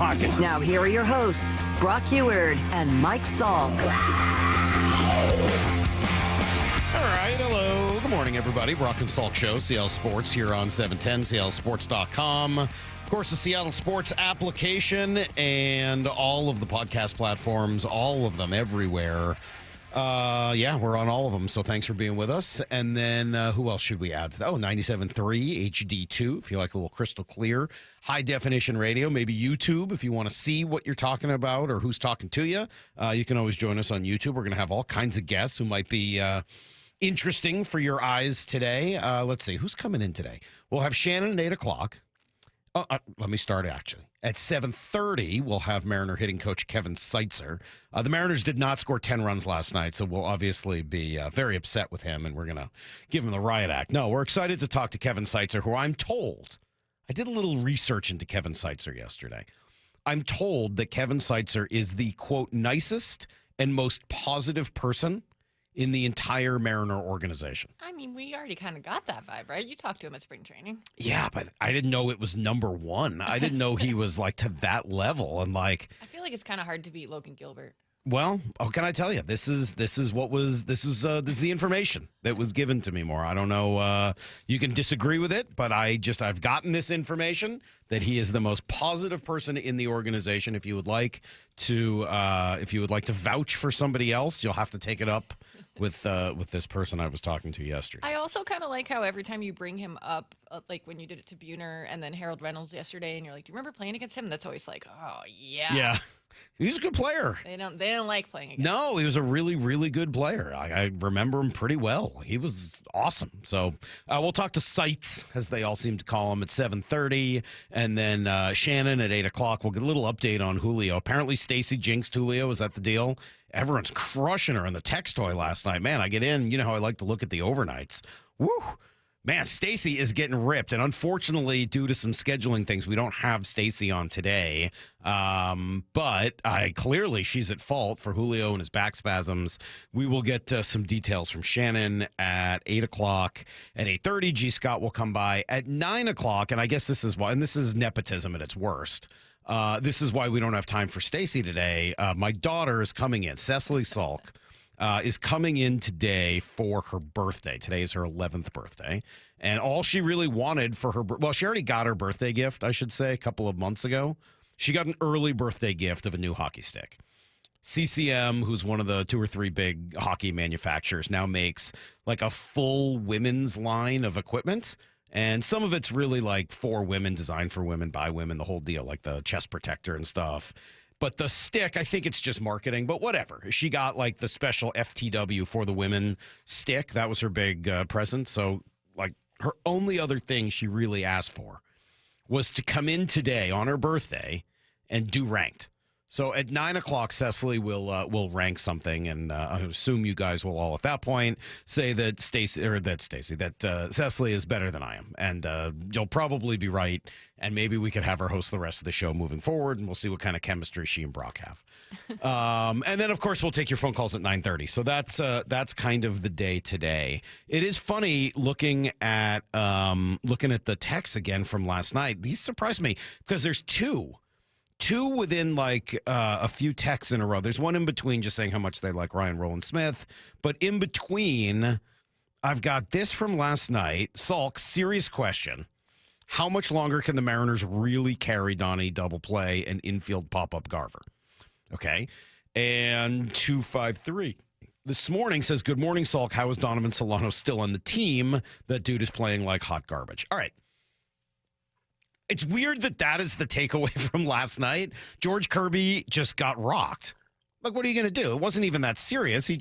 pocket. Now here are your hosts, Brock Eward and Mike Salk. All right, hello. Good morning, everybody. Brock and Salk Show, Seattle Sports here on 710, seattlesports.com. Of course, the Seattle Sports application and all of the podcast platforms, all of them everywhere. Yeah, we're on all of them, so thanks for being with us. And then who else should we add to that? Oh, 97.3 HD2, if you like a little crystal clear, high-definition radio, maybe YouTube if you want to see what you're talking about or who's talking to you. You can always join us on YouTube. We're going to have all kinds of guests who might be interesting for your eyes today. Let's see, who's coming in today? We'll have Shannon at 8 o'clock. Let me start, actually. At 7:30, we'll have Mariner hitting coach Kevin Seitzer. The Mariners did not score 10 runs last night, so we'll obviously be very upset with him, and we're going to give him the riot act. No, we're excited to talk to Kevin Seitzer, who I'm told, I did a little research into Kevin Seitzer yesterday. I'm told that Kevin Seitzer is the, quote, nicest and most positive person in the entire Mariner organization. I mean, we already kind of got that vibe, right? You talked to him at spring training. Yeah, but I didn't know it was number one. I didn't know he was like to that level. And like, I feel like it's kind of hard to beat Logan Gilbert. Well, how can I tell you? This is the information that was given to me more. I don't know. You can disagree with it, but I've gotten this information that he is the most positive person in the organization. If you would like to vouch for somebody else, you'll have to take it up with this person I was talking to yesterday. I also kind of like how every time you bring him up, like when you did it to Buhner and then Harold Reynolds yesterday, and you're like, "Do you remember playing against him?" That's always like, "Oh yeah." Yeah. He's a good player. They don't like playing against No, he was a really, really good player. I remember him pretty well. He was awesome. So we'll talk to Sites, as they all seem to call him, at 7:30. And then Shannon at 8 o'clock. We'll get a little update on Julio. Apparently, Stacey jinxed Julio. Is that the deal? Everyone's crushing her in the text toy last night. Man, I get in. You know how I like to look at the overnights. Woo! Man, Stacey is getting ripped, and unfortunately, due to some scheduling things, we don't have Stacey on today. But clearly she's at fault for Julio and his back spasms. We will get some details from Shannon at 8 o'clock. At 8:30, G. Scott will come by at 9 o'clock, and I guess this is why, and this is nepotism at its worst. This is why we don't have time for Stacey today. My daughter is coming in, Cecily Salk. Is coming in today for her birthday. Today is her 11th birthday. And all she really wanted for her, well, she already got her birthday gift, I should say, a couple of months ago. She got an early birthday gift of a new hockey stick. CCM, who's one of the 2 or 3 big hockey manufacturers, now makes like a full women's line of equipment. And some of it's really like for women, designed for women, by women, the whole deal, like the chest protector and stuff. But the stick, I think it's just marketing, but whatever. She got like the special FTW for the women stick. That was her big present. So like her only other thing she really asked for was to come in today on her birthday and do ranked. So at 9 o'clock, Cecily will rank something, and I assume you guys will all at that point say that Cecily is better than I am, and you'll probably be right. And maybe we could have her host the rest of the show moving forward, and we'll see what kind of chemistry she and Brock have. And then, of course, we'll take your phone calls at 9:30. So that's kind of the day today. It is funny looking at the texts again from last night. These surprised me because there's two within like a few texts in a row. There's one in between just saying how much they like Ryan Rowland-Smith. But in between, I've got this from last night. Salk, serious question. How much longer can the Mariners really carry Donnie double play and infield pop-up Garver? Okay. And 253 this morning says, good morning, Salk. How is Donovan Solano still on the team? That dude is playing like hot garbage. All right. It's weird that is the takeaway from last night. George Kirby just got rocked. Like, what are you going to do? It wasn't even that serious. He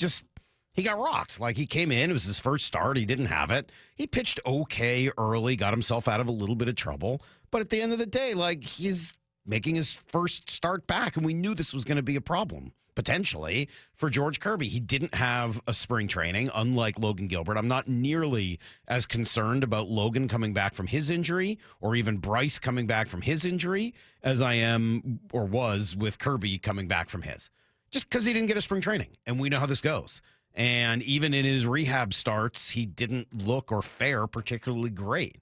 got rocked. Like, he came in. It was his first start. He didn't have it. He pitched okay early, got himself out of a little bit of trouble. But at the end of the day, like, he's making his first start back, and we knew this was going to be a problem, potentially, for George Kirby. He didn't have a spring training, unlike Logan Gilbert. I'm not nearly as concerned about Logan coming back from his injury or even Bryce coming back from his injury as I am or was with Kirby coming back from his. Just because he didn't get a spring training, and we know how this goes. And even in his rehab starts, he didn't look or fare particularly great.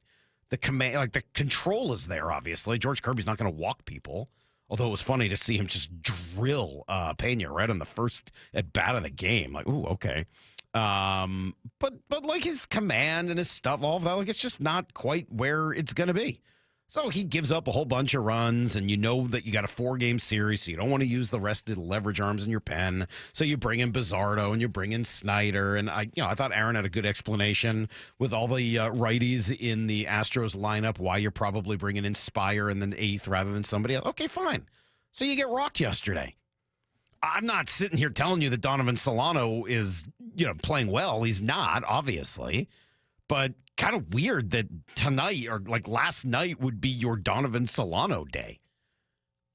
The control is there, obviously. George Kirby's not going to walk people Although it was funny to see him just drill Pena right on the first at bat of the game. Like, ooh, okay. But like his command and his stuff, all of that, like it's just not quite where it's going to be. So he gives up a whole bunch of runs, and you know that you got a 4-game series, so you don't want to use the rest of the leverage arms in your pen. So you bring in Bizzardo and you bring in Snyder, and I thought Aaron had a good explanation with all the righties in the Astros lineup why you're probably bringing in Spire in the 8th rather than somebody else. Okay, fine. So you get rocked yesterday. I'm not sitting here telling you that Donovan Solano is playing well. He's not, obviously, but kind of weird that tonight or like last night would be your Donovan Solano day.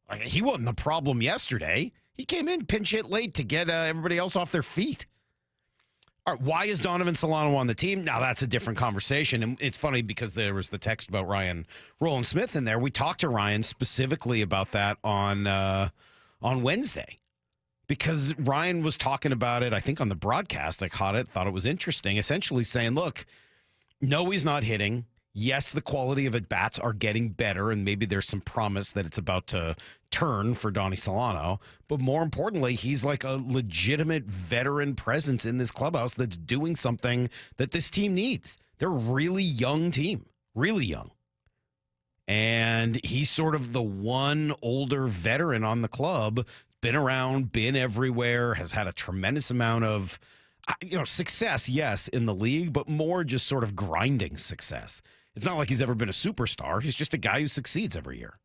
Like, he wasn't the problem yesterday. He came in pinch hit late to get everybody else off their feet. All right, why is Donovan Solano on the team? Now, that's a different conversation. And it's funny because there was the text about Ryan Rowland-Smith in there. We talked to Ryan specifically about that on Wednesday. Because Ryan was talking about it, I think on the broadcast, I caught it, thought it was interesting, essentially saying, look, no, he's not hitting. Yes, the quality of at-bats are getting better, and maybe there's some promise that it's about to turn for Donnie Solano. But more importantly, he's like a legitimate veteran presence in this clubhouse that's doing something that this team needs. They're a really young team, really young. And he's sort of the one older veteran on the club, been around, been everywhere, has had a tremendous amount of success, yes, in the league, but more just sort of grinding success. It's not like he's ever been a superstar. He's just a guy who succeeds every year.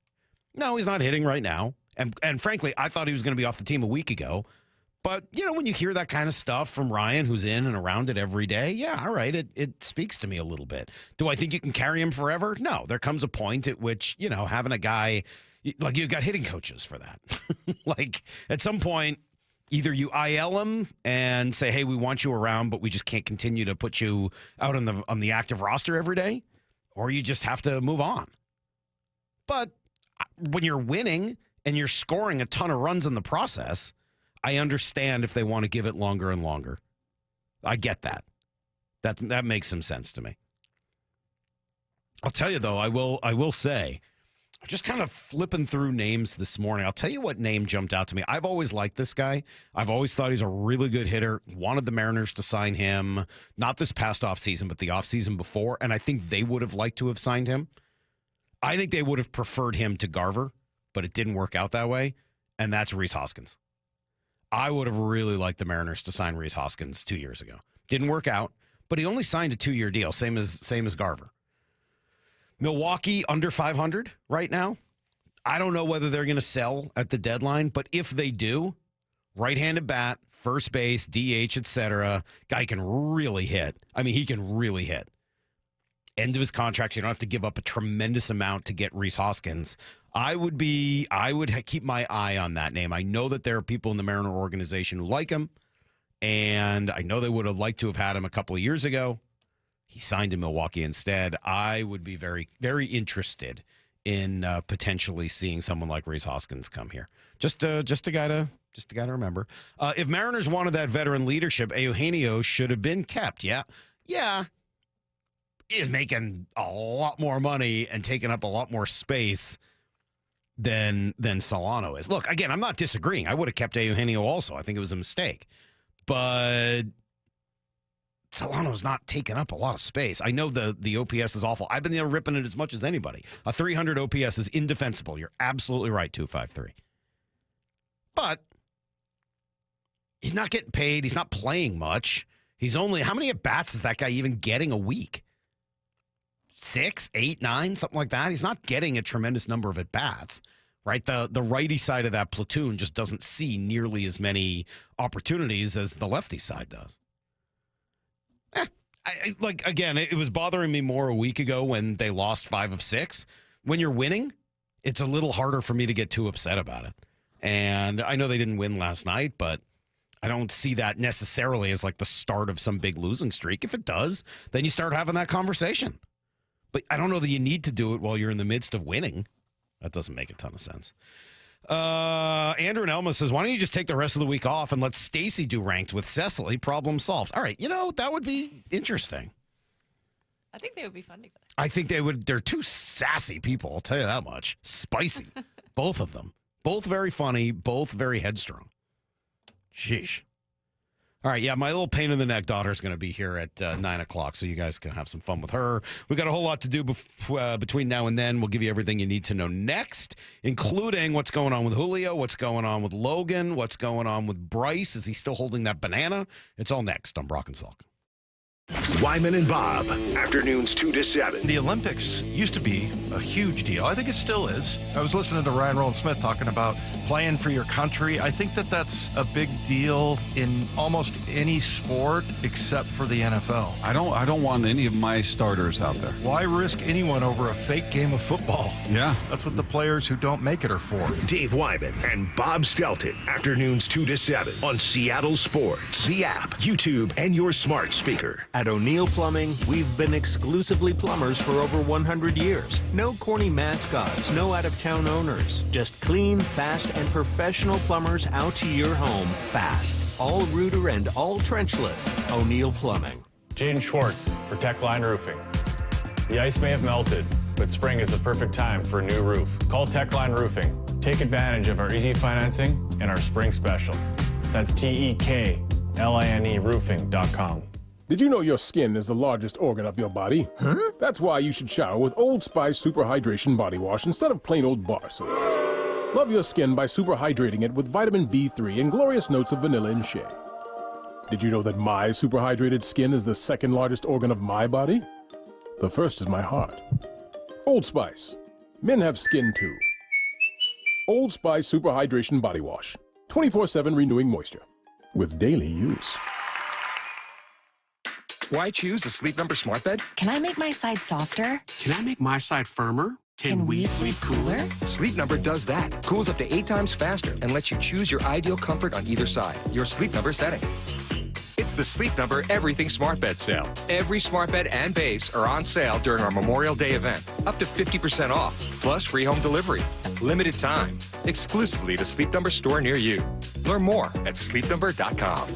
No, he's not hitting right now. And frankly, I thought he was going to be off the team a week ago. But, when you hear that kind of stuff from Ryan, who's in and around it every day, yeah, all right, it speaks to me a little bit. Do I think you can carry him forever? No. There comes a point at which, having a guy, like you've got hitting coaches for that. Like at some point, either you IL him and say, hey, we want you around, but we just can't continue to put you out on the active roster every day, or you just have to move on. But when you're winning and you're scoring a ton of runs in the process, I understand if they want to give it longer and longer. I get that. That makes some sense to me. I'll tell you, though, I will say, just kind of flipping through names this morning. I'll tell you what name jumped out to me. I've always liked this guy. I've always thought he's a really good hitter. Wanted the Mariners to sign him, not this past offseason, but the offseason before, and I think they would have liked to have signed him. I think they would have preferred him to Garver, but it didn't work out that way, and that's Rhys Hoskins. I would have really liked the Mariners to sign Rhys Hoskins 2 years ago. Didn't work out, but he only signed a 2-year deal, same as Garver. Milwaukee under 500 right now. I don't know whether they're going to sell at the deadline, but if they do, right-handed bat, first base, DH, etc. Guy can really hit. I mean, he can really hit. End of his contract, so you don't have to give up a tremendous amount to get Rhys Hoskins. I would keep my eye on that name. I know that there are people in the Mariner organization who like him, and I know they would have liked to have had him a couple of years ago. He signed in Milwaukee instead. I would be very, very interested in potentially seeing someone like Rhys Hoskins come here. Just a guy to remember. If Mariners wanted that veteran leadership, Eugenio should have been kept. Yeah. He's making a lot more money and taking up a lot more space than Solano is. Look, again, I'm not disagreeing. I would have kept Eugenio also. I think it was a mistake. But Solano's not taking up a lot of space. I know the OPS is awful. I've been there ripping it as much as anybody. A 300 OPS is indefensible. You're absolutely right, 253. But he's not getting paid. He's not playing much. How many at-bats is that guy even getting a week? 6, 8, 9, something like that. He's not getting a tremendous number of at-bats, right? The righty side of that platoon just doesn't see nearly as many opportunities as the lefty side does. Again, it was bothering me more a week ago when they lost 5 of 6. When you're winning, it's a little harder for me to get too upset about it. And I know they didn't win last night, but I don't see that necessarily as like the start of some big losing streak. If it does, then you start having that conversation. But I don't know that you need to do it while you're in the midst of winning. That doesn't make a ton of sense. Andrew and Elma says, why don't you just take the rest of the week off and let Stacy do ranked with Cecily? Problem solved. All right, that would be interesting. I think they would be fun together. I think they would. They're two sassy people, I'll tell you that much. Spicy. Both of them. Both very funny, both very headstrong. Sheesh. All right, yeah, my little pain in the neck daughter is going to be here at 9 o'clock, so you guys can have some fun with her. We got a whole lot to do between now and then. We'll give you everything you need to know next, including what's going on with Julio, what's going on with Logan, what's going on with Bryce. Is he still holding that banana? It's all next on Brock and Salk. Wyman and Bob, afternoons 2 to 7. The Olympics used to be a huge deal. I think it still is. I was listening to Ryan Roland Smith talking about playing for your country. I think that that's a big deal in almost any sport except for the NFL. I don't want any of my starters out there. Why risk anyone over a fake game of football? Yeah. That's what the players who don't make it are for. Dave Wyman and Bob Stelton, afternoons 2 to 7 on Seattle Sports, the app, YouTube, and your smart speaker. At O'Neill Plumbing, we've been exclusively plumbers for over 100 years. No corny mascots, no out-of-town owners. Just clean, fast, and professional plumbers out to your home fast. All rooter and all trenchless. O'Neill Plumbing. Jaden Schwartz for Techline Roofing. The ice may have melted, but spring is the perfect time for a new roof. Call Techline Roofing. Take advantage of our easy financing and our spring special. That's TEKLINE roofing.com. Did you know your skin is the largest organ of your body? Huh? That's why you should shower with Old Spice Super Hydration Body Wash instead of plain old bar soap. Love your skin by super hydrating it with vitamin B3 and glorious notes of vanilla and shea. Did you know that my super hydrated skin is the second largest organ of my body? The first is my heart. Old Spice. Men have skin too. Old Spice Super Hydration Body Wash. 24/7 renewing moisture. With daily use. Why choose a Sleep Number smart bed? Can I make my side softer? Can I make my side firmer? Can we sleep cooler? Sleep Number does that. Cools up to 8 times faster and lets you choose your ideal comfort on either side. Your Sleep Number setting. It's the Sleep Number Everything Smart Bed sale. Every smart bed and base are on sale during our Memorial Day event. Up to 50% off, plus free home delivery. Limited time. Exclusively to Sleep Number store near you. Learn more at sleepnumber.com.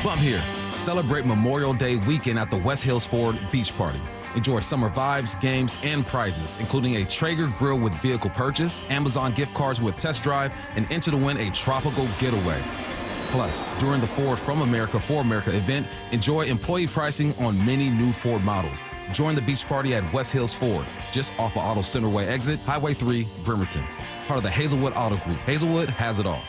Bump here. Celebrate Memorial Day weekend at the West Hills Ford Beach Party. Enjoy summer vibes, games, and prizes, including a Traeger grill with vehicle purchase, Amazon gift cards with test drive, and enter to win a tropical getaway. Plus, during the Ford From America for America event, enjoy employee pricing on many new Ford models. Join the beach party at West Hills Ford, just off of Auto Centerway exit, Highway 3, Bremerton. Part of the Hazelwood Auto Group. Hazelwood has it all.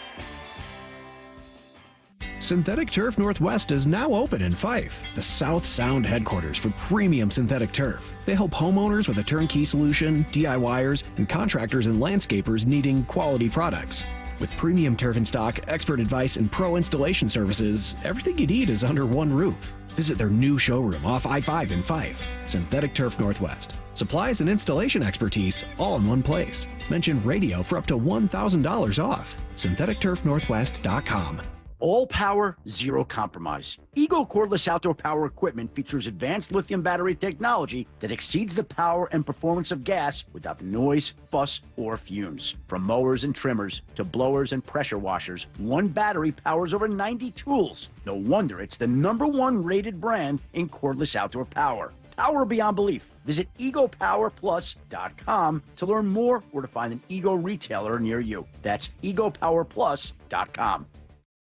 Synthetic Turf Northwest is now open in Fife, the South Sound headquarters for premium synthetic turf. They help homeowners with a turnkey solution, DIYers, and contractors and landscapers needing quality products. With premium turf in stock, expert advice, and pro installation services, everything you need is under one roof. Visit their new showroom off I-5 in Fife. Synthetic Turf Northwest. Supplies and installation expertise all in one place. Mention radio for up to $1,000 off. SyntheticTurfNorthwest.com. All power, zero compromise. Eagle cordless outdoor power equipment features advanced lithium battery technology that exceeds the power and performance of gas without noise, fuss, or fumes. From mowers and trimmers to blowers and pressure washers, one battery powers over 90 tools. No wonder it's the #1 rated brand in cordless outdoor power. Power beyond belief. Visit EgoPowerPlus.com to learn more or to find an Ego retailer near you. That's EgoPowerPlus.com.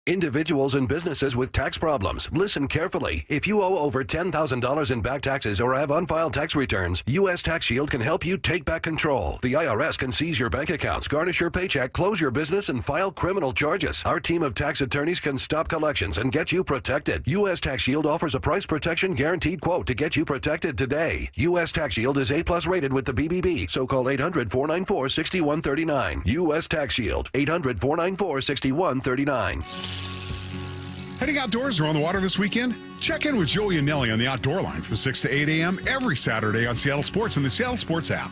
Individuals and businesses with tax problems, listen carefully. If you owe over $10,000 in back taxes or have unfiled tax returns, U.S. Tax Shield can help you take back control. The IRS can seize your bank accounts, garnish your paycheck, close your business, and file criminal charges. Our team of tax attorneys can stop collections and get you protected. U.S. Tax Shield offers a price protection guaranteed quote to get you protected today. U.S. Tax Shield is A+ rated with the BBB, so call 800-494-6139. U.S. Tax Shield, 800-494-6139. Heading outdoors or on the water this weekend? Check in with Joey and Nelly on the Outdoor Line from 6 to 8 a.m. every Saturday on Seattle Sports and the Seattle Sports app.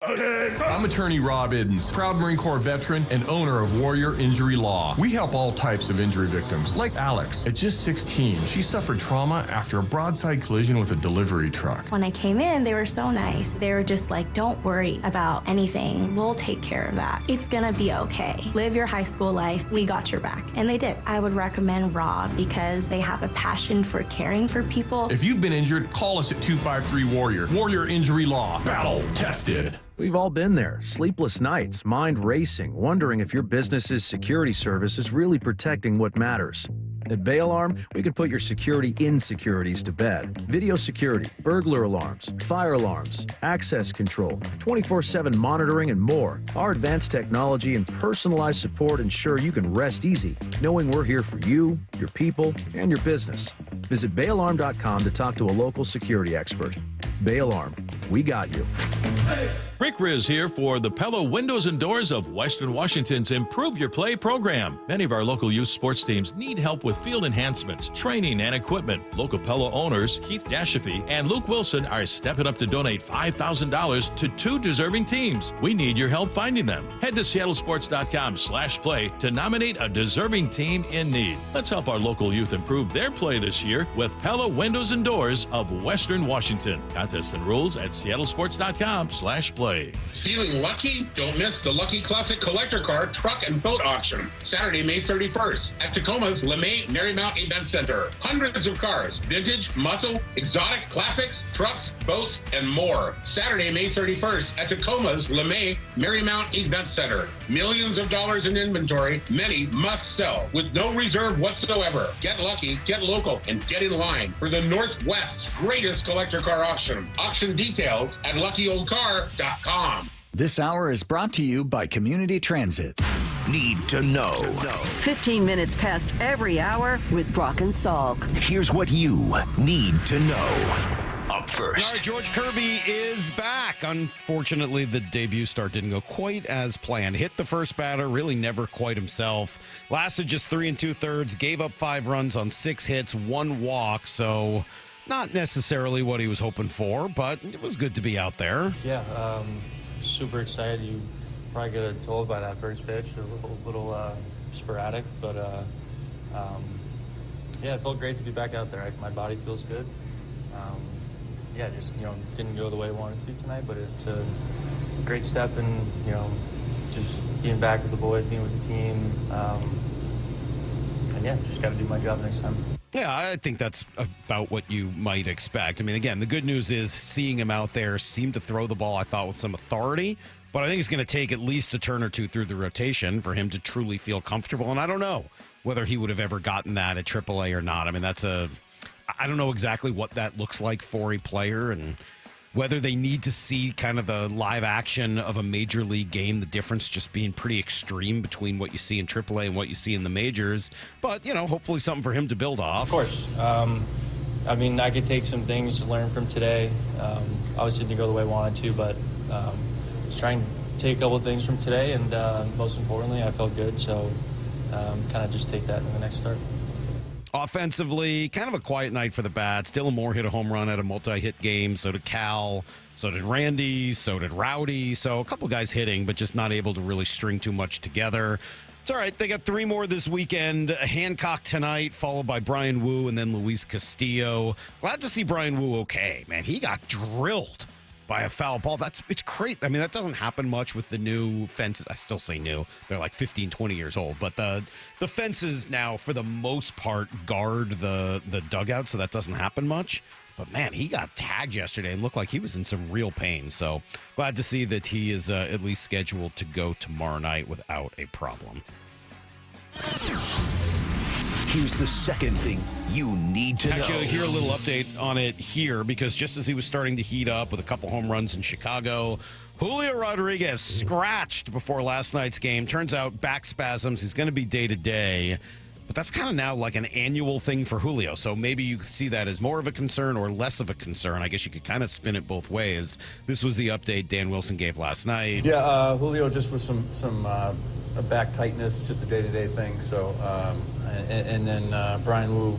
I'm attorney Rob Iddens, proud Marine Corps veteran and owner of Warrior Injury Law. We help all types of injury victims, like Alex. At just 16, she suffered trauma after a broadside collision with a delivery truck. When I came in, they were so nice. They were just like, don't worry about anything. We'll take care of that. It's gonna be okay. Live your high school life. We got your back. And they did. I would recommend Rob because they have a passion for caring for people. If you've been injured, call us at 253-WARRIOR. Warrior Injury Law. Battle tested. We've all been there. Sleepless nights, mind racing, wondering if your business's security service is really protecting what matters. At Bay Alarm, we can put your security insecurities to bed. Video security, burglar alarms, fire alarms, access control, 24/7 monitoring, and more. Our advanced technology and personalized support ensure you can rest easy, knowing we're here for you, your people, and your business. Visit bayalarm.com to talk to a local security expert. Bay Alarm, we got you. Rick Riz here for the Pella Windows and Doors of Western Washington's Improve Your Play program. Many of our local youth sports teams need help with field enhancements, training, and equipment. Local Pella owners Keith Dashafy and Luke Wilson are stepping up to donate $5,000 to 2 deserving teams. We need your help finding them. Head to seattlesports.com/play to nominate a deserving team in need. Let's help our local youth improve their play this year with Pella Windows and Doors of Western Washington. Contest and rules at seattlesports.com/play. Feeling lucky? Don't miss the Lucky Classic Collector Car Truck and Boat Auction, Saturday, May 31st at Tacoma's LeMay Marymount Event Center. Hundreds of cars, vintage, muscle, exotic, classics, trucks, boats, and more. Saturday, May 31st at Tacoma's LeMay Marymount Event Center. Millions of dollars in inventory, many must sell with no reserve whatsoever. Get lucky, get local, and get in line for the Northwest's greatest collector car auction. Auction details at luckyoldcar.com. This hour is brought to you by Community Transit. Need to know. 15 minutes past every hour with Brock and Salk. Here's what you need to know. Up first. All right, George Kirby is back. Unfortunately, the debut start didn't go quite as planned. Hit the first batter, really never quite himself. Lasted just 3 2/3, gave up 5 runs on 6 hits, 1 walk. So not necessarily what he was hoping for, but it was good to be out there. Yeah, super excited. You probably could have told by that first pitch. It was a little sporadic, but yeah, it felt great to be back out there. My body feels good. Yeah, just, didn't go the way I wanted to tonight, but it's a great step in, just being back with the boys, being with the team. And yeah, just got to do my job next time. Yeah, I think that's about what you might expect. I mean, again, the good news is seeing him out there seemed to throw the ball, I thought, with some authority. But I think it's going to take at least a turn or two through the rotation for him to truly feel comfortable. And I don't know whether he would have ever gotten that at AAA or not. I mean, I don't know exactly what that looks like for a player and whether they need to see kind of the live action of a major league game, the difference just being pretty extreme between what you see in AAA and what you see in the majors. But, hopefully something for him to build off. Of course. I mean, I could take some things to learn from today. Obviously didn't go the way I wanted to, but just trying to take a couple of things from today, and most importantly, I felt good. So kind of just take that in the next start. Offensively, kind of a quiet night for the Bats. Dylan Moore hit a home run at a multi-hit game. So did Cal. So did Randy. So did Rowdy. So a couple guys hitting, but just not able to really string too much together. It's all right. They got 3 more this weekend. Hancock tonight, followed by Brian Wu and then Luis Castillo. Glad to see Brian Wu okay, man. He got drilled by a foul ball. It's crazy. I mean, that doesn't happen much with the new fences. I still say new. They're like 15, 20 years old. But the fences now, for the most part, guard the dugout, so that doesn't happen much. But, man, he got tagged yesterday and looked like he was in some real pain. So glad to see that he is at least scheduled to go tomorrow night without a problem. Here's the second thing you need to know. Actually, hear a little update on it here, because just as he was starting to heat up with a couple home runs in Chicago, Julio Rodriguez scratched before last night's game. Turns out back spasms. He's going to be day-to-day. But that's kind of now like an annual thing for Julio. So maybe you could see that as more of a concern or less of a concern. I guess you could kind of spin it both ways. This was the update Dan Wilson gave last night. Yeah, Julio just with some back tightness, just a day-to-day thing. So, and then Brian Wu,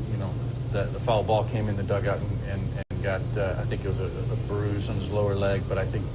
the foul ball came in the dugout and got, I think it was a bruise on his lower leg, but I think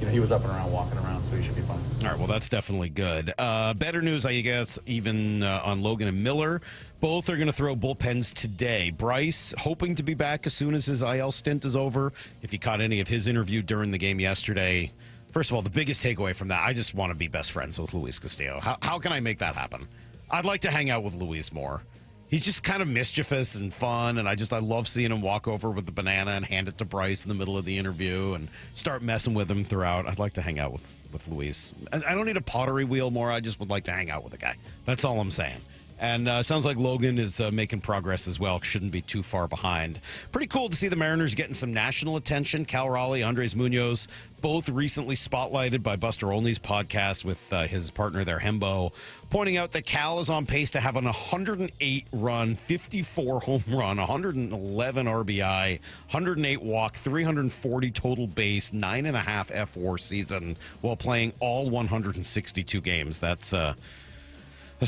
he was up and around, walking around, so he should be fine. All right, well, that's definitely good. Better news, I guess, even on Logan and Miller. Both are going to throw bullpens today. Bryce, hoping to be back as soon as his IL stint is over. If you caught any of his interview during the game yesterday, first of all, the biggest takeaway from that, I just want to be best friends with Luis Castillo. How can I make that happen? I'd like to hang out with Luis more. He's just kind of mischievous and fun, and I love seeing him walk over with the banana and hand it to Bryce in the middle of the interview and start messing with him throughout. I'd like to hang out with Luis. I don't need a pottery wheel more. I just would like to hang out with the guy. That's all I'm saying. And sounds like Logan is making progress as well. Shouldn't be too far behind. Pretty cool to see the Mariners getting some national attention. Cal Raleigh, Andres Munoz, both recently spotlighted by Buster Olney's podcast with his partner there, Hembo, pointing out that Cal is on pace to have an 108-run, 54 home run, 111 RBI, 108 walk, 340 total base, 9.5 F4 season while playing all 162 games. That's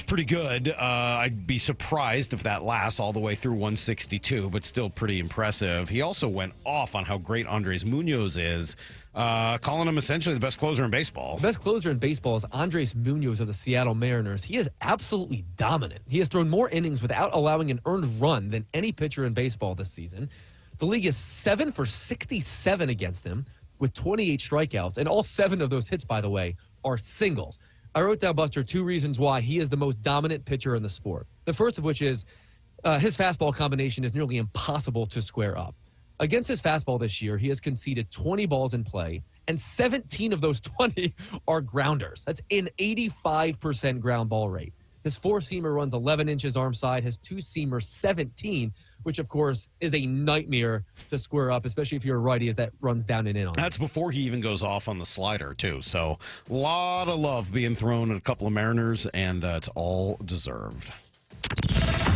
pretty good. I'd be surprised if that lasts all the way through 162, but still pretty impressive. He also went off on how great Andres Munoz is, calling him essentially the best closer in baseball. The best closer in baseball is Andres Munoz of the Seattle Mariners. He is absolutely dominant. He has thrown more innings without allowing an earned run than any pitcher in baseball this season. The league is 7 for 67 against him with 28 strikeouts, and all 7 of those hits, by the way, are singles. I wrote down, Buster, 2 reasons why he is the most dominant pitcher in the sport. The first of which is his fastball combination is nearly impossible to square up. Against his fastball this year, he has conceded 20 balls in play, and 17 of those 20 are grounders. That's an 85% ground ball rate. His 4-seamer runs 11 inches arm side, his 2-seamer 17, which, of course, is a nightmare to square up, especially if you're a righty, as that runs down and in on. That's before he even goes off on the slider, too. So a lot of love being thrown at a couple of Mariners, and it's all deserved.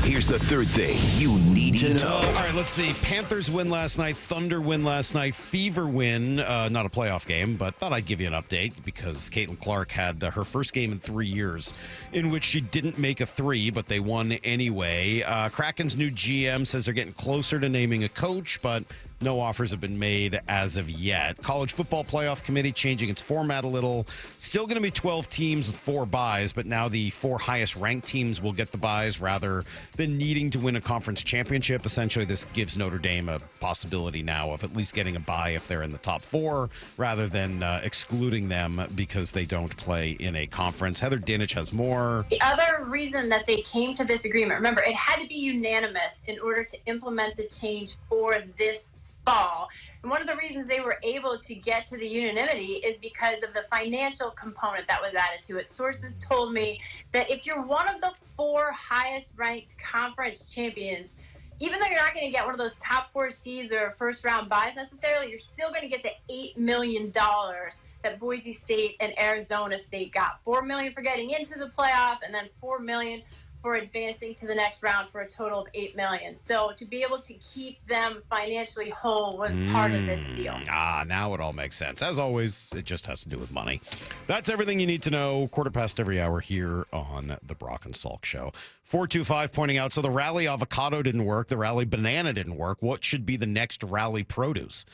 Here's the third thing you need to know. All right, let's see. Panthers win last night. Thunder win last night. Fever win. Not a playoff game, but thought I'd give you an update because Caitlin Clark had her first game in 3 years in which she didn't make a 3, but they won anyway. Kraken's new GM says they're getting closer to naming a coach, but no offers have been made as of yet. College Football Playoff Committee changing its format a little. Still going to be 12 teams with 4 byes, but now the 4 highest ranked teams will get the byes rather than needing to win a conference championship. Essentially, this gives Notre Dame a possibility now of at least getting a bye if they're in the top 4 rather than excluding them because they don't play in a conference. Heather Dinich has more. The other reason that they came to this agreement, remember, it had to be unanimous in order to implement the change for this fall. And one of the reasons they were able to get to the unanimity is because of the financial component that was added to it. Sources told me that if you're one of the 4 highest ranked conference champions, even though you're not going to get one of those top 4 seeds or first round buys necessarily, you're still going to get the $8 million that Boise State and Arizona State got. $4 million for getting into the playoff and then $4 million for advancing to the next round for a total of $8 million. So to be able to keep them financially whole was part of this deal. Now it all makes sense. As always, it just has to do with money. That's everything you need to know. 1:15 every hour here on the Brock and Salk Show. 425 pointing out, so the Rally avocado didn't work. The Rally banana didn't work. What should be the next Rally produce?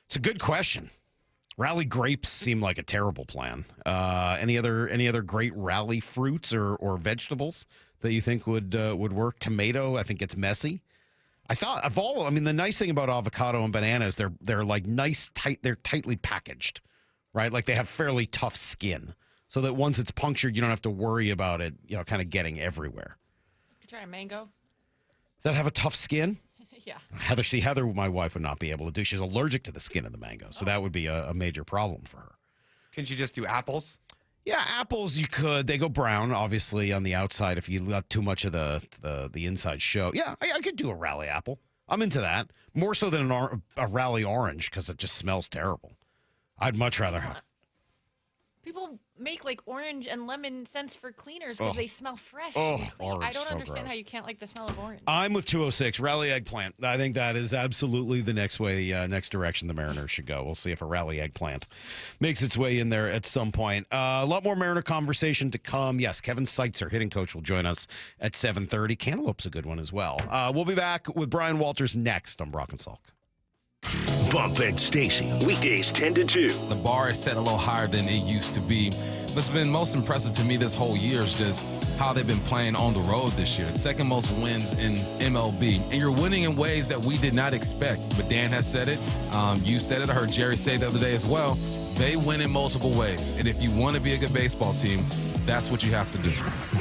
It's a good question. Rally grapes seem like a terrible plan. Any other great Rally fruits or vegetables that you think would work? Tomato, I think it's messy. The nice thing about avocado and bananas, they're like nice, they're tightly packaged, right? Like they have fairly tough skin, so that once it's punctured, you don't have to worry about it, kind of getting everywhere. You try a mango? Does that have a tough skin? Yeah. Heather, my wife would not be able to do. She's allergic to the skin of the mango, so that would be a major problem for her. Couldn't you just do apples? Yeah, apples you could. They go brown, obviously, on the outside if you let too much of the inside show. Yeah, I could do a Rally apple. I'm into that. More so than a Rally orange because it just smells terrible. I'd much rather have. People make like orange and lemon scents for cleaners because they smell fresh. Oh, I don't understand gross. how you can't like the smell of orange. I'm with 206, Rally eggplant. I think that is absolutely the next direction the Mariners should go. We'll see if a Rally eggplant makes its way in there at some point. A lot more Mariner conversation to come. Yes, Kevin Seitzer, hitting coach, will join us at 7:30. Cantaloupe's a good one as well. We'll be back with Brian Walters next on Brock and Salk. Bump and Stacy, weekdays 10 to 2. The bar is set a little higher than it used to be. What's been most impressive to me this whole year is just how they've been playing on the road this year. Second most wins in MLB. And you're winning in ways that we did not expect. But Dan has said it. You said it. I heard Jerry say the other day as well. They win in multiple ways. And if you want to be a good baseball team, that's what you have to do.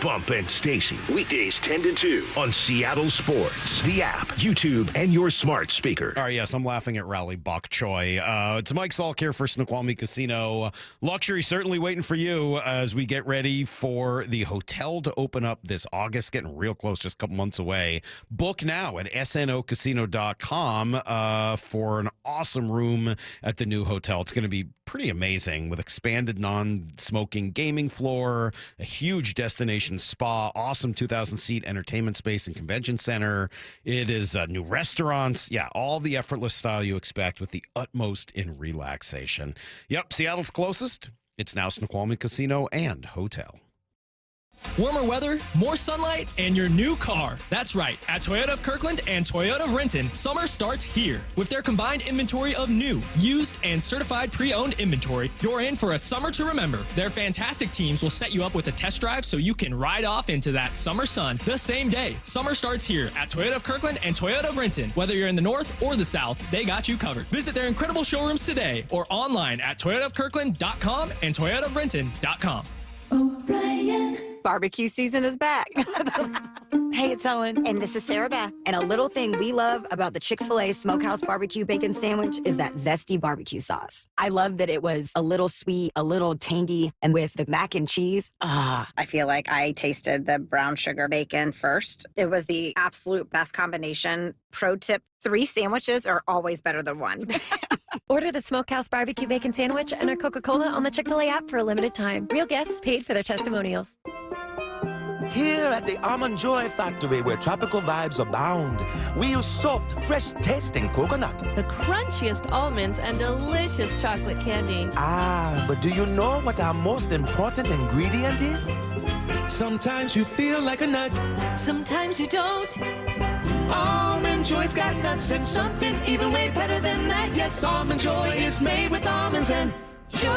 Bump and Stacy, weekdays 10 to 2 on Seattle Sports, the app, YouTube, and your smart speaker. All right, yes, I'm laughing at Rally Bok Choy. It's Mike Salk here for Snoqualmie Casino. Luxury certainly waiting for you as we get ready for the hotel to open up this August, getting real close, just a couple months away. Book now at snocasino.com for an awesome room at the new hotel. It's going to be pretty amazing with expanded non-smoking gaming floor, a huge destination spa, awesome 2,000-seat entertainment space and convention center. It is new restaurants. Yeah, all the effortless style you expect with the utmost in relaxation. Yep, Seattle's closest. It's now Snoqualmie Casino and Hotel. Warmer weather, more sunlight, and your new car. That's right. At Toyota of Kirkland and Toyota of Renton, summer starts here. With their combined inventory of new, used, and certified pre-owned inventory, you're in for a summer to remember. Their fantastic teams will set you up with a test drive so you can ride off into that summer sun the same day. Summer starts here at Toyota of Kirkland and Toyota of Renton. Whether you're in the north or the south, they got you covered. Visit their incredible showrooms today or online at toyotaofkirkland.com and toyotaofrenton.com. O'Brien. Barbecue season is back. Hey, it's Ellen. And this is Sarah Beth. And a little thing we love about the Chick-fil-A Smokehouse Barbecue Bacon Sandwich is that zesty barbecue sauce. I love that it was a little sweet, a little tangy, and with the mac and cheese, I feel like I tasted the brown sugar bacon first. It was the absolute best combination. Pro tip, 3 sandwiches are always better than 1. Order the Smokehouse Barbecue Bacon Sandwich and our Coca-Cola on the Chick-fil-A app for a limited time. Real guests paid for their testimonials. Here at the Almond Joy Factory, where tropical vibes abound, we use soft, fresh-tasting coconut. The crunchiest almonds and delicious chocolate candy. But do you know what our most important ingredient is? Sometimes you feel like a nut. Sometimes you don't. Almond Joy's got nuts and something even way better than that. Yes, Almond Joy is made with almonds and joy.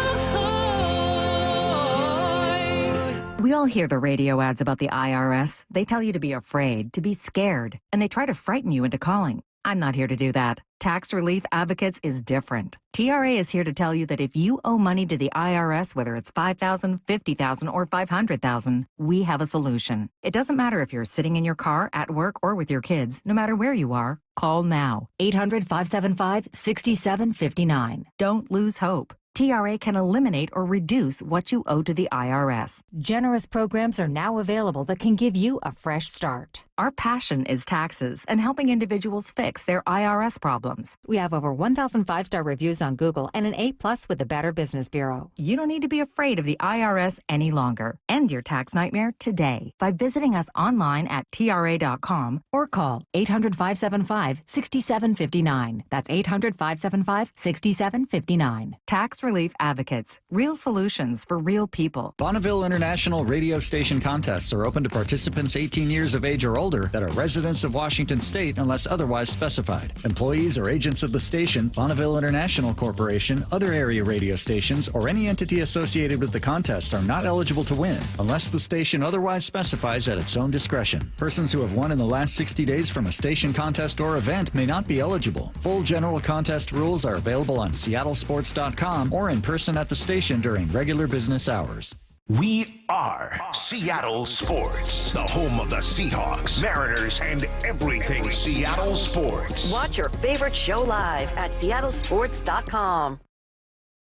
We all hear the radio ads about the IRS. They tell you to be afraid, to be scared, and they try to frighten you into calling. I'm not here to do that. Tax Relief Advocates is different. TRA is here to tell you that if you owe money to the IRS, whether it's $5,000, $50,000, or $500,000, we have a solution. It doesn't matter if you're sitting in your car, at work, or with your kids. No matter where you are, call now. 800-575-6759. Don't lose hope. TRA can eliminate or reduce what you owe to the IRS. Generous programs are now available that can give you a fresh start. Our passion is taxes and helping individuals fix their IRS problems. We have over 1,000 5-star reviews on Google and an A+ with the Better Business Bureau. You don't need to be afraid of the IRS any longer. End your tax nightmare today by visiting us online at TRA.com or call 800-575-6759. That's 800-575-6759. Tax Relief Advocates. Real solutions for real people. Bonneville International radio station contests are open to participants 18 years of age or older that are residents of Washington State unless otherwise specified. Employees or agents of the station, Bonneville International Corporation, other area radio stations, or any entity associated with the contests are not eligible to win unless the station otherwise specifies at its own discretion. Persons who have won in the last 60 days from a station contest or event may not be eligible. Full general contest rules are available on seattlesports.com or in person at the station during regular business hours. We are Seattle Sports, the home of the Seahawks, Mariners, and everything Seattle sports. Watch your favorite show live at seattlesports.com.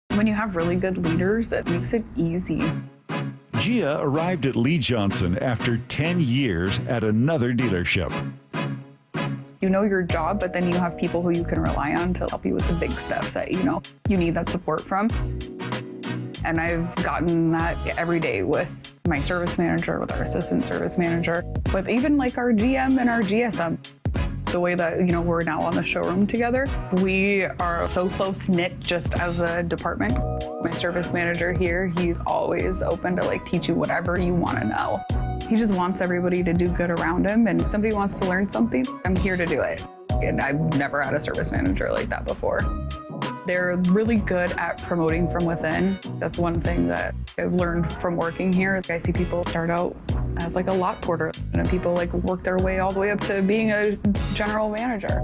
When you have really good leaders, it makes it easy. Gia arrived at Lee Johnson after 10 years at another dealership. You know your job, but then you have people who you can rely on to help you with the big stuff that you need that support from. And I've gotten that every day with my service manager, with our assistant service manager, with even like our GM and our GSM. The way that, we're now on the showroom together, we are so close-knit just as a department. My service manager here, he's always open to teach you whatever you want to know. He just wants everybody to do good around him, and if somebody wants to learn something, I'm here to do it. And I've never had a service manager like that before. They're really good at promoting from within. That's one thing that I've learned from working here. I see people start out as like a lot porter, and people like work their way all the way up to being a general manager.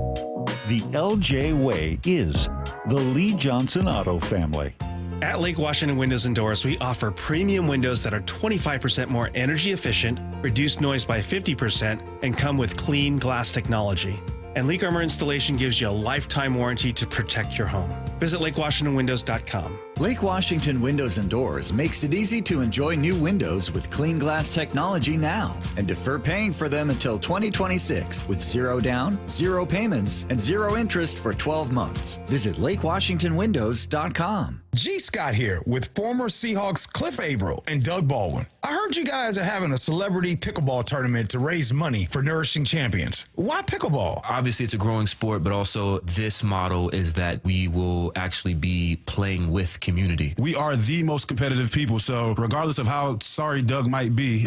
The LJ way is the Lee Johnson Auto family. At Lake Washington Windows and Doors, we offer premium windows that are 25% more energy efficient, reduce noise by 50%, and come with clean glass technology. And Leak Armor installation gives you a lifetime warranty to protect your home. Visit LakeWashingtonWindows.com. Lake Washington Windows and Doors makes it easy to enjoy new windows with clean glass technology now and defer paying for them until 2026 with 0 down, 0 payments, and 0 interest for 12 months. Visit LakeWashingtonWindows.com. G. Scott here with former Seahawks Cliff Averill and Doug Baldwin. I heard you guys are having a celebrity pickleball tournament to raise money for Nourishing Champions. Why pickleball? Obviously, it's a growing sport, but also this model is that we will actually be playing with community. We are the most competitive people, so regardless of how sorry Doug might be,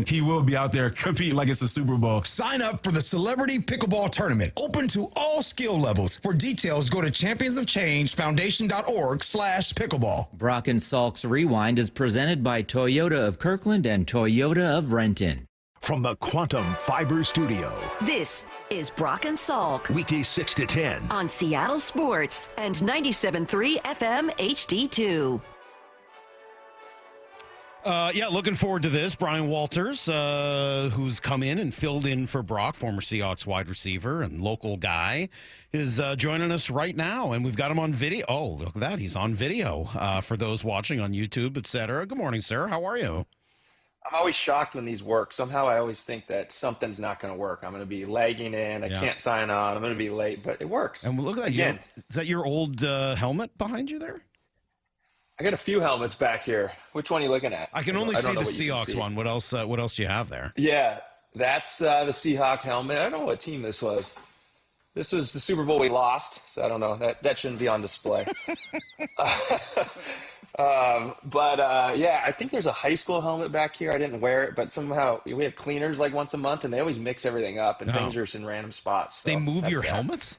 he will be out there competing like it's a Super Bowl. Sign up for the Celebrity Pickleball Tournament, open to all skill levels. For details, go to championsofchangefoundation.org/pickleball. Brock and Salk's Rewind is presented by Toyota of Kirkland and Toyota of Renton. From the Quantum Fiber Studio. This is Brock and Salk. Weekdays 6 to 10. On Seattle Sports and 97.3 FM HD2. Looking forward to this. Brian Walters, who's come in and filled in for Brock, former Seahawks wide receiver and local guy, is joining us right now, and we've got him on video. Oh, look at that. He's on video for those watching on YouTube, etc. Good morning, sir. How are you? I'm always shocked when these work. Somehow I always think that something's not going to work. I'm going to be lagging in. I can't sign on. I'm going to be late, but it works. And look at that. Again, Is that your old helmet behind you there? I got a few helmets back here. Which one are you looking at? I can only see the Seahawks one. What else do you have there? Yeah, that's the Seahawk helmet. I don't know what team this was. This was the Super Bowl we lost, so I don't know. That shouldn't be on display. I think there's a high school helmet back here. I didn't wear it, but somehow we have cleaners like once a month, and they always mix everything up, and things are just in random spots. So they move your helmets?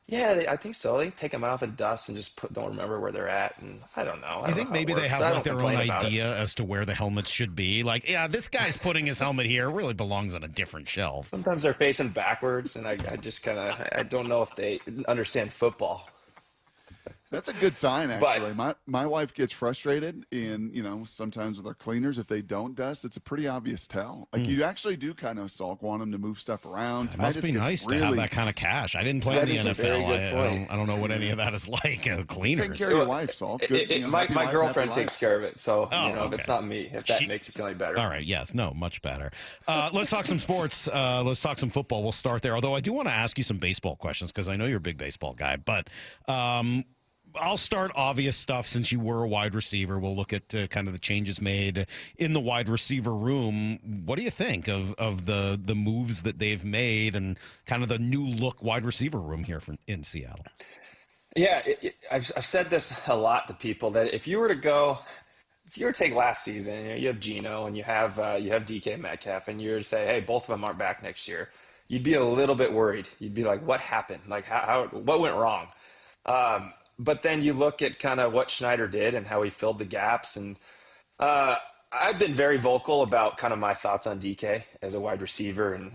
Yeah, I think so. They take them off in dust and just don't remember where they're at, and I don't know. You think maybe they have like their own idea as to where the helmets should be? Like, yeah, this guy's putting his helmet here. It really belongs on a different shelf. Sometimes they're facing backwards, and I just kind of I don't know if they understand football. That's a good sign, actually. My wife gets frustrated sometimes with our cleaners. If they don't dust, it's a pretty obvious tell. Like, you actually do kind of, Salk, want them to move stuff around. It must be nice to have that kind of cash. I didn't play in the NFL. I don't know what any of that is like. Cleaners. Take care of your wife, Salk. My girlfriend takes care of it, so if it's not me, if that makes you feel any better. All right, yes, no, much better. Let's talk some sports. Let's talk some football. We'll start there, although I do want to ask you some baseball questions because I know you're a big baseball guy, but I'll start obvious stuff since you were a wide receiver. We'll look at kind of the changes made in the wide receiver room. What do you think of the moves that they've made and kind of the new look wide receiver room here in Seattle? Yeah, I've said this a lot to people that if you were to take last season, you have Geno and you have DK Metcalf, and you were to say, hey, both of them aren't back next year, you'd be a little bit worried. You'd be like, what happened? Like, what went wrong? But then you look at kind of what Schneider did and how he filled the gaps. And I've been very vocal about kind of my thoughts on DK as a wide receiver. And,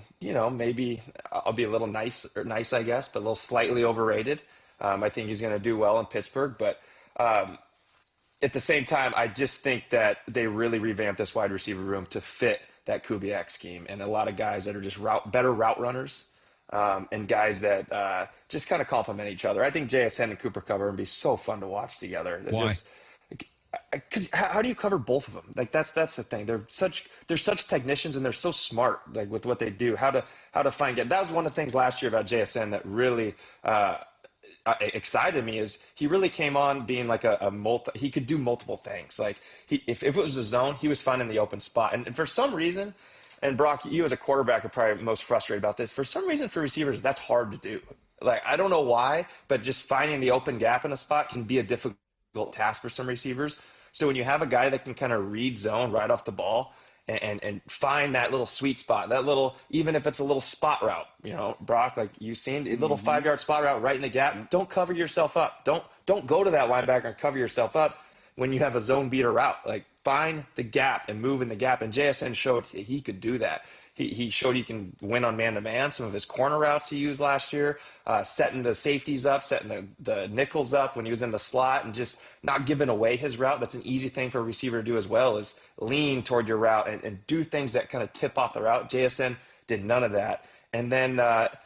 maybe I'll be a little nice, I guess, but a little slightly overrated. I think he's going to do well in Pittsburgh. But at the same time, I just think that they really revamped this wide receiver room to fit that Kubiak scheme. And a lot of guys that are just better route runners. And guys that just kind of complement each other. I think JSN and Cooper Cover would be so fun to watch together. Why? Because how do you cover both of them? Like that's the thing. They're such technicians, and they're so smart. Like with what they do, how to find it. That was one of the things last year about JSN that really excited me. Is he really came on being like he could do multiple things. Like if it was a zone, he was finding the open spot, and for some reason. And Brock, you as a quarterback are probably most frustrated about this. For some reason, for receivers, that's hard to do. Like, I don't know why, but just finding the open gap in a spot can be a difficult task for some receivers. So when you have a guy that can kind of read zone right off the ball and find that little sweet spot, that little, even if it's a little spot route, Brock, like you seen, a little 5-yard spot route right in the gap. Don't cover yourself up. Don't go to that linebacker and cover yourself up when you have a zone beater route. Like, find the gap and move in the gap. And JSN showed he could do that. He showed he can win on man-to-man. Some of his corner routes he used last year, setting the safeties up, setting the nickels up when he was in the slot, and just not giving away his route. That's an easy thing for a receiver to do as well, is lean toward your route and do things that kind of tip off the route. JSN did none of that. And then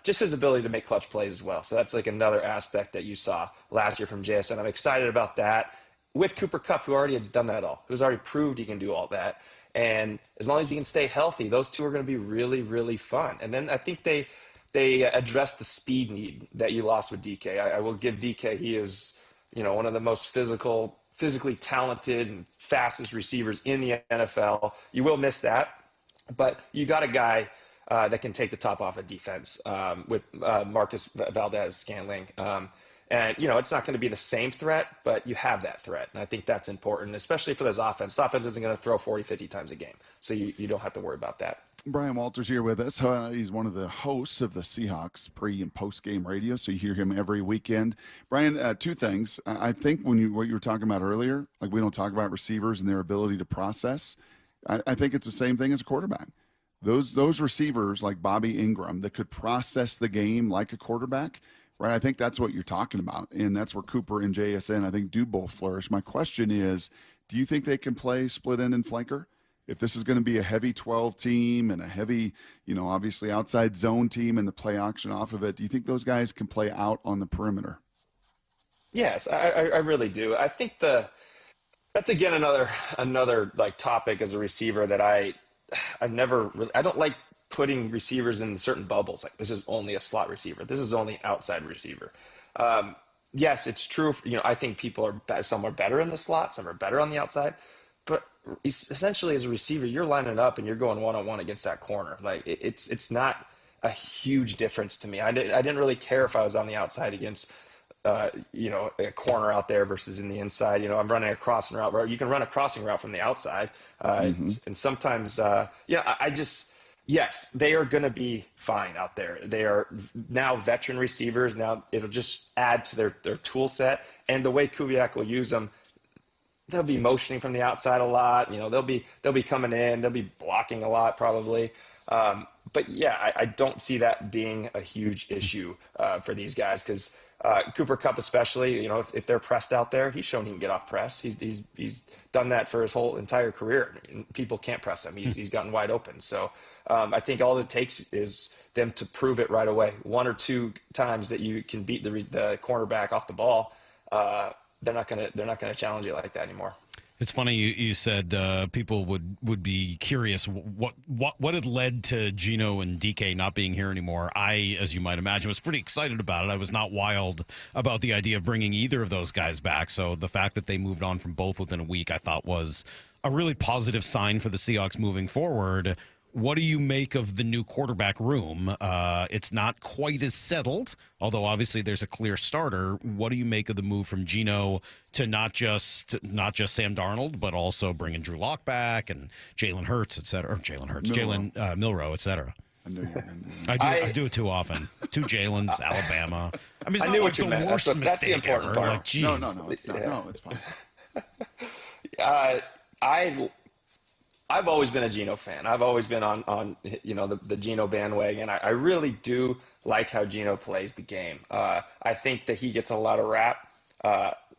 just his ability to make clutch plays as well. So that's like another aspect that you saw last year from JSN. I'm excited about that. With Cooper Kupp, who already has done that all, who's already proved he can do all that. And as long as he can stay healthy, those two are going to be really, really fun. And then I think they addressed the speed need that you lost with DK. I will give DK, he is, one of the most physically talented and fastest receivers in the NFL. You will miss that, but you got a guy that can take the top off of defense with Marcus Valdez-Scantling. And, it's not going to be the same threat, but you have that threat. And I think that's important, especially for this offense. This offense isn't going to throw 40, 50 times a game. So you don't have to worry about that. Brian Walters here with us. He's one of the hosts of the Seahawks pre- and post-game radio, so you hear him every weekend. Brian, two things. I think what you were talking about earlier, like we don't talk about receivers and their ability to process. I think it's the same thing as a quarterback. Those receivers like Bobby Ingram that could process the game like a quarterback, right? I think that's what you're talking about, and that's where Cooper and JSN, I think, do both flourish. My question is, do you think they can play split end and flanker? If this is going to be a heavy 12 team and a heavy, obviously outside zone team and the play action off of it, do you think those guys can play out on the perimeter? Yes, I really do. I think that's again another like topic as a receiver that I don't like putting receivers in certain bubbles. Like, this is only a slot receiver. This is only an outside receiver. Yes, it's true. I think some are better in the slot, some are better on the outside. But essentially, as a receiver, you're lining up and you're going one-on-one against that corner. Like, it's not a huge difference to me. I didn't really care if I was on the outside against a corner out there versus in the inside. I'm running a crossing route where you can run a crossing route from the outside. And sometimes, yes, they are going to be fine out there. They are now veteran receivers. Now it'll just add to their tool set. And the way Kubiak will use them, they'll be motioning from the outside a lot. They'll be coming in. They'll be blocking a lot probably. But yeah, I don't see that being a huge issue for these guys, because Cooper Kupp especially, if they're pressed out there, he's shown he can get off press. He's done that for his whole entire career. People can't press him. He's gotten wide open. So I think all it takes is them to prove it right away. One or two times that you can beat the cornerback off the ball, they're not gonna challenge you like that anymore. It's funny you said people would be curious what had led to Geno and DK not being here anymore. I, as you might imagine, was pretty excited about it. I was not wild about the idea of bringing either of those guys back. So the fact that they moved on from both within a week, I thought was a really positive sign for the Seahawks moving forward. What do you make of the new quarterback room? It's not quite as settled, although obviously there's a clear starter. What do you make of the move from Geno to not just Sam Darnold, but also bringing Drew Lock back and Jalen Hurts, et cetera, or Jalen Milroe, et cetera? I do it too often. Two Jalen's, Alabama. I mean, it's not like the worst mistake that's the important ever. part. Like, geez. No, it's not. No, it's fine. I've always been a Geno fan. I've always been on the Geno bandwagon. I really do like how Geno plays the game. I think that he gets a lot of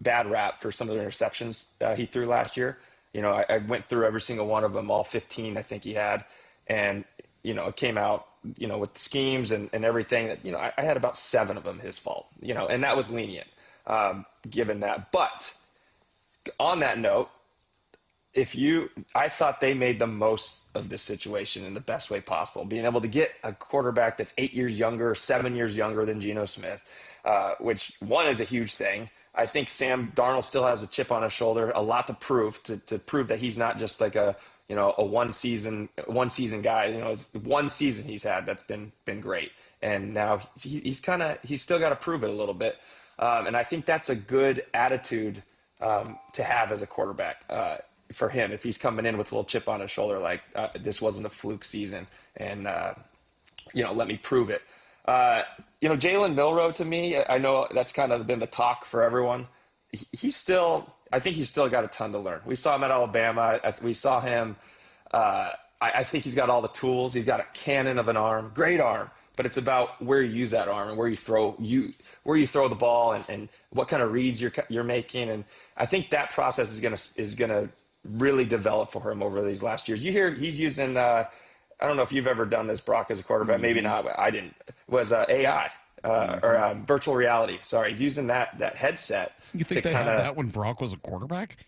bad rap for some of the interceptions he threw last year. I went through every single one of them, all 15 I think he had, and it came out with the schemes and everything that I had about 7 of them his fault. And that was lenient given that. But on that note, I thought they made the most of this situation in the best way possible, being able to get a quarterback that's 8 years younger, 7 years younger than Geno Smith, which one is a huge thing. I think Sam Darnold still has a chip on his shoulder, a lot to prove, to prove that he's not just like a one season guy. It's one season he's had that's been great, and now he's still got to prove it a little bit, and I think that's a good attitude to have as a quarterback. for him if he's coming in with a little chip on his shoulder, like this wasn't a fluke season, and let me prove it. Jalen Milroe, to me, I know that's kind of been the talk for everyone. I think he's still got a ton to learn. We saw him at Alabama. We saw him. I think he's got all the tools. He's got a cannon of an arm, great arm. But it's about where you use that arm and where you throw the ball and what kind of reads you're making. And I think that process is gonna really develop for him over these last years. You hear he's using. I don't know if you've ever done this, Brock, as a quarterback. Maybe not, but I didn't. Was AI or virtual reality? Sorry, he's using that headset. You think they had that when Brock was a quarterback?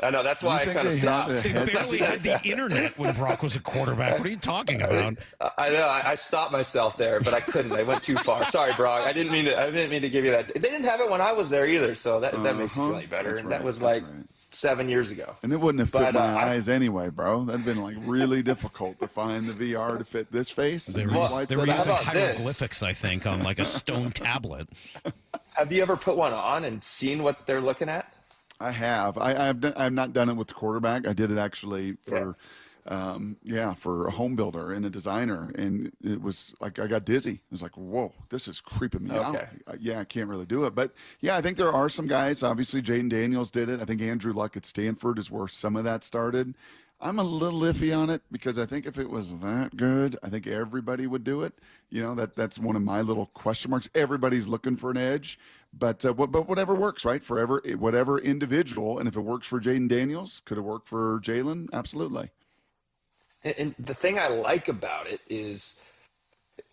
I know, that's why I kind of stopped. They barely had the internet when Brock was a quarterback. What are you talking about? I know. I stopped myself there, but I couldn't. I went too far. Sorry, Brock. I didn't mean to give you that. They didn't have it when I was there either, so that makes you feel any better. That's and right, that was like 7 years ago. And it wouldn't have fit my eyes anyway, bro. That'd been like really difficult to find the VR to fit this face. They were using hieroglyphics, I think, on like a stone tablet. Have you ever put one on and seen what they're looking at? I have. I've not done it with the quarterback. I did it actually for a home builder and a designer, and it was like I got dizzy. It was like, whoa, this is creeping me out. I can't really do it. But yeah, I think there are some guys. Obviously, Jaden Daniels did it. I think Andrew Luck at Stanford is where some of that started. I'm a little iffy on it because I think if it was that good, I think everybody would do it. That's one of my little question marks. Everybody's looking for an edge, but whatever works, right? Whatever individual, and if it works for Jaden Daniels, could it work for Jalen? Absolutely. And the thing I like about it is,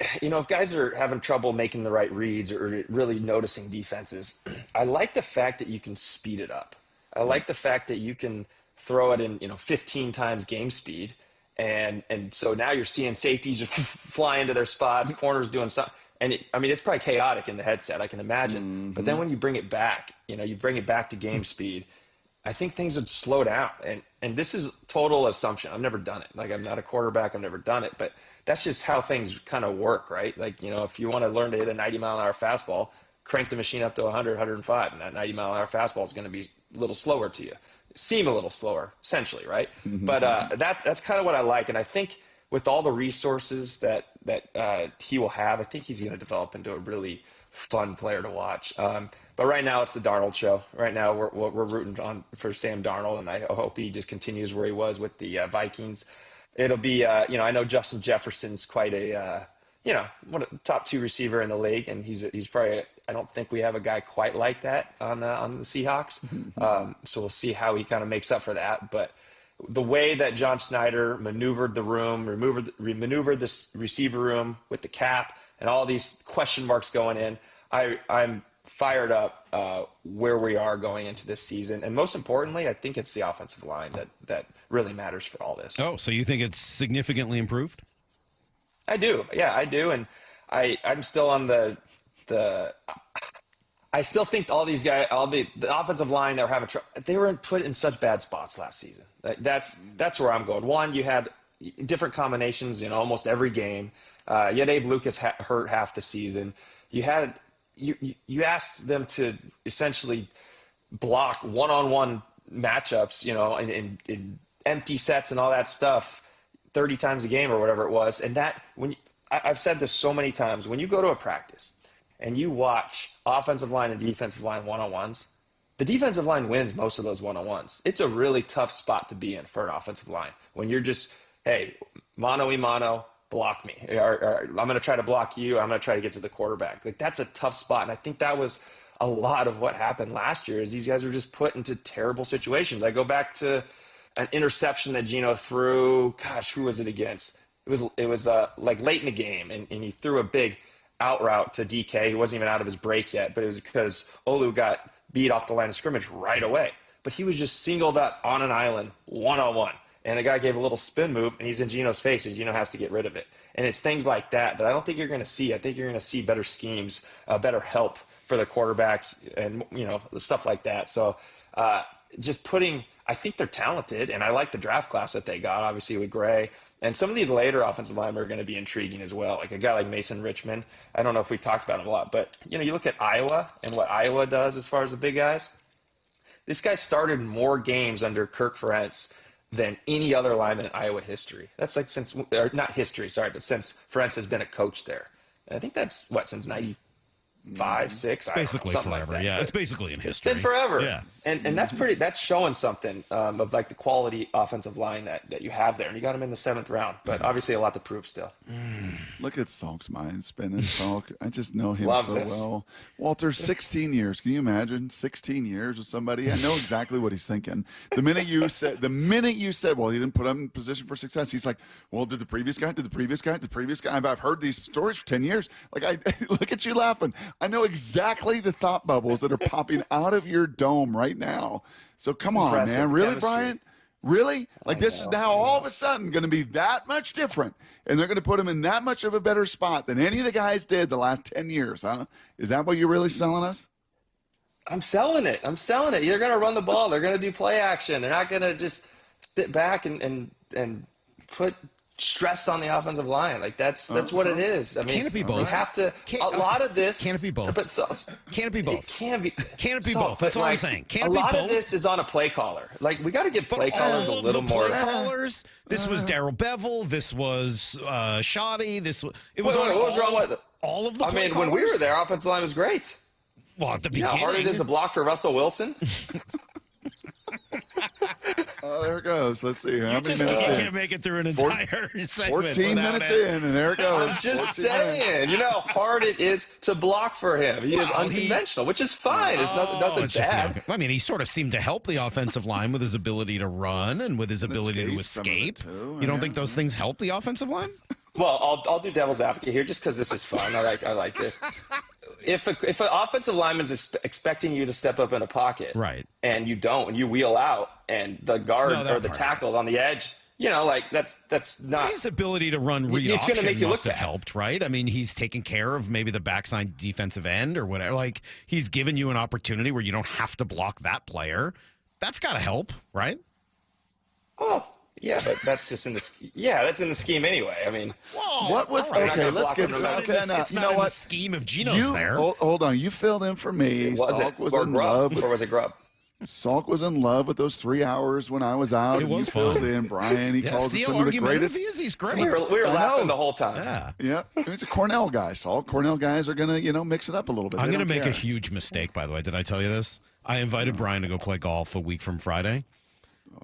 if guys are having trouble making the right reads or really noticing defenses, I like the fact that you can speed it up. I like the fact that you can throw it in 15 times game speed, and so now you're seeing safeties just fly into their spots, corners doing something, and it's probably chaotic in the headset, I can imagine. But then when you bring it back, you bring it back to game speed, I think things would slow down. And this is total assumption. I've never done it. Like, I'm not a quarterback. I've never done it. But that's just how things kind of work, right? Like, if you want to learn to hit a 90-mile-an-hour fastball, crank the machine up to 100, 105, and that 90-mile-an-hour fastball is going to be a little slower to you. Seem a little slower, essentially, right? But that's kind of what I like. And I think with all the resources that he will have, I think he's going to develop into a really fun player to watch. But right now it's the Darnold show. Right now we're rooting on for Sam Darnold, and I hope he just continues where he was with the Vikings. It'll be, I know Justin Jefferson's quite a, one of the top 2 receiver in the league, and he's probably. I don't think we have a guy quite like that on the Seahawks. So we'll see how he kind of makes up for that. But the way that John Snyder maneuvered the room, maneuvered this receiver room with the cap and all these question marks going in, I'm fired up where we are going into this season. And most importantly, I think it's the offensive line that really matters for all this. Oh, so you think it's significantly improved? I do. Yeah, I do. And I'm still on I still think all these guys, all the offensive line that were having trouble, they were put in such bad spots last season. That's where I'm going. One, you had different combinations in almost every game. You had Abe Lucas hurt half the season. You asked them to essentially block one-on-one matchups, in empty sets and all that stuff 30 times a game or whatever it was. And I've said this so many times, when you go to a practice and you watch offensive line and defensive line one-on-ones, the defensive line wins most of those one-on-ones. It's a really tough spot to be in for an offensive line when you're just, hey, mano-y-mano, block me. Or I'm going to try to block you. I'm going to try to get to the quarterback. Like, that's a tough spot. And I think that was a lot of what happened last year is these guys were just put into terrible situations. I go back to an interception that Geno threw. Gosh, who was it against? It was like late in the game, and he threw a big out route to DK. He wasn't even out of his break yet, but it was because Olu got beat off the line of scrimmage right away. But he was just singled up on an island, one-on-one. And the guy gave a little spin move, and he's in Geno's face, and Geno has to get rid of it. And it's things like that I don't think you're going to see. I think you're going to see better schemes, better help for the quarterbacks, and stuff like that. So I think they're talented, and I like the draft class that they got, obviously, with Gray. And some of these later offensive linemen are going to be intriguing as well. Like a guy like Mason Richmond. I don't know if we've talked about him a lot, but you look at Iowa and what Iowa does as far as the big guys. This guy started more games under Kirk Ferentz than any other lineman in Iowa history. That's like since, or not history, sorry, but since Ferentz has been a coach there. And I think that's since 95, 6. Basically something forever. like that. Yeah, But it's basically in history. it's been forever. Yeah. And that's showing something of like the quality offensive line that you have there. And you got him in the 7th round, but obviously a lot to prove still. Look at Salk's mind spinning. Salk, I just know him Love so this. well. Walter, 16 years. Can you imagine 16 years with somebody? I know exactly what he's thinking. The minute you said, well, he didn't put him in position for success. He's like, well, did the previous guy? I've heard these stories for 10 years. Like, I look at you laughing. I know exactly the thought bubbles that are popping out of your dome right now. So come on, impressive, man. the Really, chemistry. Brian? Really? Like this is now all of a sudden going to be that much different, and they're going to put him in that much of a better spot than any of the guys did the last 10 years, huh? Is that what you're really selling us? I'm selling it. They're going to run the ball. They're going to do play action. They're not going to just sit back and put stress on the offensive line. Like that's what it is. I mean, Can it be both? You have to. A lot of this. Can it be both? But Can it be both? It can be. Can it be both? That's all I'm saying. Can it be a lot both? of this is on a play caller. Like we got to give play callers a All of little the more. play callers. This was Darryl Bevel. This was Shoddy. It was What was wrong with all of the I play mean, when we were callers? there, offensive line was great. Well, at the You know beginning. how hard it is to block for Russell Wilson? Oh, there it goes. Let's see. How many You minutes can't in? make it through an entire segment 14 without minutes it. in, and there it goes. I'm just 14 minutes. saying, you know how hard it is to block for him. He is unconventional, which is fine. It's nothing It's just bad. I mean, he sort of seemed to help the offensive line with his ability to run and with his ability to escape. You don't think those things help the offensive line? Well, I'll do devil's advocate here just because this is fun. I like this. If an offensive lineman's expecting you to step up in a pocket, right, and you don't, and you wheel out, and the guard or the tackle on the edge, you know, like that's not his ability to run read It's going to option make you must look have bad. helped, right? I mean, he's taking care of maybe the backside defensive end or whatever. Like he's given you an opportunity where you don't have to block that player. That's got to help, right? Oh. Yeah, but that's just in the scheme anyway. I mean, What was okay? Let's get to that. Okay, now, it's you not know in what? the scheme of Geno's there. Hold on. You filled in for me. Was Salk it was or in grub, love. or was it grub? Salk was in love with those 3 hours when I was out. It and was you filled fun. in. Brian, he Yeah, calls see it how some of the argumentative greatest. he is? He's great. We were I laughing know. the whole time. Yeah, he's a Cornell guy, Salk. Cornell guys are gonna, mix it up a little bit. I'm They going to don't make a care. huge mistake, by the way. Did I tell you this? I invited Brian to go play golf a week from Friday.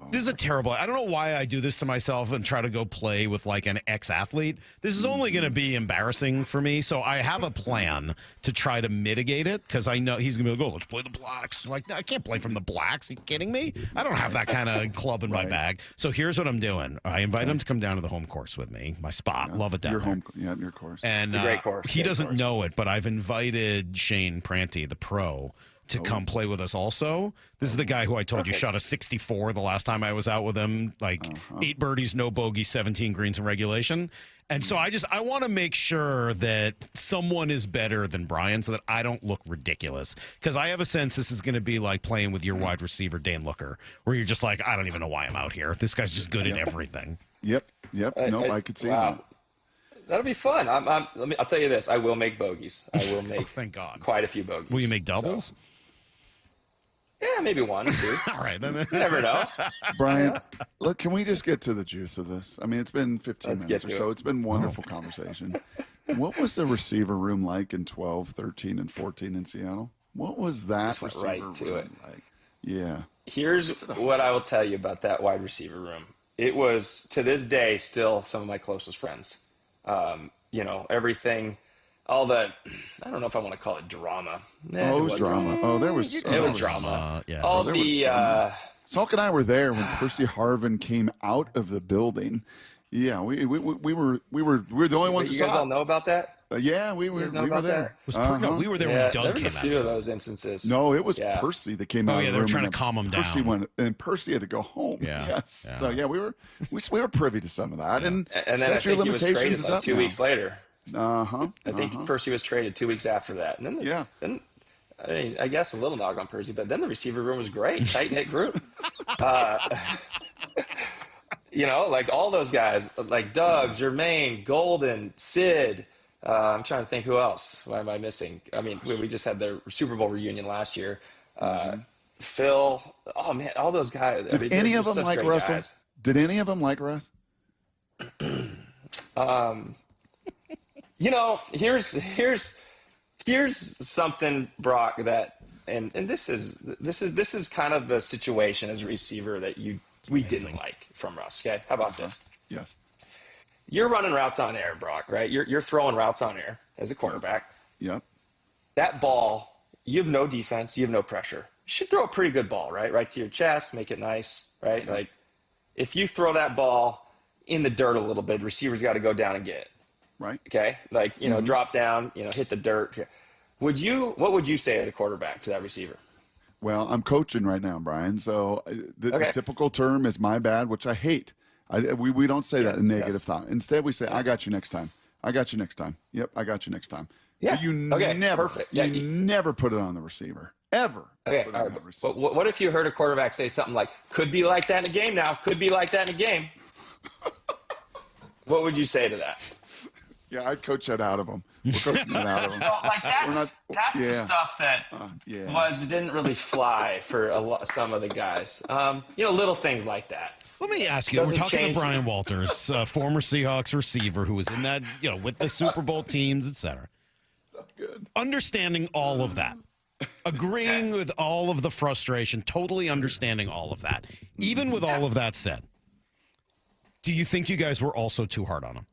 This is a terrible. I don't know why I do this to myself and try to go play with like an ex-athlete. This is only going to be embarrassing for me. So I have a plan to try to mitigate it because I know he's going to be like, "Oh, let's play the Blacks." I'm like, no, I can't play from the Blacks. Are you kidding me? I don't have that kind of club in my bag. So here's what I'm doing. I invite him to come down to the home course with me. My spot. Love it down there. Your course. And It's a great course. he Great doesn't course. know it, but I've invited Shane Pranty, the pro, to come play with us also. This is the guy who I told you shot a 64 the last time I was out with him, like 8 birdies, no bogeys, 17 greens in regulation. And so I want to make sure that someone is better than Brian so that I don't look ridiculous. Because I have a sense this is going to be like playing with your wide receiver, Dan Looker, where you're just like, I don't even know why I'm out here. This guy's just good at everything. Yep. I could see that. That'll be fun. I'll tell you this. I will make bogeys. I will make thank God. quite a few bogeys. Will you make doubles? So, yeah, maybe 1 or 2. All right. Then. You never know. Brian, look, can we just get to the juice of this? I mean, it's been 15 Let's minutes get or to so. it. It's been wonderful conversation. What was the receiver room like in 12, 13, and 14 in Seattle? What was that Just went receiver right to room it. like? Yeah. Here's what I will tell you about that wide receiver room. It was, to this day, still some of my closest friends. You know, everything, all the, I don't know if I want to call it drama. It was drama. Oh, there was. It was drama. Yeah. All there was the, drama. Salk and I were there when Percy Harvin came out of the building. Yeah, we were the only ones who you saw guys it. all know about that? Yeah, we You were guys know there. about that? Was no, we were there when Doug there was came a out. few of those instances. No, it was Yeah. Percy that came Oh, out. yeah, of they the were room, trying and to calm him Percy down. went, and Percy had to go home. Yeah, Yes. yeah. So yeah, we were privy to some of that, and And then I statute of think he was limitations traded is like up 2 now. weeks later. I I think Percy was traded 2 weeks after that. And then, then I mean, I guess a little knock on Percy, but then the receiver room was great, tight knit group. You know, like all those guys, like Doug, Jermaine, Golden, Sid. I'm trying to think who else. Why am I missing? I mean, we just had the Super Bowl reunion last year. Phil. Oh man, all those guys. Did any of them like Russell? Guys. Did any of them like Russ? Here's something, Brock, that and this is kind of the situation as a receiver that we didn't like from Russ. Okay, how about this? Yes. You're running routes on air, Brock, right? You're throwing routes on air as a quarterback. Yep. That ball, you have no defense, you have no pressure. You should throw a pretty good ball, right? Right to your chest, make it nice, right? Like if you throw that ball in the dirt a little bit, receivers got to go down and get it. Right. Okay. Like, drop down, hit the dirt. What would you say as a quarterback to that receiver? Well, I'm coaching right now, Brian. So the typical term is my bad, which I hate. We don't say that in negative thought. Instead, we say, I got you next time. I got you next time. Yep, I got you next time. Yeah. But you never put it on the receiver. Ever. Okay. All right. But what if you heard a quarterback say something like, could be like that in a game now, could be like that in a game? What would you say to that? Yeah, I'd coach that out of them. We're coaching that out of them. So, like, that's the stuff that didn't really fly for some of the guys. Little things like that. Let me ask you, we're talking to Brian Walters, former Seahawks receiver who was in that, with the Super Bowl teams, et cetera. So good. Understanding all of that, agreeing with all of the frustration, totally understanding all of that. Even with all of that said, do you think you guys were also too hard on him?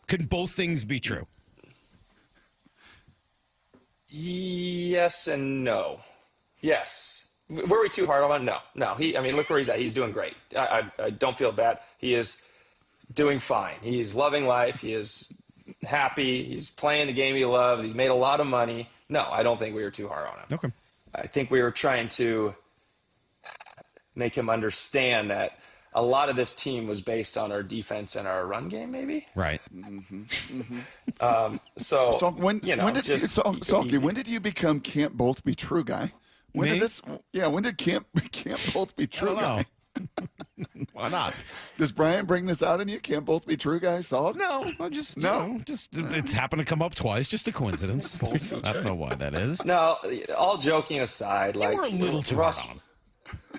Could both things be true? Yes and no. Yes. Were we too hard on him? No. Look where he's at. He's doing great. I don't feel bad. He is doing fine. He's loving life. He is happy. He's playing the game he loves. He's made a lot of money. No, I don't think we were too hard on him. Okay. I think we were trying to make him understand that a lot of this team was based on our defense and our run game, maybe. Right. So when did you become can't both be true guy? When did can't both be true guy? Why not? Does Brian bring this out in you? Can't both be true guy, Salk? No, it's happened to come up twice. Just a coincidence. I don't know why that is. No, all joking aside, you were a little too hard on him.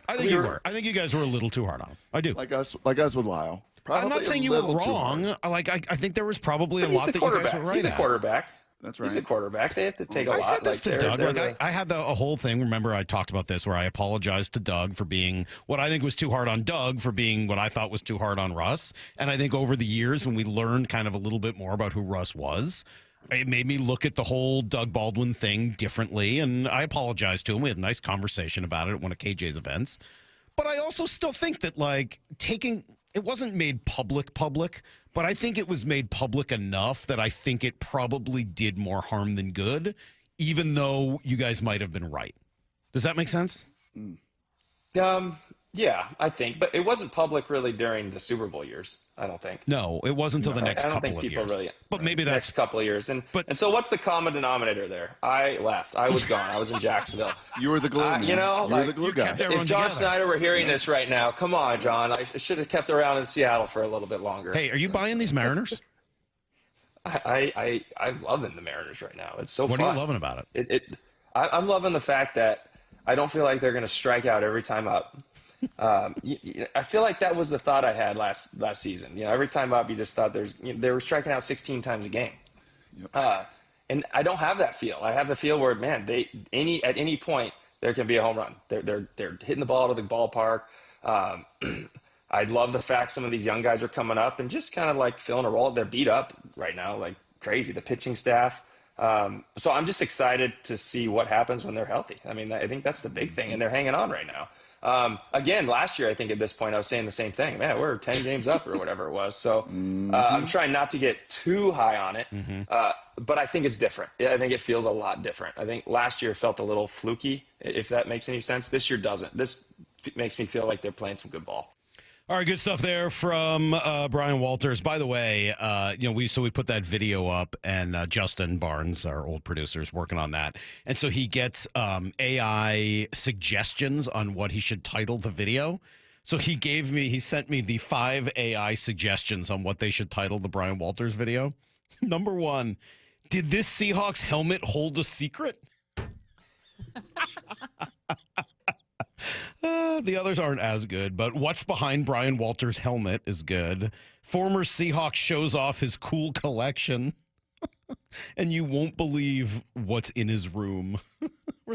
I think you were. I think you guys were a little too hard on him. I do. Like us with Lyle. Probably I'm not saying you were wrong. I think there was probably a lot that you guys were right at. He's a quarterback. That's right. He's a quarterback. They have to take a lot. I said this to Doug. I had a whole thing. Remember, I talked about this where I apologized to Doug for being what I think was too hard on Doug for being what I thought was too hard on Russ. And I think over the years, when we learned kind of a little bit more about who Russ was, it made me look at the whole Doug Baldwin thing differently. And I apologized to him. We had a nice conversation about it at one of KJ's events. But I also still think that it wasn't made public, but I think it was made public enough that I think it probably did more harm than good, even though you guys might have been right. Does that make sense? Yeah, I think. But it wasn't public really during the Super Bowl years, I don't think. No, it wasn't until the next couple of years. But maybe that's next couple of years. And so what's the common denominator there? I left. I was gone. I was in Jacksonville. You were the glue man. You were the glue guy. If John Schneider were hearing this right now, come on, John. I should have kept around in Seattle for a little bit longer. Hey, are you buying these Mariners? I'm loving the Mariners right now. It's so fun. What are you loving about it? I'm loving the fact that I don't feel like they're going to strike out every time up. I feel like that was the thought I had last season. Every time up, you just thought they were striking out 16 times a game. Yep. And I don't have that feel. I have the feel where, man, at any point there can be a home run. They're hitting the ball out of the ballpark. I love the fact some of these young guys are coming up and just kind of like filling a role. They're beat up right now, like crazy. The pitching staff. So I'm just excited to see what happens when they're healthy. I think that's the big thing, and they're hanging on right now. Again, last year, I think at this point I was saying the same thing. Man, we're 10 games up or whatever it was. So I'm trying not to get too high on it, but I think it's different. I think it feels a lot different. I think last year felt a little fluky, if that makes any sense. This year doesn't. This makes me feel like they're playing some good ball. All right, good stuff there from Brian Walters. By the way, we put that video up, and Justin Barnes, our old producer, is working on that. And so he gets AI suggestions on what he should title the video. So he sent me the 5 AI suggestions on what they should title the Brian Walters video. Number 1, did this Seahawks helmet hold a secret? The others aren't as good, but what's behind Brian Walters' helmet is good. Former Seahawk shows off his cool collection. And you won't believe what's in his room.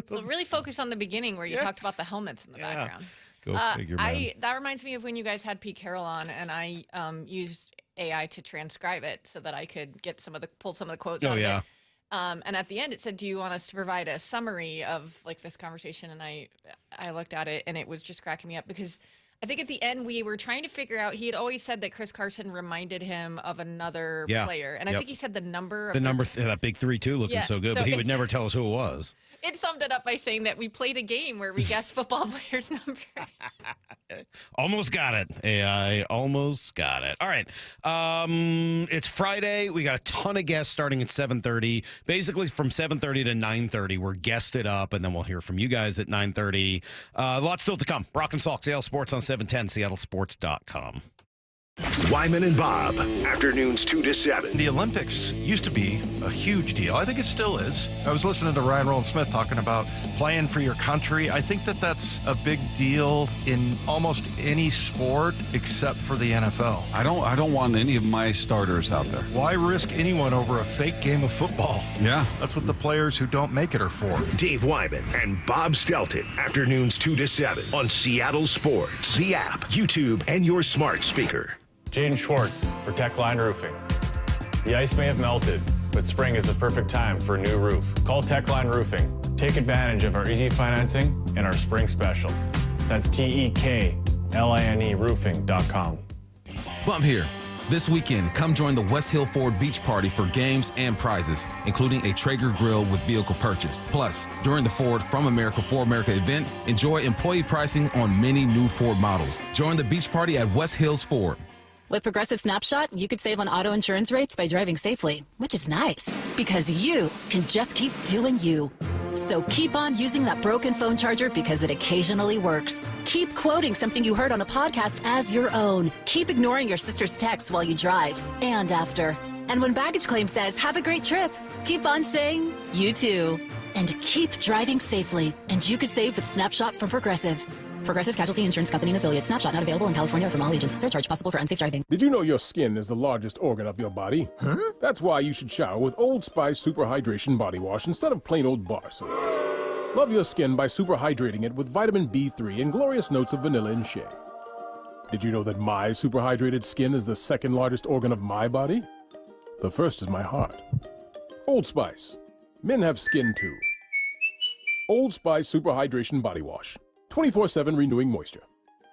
So really focus on the beginning where you talked about the helmets in the background. Go figure, man. That reminds me of when you guys had Pete Carroll on, and I used AI to transcribe it so that I could get pull some of the quotes out of it. And at the end, it said, "Do you want us to provide a summary of like this conversation?" And I looked at it, and it was just cracking me up because I think at the end we were trying to figure out. He had always said that Chris Carson reminded him of another player, and I think he said the number. That big 3-2 looking so good, but he would never tell us who it was. It summed it up by saying that we played a game where we guessed football players' numbers. Almost got it. AI almost got it. All right. It's Friday. We got a ton of guests starting at 7:30. Basically from 7:30 to 9:30, we're guested up, and then we'll hear from you guys at 9:30. A lot still to come. Brock and Salk, Seattle Sports on 710, seattlesports.com. Wyman and Bob, afternoons 2 to 7. The Olympics used to be a huge deal. I think it still is. I was listening to Ryan Roland Smith talking about playing for your country. I think that's a big deal in almost any sport except for the NFL. I don't want any of my starters out there. Why risk anyone over a fake game of football? Yeah. That's what the players who don't make it are for. Dave Wyman and Bob Stelton, afternoons 2 to 7 on Seattle Sports, the app, YouTube, and your smart speaker. Jaden Schwartz for Techline Roofing. The ice may have melted, but spring is the perfect time for a new roof. Call Techline Roofing. Take advantage of our easy financing and our spring special. That's TEKLINE roofing.com. Bump here. This weekend, come join the West Hill Ford Beach Party for games and prizes, including a Traeger grill with vehicle purchase. Plus, during the Ford From America for America event, enjoy employee pricing on many new Ford models. Join the beach party at West Hills Ford. With Progressive Snapshot, you could save on auto insurance rates by driving safely, which is nice because you can just keep doing you. So keep on using that broken phone charger because it occasionally works. Keep quoting something you heard on a podcast as your own. Keep ignoring your sister's texts while you drive and after. And when baggage claim says, have a great trip, keep on saying, you too. And keep driving safely. And you could save with Snapshot from Progressive. Progressive Casualty Insurance Company and Affiliates. Snapshot not available in California or from all agents. Surcharge possible for unsafe driving. Did you know your skin is the largest organ of your body? Huh? That's why you should shower with Old Spice Super Hydration Body Wash instead of plain old bar soap. Love your skin by super hydrating it with vitamin B3 and glorious notes of vanilla and shea. Did you know that my super hydrated skin is the second largest organ of my body? The first is my heart. Old Spice. Men have skin too. Old Spice Super Hydration Body Wash. 24/7 renewing moisture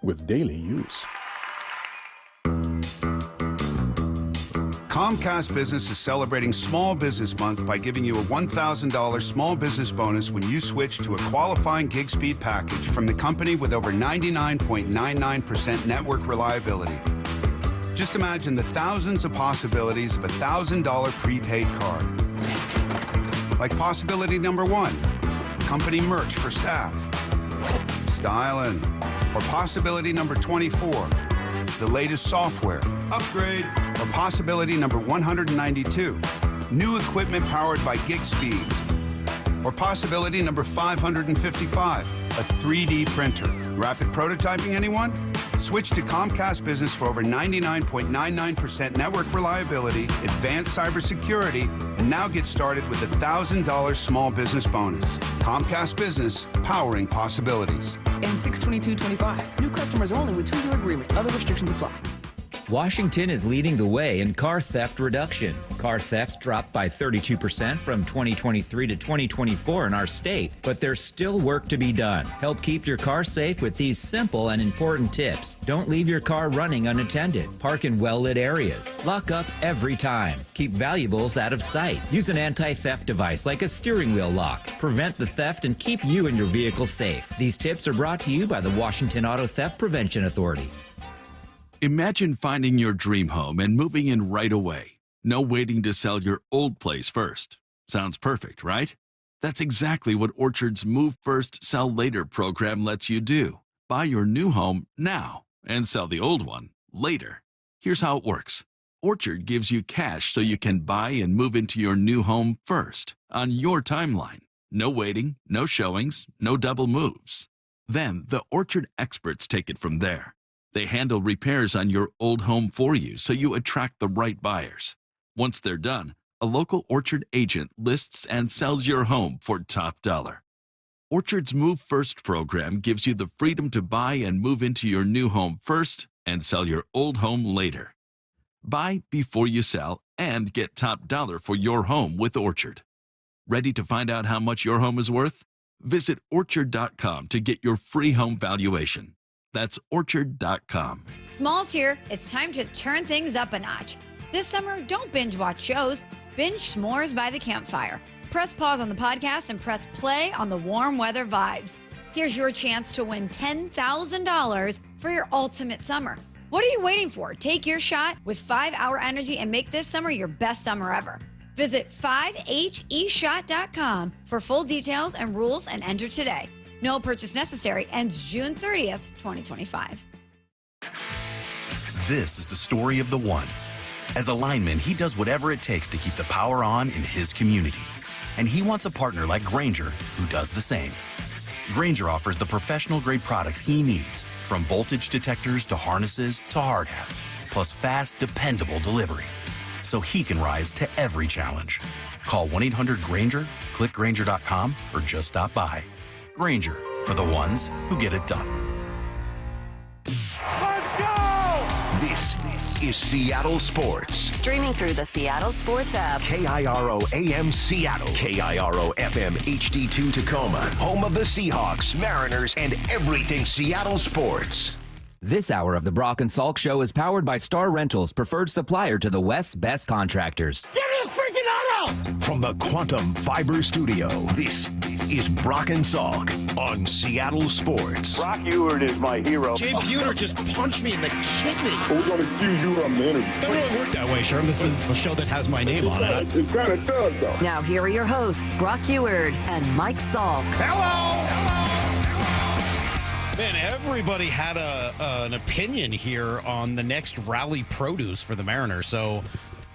with daily use. Comcast Business is celebrating Small Business Month by giving you a $1,000 small business bonus when you switch to a qualifying gig speed package from the company with over 99.99% network reliability. Just imagine the thousands of possibilities of a $1,000 prepaid card. Like possibility number 1, company merch for staff. Styling. Or possibility number 24, the latest software, upgrade. Or possibility number 192, new equipment powered by gig speeds. Or possibility number 555, a 3D printer. Rapid prototyping, anyone? Switch to Comcast Business for over 99.99% network reliability, advanced cybersecurity, and now get started with a $1,000 small business bonus. Comcast Business, powering possibilities. And 6/22/25. New customers only with 2-year agreement. Other restrictions apply. Washington is leading the way in car theft reduction. Car theft dropped by 32% from 2023 to 2024 in our state, but there's still work to be done. Help keep your car safe with these simple and important tips. Don't leave your car running unattended. Park in well-lit areas. Lock up every time. Keep valuables out of sight. Use an anti-theft device like a steering wheel lock. Prevent the theft and keep you and your vehicle safe. These tips are brought to you by the Washington Auto Theft Prevention Authority. Imagine finding your dream home and moving in right away. No waiting to sell your old place first. Sounds perfect, right? That's exactly what Orchard's Move First, Sell Later program lets you do. Buy your new home now and sell the old one later. Here's how it works. Orchard gives you cash so you can buy and move into your new home first on your timeline. No waiting, no showings, no double moves. Then the Orchard experts take it from there. They handle repairs on your old home for you so you attract the right buyers. Once they're done, a local Orchard agent lists and sells your home for top dollar. Orchard's Move First program gives you the freedom to buy and move into your new home first and sell your old home later. Buy before you sell and get top dollar for your home with Orchard. Ready to find out how much your home is worth? Visit Orchard.com to get your free home valuation. That's Orchard.com. Smalls here. It's time to turn things up a notch. This summer, don't binge watch shows. Binge s'mores by the campfire. Press pause on the podcast and press play on the warm weather vibes. Here's your chance to win $10,000 for your ultimate summer. What are you waiting for? Take your shot with 5 Hour Energy and make this summer your best summer ever. Visit 5heshot.com for full details and rules and enter today. No purchase necessary. Ends June 30th, 2025. This is the story of the one. As a lineman, he does whatever it takes to keep the power on in his community. And he wants a partner like Grainger who does the same. Grainger offers the professional-grade products he needs, from voltage detectors to harnesses to hard hats, plus fast, dependable delivery, so he can rise to every challenge. Call 1-800-GRAINGER, click Grainger.com, or just stop by. Grainger, for the ones who get it done. Let's go! This is Seattle Sports. Streaming through the Seattle Sports app. KIRO AM Seattle. KIRO FM HD2 Tacoma. Home of the Seahawks, Mariners, and everything Seattle sports. This hour of the Brock and Salk Show is powered by Star Rentals, preferred supplier to the West's best contractors. Give me a freaking auto! From the Quantum Fiber Studio, this is Brock and Salk on Seattle Sports. Brock Ewert is my hero. Jay Buhner just punched me in the kidney. We're going to excuse you on the interview. Doesn't really work that way, Sherm. This is a show that has my name on it. It kind of does, though. Now here are your hosts, Brock Ewert and Mike Salk. Man, everybody had an opinion here on the next rally produce for the Mariners. So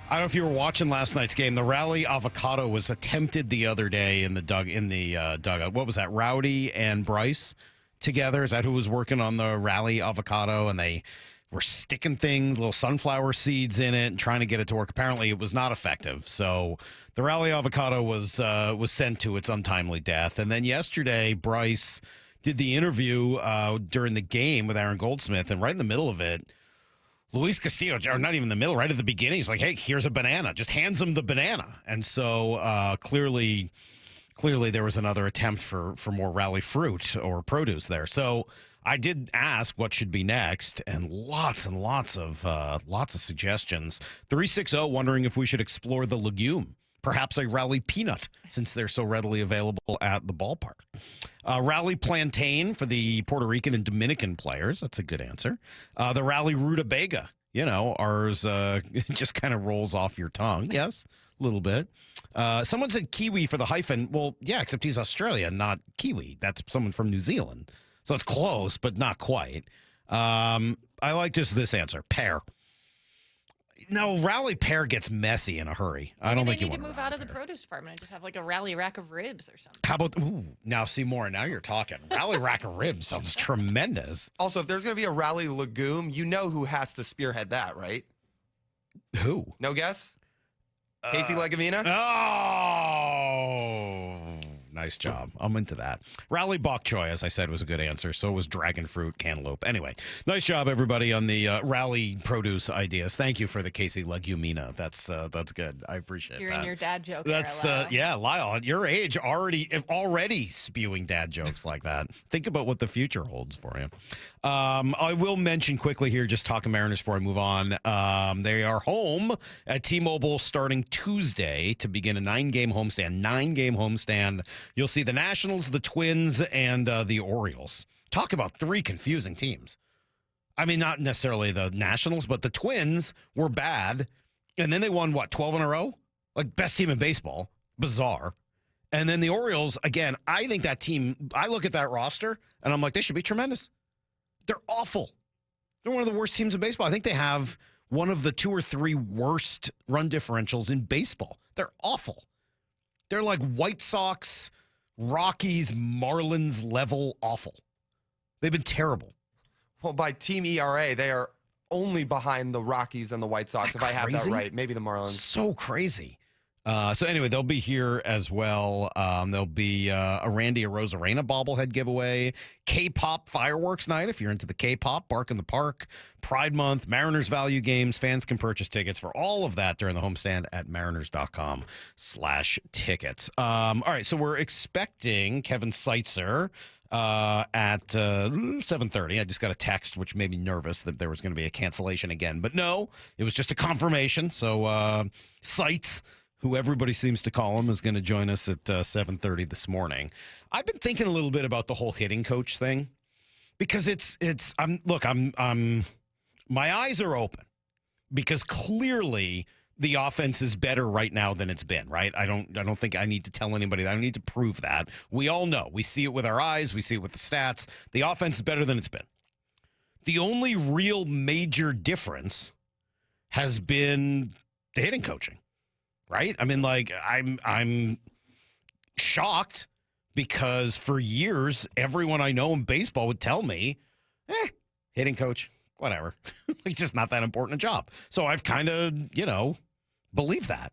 I don't know if you were watching last night's game. The rally avocado was attempted the other day in the dugout. What was that? Rowdy and Bryce together? Is that who was working on the rally avocado? And they were sticking things, little sunflower seeds in it, and trying to get it to work. Apparently, it was not effective. So the rally avocado was sent to its untimely death. And then yesterday, Bryce did the interview during the game with Aaron Goldsmith, and right in the middle of it, Luis Castillo, or not even the middle, right at the beginning, he's like, hey, here's a banana. Just hands him the banana. And so clearly there was another attempt for more rally fruit or produce there. So I did ask what should be next, and lots of suggestions. 360 wondering if we should explore the legume. Perhaps a rally peanut, since they're so readily available at the ballpark. Rally plantain for the Puerto Rican and Dominican players. That's a good answer. The rally rutabaga. Ours just kind of rolls off your tongue. Yes, a little bit. Someone said kiwi for the hyphen. Well, yeah, except he's Australian, not Kiwi. That's someone from New Zealand. So it's close, but not quite. I like just this answer, pear. No, rally pear gets messy in a hurry. I don't think you want to move out of the produce department and just have like a rally rack of ribs or something. How about, now see more. Now you're talking. Rally rack of ribs sounds tremendous. Also, if there's going to be a rally legume, you know who has to spearhead that, right? Who? No guess? Casey Legavina? Oh, nice job. I'm into that. Rally bok choy, as I said, was a good answer. So was dragon fruit, cantaloupe. Anyway, nice job, everybody, on the rally produce ideas. Thank you for the Casey Legumina. That's good. I appreciate You're that. in your dad joke. That's yeah, Lyle. At your age, already spewing dad jokes like that. Think about what the future holds for you. I will mention quickly here, just talking Mariners before I move on. They are home at T-Mobile starting Tuesday to begin a 9-game homestand. You'll see the Nationals, the Twins, and the Orioles. Talk about 3 confusing teams. I mean, not necessarily the Nationals, but the Twins were bad. And then they won, 12 in a row? Like, best team in baseball. Bizarre. And then the Orioles, again, I think that team, I look at that roster, and I'm like, they should be tremendous. They're awful. They're one of the worst teams in baseball. I think they have one of the 2 or 3 worst run differentials in baseball. They're awful. They're like White Sox, Rockies, Marlins level awful. They've been terrible. Well, by team ERA, they are only behind the Rockies and the White Sox, if I have that right. Maybe the Marlins. So crazy. So anyway, they'll be here as well. There'll be a Randy Arozarena bobblehead giveaway, K-pop fireworks night. If you're into the K-pop, Bark in the Park, Pride Month, Mariners value games. Fans can purchase tickets for all of that during the homestand at mariners.com/tickets. All right, so we're expecting Kevin Seitzer at 7:30. I just got a text, which made me nervous that there was going to be a cancellation again. But no, it was just a confirmation. So Seitz, who everybody seems to call him, is going to join us at 7:30 this morning. I've been thinking a little bit about the whole hitting coach thing because my eyes are open because clearly the offense is better right now than it's been, right? I don't think I need to tell anybody that. I don't need to prove that. We all know. We see it with our eyes. We see it with the stats. The offense is better than it's been. The only real major difference has been the hitting coaching. Right? I mean, like, I'm shocked because for years, everyone I know in baseball would tell me, hitting coach, whatever. It's just not that important a job. So I've kind of, believed that.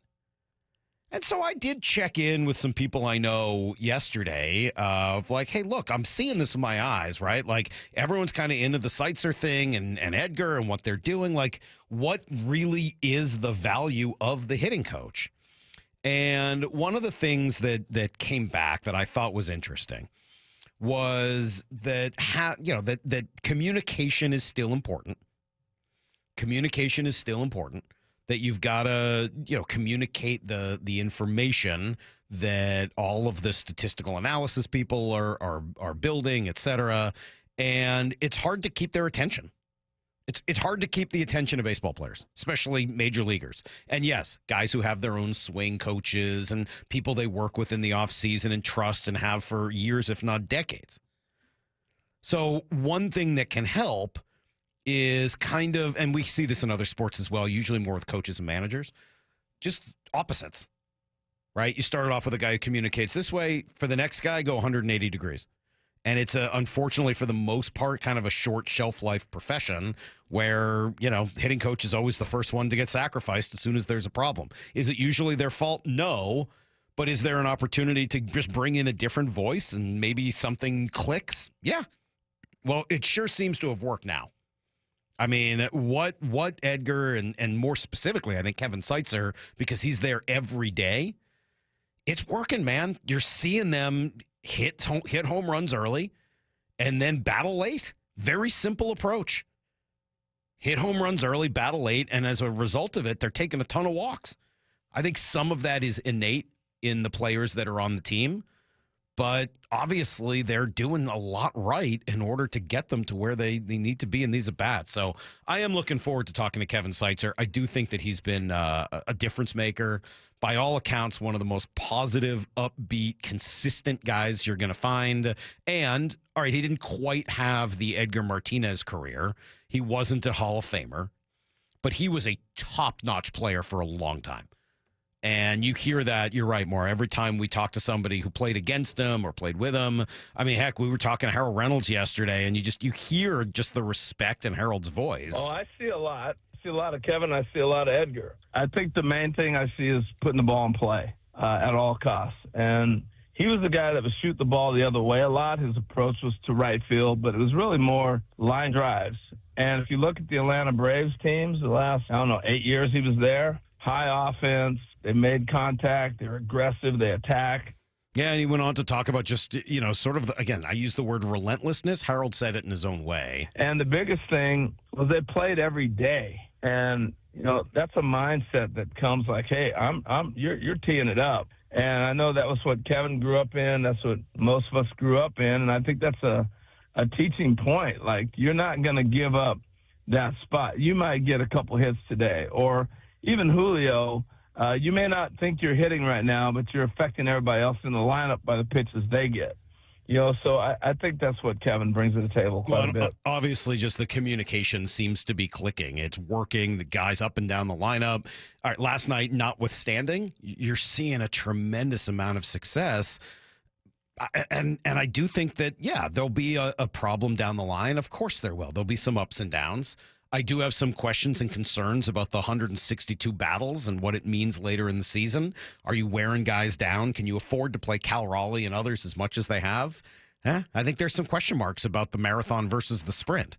And so I did check in with some people I know yesterday of like, hey, look, I'm seeing this with my eyes, right? Like, everyone's kind of into the Seitzer thing and Edgar and what they're doing. Like, what really is the value of the hitting coach? And one of the things that came back that I thought was interesting was that that communication is still important. Communication is still important. That you've got to communicate the information that all of the statistical analysis people are building, et cetera. And it's hard to keep their attention. It's hard to keep the attention of baseball players, especially major leaguers. And yes, guys who have their own swing coaches and people they work with in the offseason and trust and have for years, if not decades. So one thing that can help is kind of, and we see this in other sports as well, usually more with coaches and managers, just opposites, right? You started off with a guy who communicates this way. For the next guy, go 180 degrees. And it's unfortunately, for the most part, kind of a short shelf life profession where, hitting coach is always the first one to get sacrificed as soon as there's a problem. Is it usually their fault? No. But is there an opportunity to just bring in a different voice and maybe something clicks? Yeah. Well, it sure seems to have worked now. I mean, what Edgar and more specifically, I think Kevin Seitzer, because he's there every day, it's working, man. You're seeing them hit home runs early and then battle late. Very simple approach. Hit home runs early, battle late, and as a result of it, they're taking a ton of walks. I think some of that is innate in the players that are on the team, but obviously they're doing a lot right in order to get them to where they need to be in these at-bats. So I am looking forward to talking to Kevin Seitzer. I do think that he's been a difference maker. By all accounts, one of the most positive, upbeat, consistent guys you're going to find. And, all right, he didn't quite have the Edgar Martinez career. He wasn't a Hall of Famer, but he was a top-notch player for a long time. And you hear that, you're right, Maura, every time we talk to somebody who played against him or played with him. I mean, heck, we were talking to Harold Reynolds yesterday, and you hear just the respect in Harold's voice. Oh, I see a lot. I see a lot of Kevin. I see a lot of Edgar. I think the main thing I see is putting the ball in play at all costs. And he was the guy that would shoot the ball the other way a lot. His approach was to right field, but it was really more line drives. And if you look at the Atlanta Braves teams, the last, 8 years he was there, high offense. They made contact. They're aggressive. They attack. Yeah, and he went on to talk about just, sort of, again, I use the word relentlessness. Harold said it in his own way. And the biggest thing was they played every day. And, that's a mindset that comes like, hey, you're teeing it up. And I know that was what Kevin grew up in. That's what most of us grew up in. And I think that's a teaching point. Like, you're not going to give up that spot. You might get a couple hits today. Or even Julio, you may not think you're hitting right now, but you're affecting everybody else in the lineup by the pitches they get. So I think that's what Kevin brings to the table quite a bit. Obviously, just the communication seems to be clicking. It's working. The guys up and down the lineup. All right, last night, notwithstanding, you're seeing a tremendous amount of success. And I do think that, there'll be a problem down the line. Of course there will. There'll be some ups and downs. I do have some questions and concerns about the 162 battles and what it means later in the season. Are you wearing guys down? Can you afford to play Cal Raleigh and others as much as they have? I think there's some question marks about the marathon versus the sprint.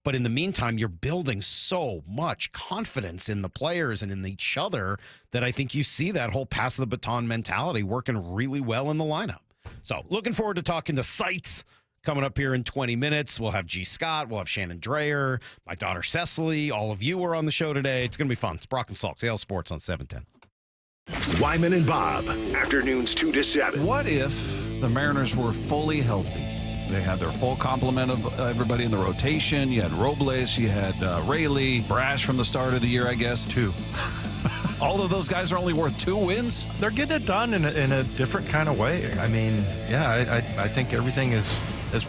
But in the meantime, you're building so much confidence in the players and in each other that I think you see that whole pass of the baton mentality working really well in the lineup. So looking forward to talking to Seitzer. Coming up here in 20 minutes, we'll have G. Scott, we'll have Shannon Drayer, my daughter Cecily. All of you are on the show today. It's going to be fun. It's Brock and Salk, Seattle Sports on 710. Wyman and Bob, afternoons 2 to 7. What if the Mariners were fully healthy? They had their full complement of everybody in the rotation. You had Robles, you had Rayleigh, Brash from the start of the year, I guess, 2. All of those guys are only worth 2 wins. They're getting it done in a different kind of way. I mean, I think everything has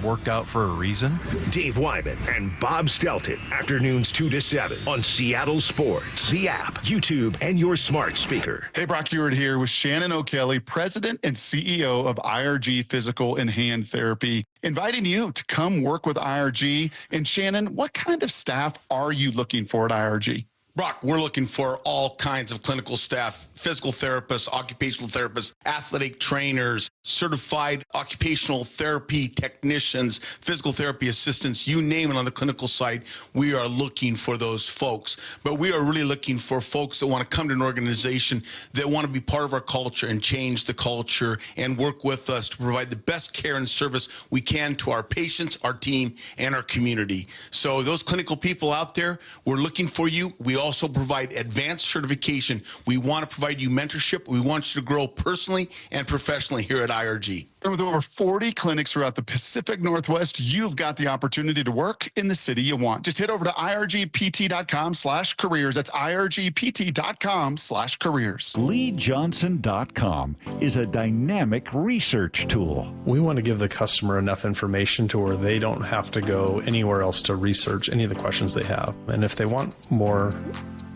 worked out for a reason. Dave Wyman and Bob Stelton, afternoons 2 to 7 on Seattle Sports, the app, YouTube, and your smart speaker. Hey, Brock Ewart here with Shannon O'Kelly, President and CEO of IRG Physical and Hand Therapy, inviting you to come work with IRG. And Shannon, what kind of staff are you looking for at IRG? Brock, we're looking for all kinds of clinical staff, physical therapists, occupational therapists, athletic trainers, certified occupational therapy technicians, physical therapy assistants, you name it on the clinical side. We are looking for those folks. But we are really looking for folks that want to come to an organization that want to be part of our culture and change the culture and work with us to provide the best care and service we can to our patients, our team, and our community. So those clinical people out there, we're looking for you. We also provide advanced certification. We want to provide you mentorship. We want you to grow personally and professionally here at IRG. And with over 40 clinics throughout the Pacific Northwest, you've got the opportunity to work in the city you want. Just head over to irgpt.com/careers. That's irgpt.com/careers. LeeJohnson.com is a dynamic research tool. We want to give the customer enough information to where they don't have to go anywhere else to research any of the questions they have. And if they want more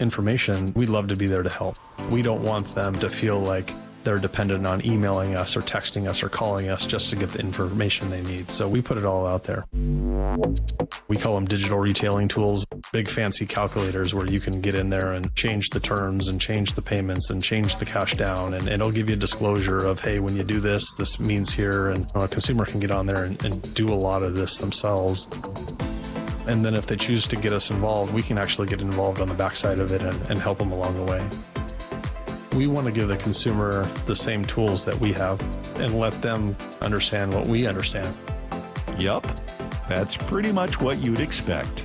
information, we'd love to be there to help. We don't want them to feel like they're dependent on emailing us or texting us or calling us just to get the information they need. So we put it all out there. We call them digital retailing tools, big fancy calculators where you can get in there and change the terms and change the payments and change the cash down. And it'll give you a disclosure of, hey, when you do this, this means here. And a consumer can get on there and do a lot of this themselves. And then if they choose to get us involved, we can actually get involved on the backside of it and help them along the way. We want to give the consumer the same tools that we have and let them understand what we understand. Yup, that's pretty much what you'd expect.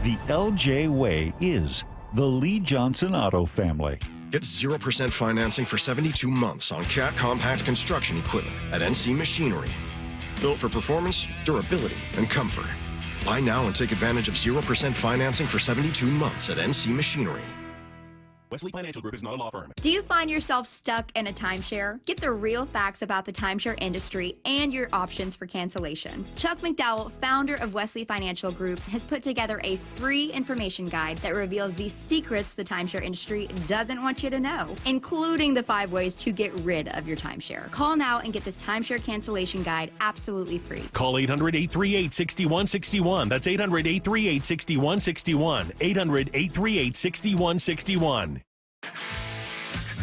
The LJ Way is the Lee Johnson Auto family. Get 0% financing for 72 months on Cat compact construction equipment at NC Machinery. Built for performance, durability, and comfort. Buy now and take advantage of 0% financing for 72 months at NC Machinery. Wesley Financial Group is not a law firm. Do you find yourself stuck in a timeshare? Get the real facts about the timeshare industry and your options for cancellation. Chuck McDowell, founder of Wesley Financial Group, has put together a free information guide that reveals the secrets the timeshare industry doesn't want you to know, including the 5 ways to get rid of your timeshare. Call now and get this timeshare cancellation guide absolutely free. Call 800-838-6161. That's 800-838-6161. 800-838-6161.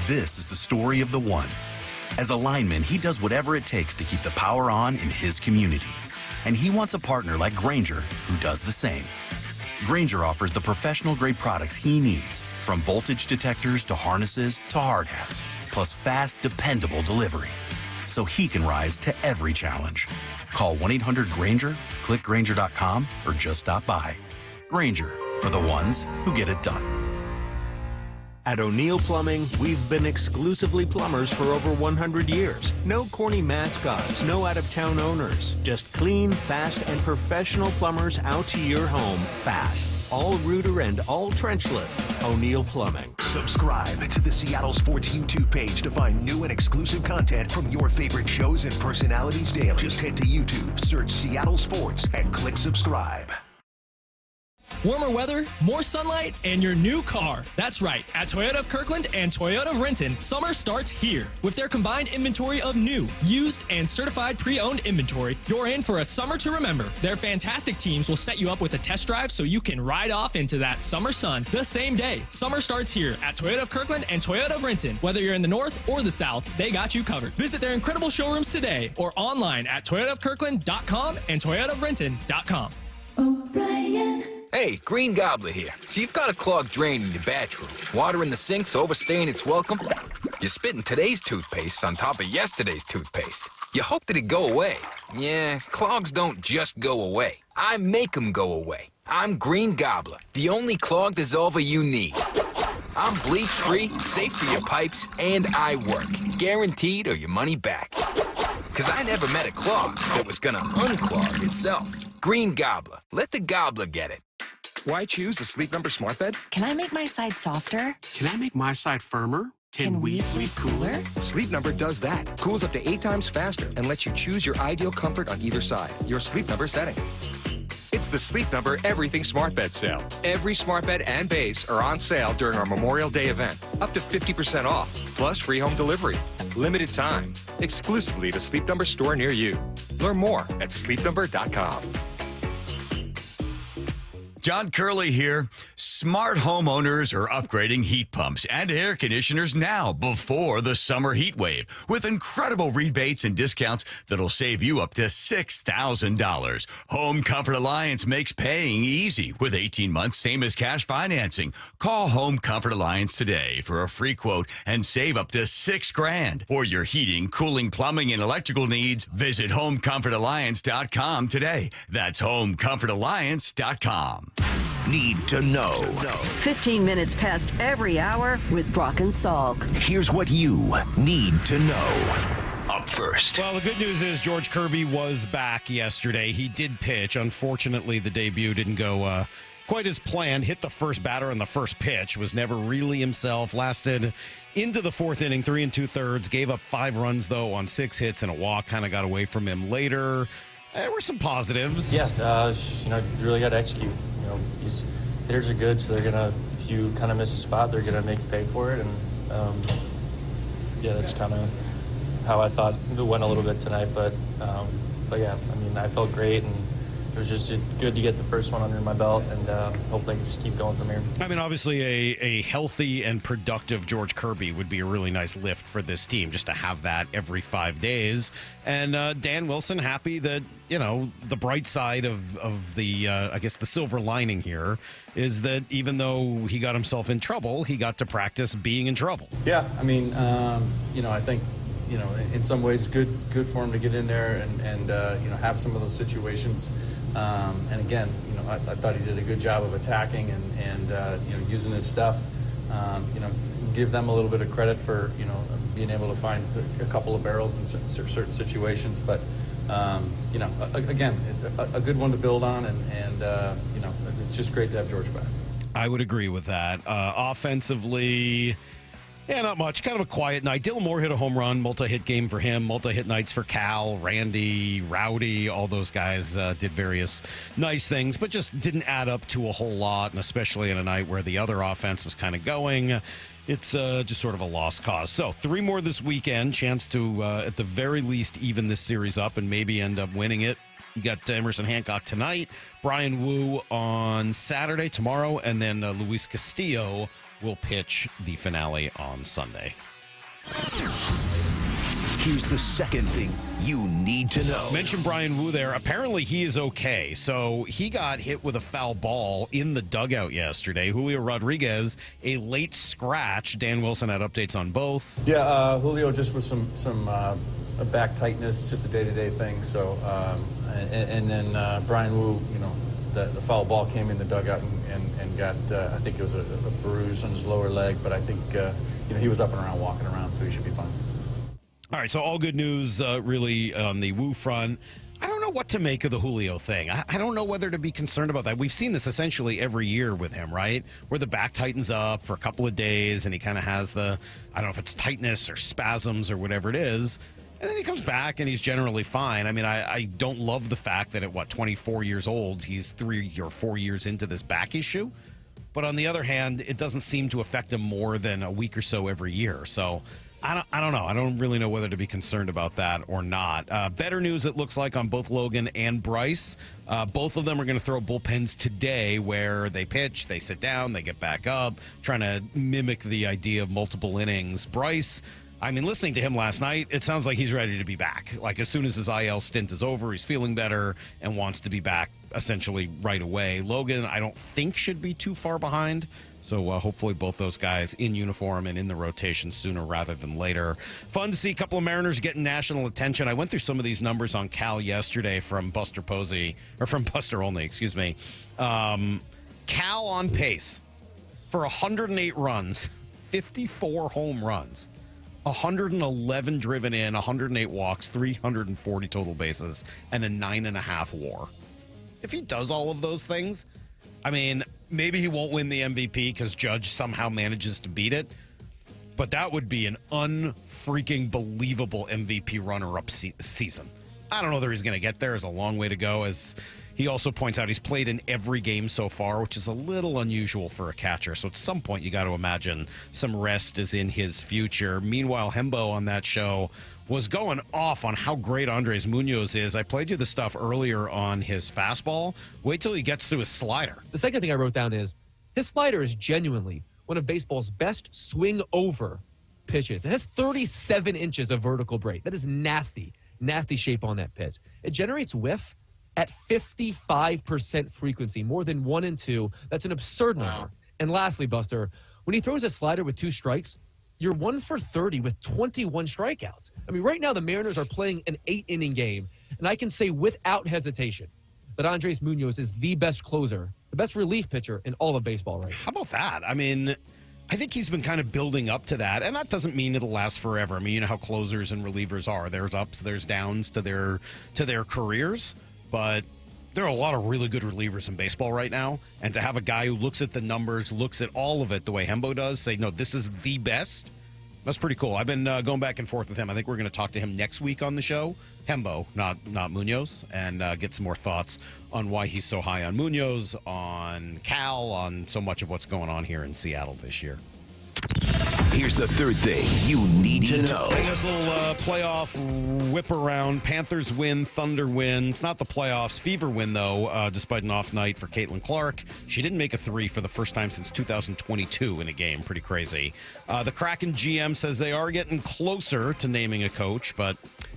This is the story of the one. As a lineman, he does whatever it takes to keep the power on in his community. And he wants a partner like Grainger who does the same. Grainger offers the professional-grade products he needs, from voltage detectors to harnesses to hard hats, plus fast, dependable delivery, so he can rise to every challenge. Call 1-800-GRAINGER, click Grainger.com, or just stop by. Grainger, for the ones who get it done. At O'Neill Plumbing, we've been exclusively plumbers for over 100 years. No corny mascots, no out-of-town owners. Just clean, fast, and professional plumbers out to your home fast. All rooter and all trenchless. O'Neill Plumbing. Subscribe to the Seattle Sports YouTube page to find new and exclusive content from your favorite shows and personalities daily. Just head to YouTube, search Seattle Sports, and click subscribe. Warmer weather, more sunlight, and your new car. That's right. At Toyota of Kirkland and Toyota of Renton, summer starts here. With their combined inventory of new, used, and certified pre-owned inventory, you're in for a summer to remember. Their fantastic teams will set you up with a test drive so you can ride off into that summer sun the same day. Summer starts here at Toyota of Kirkland and Toyota of Renton. Whether you're in the north or the south, they got you covered. Visit their incredible showrooms today or online at toyotaofkirkland.com and toyotaofrenton.com. O'Brien. Hey, Green Gobbler here. So you've got a clogged drain in your bathroom. Water in the sink's overstaying its welcome. You're spitting today's toothpaste on top of yesterday's toothpaste. You hope that it go away. Yeah, clogs don't just go away. I make them go away. I'm Green Gobbler, the only clog dissolver you need. I'm bleach-free, safe for your pipes, and I work. Guaranteed or your money back. Because I never met a clog that was gonna unclog itself. Green Gobbler. Let the gobbler get it. Why choose a Sleep Number smart bed? Can I make my side softer? Can I make my side firmer? Can we sleep cooler? Sleep Number does that. Cools up to 8 times faster and lets you choose your ideal comfort on either side. Your Sleep Number setting. It's the Sleep Number Everything Smart Bed sale. Every smart bed and base are on sale during our Memorial Day event. Up to 50% off, plus free home delivery. Limited time. Exclusively to Sleep Number store near you. Learn more at sleepnumber.com. John Curley here. Smart homeowners are upgrading heat pumps and air conditioners now before the summer heat wave with incredible rebates and discounts that'll save you up to $6,000. Home Comfort Alliance makes paying easy with 18 months, same as cash financing. Call Home Comfort Alliance today for a free quote and save up to $6,000. For your heating, cooling, plumbing, and electrical needs, visit HomeComfortAlliance.com today. That's HomeComfortAlliance.com. Need to know. 15 minutes past every hour with Brock and Salk. Here's what you need to know. Up first. Well, the good news is George Kirby was back yesterday. He did pitch. Unfortunately, the debut didn't go quite as planned. Hit the first batter on the first pitch. Was never really himself. Lasted into the fourth inning, 3 2/3. Gave up 5 runs, though, on 6 hits and a walk. Kind of got away from him later. There were some positives. Yeah, you really got to execute. These hitters are good, so they're gonna. If you kind of miss a spot, they're gonna make you pay for it. And that's kind of how I thought it went a little bit tonight. But yeah, I mean, I felt great, and it was just good to get the first one under my belt, and hopefully I can just keep going from here. I mean, obviously a healthy and productive George Kirby would be a really nice lift for this team, just to have that every 5 days. And Dan Wilson happy that, the bright side of the, I guess the silver lining here is that even though he got himself in trouble, he got to practice being in trouble. Yeah, I mean, I think, in some ways good for him to get in there and have some of those situations. And again, I thought he did a good job of attacking and using his stuff. Give them a little bit of credit for being able to find a couple of barrels in certain situations. But again, a good one to build on, and it's just great to have George back. I would agree with that. Offensively. Yeah, not much. Kind of a quiet night. Dylan Moore hit a home run, multi-hit game for him, multi-hit nights for Cal, Randy, Rowdy. All those guys did various nice things, but just didn't add up to a whole lot, and especially in a night where the other offense was kind of going. It's just sort of a lost cause. So 3 more this weekend. Chance to, at the very least, even this series up and maybe end up winning it. You got Emerson Hancock tonight, Brian Wu on Saturday, tomorrow, and then Luis Castillo will pitch the finale on Sunday. Here's the second thing you need to know. Mentioned Brian Wu there. Apparently he is okay. So he got hit with a foul ball in the dugout yesterday. Julio Rodriguez, a late scratch. Dan Wilson had updates on both. Yeah, Julio just with some back tightness, just a day-to-day thing. So, and then Brian Wu, the foul ball came in the dugout and got, I think it was a bruise on his lower leg, but I think, he was up and around, walking around, so he should be fine. All right, so all good news really on the Wu front. I don't know what to make of the Julio thing. I don't know whether to be concerned about that. We've seen this essentially every year with him, right? Where the back tightens up for a couple of days and he kind of has the, I don't know if it's tightness or spasms or whatever it is. And then he comes back and he's generally fine. I mean, I don't love the fact that at 24 years old, he's 3 or 4 years into this back issue. But on the other hand, it doesn't seem to affect him more than a week or so every year. So I don't know. I don't really know whether to be concerned about that or not. Better news, it looks like, on both Logan and Bryce. Both of them are going to throw bullpens today where they pitch, they sit down, they get back up, trying to mimic the idea of multiple innings. Bryce, I mean, listening to him last night, it sounds like he's ready to be back. Like, as soon as his IL stint is over, he's feeling better and wants to be back essentially right away. Logan, I don't think, should be too far behind. So hopefully both those guys in uniform and in the rotation sooner rather than later. Fun to see a couple of Mariners getting national attention. I went through some of these numbers on Cal yesterday from Buster Olney, excuse me. Cal on pace for 108 runs, 54 home runs, 111 driven in, 108 walks, 340 total bases, and a 9.5 WAR. If he does all of those things, I mean, maybe he won't win the MVP because Judge somehow manages to beat it, but that would be an unfreaking believable MVP runner-up season. I don't know that he's going to get there. There's a long way to go. As he also points out, he's played in every game so far, which is a little unusual for a catcher. So at some point, you got to imagine some rest is in his future. Meanwhile, Hembo on that show was going off on how great Andres Munoz is. I played you the stuff earlier on his fastball. Wait till he gets to his slider. The second thing I wrote down is his slider is genuinely one of baseball's best swing over pitches. It has 37 inches of vertical break. That is nasty shape on that pitch. It generates whiff at 55% frequency, more than 1 and 2. That's an absurd number. And lastly, Buster, when he throws a slider with 2 strikes, you're 1 for 30 with 21 strikeouts. I mean, right now the Mariners are playing an 8-inning game, and I can say without hesitation that Andres Munoz is the best closer, the best relief pitcher in all of baseball right now. How about that? I mean, I think he's been kind of building up to that, and that doesn't mean it'll last forever. I mean, you know how closers and relievers are. There's ups, there's downs to their careers, but there are a lot of really good relievers in baseball right now, and to have a guy who looks at the numbers, looks at all of it the way Hembo does, say, no, this is the best, that's pretty cool. I've been going back and forth with him. I think we're going to talk to him next week on the show, Hembo, not Munoz, and get some more thoughts on why he's so high on Munoz, on Cal, on so much of what's going on here in Seattle this year. Here's the third thing you need to know. This little playoff whip around. Panthers win, Thunder win. It's not the playoffs. Fever win, though, despite an off night for Caitlin Clark. She didn't make a 3 for the first time since 2022 in a game. Pretty crazy. The Kraken GM says they are getting closer to naming a coach, but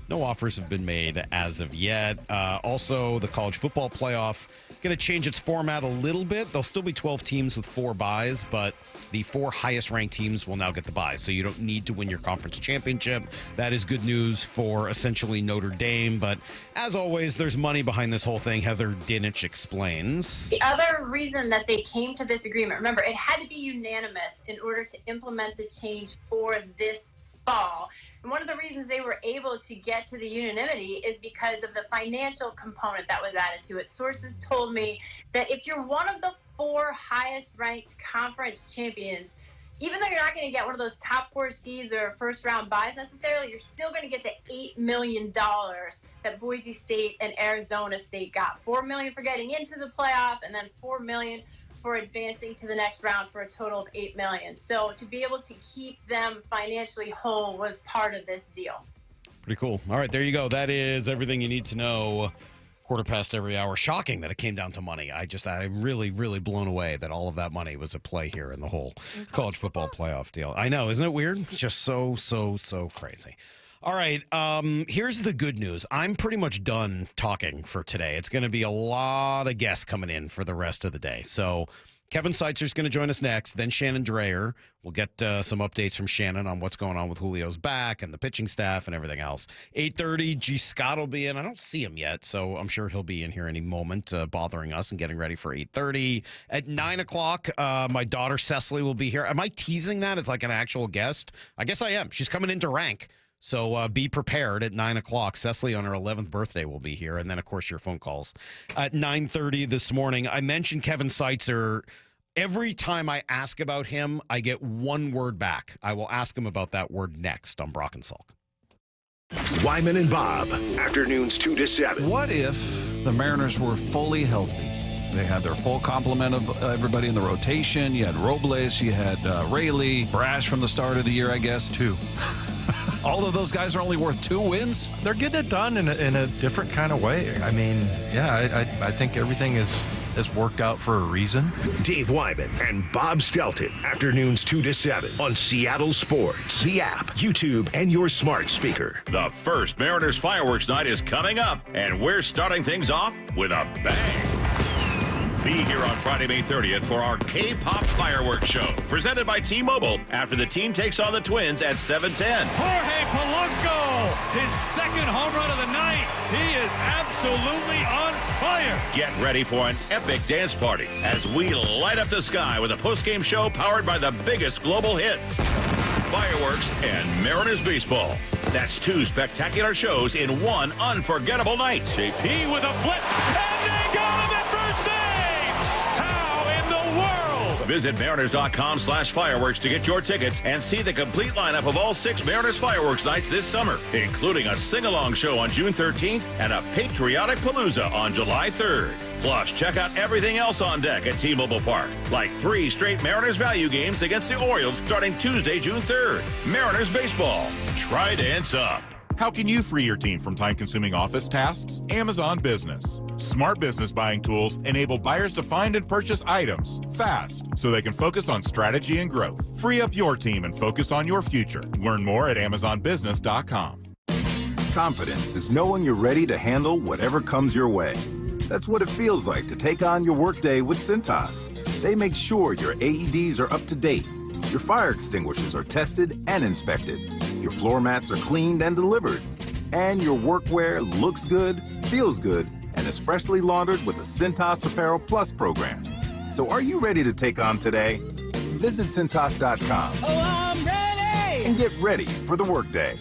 no offers have been made as of yet. Also, the college football playoff going to change its format a little bit. There'll still be 12 teams with 4 byes, but the 4 highest ranked teams will now get the bye. So you don't need to win your conference championship. That is good news for essentially Notre Dame. But as always, there's money behind this whole thing. Heather Dinich explains. The other reason that they came to this agreement, remember, it had to be unanimous in order to implement the change for this fall. And one of the reasons they were able to get to the unanimity is because of the financial component that was added to it. Sources told me that if you're one of the 4 highest ranked conference champions, even though you're not going to get one of those top 4 seeds or first round buys necessarily, you're still going to get the $8 million that Boise State and Arizona State got. $4 million for getting into the playoff, and then $4 million for advancing to the next round for a total of $8 million. So to be able to keep them financially whole was part of this deal. Pretty cool. All right, there you go. That is everything you need to know. 1/4 every hour. Shocking that it came down to money. I'm really, really blown away that all of that money was at play here in the whole college football playoff deal. I know, isn't it weird? Just so crazy. All right, here's the good news. I'm pretty much done talking for today. It's going to be a lot of guests coming in for the rest of the day. So Kevin Seitzer's going to join us next. Then Shannon Drayer. We'll get some updates from Shannon on what's going on with Julio's back and the pitching staff and everything else. 8:30, G. Scott will be in. I don't see him yet, so I'm sure he'll be in here any moment bothering us and getting ready for 8:30. At 9 o'clock, my daughter Cecily will be here. Am I teasing that as like an actual guest? I guess I am. She's coming into rank. So be prepared at 9 o'clock. Cecily on her 11th birthday will be here. And then, of course, your phone calls at 9:30 this morning. I mentioned Kevin Seitzer. Every time I ask about him, I get one word back. I will ask him about that word next on Brock and Salk. Wyman and Bob, afternoons 2 to 7. What if the Mariners were fully healthy? They had their full complement of everybody in the rotation. You had Robles, you had Rayleigh, Brash from the start of the year, I guess, 2. All of those guys are only worth 2 wins? They're getting it done in a different kind of way. I mean, yeah, I think everything has worked out for a reason. Dave Wyman and Bob Stelton, afternoons 2 to 7 on Seattle Sports, the app, YouTube, and your smart speaker. The first Mariners Fireworks Night is coming up, and we're starting things off with a bang. Be here on Friday, May 30th for our K-Pop Fireworks Show, presented by T-Mobile, after the team takes on the Twins at 7:10. Jorge Polanco, his second home run of the night. He is absolutely on fire. Get ready for an epic dance party as we light up the sky with a post-game show powered by the biggest global hits, fireworks, and Mariners baseball. That's 2 spectacular shows in one unforgettable night. JP with a flip, and they got him at first base. Visit Mariners.com/fireworks to get your tickets and see the complete lineup of all 6 Mariners Fireworks Nights this summer, including a sing-along show on June 13th and a patriotic palooza on July 3rd. Plus, check out everything else on deck at T-Mobile Park, like 3 straight Mariners value games against the Orioles starting Tuesday, June 3rd. Mariners baseball. Try dance up. How can you free your team from time-consuming office tasks? Amazon Business. Smart business buying tools enable buyers to find and purchase items fast so they can focus on strategy and growth. Free up your team and focus on your future. Learn more at AmazonBusiness.com. Confidence is knowing you're ready to handle whatever comes your way. That's what it feels like to take on your workday with Cintas. They make sure your AEDs are up to date, your fire extinguishers are tested and inspected, your floor mats are cleaned and delivered, and your workwear looks good, feels good, and is freshly laundered with the Cintas Apparel Plus program. So are you ready to take on today? Visit Cintas.com. Oh, I'm ready! And get ready for the workday.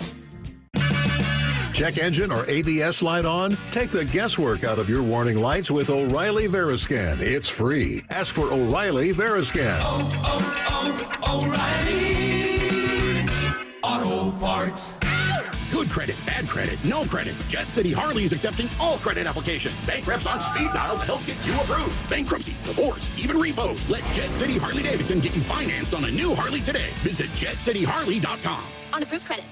Check engine or ABS light on? Take the guesswork out of your warning lights with O'Reilly Veriscan. It's free. Ask for O'Reilly Veriscan. O'Reilly Auto Parts. Good credit, bad credit, no credit. Jet City Harley is accepting all credit applications. Bank reps on speed dial to help get you approved. Bankruptcy, divorce, even repos. Let Jet City Harley Davidson get you financed on a new Harley today. Visit JetCityHarley.com. On approved credit.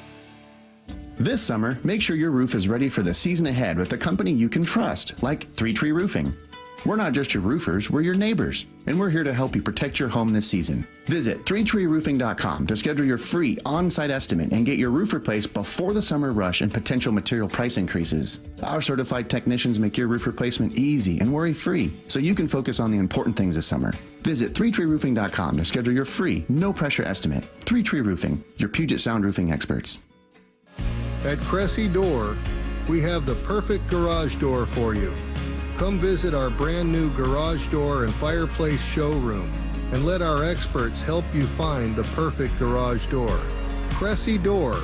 This summer, make sure your roof is ready for the season ahead with a company you can trust, like 3 Tree Roofing. We're not just your roofers, we're your neighbors, and we're here to help you protect your home this season. Visit 3treeroofing.com to schedule your free on-site estimate and get your roof replaced before the summer rush and potential material price increases. Our certified technicians make your roof replacement easy and worry-free, so you can focus on the important things this summer. Visit 3treeroofing.com to schedule your free, no-pressure estimate. 3 Tree Roofing, your Puget Sound roofing experts. At Cressy Door, we have the perfect garage door for you. Come visit our brand new garage door and fireplace showroom and let our experts help you find the perfect garage door. Cressy Door.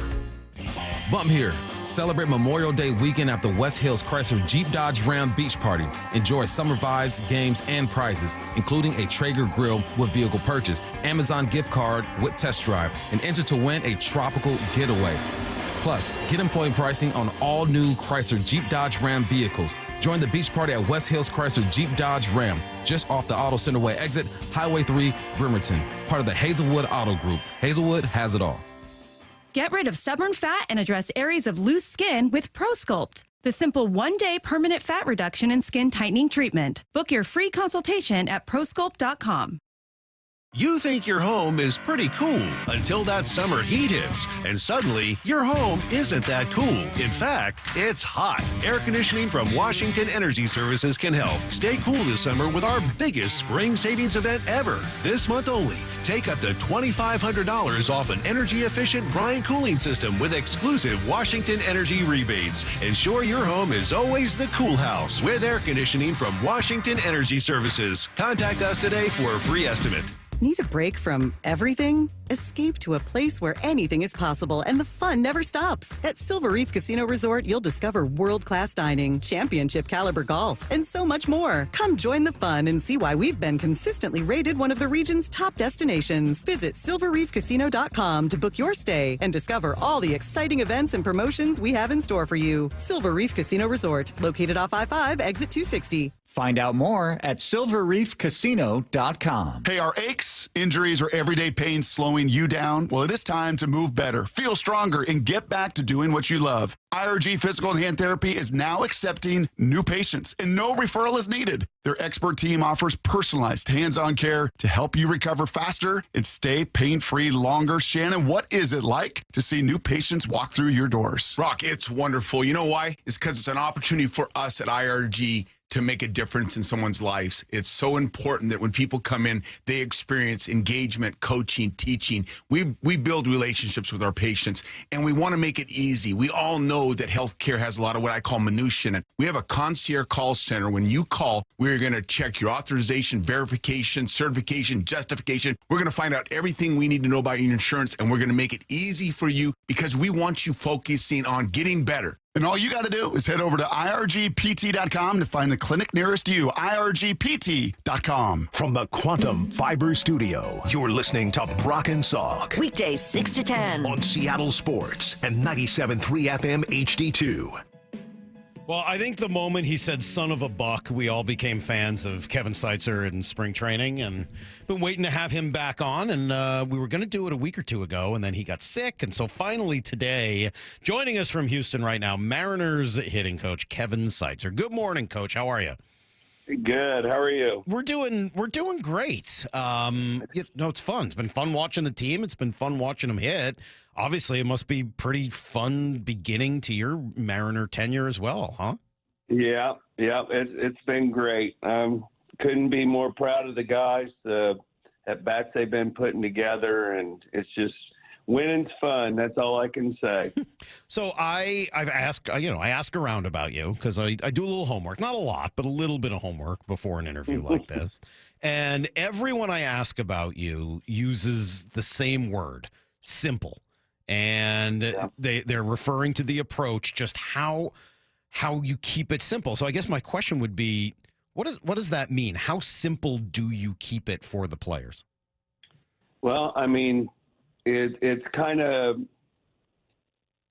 Bump here. Celebrate Memorial Day weekend at the West Hills Chrysler Jeep Dodge Ram Beach Party. Enjoy summer vibes, games, and prizes, including a Traeger grill with vehicle purchase, Amazon gift card with test drive, and enter to win a tropical getaway. Plus, get employee pricing on all new Chrysler Jeep Dodge Ram vehicles. Join the beach party at West Hills Chrysler Jeep Dodge Ram, just off the Auto Center Way exit, Highway 3, Bremerton. Part of the Hazelwood Auto Group. Hazelwood has it all. Get rid of stubborn fat and address areas of loose skin with ProSculpt, the simple one-day permanent fat reduction and skin tightening treatment. Book your free consultation at prosculpt.com. You think your home is pretty cool until that summer heat hits, and suddenly your home isn't that cool. In fact, it's hot. Air conditioning from Washington Energy Services can help. Stay cool this summer with our biggest spring savings event ever. This month only, take up to $2,500 off an energy-efficient Bryant cooling system with exclusive Washington Energy rebates. Ensure your home is always the cool house with air conditioning from Washington Energy Services. Contact us today for a free estimate. Need a break from everything? Escape to a place where anything is possible and the fun never stops. At Silver Reef Casino Resort, you'll discover world-class dining, championship caliber golf, and so much more. Come join the fun and see why we've been consistently rated one of the region's top destinations. Visit silverreefcasino.com to book your stay and discover all the exciting events and promotions we have in store for you. Silver Reef Casino Resort, located off I-5, exit 260. Find out more at silverreefcasino.com. Hey, are aches, injuries, or everyday pain slowing you down? Well, it is time to move better, feel stronger, and get back to doing what you love. IRG Physical and Hand Therapy is now accepting new patients, and no referral is needed. Their expert team offers personalized hands-on care to help you recover faster and stay pain-free longer. Shannon, what is it like to see new patients walk through your doors? Rock, it's wonderful. You know why? It's because it's an opportunity for us at IRG to make a difference in someone's lives. It's so important that when people come in, they experience engagement, coaching, teaching. We build relationships with our patients, and we want to make it easy. We all know that healthcare has a lot of what I call minutia in it. We have a concierge call center. When you call, we're going to check your authorization, verification, certification, justification. We're going to find out everything we need to know about your insurance, and we're going to make it easy for you because we want you focusing on getting better. And all you got to do is head over to irgpt.com to find the clinic nearest you. irgpt.com. From the Quantum Fiber Studio, you're listening to Brock and Salk. Weekdays 6 to 10. On Seattle Sports and 97.3 FM HD2. Well, I think the moment he said son of a buck, we all became fans of Kevin Seitzer in spring training and been waiting to have him back on. And we were going to do it a week or two ago, and then he got sick. And so finally today, joining us from Houston right now, Mariners hitting coach Kevin Seitzer. Good morning, Coach. How are you? Good. How are you? We're doing great. It's fun. It's been fun watching the team. It's been fun watching them hit. Obviously, it must be pretty fun beginning to your Mariner tenure as well, huh? Yeah. It's been great. Couldn't be more proud of the guys, the at-bats they've been putting together, and it's just winning's fun. That's all I can say. So I ask around about you because I do a little homework, not a lot, but a little bit of homework before an interview like this. And everyone I ask about you uses the same word, simple. And they're referring to the approach, just how you keep it simple. So I guess my question would be, what does that mean? How simple do you keep it for the players? Well, I mean, it's kind of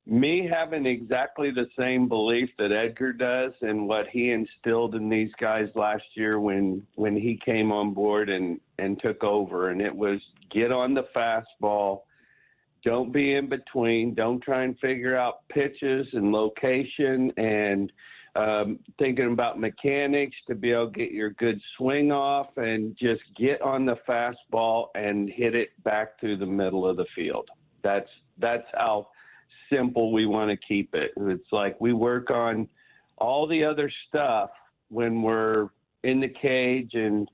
me having exactly the same belief that Edgar does and what he instilled in these guys last year when he came on board and took over. And it was get on the fastball. Don't be in between. Don't try and figure out pitches and location and thinking about mechanics to be able to get your good swing off, and just get on the fastball and hit it back through the middle of the field. That's how simple we want to keep it. It's like we work on all the other stuff when we're in the cage and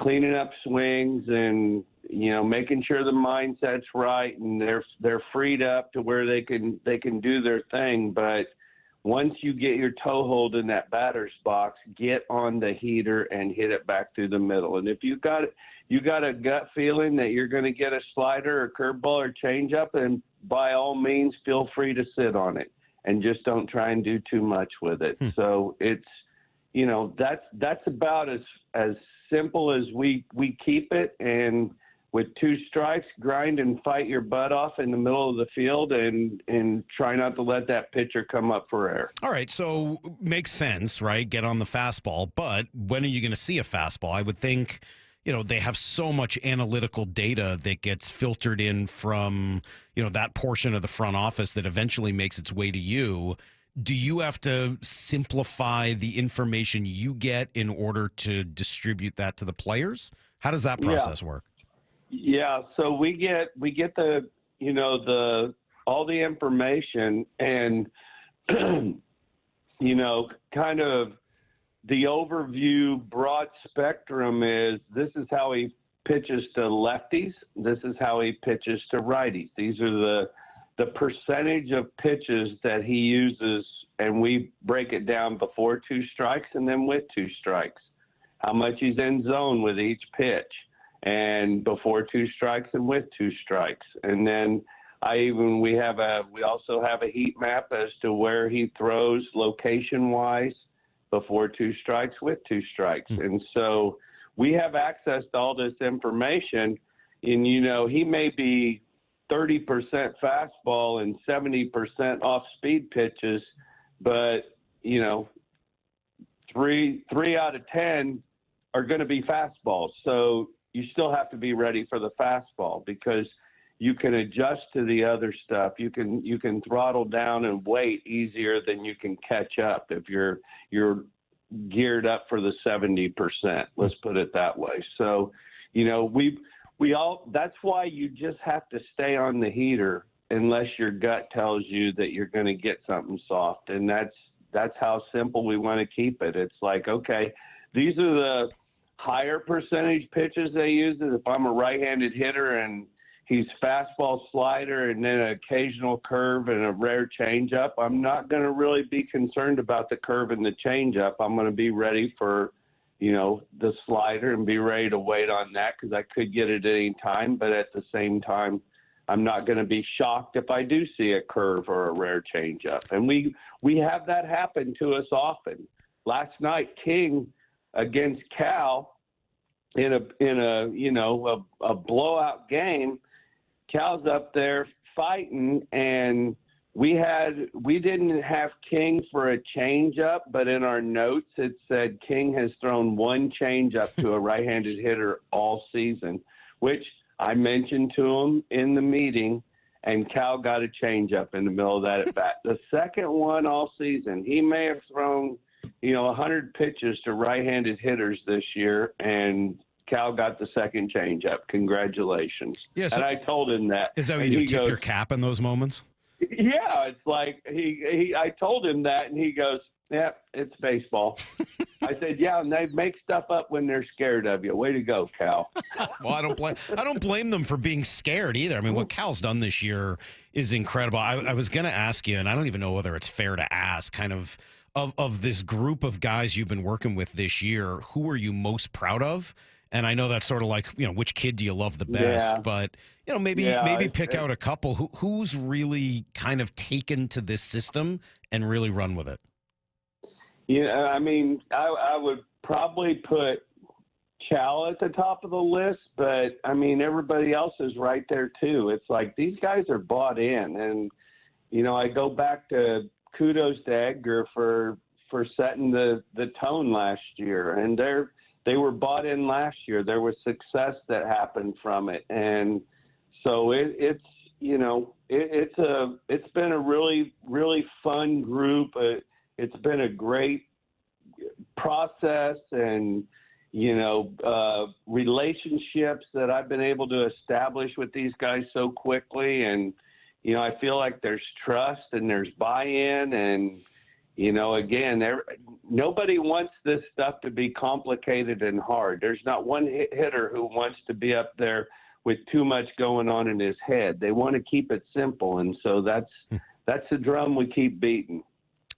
cleaning up swings and making sure the mindset's right and they're freed up to where they can do their thing. But once you get your toehold in that batter's box, get on the heater and hit it back through the middle. And if you got a gut feeling that you're going to get a slider or curveball or changeup, then by all means feel free to sit on it and just don't try and do too much with it. So it's that's about as simple as we keep it. And with 2 strikes, grind and fight your butt off in the middle of the field and try not to let that pitcher come up for air. All right, so makes sense, right? Get on the fastball, but when are you going to see a fastball? I would think, they have so much analytical data that gets filtered in from, that portion of the front office that eventually makes its way to you. Do you have to simplify the information you get in order to distribute that to the players? How does that process work? Yeah, so we get the all the information and kind of the overview broad spectrum is this is how he pitches to lefties, this is how he pitches to righties. These are the percentage of pitches that he uses, and we break it down before 2 strikes and then with 2 strikes. How much he's in zone with each pitch. and before 2 strikes and with 2 strikes. And then we also have a heat map as to where he throws location-wise before 2 strikes, with 2 strikes. And so we have access to all this information, and, he may be 30% fastball and 70% off-speed pitches, but, 3 out of 10 are going to be fastballs. So you still have to be ready for the fastball, because you can adjust to the other stuff. You can throttle down and wait easier than you can catch up if you're geared up for the 70%. Let's put it that way. So, that's why you just have to stay on the heater unless your gut tells you that you're going to get something soft. And that's how simple we want to keep it. It's like, okay, these are the higher percentage pitches they use. If I'm a right-handed hitter and he's fastball, slider, and then an occasional curve and a rare changeup, I'm not going to really be concerned about the curve and the changeup. I'm going to be ready for, the slider and be ready to wait on that, because I could get it at any time. But at the same time, I'm not going to be shocked if I do see a curve or a rare changeup. And we have that happen to us often. Last night, King against Cal in a blowout game, Cal's up there fighting, and we didn't have King for a changeup, but in our notes it said King has thrown 1 changeup to a right-handed hitter all season, which I mentioned to him in the meeting, and Cal got a changeup in the middle of that at bat. The second one all season. He may have thrown 100 pitches to right-handed hitters this year, and Cal got the second changeup. Congratulations. Yes, and I told him that. Is that how you tip your cap in those moments? Yeah, it's like I told him that, and he goes, "Yeah, it's baseball." I said, "Yeah, and they make stuff up when they're scared of you. Way to go, Cal." Well, I don't blame them for being scared either. I mean, what Cal's done this year is incredible. I was going to ask you, and I don't even know whether it's fair to ask, kind of this group of guys you've been working with this year, who are you most proud of? And I know that's sort of like, which kid do you love the best? Yeah. But, maybe pick out a couple. Who's really kind of taken to this system and really run with it? I mean, I would probably put Chow at the top of the list, but, I mean, everybody else is right there, too. It's like these guys are bought in. And, I go back to kudos to Edgar for setting the tone last year. And they were bought in last year. There was success that happened from it. And so it's been a really, really fun group. It's been a great process and, relationships that I've been able to establish with these guys so quickly. And, I feel like there's trust and there's buy-in, and, again, nobody wants this stuff to be complicated and hard. There's not one hitter who wants to be up there with too much going on in his head. They want to keep it simple, and so that's the drum we keep beating.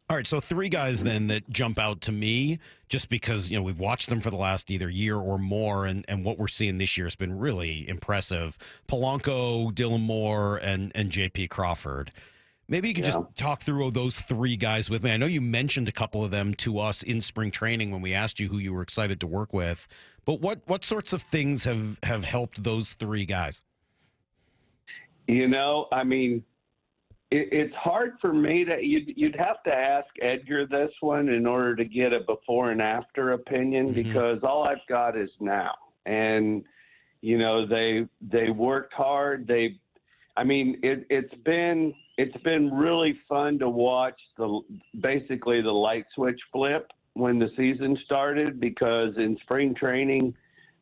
All right, so 3 guys then that jump out to me, just because we've watched them for the last either year or more, and what we're seeing this year has been really impressive. Polanco, Dylan Moore, and J.P. Crawford. Maybe you could just talk through those 3 guys with me. I know you mentioned a couple of them to us in spring training when we asked you who you were excited to work with, but what sorts of things have helped those 3 guys? I mean, it's hard for me to. You'd have to ask Edgar this one in order to get a before and after opinion, because all I've got is now. And they worked hard. It's been really fun to watch basically the light switch flip when the season started, because in spring training,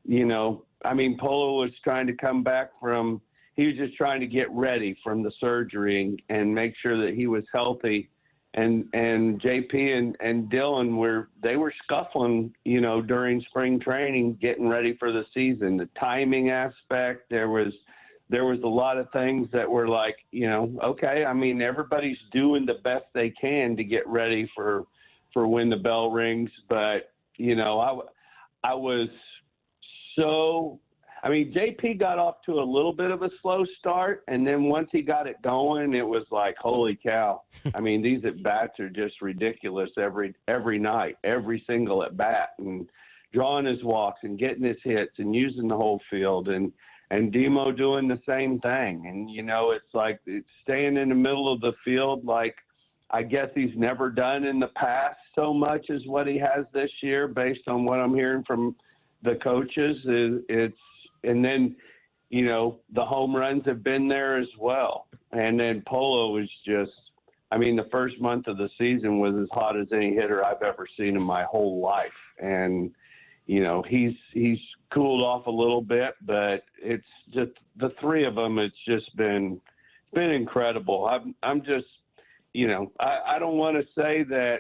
Polo was trying to come back from. He was just trying to get ready from the surgery and make sure that he was healthy. And JP and Dylan were scuffling, during spring training, getting ready for the season. The timing aspect, there was a lot of things that were like, okay, everybody's doing the best they can to get ready for when the bell rings. But, I was so, I mean, JP got off to a little bit of a slow start, and then once he got it going, it was like, holy cow. I mean, these at-bats are just ridiculous every night, every single at-bat, and drawing his walks and getting his hits and using the whole field, and Demo doing the same thing. And, it's like it's staying in the middle of the field like I guess he's never done in the past so much as what he has this year based on what I'm hearing from the coaches. And then, the home runs have been there as well. And then Polo is just, I mean, the first month of the season was as hot as any hitter I've ever seen in my whole life. And, he's cooled off a little bit, but it's just the three of them. It's just been incredible. I'm just, I don't want to say that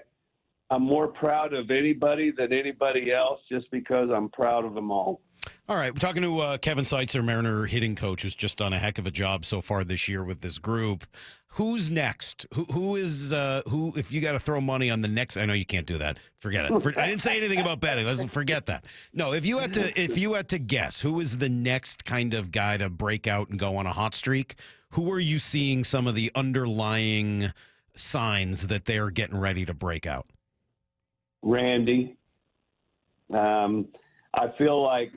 I'm more proud of anybody than anybody else just because I'm proud of them all. All right, we're talking to Kevin Seitzer, Mariner hitting coach, who's just done a heck of a job so far this year with this group. Who's next? Who is who? If you got to throw money on the next, I know you can't do that. Forget it. I didn't say anything about betting. Let's forget that. No, if you had to guess, who is the next kind of guy to break out and go on a hot streak? Who are you seeing some of the underlying signs that they're getting ready to break out? Randy. I feel like,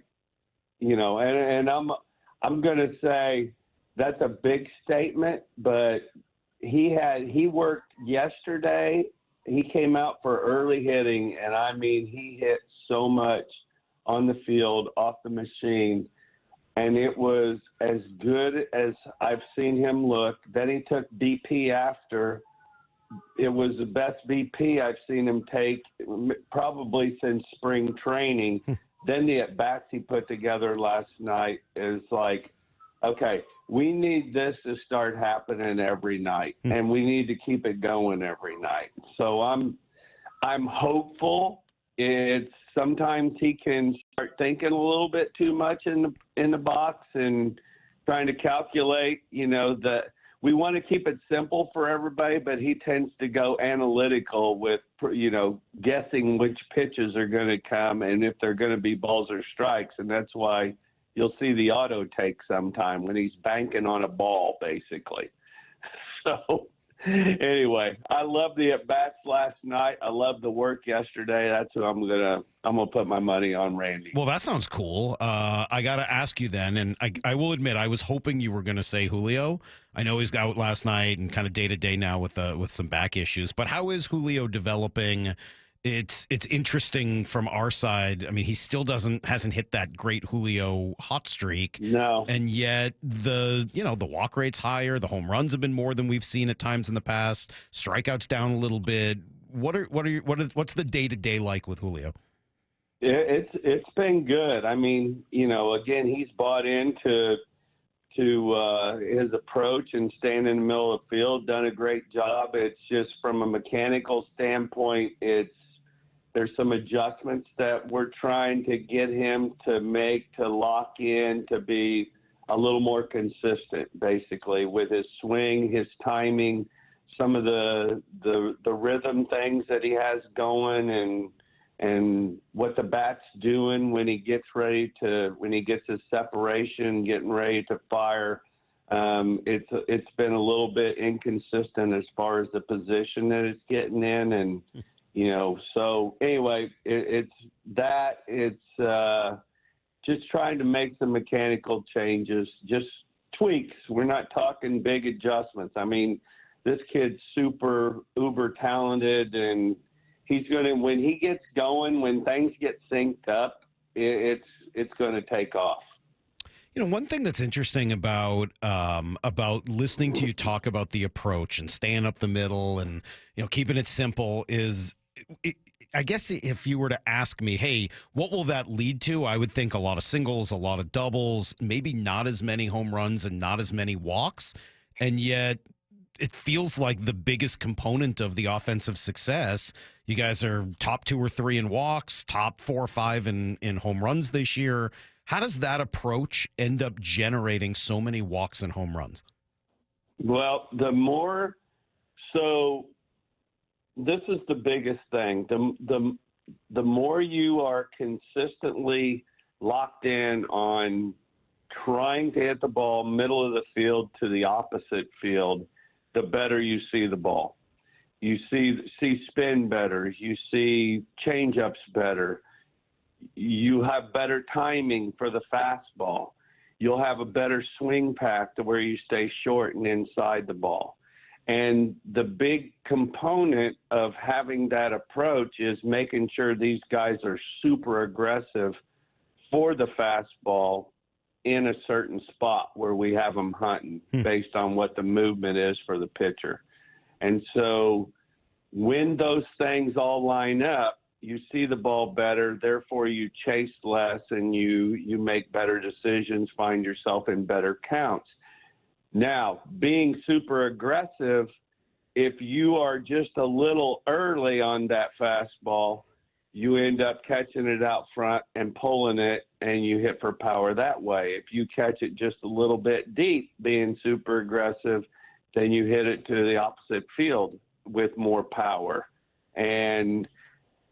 and I'm going to say that's a big statement, but he worked yesterday. He came out for early hitting, and I mean, he hit so much on the field off the machine, and it was as good as I've seen him look. Then he took BP after. It was the best BP I've seen him take probably since spring training. Then the at-bats he put together last night is like, okay, we need this to start happening every night, and we need to keep it going every night. So I'm hopeful. It's sometimes he can start thinking a little bit too much in the box and trying to calculate, that we want to keep it simple for everybody, but he tends to go analytical with, guessing which pitches are going to come and if they're going to be balls or strikes. And that's why you'll see the auto take sometime when he's banking on a ball, basically. So anyway, I love the at-bats last night. I love the work yesterday. That's who I'm gonna put my money on, Randy. Well, that sounds cool. I got to ask you then, and I will admit I was hoping you were going to say Julio. I know he's out last night and kind of day-to-day now with some back issues, but how is Julio developing? It's interesting from our side. I mean, he still hasn't hit that great Julio hot streak. No. And yet the walk rate's higher, the home runs have been more than we've seen at times in the past. Strikeouts down a little bit. What's the day-to-day like with Julio? It's been good. I mean, again, he's bought into his approach and staying in the middle of the field, done a great job. It's just from a mechanical standpoint, there's some adjustments that we're trying to get him to make, to lock in, to be a little more consistent, basically, with his swing, his timing, some of the rhythm things that he has going, and what the bat's doing when he gets his separation, getting ready to fire. It's been a little bit inconsistent as far as the position that it's getting in, and so anyway, it's just trying to make some mechanical changes, just tweaks. We're not talking big adjustments. I mean, this kid's uber talented, and he's when he gets going, when things get synced up, it's going to take off. One thing that's interesting about listening to you talk about the approach and staying up the middle and keeping it simple is, I guess if you were to ask me, hey, what will that lead to? I would think a lot of singles, a lot of doubles, maybe not as many home runs and not as many walks, and yet it feels like the biggest component of the offensive success. You guys are top 2 or 3 in walks, top 4 or 5 in home runs this year. How does that approach end up generating so many walks and home runs? Well, this is the biggest thing. The more you are consistently locked in on trying to hit the ball middle of the field to the opposite field, the better you see the ball. You see spin better. You see change-ups better. You have better timing for the fastball. You'll have a better swing path to where you stay short and inside the ball. And the big component of having that approach is making sure these guys are super aggressive for the fastball in a certain spot where we have them hunting based on what the movement is for the pitcher. And so when those things all line up, you see the ball better, therefore you chase less and you make better decisions, find yourself in better counts. Now, being super aggressive, if you are just a little early on that fastball, you end up catching it out front and pulling it, and you hit for power that way. If you catch it just a little bit deep, being super aggressive, then you hit it to the opposite field with more power. And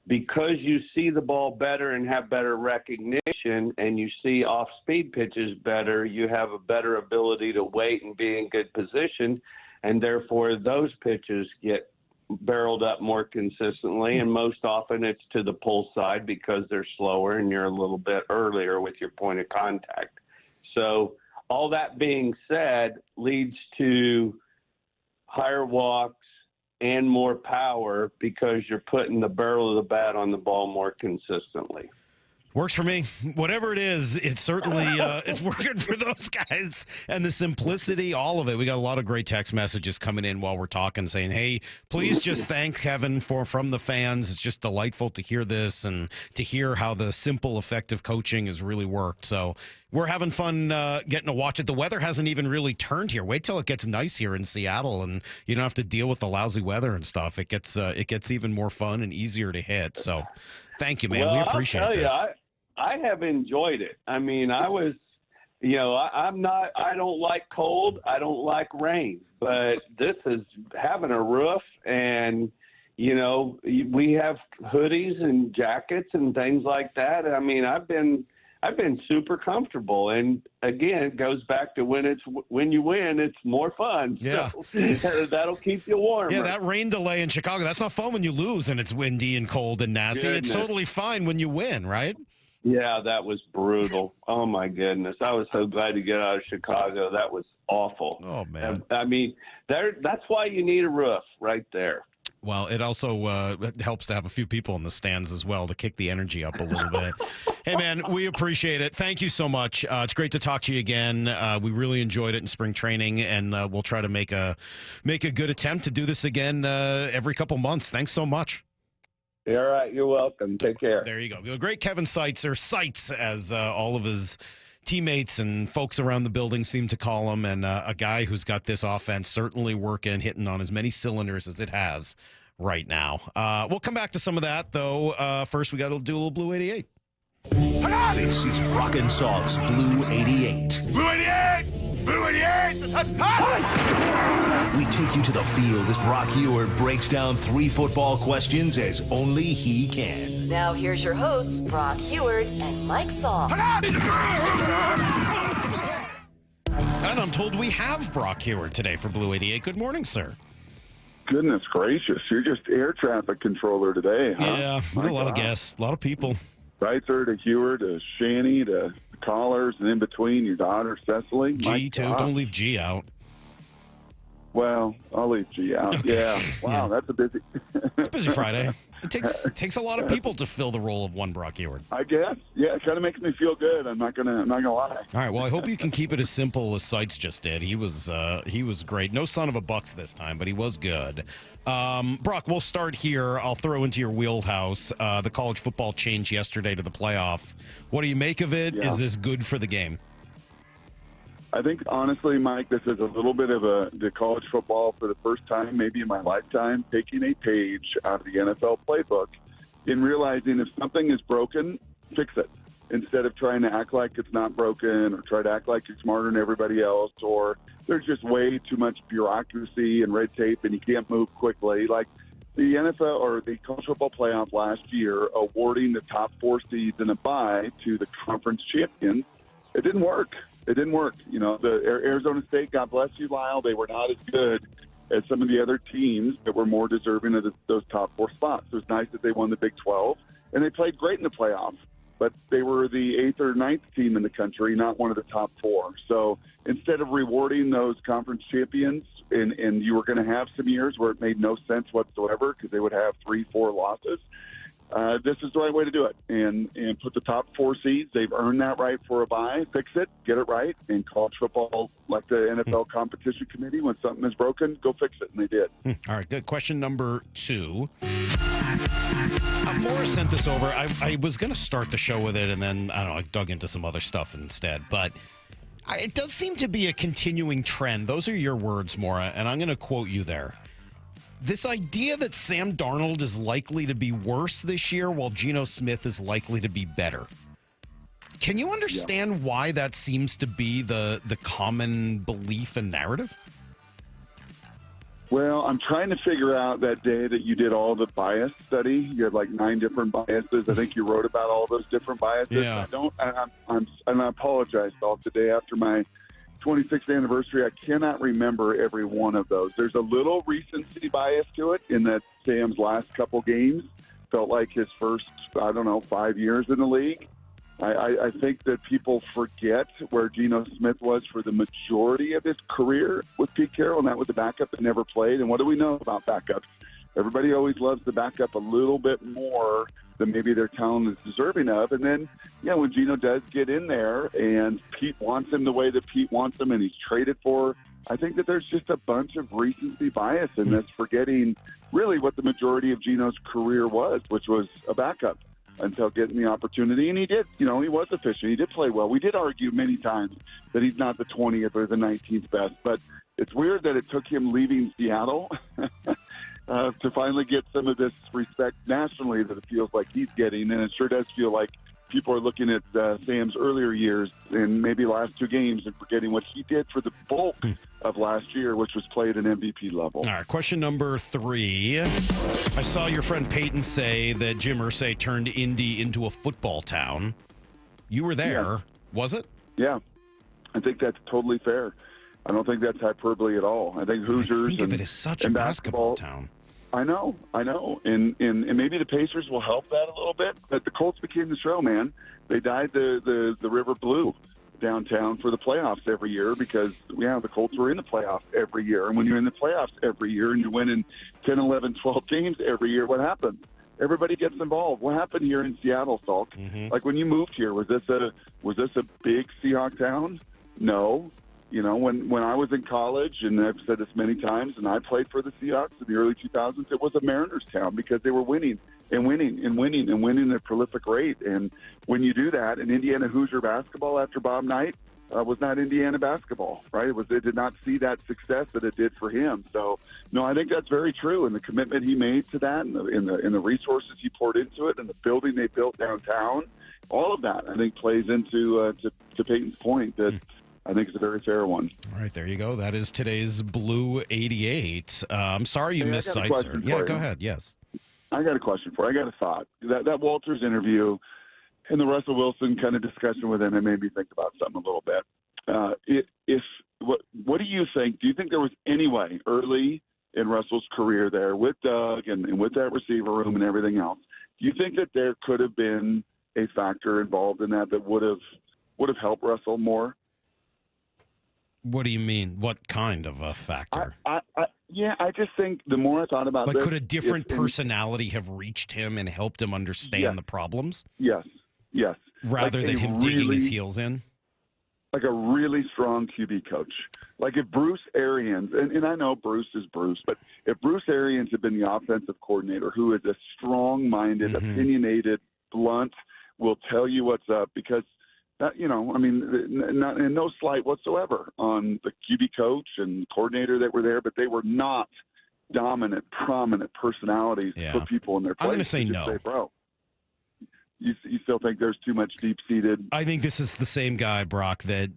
because you see the ball better and have better recognition and you see off-speed pitches better, you have a better ability to wait and be in good position, and therefore those pitches get barreled up more consistently, and most often it's to the pull side because they're slower and you're a little bit earlier with your point of contact. So all that being said leads to higher walks and more power because you're putting the barrel of the bat on the ball more consistently. Works for me. Whatever it is, it's certainly it's working for those guys. And the simplicity, all of it. We got a lot of great text messages coming in while we're talking saying, hey, please just thank Kevin from the fans. It's just delightful to hear this and to hear how the simple, effective coaching has really worked. So we're having fun getting to watch it. The weather hasn't even really turned here. Wait till it gets nice here in Seattle and you don't have to deal with the lousy weather and stuff. It gets even more fun and easier to hit. So thank you, man. Well, we appreciate I'll tell this. you, I have enjoyed it. I mean, I don't like cold. I don't like rain, but this is having a roof and, we have hoodies and jackets and things like that. I mean, I've been super comfortable. And again, it goes back to when you win, it's more fun. Yeah. So that'll keep you warm. Yeah, that rain delay in Chicago, that's not fun when you lose and it's windy and cold and nasty. Goodness. It's totally fine when you win, right? Yeah, that was brutal. Oh, my goodness. I was so glad to get out of Chicago. That was awful. Oh, man. I mean, that's why you need a roof right there. Well, it also helps to have a few people in the stands as well to kick the energy up a little bit. Hey, man, we appreciate it. Thank you so much. It's great to talk to you again. We really enjoyed it in spring training, and we'll try to make a good attempt to do this again every couple months. Thanks so much. All right. You're welcome. Take care. There you go. The great Kevin Seitzer, Seitz, as all of his teammates and folks around the building seem to call him, and a guy who's got this offense certainly working, hitting on as many cylinders as it has right now. We'll come back to some of that, though. First, we got to do a little Blue 88. This is Brock and Salk's Blue 88. Blue 88! Blue 88! We take you to the field as Brock Ewart breaks down 3 football questions as only he can. Now here's your hosts, Brock Ewart and Mike Salk. And I'm told we have Brock Ewart today for Blue 88. Good morning, sir. Goodness gracious, you're just air traffic controller today, huh? Yeah, we got a lot of guests, a lot of people. Seitzer to Heward to Shanny to callers, and in between your daughter Cecily. G too. Don't leave G out. Well, I'll leave G out. Yeah. Wow, that's a busy. It's a busy Friday. It takes a lot of people to fill the role of one Brock Ewart. I guess. Yeah, it kind of makes me feel good. I'm not gonna lie. All right. Well, I hope you can keep it as simple as Seitz just did. He was great. No son of a bucks this time, but he was good. Brock, we'll start here. I'll throw into your wheelhouse the college football change yesterday to the playoff. What do you make of it? Yeah. Is this good for the game? I think, honestly, Mike, this is a little bit of the college football for the first time, maybe in my lifetime, taking a page out of the NFL playbook and realizing if something is broken, fix it. Instead of trying to act like it's not broken or try to act like you're smarter than everybody else, or there's just way too much bureaucracy and red tape and you can't move quickly. Like the NFL or the college football playoff last year, awarding the top 4 seeds in a bye to the conference champions, it didn't work. It didn't work. The Arizona State, God bless you, Lyle, they were not as good as some of the other teams that were more deserving of those top 4 spots. It was nice that they won the Big 12, and they played great in the playoffs. But they were the 8th or 9th team in the country, not one of the top 4. So instead of rewarding those conference champions, and you were going to have some years where it made no sense whatsoever because they would have 3-4 losses, this is the right way to do it. And put the top 4 seeds. They've earned that right for a bye. Fix it, get it right. And college football, like the NFL competition committee, when something is broken, go fix it. And they did. All right, good. Question number 2. Morris sent this over. I was going to start the show with it, and then, I don't know, I dug into some other stuff instead. But it does seem to be a continuing trend. Those are your words, Maura, and I'm going to quote you there. This idea that Sam Darnold is likely to be worse this year while Geno Smith is likely to be better. Can you understand why that seems to be the common belief and narrative? Well, I'm trying to figure out that day that you did all the bias study. You had like 9 different biases. I think you wrote about all those different biases. Yeah. I apologize, Salk. The day after my 26th anniversary, I cannot remember every one of those. There's a little recency bias to it in that Sam's last couple games felt like his first, 5 years in the league. I think that people forget where Geno Smith was for the majority of his career with Pete Carroll, and that was the backup that never played. And what do we know about backups? Everybody always loves the backup a little bit more than maybe their talent is deserving of. And then, when Geno does get in there and Pete wants him the way that Pete wants him and he's traded for, I think that there's just a bunch of recency bias in this, forgetting really what the majority of Geno's career was, which was a backup until getting the opportunity. And he did, he was efficient. He did play well. We did argue many times that he's not the 20th or the 19th best, but it's weird that it took him leaving Seattle to finally get some of this respect nationally that it feels like he's getting. And it sure does feel like people are looking at Sam's earlier years and maybe last 2 games and forgetting what he did for the bulk of last year, which was played at MVP level. All right, question number 3. I saw your friend Peyton say that Jim Irsay turned Indy into a football town. You were there, was it? Yeah, I think that's totally fair. I don't think that's hyperbole at all. I think Hoosiers think of it as such a basketball town. I know. And maybe the Pacers will help that a little bit. But the Colts became the show, man. They dyed the river blue downtown for the playoffs every year because, the Colts were in the playoffs every year. And when you're in the playoffs every year and you're winning 10, 11, 12 games every year, what happens? Everybody gets involved. What happened here in Seattle, Salk? Like when you moved here, was this a big Seahawk town? No. When I was in college, and I've said this many times, and I played for the Seahawks in the early 2000s, it was a Mariners town because they were winning and winning and winning and winning at a prolific rate. And when you do that, and Indiana Hoosier basketball after Bob Knight was not Indiana basketball, right? It did not see that success that it did for him. So, no, I think that's very true. And the commitment he made to that, and the resources he poured into it, and the building they built downtown, all of that, I think, plays into to Peyton's point that I think it's a very fair one. All right, there you go. That is today's Blue 88. I'm sorry you missed Seitzer. Yeah, go ahead. Yes. I got a question for you. I got a thought. That Walters interview and the Russell Wilson kind of discussion with him, it made me think about something a little bit. What do you think? Do you think there was any way early in Russell's career there with Doug and with that receiver room and everything else, do you think that there could have been a factor involved in that would have helped Russell more? What do you mean? What kind of a factor? I just think the more I thought about this, could a different personality have reached him and helped him understand the problems? Yes. Rather than him digging his heels in? Like a really strong QB coach. Like if Bruce Arians, and I know Bruce is Bruce, but if Bruce Arians had been the offensive coordinator who is a strong-minded, opinionated, blunt, will tell you what's up because that, and no slight whatsoever on the QB coach and coordinator that were there, but they were not dominant, prominent personalities to put people in their place. I'm going to say no. Bro, you still think there's too much deep-seated? I think this is the same guy, Brock, that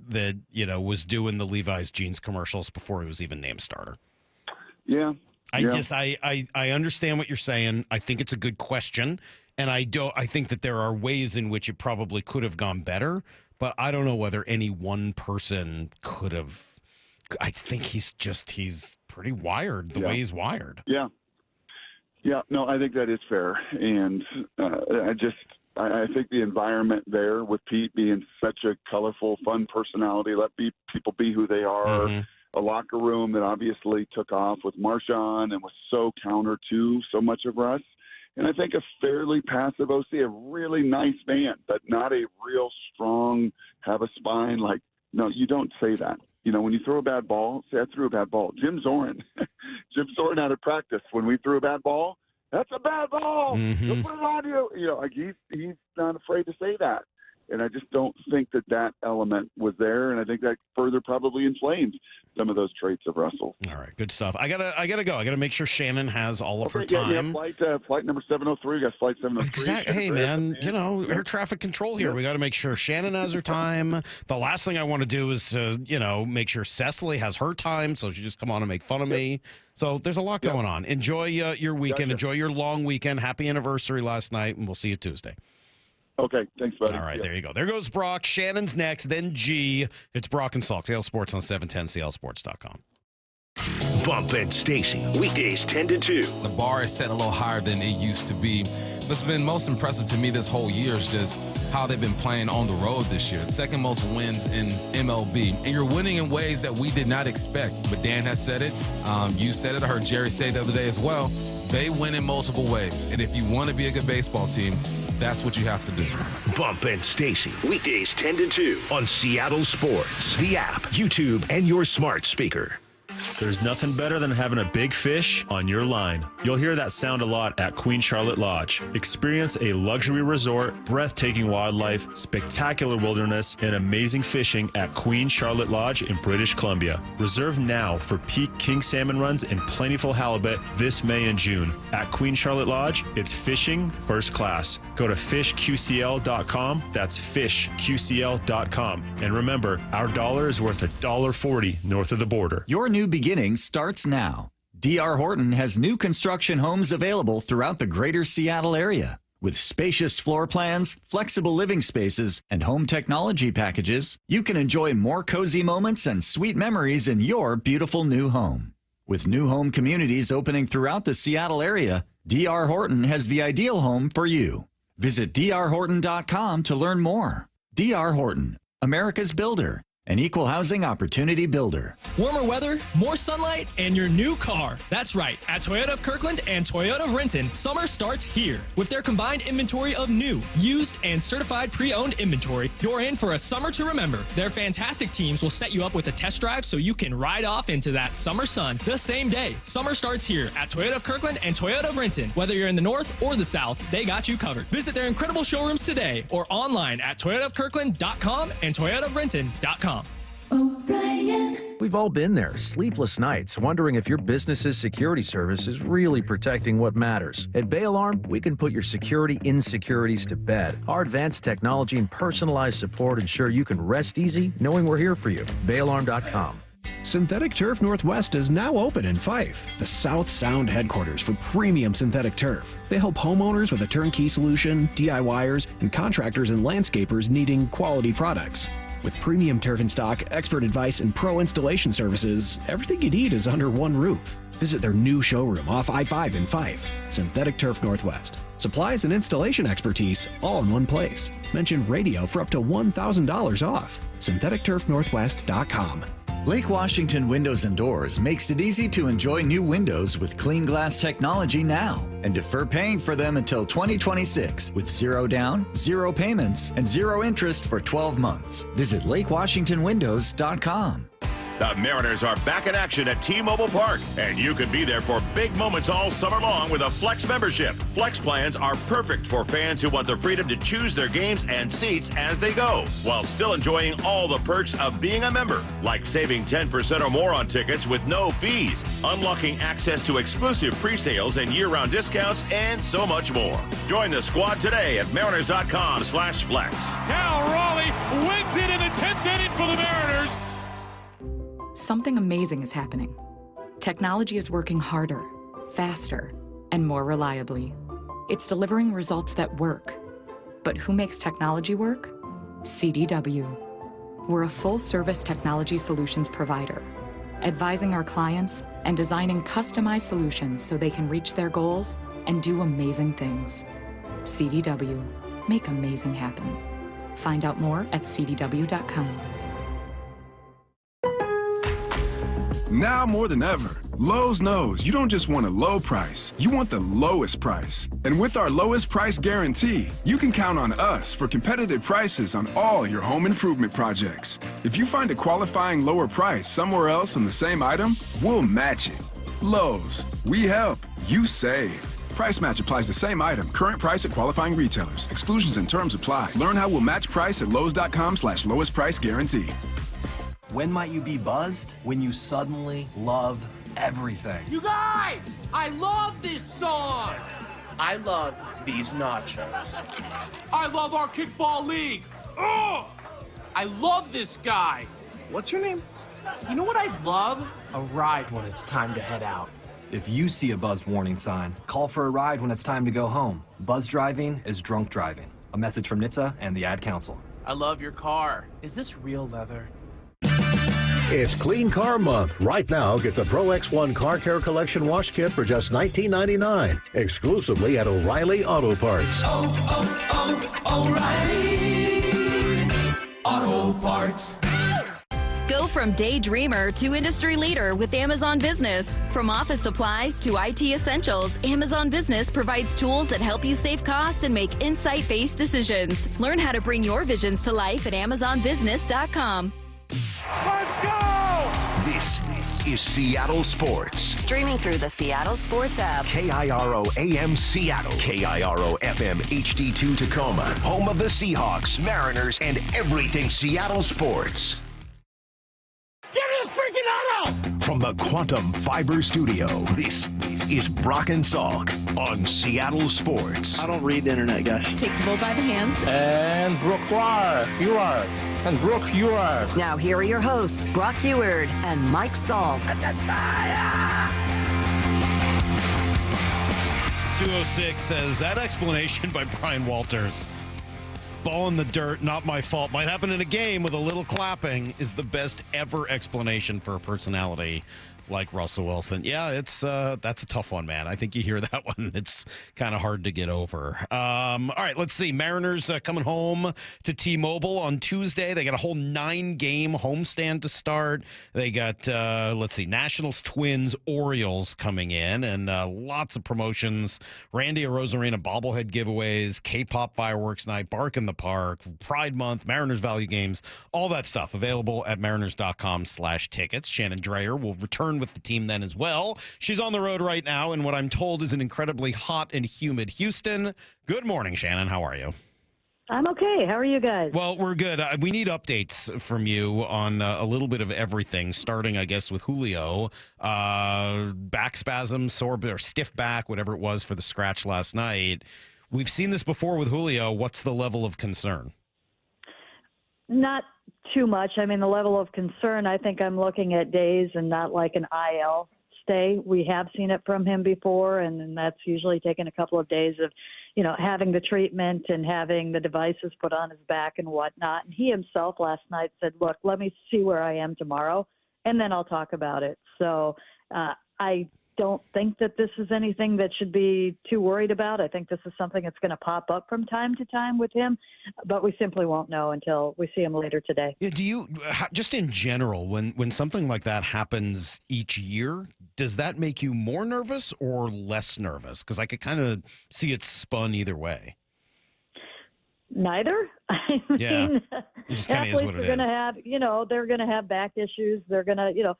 was doing the Levi's jeans commercials before he was even named starter. Yeah. I understand what you're saying. I think it's a good question. And I think that there are ways in which it probably could have gone better, but I don't know whether any one person could have. I think he's pretty wired the way he's wired. Yeah. Yeah, no, I think that is fair. And I think the environment there with Pete being such a colorful, fun personality, people be who they are, a locker room that obviously took off with Marshawn and was so counter to so much of Russ. And I think a fairly passive OC, a really nice man, but not a real strong, have a spine. Like, no, you don't say that. You know, when you throw a bad ball, say I threw a bad ball. Jim Zorn out of practice. When we threw a bad ball, that's a bad ball. Don't put it on you. You know, like he's not afraid to say that. And I just don't think that element was there. And I think that further probably inflamed some of those traits of Russell. All right, good stuff. I gotta go. I gotta make sure Shannon has all of her Yeah, time. flight number 703. We got flight 703. Exactly. Hey, man, you know, air traffic control here. We got to make sure Shannon has her time. The last thing I want to do is, make sure Cecily has her time, so she just come on and make fun of me. So there's a lot going on. Enjoy your weekend. Enjoy your long weekend. Happy anniversary last night, and we'll see you Tuesday. Okay, thanks, buddy. All right, there you go. There goes Brock. Shannon's next, then G. It's Brock and Salk. CL Sports on 710, CLSports.com. Bump and Stacy, weekdays 10 to 2. The bar is set a little higher than it used to be. What's been most impressive to me this whole year is just how they've been playing on the road this year. Second most wins in MLB. And you're winning in ways that we did not expect. But Dan has said it. You said it. I heard Jerry say it the other day as well. They win in multiple ways. And if you want to be a good baseball team, that's what you have to do. Bump and Stacy, weekdays 10 to 2 on Seattle Sports, the app, YouTube, and your smart speaker. There's nothing better than having a big fish on your line. You'll hear that sound a lot at Queen Charlotte Lodge. Experience a luxury resort, breathtaking wildlife, spectacular wilderness, and amazing fishing at Queen Charlotte Lodge in British Columbia. Reserve now for peak king salmon runs and plentiful halibut this May and June. At Queen Charlotte Lodge, it's fishing first class. Go to fishqcl.com. That's fishqcl.com. And remember, our dollar is worth $1.40 north of the border. Your new beginning starts now. D.R. Horton has new construction homes available throughout the greater Seattle area. With spacious floor plans, flexible living spaces, and home technology packages, you can enjoy more cozy moments and sweet memories in your beautiful new home. With new home communities opening throughout the Seattle area, D.R. Horton has the ideal home for you. Visit drhorton.com to learn more. D.R. Horton, America's builder. An equal housing opportunity builder. Warmer weather, more sunlight, and your new car. That's right. At Toyota of Kirkland and Toyota of Renton, summer starts here. With their combined inventory of new, used, and certified pre-owned inventory, you're in for a summer to remember. Their fantastic teams will set you up with a test drive so you can ride off into that summer sun the same day. Summer starts here at Toyota of Kirkland and Toyota of Renton. Whether you're in the north or the south, they got you covered. Visit their incredible showrooms today or online at toyotaofkirkland.com and toyotaofrenton.com. O'Brien. We've all been there, sleepless nights, wondering if your business's security service is really protecting what matters. At Bay Alarm, we can put your security insecurities to bed. Our advanced technology and personalized support ensure you can rest easy knowing we're here for you. BayAlarm.com. Synthetic Turf Northwest is now open in Fife, the South Sound headquarters for premium synthetic turf. They help homeowners with a turnkey solution, DIYers, and contractors and landscapers needing quality products. With premium turf in stock, expert advice, and pro installation services, everything you need is under one roof. Visit their new showroom off I-5 in Fife, Synthetic Turf Northwest. Supplies and installation expertise all in one place. Mention radio for up to $1,000 off. SyntheticTurfNorthwest.com. Lake Washington Windows and Doors makes it easy to enjoy new windows with clean glass technology now and defer paying for them until 2026 with zero down, zero payments, and zero interest for 12 months. Visit LakeWashingtonWindows.com. The Mariners are back in action at T-Mobile Park, and you can be there for big moments all summer long with a Flex membership. Flex plans are perfect for fans who want the freedom to choose their games and seats as they go, while still enjoying all the perks of being a member, like saving 10% or more on tickets with no fees, unlocking access to exclusive pre-sales and year-round discounts, and so much more. Join the squad today at mariners.com/flex. Cal Raleigh wins it in the 10th inning for the Mariners. Something amazing is happening. Technology is working harder, faster, and more reliably. It's delivering results that work. But who makes technology work? CDW. We're a full-service technology solutions provider, advising our clients and designing customized solutions so they can reach their goals and do amazing things. CDW. Make amazing happen. Find out more at cdw.com. Now more than ever, Lowe's knows you don't just want a low price, you want the lowest price. And with our lowest price guarantee, you can count on us for competitive prices on all your home improvement projects. If you find a qualifying lower price somewhere else on the same item, we'll match it. Lowe's, we help, you save. Price match applies the same item. Current price at qualifying retailers. Exclusions and terms apply. Learn how we'll match price at lowes.com/lowest price guarantee. When might you be buzzed? When you suddenly love everything. You guys! I love this song! I love these nachos. I love our kickball league! Ugh! I love this guy! What's your name? You know what I'd love? A ride when it's time to head out. If you see a buzzed warning sign, call for a ride when it's time to go home. Buzz driving is drunk driving. A message from NHTSA and the Ad Council. I love your car. Is this real leather? It's Clean Car Month. Right now, get the Pro X1 Car Care Collection Wash Kit for just $19.99, exclusively at O'Reilly Auto Parts. O'Reilly Auto Parts. Go from daydreamer to industry leader with Amazon Business. From office supplies to IT essentials, Amazon Business provides tools that help you save costs and make insight-based decisions. Learn how to bring your visions to life at amazonbusiness.com. Let's go! This is Seattle Sports. Streaming through the Seattle Sports app. KIRO AM Seattle. KIRO FM HD2 Tacoma. Home of the Seahawks, Mariners, and everything Seattle sports. Give me a freaking auto! From the Quantum Fiber Studio, this is Brock and Salk on Seattle Sports. I don't read the internet, guys. Take the bull by the hands. And Brooke, you are. And Brooke, you are. Now here are your hosts, Brock Heward and Mike Salk. 206 says, that explanation by Brian Walters, ball in the dirt, not my fault, might happen in a game with a little clapping, is the best ever explanation for a personality like Russell Wilson. Yeah, it's that's a tough one, man. I think you hear that one. It's kind of hard to get over. All right, let's see. Mariners coming home to T-Mobile on Tuesday. They got a whole 9-game homestand to start. They got, Nationals, Twins, Orioles coming in, and lots of promotions. Randy Arozarena bobblehead giveaways, K-pop fireworks night, Bark in the Park, Pride Month, Mariners value games, all that stuff available at mariners.com/tickets. Shannon Drayer will return with the team then as well. She's on the road right now in what I'm told is an incredibly hot and humid Houston. Good morning, Shannon. How are you? I'm okay. How are you guys? Well, we're good. We need updates from you on a little bit of everything, starting, I guess, with Julio. Back spasm, sore or stiff back, whatever it was for the scratch last night. We've seen this before with Julio. What's the level of concern? Not too much. I mean, the level of concern, I think I'm looking at days and not like an IL stay. We have seen it from him before, and that's usually taken a couple of days of, having the treatment and having the devices put on his back and whatnot. And he himself last night said, look, let me see where I am tomorrow, and then I'll talk about it. So I don't think that this is anything that should be too worried about. I think this is something that's going to pop up from time to time with him, but we simply won't know until we see him later today. Yeah, do you, just in general, when something like that happens each year, does that make you more nervous or less nervous? Because I could kind of see it spun either way. Neither. I mean, athletes are going to have, they're going to have back issues. They're going to,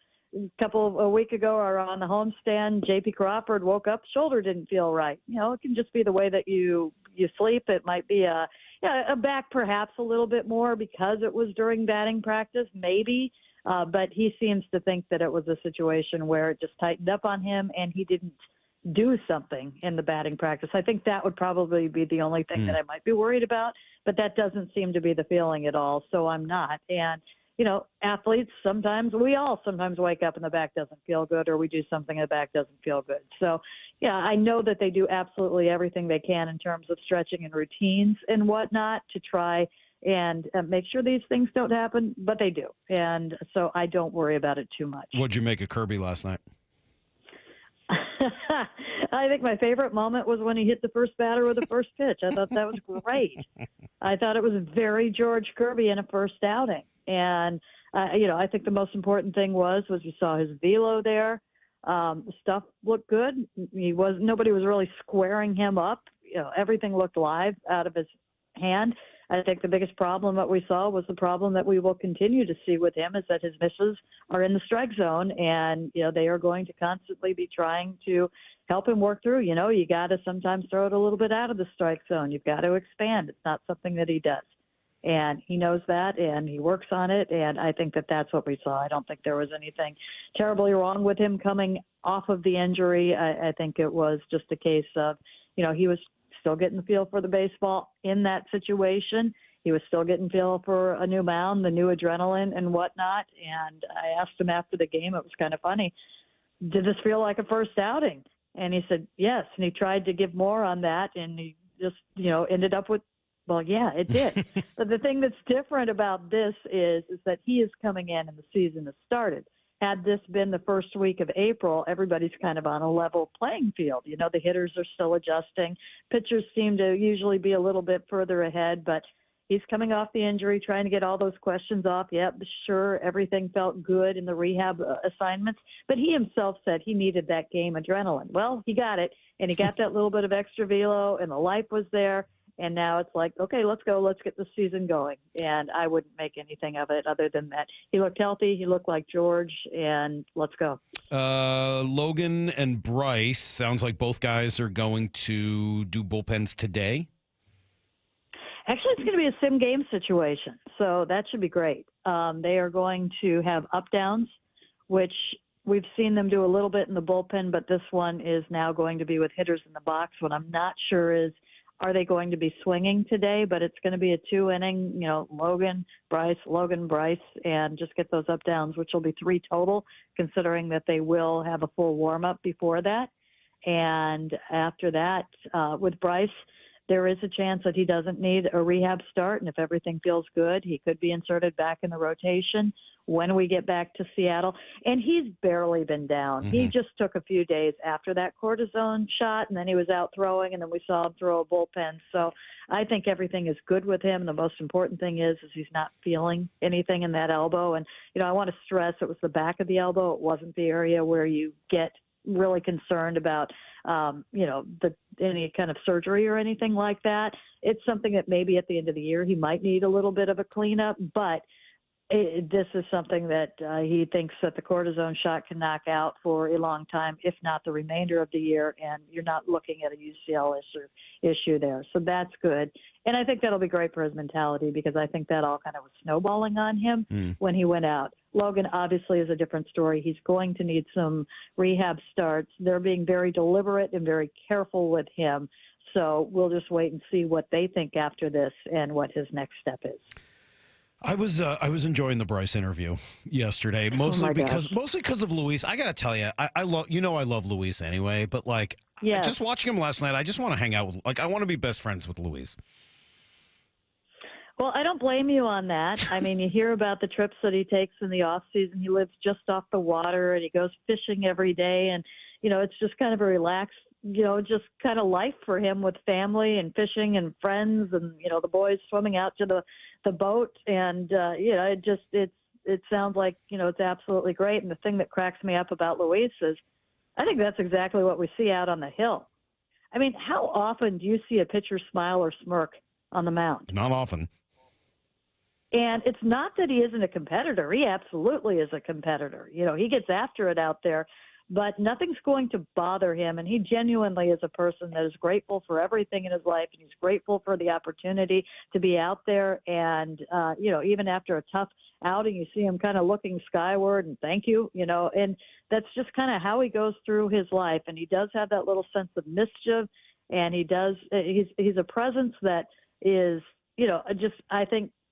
a week ago or on the homestand, J.P. Crawford woke up, shoulder didn't feel right. It can just be the way that you sleep. It might be a back perhaps a little bit more because it was during batting practice, maybe. But he seems to think that it was a situation where it just tightened up on him and he didn't do something in the batting practice. I think that would probably be the only thing that I might be worried about, but that doesn't seem to be the feeling at all. So I'm not. And athletes, we all sometimes wake up and the back doesn't feel good, or we do something and the back doesn't feel good. So, yeah, I know that they do absolutely everything they can in terms of stretching and routines and whatnot to try and make sure these things don't happen, but they do. And so I don't worry about it too much. What'd you make of Kirby last night? I think my favorite moment was when he hit the first batter with the first pitch. I thought that was great. I thought it was very George Kirby in a first outing. And, I think the most important thing was you saw his velo there. The stuff looked good. Nobody was really squaring him up. Everything looked live out of his hand. I think the biggest problem that we saw was the problem that we will continue to see with him is that his misses are in the strike zone, and they are going to constantly be trying to help him work through. You got to sometimes throw it a little bit out of the strike zone. You've got to expand. It's not something that he does, and he knows that, and he works on it. And I think that that's what we saw. I don't think there was anything terribly wrong with him coming off of the injury. I think it was just a case of, he was still getting the feel for the baseball in that situation. He was still getting feel for a new mound, the new adrenaline and whatnot. And I asked him after the game, it was kind of funny, did this feel like a first outing? And he said, yes. And he tried to give more on that. And he just, ended up with, well, yeah, it did. But the thing that's different about this is that he is coming in and the season has started. Had this been the first week of April, everybody's kind of on a level playing field. The hitters are still adjusting. Pitchers seem to usually be a little bit further ahead, but he's coming off the injury, trying to get all those questions off. Yep, sure, everything felt good in the rehab assignments, but he himself said he needed that game adrenaline. Well, he got it, and he got that little bit of extra velo, and the life was there. And now it's like, okay, let's go. Let's get the season going. And I wouldn't make anything of it other than that. He looked healthy. He looked like George. And let's go. Logan and Bryce, sounds like both guys are going to do bullpens today. Actually, it's going to be a sim game situation. So that should be great. They are going to have up-downs, which we've seen them do a little bit in the bullpen. But this one is now going to be with hitters in the box. What I'm not sure is, are they going to be swinging today? But it's going to be a 2-inning, Logan, Bryce, and just get those up downs, which will be 3 total, considering that they will have a full warm up before that. And after that, with Bryce, there is a chance that he doesn't need a rehab start. And if everything feels good, he could be inserted back in the rotation when we get back to Seattle. And he's barely been down. He just took a few days after that cortisone shot, and then he was out throwing, and then we saw him throw a bullpen. So I think everything is good with him. The most important thing is he's not feeling anything in that elbow. And, I want to stress it was the back of the elbow. It wasn't the area where you get really concerned about, any kind of surgery or anything like that. It's something that maybe at the end of the year he might need a little bit of a cleanup, but this is something that he thinks that the cortisone shot can knock out for a long time, if not the remainder of the year, and you're not looking at a UCL issue there. So that's good. And I think that'll be great for his mentality, because I think that all kind of was snowballing on him when he went out. Logan obviously is a different story. He's going to need some rehab starts. They're being very deliberate and very careful with him. So we'll just wait and see what they think after this and what his next step is. I was enjoying the Bryce interview yesterday, mostly because of Luis. I got to tell you, I love Luis anyway, but just watching him last night, I just want to hang out with, I want to be best friends with Luis. Well, I don't blame you on that. I mean, you hear about the trips that he takes in the off season. He lives just off the water, and he goes fishing every day, and it's just kind of a relaxed, just kind of life for him with family and fishing and friends, and the boys swimming out to the boat, and it sounds like it's absolutely great. And the thing that cracks me up about Luis is, I think that's exactly what we see out on the hill. I mean, how often do you see a pitcher smile or smirk on the mound? Not often. And it's not that he isn't a competitor. He absolutely is a competitor. He gets after it out there, but nothing's going to bother him. And he genuinely is a person that is grateful for everything in his life. And he's grateful for the opportunity to be out there. And, even after a tough outing, you see him kind of looking skyward and thank you, and that's just kind of how he goes through his life. And he does have that little sense of mischief, and he's a presence that is,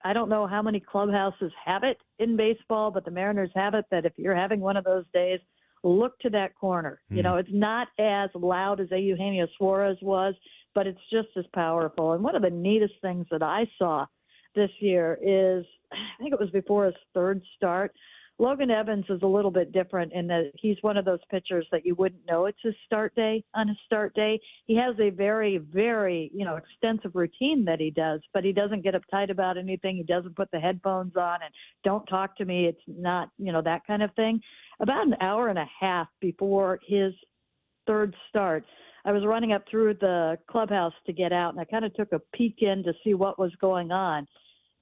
I don't know how many clubhouses have it in baseball, but the Mariners have it, that if you're having one of those days, look to that corner. It's not as loud as Eugenio Suarez was, but it's just as powerful. And one of the neatest things that I saw this year is, I think it was before his third start. Logan Evans is a little bit different in that he's one of those pitchers that you wouldn't know it's his start day on his start day. He has a very, very, extensive routine that he does, but he doesn't get uptight about anything. He doesn't put the headphones on and don't talk to me. It's not, that kind of thing. About an hour and a half before his third start, I was running up through the clubhouse to get out, and I kind of took a peek in to see what was going on.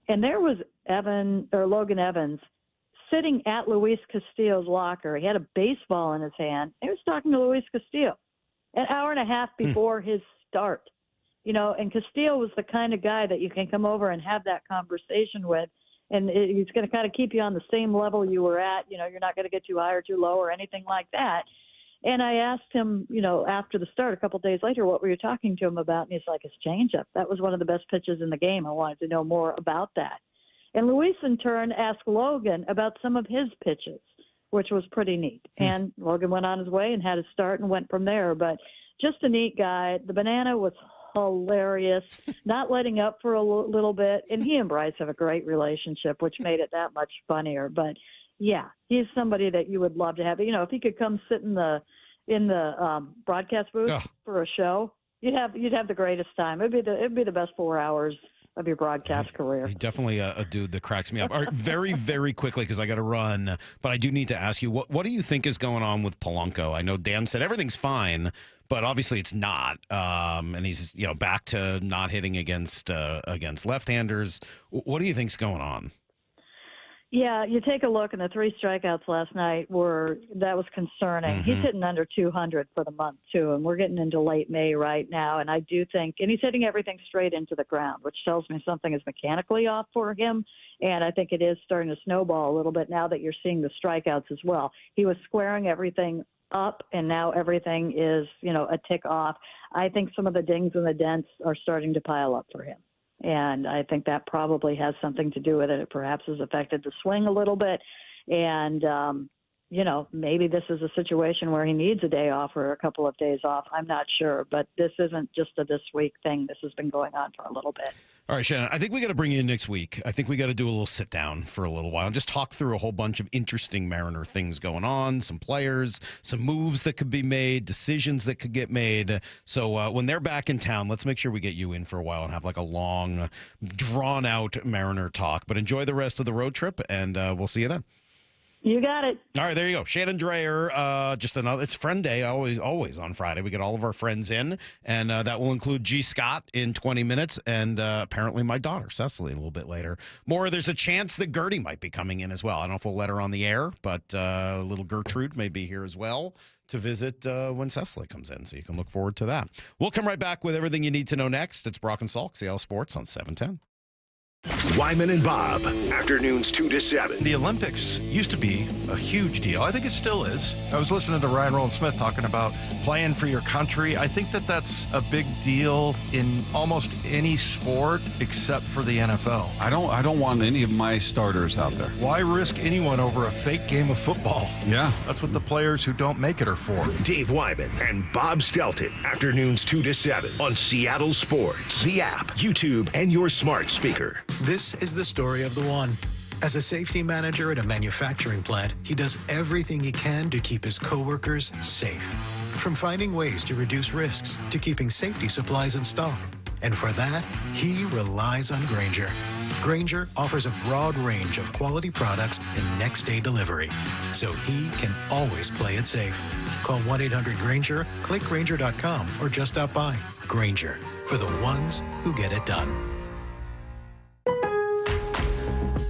And there was Logan Evans sitting at Luis Castillo's locker. He had a baseball in his hand. He was talking to Luis Castillo an hour and a half before his start. And Castillo was the kind of guy that you can come over and have that conversation with, and he's going to kind of keep you on the same level you were at. You're not going to get too high or too low or anything like that. And I asked him, after the start, a couple of days later, what were you talking to him about? And he's like, his changeup. That was one of the best pitches in the game. I wanted to know more about that. And Luis, in turn, asked Logan about some of his pitches, which was pretty neat. And Logan went on his way and had his start and went from there. But just a neat guy. The banana was hilarious, not letting up for a little bit. And he and Bryce have a great relationship, which made it that much funnier. But yeah, he's somebody that you would love to have. If he could come sit in the broadcast booth for a show, you'd have the greatest time. It'd be the best 4 hours of your broadcast career. He's definitely a dude that cracks me up. All right, very, very quickly, because I got to run, but I do need to ask you, what do you think is going on with Polanco? I know Dan said everything's fine, but obviously it's not. And he's back to not hitting against left-handers. What do you think's going on? Yeah, you take a look, and the 3 strikeouts last night that was concerning. Mm-hmm. He's hitting under 200 for the month, too, and we're getting into late May right now, and I do think – and he's hitting everything straight into the ground, which tells me something is mechanically off for him, and I think it is starting to snowball a little bit now that you're seeing the strikeouts as well. He was squaring everything up, and now everything is, a tick off. I think some of the dings and the dents are starting to pile up for him. And I think that probably has something to do with it. It perhaps has affected the swing a little bit. And, maybe this is a situation where he needs a day off or a couple of days off. I'm not sure. But this isn't just a this week thing. This has been going on for a little bit. All right, Shannon, I think we got to bring you in next week. I think we got to do a little sit down for a little while and just talk through a whole bunch of interesting Mariner things going on, some players, some moves that could be made, decisions that could get made. So when they're back in town, let's make sure we get you in for a while and have like a long, drawn-out Mariner talk. But enjoy the rest of the road trip, and we'll see you then. You got it. All right, there you go. Shannon Drayer, it's Friend Day, always on Friday. We get all of our friends in, and that will include G. Scott in 20 minutes, and apparently my daughter, Cecily, a little bit later. There's a chance that Gertie might be coming in as well. I don't know if we'll let her on the air, but little Gertrude may be here as well to visit when Cecily comes in, so you can look forward to that. We'll come right back with everything you need to know next. It's Brock and Salk, Seattle Sports on 710. Wyman and Bob, afternoons 2 to 7. The Olympics used to be a huge deal. I think it still is. I was listening to Ryan Rowland-Smith talking about playing for your country. I think that that's a big deal in almost any sport except for the NFL. I don't want any of my starters out there. Why risk anyone over a fake game of football? Yeah. That's what the players who don't make it are for. Dave Wyman and Bob Stelton, afternoons 2 to 7 on Seattle Sports, the app, YouTube, and your smart speaker. This is the story of the one. As a safety manager at a manufacturing plant, he does everything he can to keep his coworkers safe. From finding ways to reduce risks to keeping safety supplies in stock. And for that, he relies on Grainger. Grainger offers a broad range of quality products and next-day delivery, so he can always play it safe. Call 1-800-GRAINGER, click Grainger.com, or just stop by. Grainger, for the ones who get it done.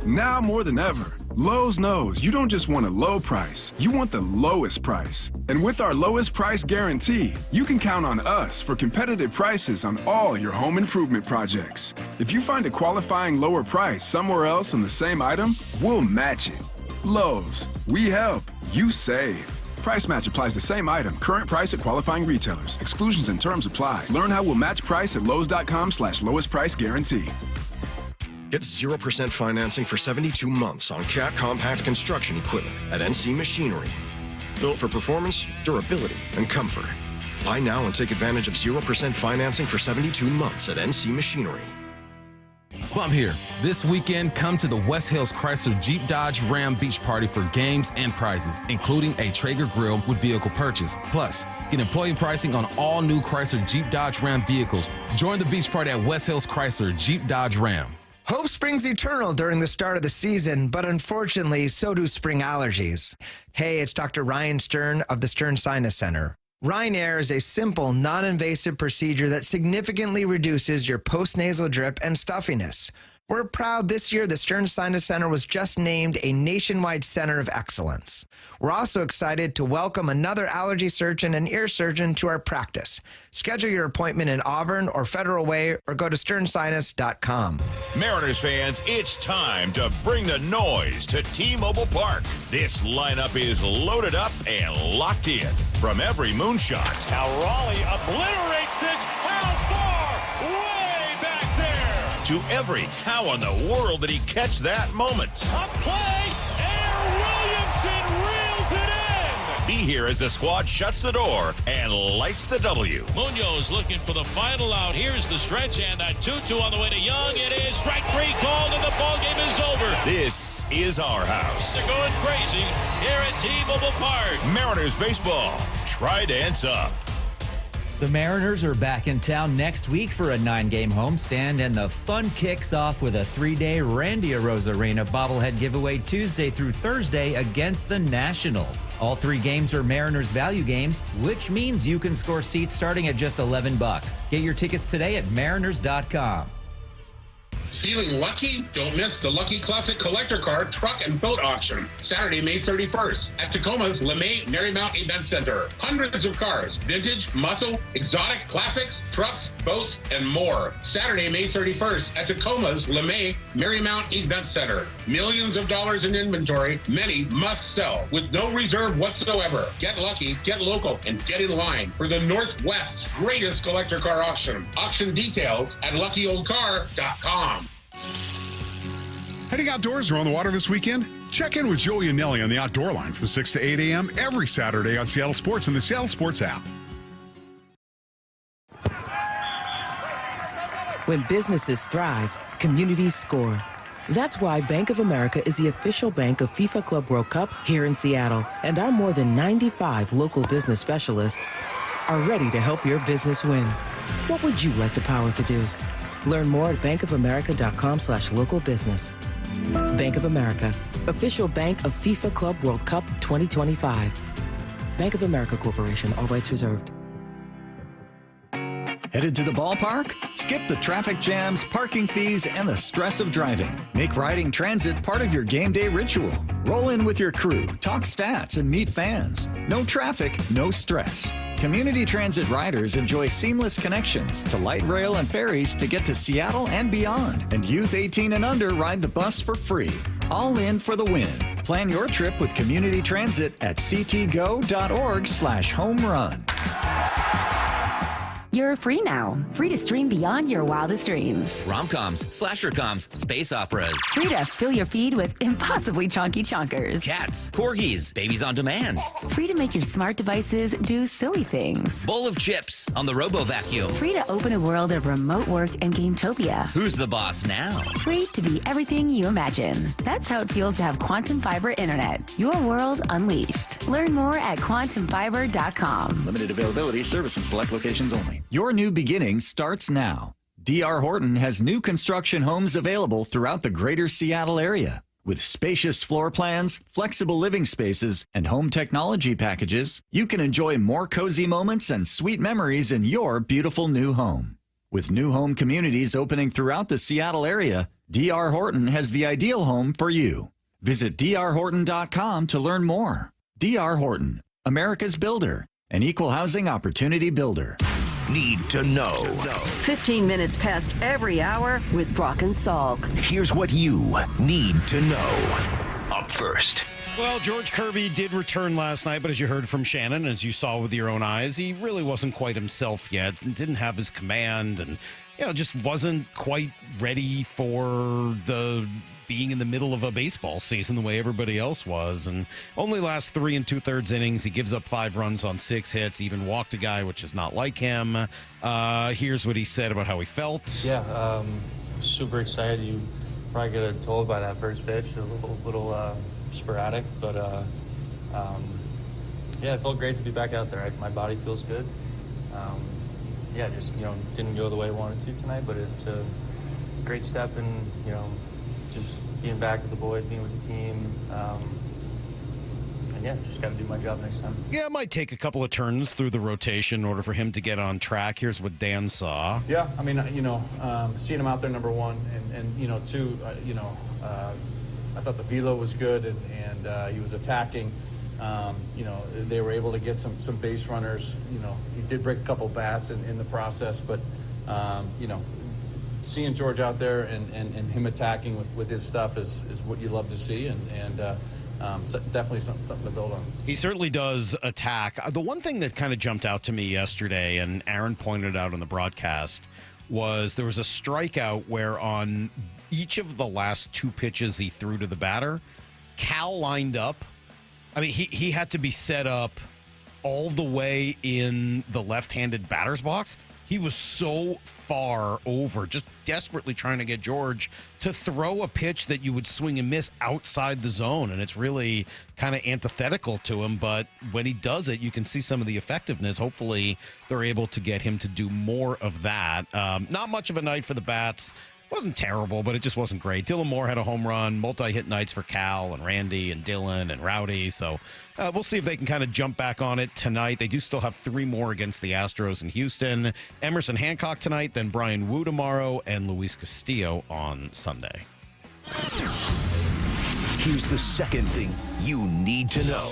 Now more than ever, Lowe's knows you don't just want a low price, you want the lowest price. And with our lowest price guarantee, you can count on us for competitive prices on all your home improvement projects. If you find a qualifying lower price somewhere else on the same item, we'll match it. Lowe's, we help, you save. Price match applies the same item. Current price at qualifying retailers. Exclusions and terms apply. Learn how we'll match price at Lowe's.com/lowest price guarantee. Get 0% financing for 72 months on Cat compact construction equipment at NC Machinery. Built for performance, durability, and comfort. Buy now and take advantage of 0% financing for 72 months at NC Machinery. Bump here. This weekend, come to the West Hills Chrysler Jeep Dodge Ram Beach Party for games and prizes, including a Traeger grill with vehicle purchase. Plus, get employee pricing on all new Chrysler Jeep Dodge Ram vehicles. Join the beach party at West Hills Chrysler Jeep Dodge Ram. Hope springs eternal during the start of the season, but unfortunately, so do spring allergies. Hey, it's Dr. Ryan Stern of the Stern Sinus Center. Rhine-Air is a simple, non-invasive procedure that significantly reduces your postnasal drip and stuffiness. We're proud this year the Stern Sinus Center was just named a nationwide center of excellence. We're also excited to welcome another allergy surgeon and ear surgeon to our practice. Schedule your appointment in Auburn or Federal Way or go to sternsinus.com. Mariners fans, it's time to bring the noise to T-Mobile Park. This lineup is loaded up and locked in. From every moonshot. Now Raleigh obliterates this. How far? Way back there. To every how in the world did he catch that moment? Up play. Air Williamson reels it in. Be here as the squad shuts the door and lights the W. Munoz looking for the final out. Here's the stretch and a 2-2 on the way to Young. It is strike 3 called and the ball game is over. This is our house. They're going crazy here at T-Mobile Park. Mariners baseball. Tridents up. The Mariners are back in town next week for a 9-game homestand, and the fun kicks off with a 3-day Randy Arozarena bobblehead giveaway Tuesday through Thursday against the Nationals. All 3 games are Mariners value games, which means you can score seats starting at just $11. Get your tickets today at mariners.com. Feeling lucky? Don't miss the Lucky Classic Collector Car Truck and Boat Auction, Saturday, May 31st at Tacoma's LeMay Marymount Event Center. Hundreds of cars, vintage, muscle, exotic, classics, trucks, boats, and more. Saturday, May 31st at Tacoma's LeMay Marymount Event Center. Millions of dollars in inventory, many must sell with no reserve whatsoever. Get lucky, get local, and get in line for the Northwest's greatest collector car auction. Auction details at luckyoldcar.com. Heading outdoors or on the water this weekend? Check in with Joey and Nelly on the Outdoor Line from 6 to 8 a.m. every Saturday on Seattle Sports and the Seattle Sports app. When businesses thrive, communities score. That's why Bank of America is the official bank of FIFA Club World Cup here in Seattle. And our more than 95 local business specialists are ready to help your business win. What would you like the power to do? Learn more at bankofamerica.com/local business. Bank of America, official bank of FIFA Club World Cup 2025. Bank of America Corporation, all rights reserved. Headed to the ballpark? Skip the traffic jams, parking fees, and the stress of driving. Make riding transit part of your game day ritual. Roll in with your crew, talk stats, and meet fans. No traffic, no stress. Community Transit riders enjoy seamless connections to light rail and ferries to get to Seattle and beyond. And youth 18 and under ride the bus for free. All in for the win. Plan your trip with Community Transit at ctgo.org/home run. You're free now. Free to stream beyond your wildest dreams. Rom-coms, slasher-coms, space operas. Free to fill your feed with impossibly chonky chonkers. Cats, corgis, babies on demand. Free to make your smart devices do silly things. Bowl of chips on the Robo-Vacuum. Free to open a world of remote work and Gametopia. Who's the boss now? Free to be everything you imagine. That's how it feels to have Quantum Fiber Internet. Your world unleashed. Learn more at quantumfiber.com. Limited availability, service in select locations only. Your new beginning starts now. D.R. Horton has new construction homes available throughout the greater Seattle area. With spacious floor plans, flexible living spaces, and home technology packages, you can enjoy more cozy moments and sweet memories in your beautiful new home. With new home communities opening throughout the Seattle area, D.R. Horton has the ideal home for you. Visit drhorton.com to learn more. D.R. Horton, America's builder, an equal housing opportunity builder. Need to know. 15 minutes past every hour with Brock and Salk. Here's what you need to know. Up first. Well, George Kirby did return last night, but as you heard from Shannon, as you saw with your own eyes, he really wasn't quite himself yet, didn't have his command, and just wasn't quite ready for the being in the middle of a baseball season the way everybody else was. And only last 3 2/3 innings. He gives up 5 runs on 6 hits, even walked a guy, which is not like him. Here's what he said about how he felt. Yeah, super excited. You probably could have told by that first pitch, a little sporadic, but yeah, it felt great to be back out there. My body feels good. Yeah, just didn't go the way I wanted to tonight, but it's a great step in just being back with the boys, being with the team. And yeah, just got to do my job next time. Yeah, it might take a couple of turns through the rotation in order for him to get on track. Here's what Dan saw. Yeah, I mean, seeing him out there, number one, and two, I thought the velo was good, and he was attacking. They were able to get some base runners. He did break a couple bats in the process, but seeing George out there and him attacking with his stuff is what you love to see, and definitely something to build on. He certainly does attack. The one thing that kind of jumped out to me yesterday, and Aaron pointed out on the broadcast, was there was a strikeout where on each of the last two pitches he threw to the batter, Cal lined up. I mean, he had to be set up all the way in the left-handed batter's box. He was so far over, just desperately trying to get George to throw a pitch that you would swing and miss outside the zone. And it's really kind of antithetical to him. But when he does it, you can see some of the effectiveness. Hopefully they're able to get him to do more of that. Not much of a night for the bats. Wasn't terrible, but it just wasn't great. Dylan Moore had a home run, multi-hit nights for Cal and Randy and Dylan and Rowdy. So we'll see if they can kind of jump back on it tonight. They do still have 3 more against the Astros in Houston. Emerson Hancock tonight, then Brian Wu tomorrow, and Luis Castillo on Sunday. Here's the second thing you need to know.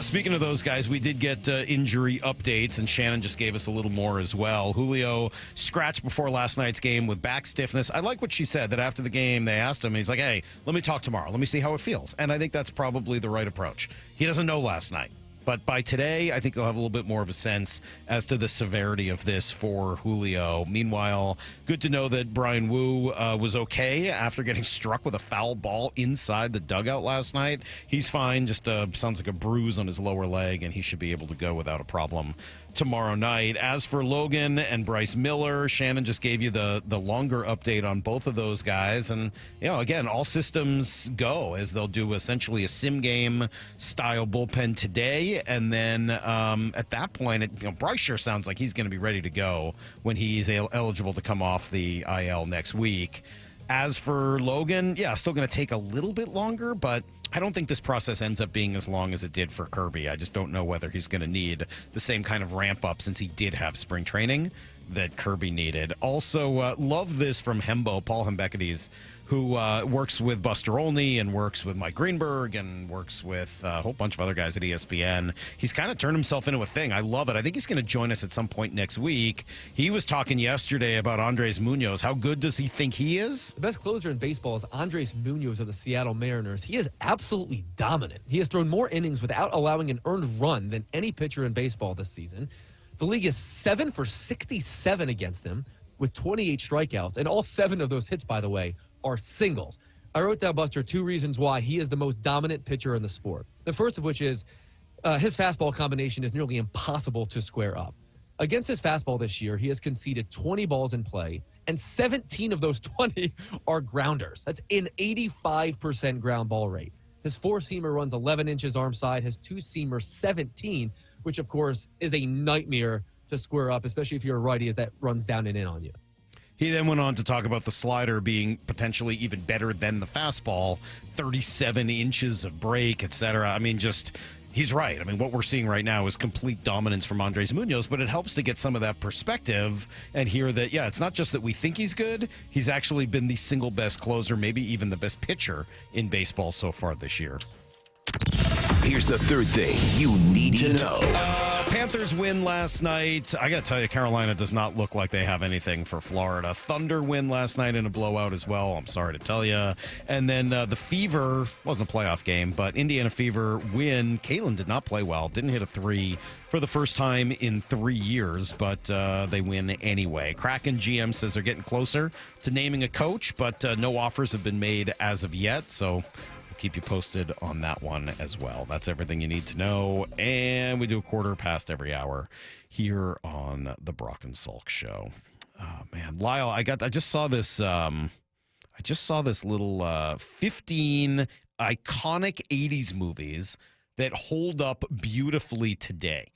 Speaking of those guys, we did get injury updates, and Shannon just gave us a little more as well. Julio scratched before last night's game with back stiffness. I like what she said, that after the game, they asked him, he's like, hey, let me talk tomorrow. Let me see how it feels. And I think that's probably the right approach. He doesn't know last night. But by today, I think they'll have a little bit more of a sense as to the severity of this for Julio. Meanwhile, good to know that Brian Wu was okay after getting struck with a foul ball inside the dugout last night. He's fine, just sounds like a bruise on his lower leg, and he should be able to go without a problem tomorrow night. As for Logan and Bryce Miller, Shannon just gave you the longer update on both of those guys. And, again, all systems go as they'll do essentially a sim game style bullpen today. And then at that point, Bryce sure sounds like he's going to be ready to go when he's eligible to come off the IL next week. As for Logan, still going to take a little bit longer, but I don't think this process ends up being as long as it did for Kirby. I just don't know whether he's going to need the same kind of ramp up since he did have spring training that Kirby needed. Also, love this from Hembo, Paul Hembekides, who works with Buster Olney and works with Mike Greenberg and works with a whole bunch of other guys at ESPN. He's kind of turned himself into a thing. I love it. I think he's going to join us at some point next week. He was talking yesterday about Andres Munoz. How good does he think he is? The best closer in baseball is Andres Munoz of the Seattle Mariners. He is absolutely dominant. He has thrown more innings without allowing an earned run than any pitcher in baseball this season. The league is 7 for 67 against him with 28 strikeouts, and all 7 of those hits, by the way, are singles. I wrote down, Buster, 2 reasons why he is the most dominant pitcher in the sport. The first of which is his fastball combination is nearly impossible to square up. Against his fastball this year, he has conceded 20 balls in play, and 17 of those 20 are grounders. That's an 85% ground ball rate. His 4-seamer runs 11 inches arm side, his 2-seamer 17, which, of course, is a nightmare to square up, especially if you're a righty, as that runs down and in on you. He then went on to talk about the slider being potentially even better than the fastball, 37 inches of break, etc. I mean, he's right. I mean, what we're seeing right now is complete dominance from Andres Munoz, but it helps to get some of that perspective and hear that, it's not just that we think he's good. He's actually been the single best closer, maybe even the best pitcher in baseball so far this year. Here's the third thing you need to know. Panthers win last night. I got to tell you, Carolina does not look like they have anything for Florida. Thunder win last night in a blowout as well. I'm sorry to tell you. And then the Fever, wasn't a playoff game, but Indiana Fever win. Kalen did not play well. Didn't hit a 3 for the first time in 3 years, but they win anyway. Kraken GM says they're getting closer to naming a coach, but no offers have been made as of yet. So keep you posted on that one as well. That's everything you need to know. And we do a quarter past every hour here on the Brock and Salk Show. Oh man, Lyle, I just saw this. I just saw this little 15 iconic 80s movies that hold up beautifully today.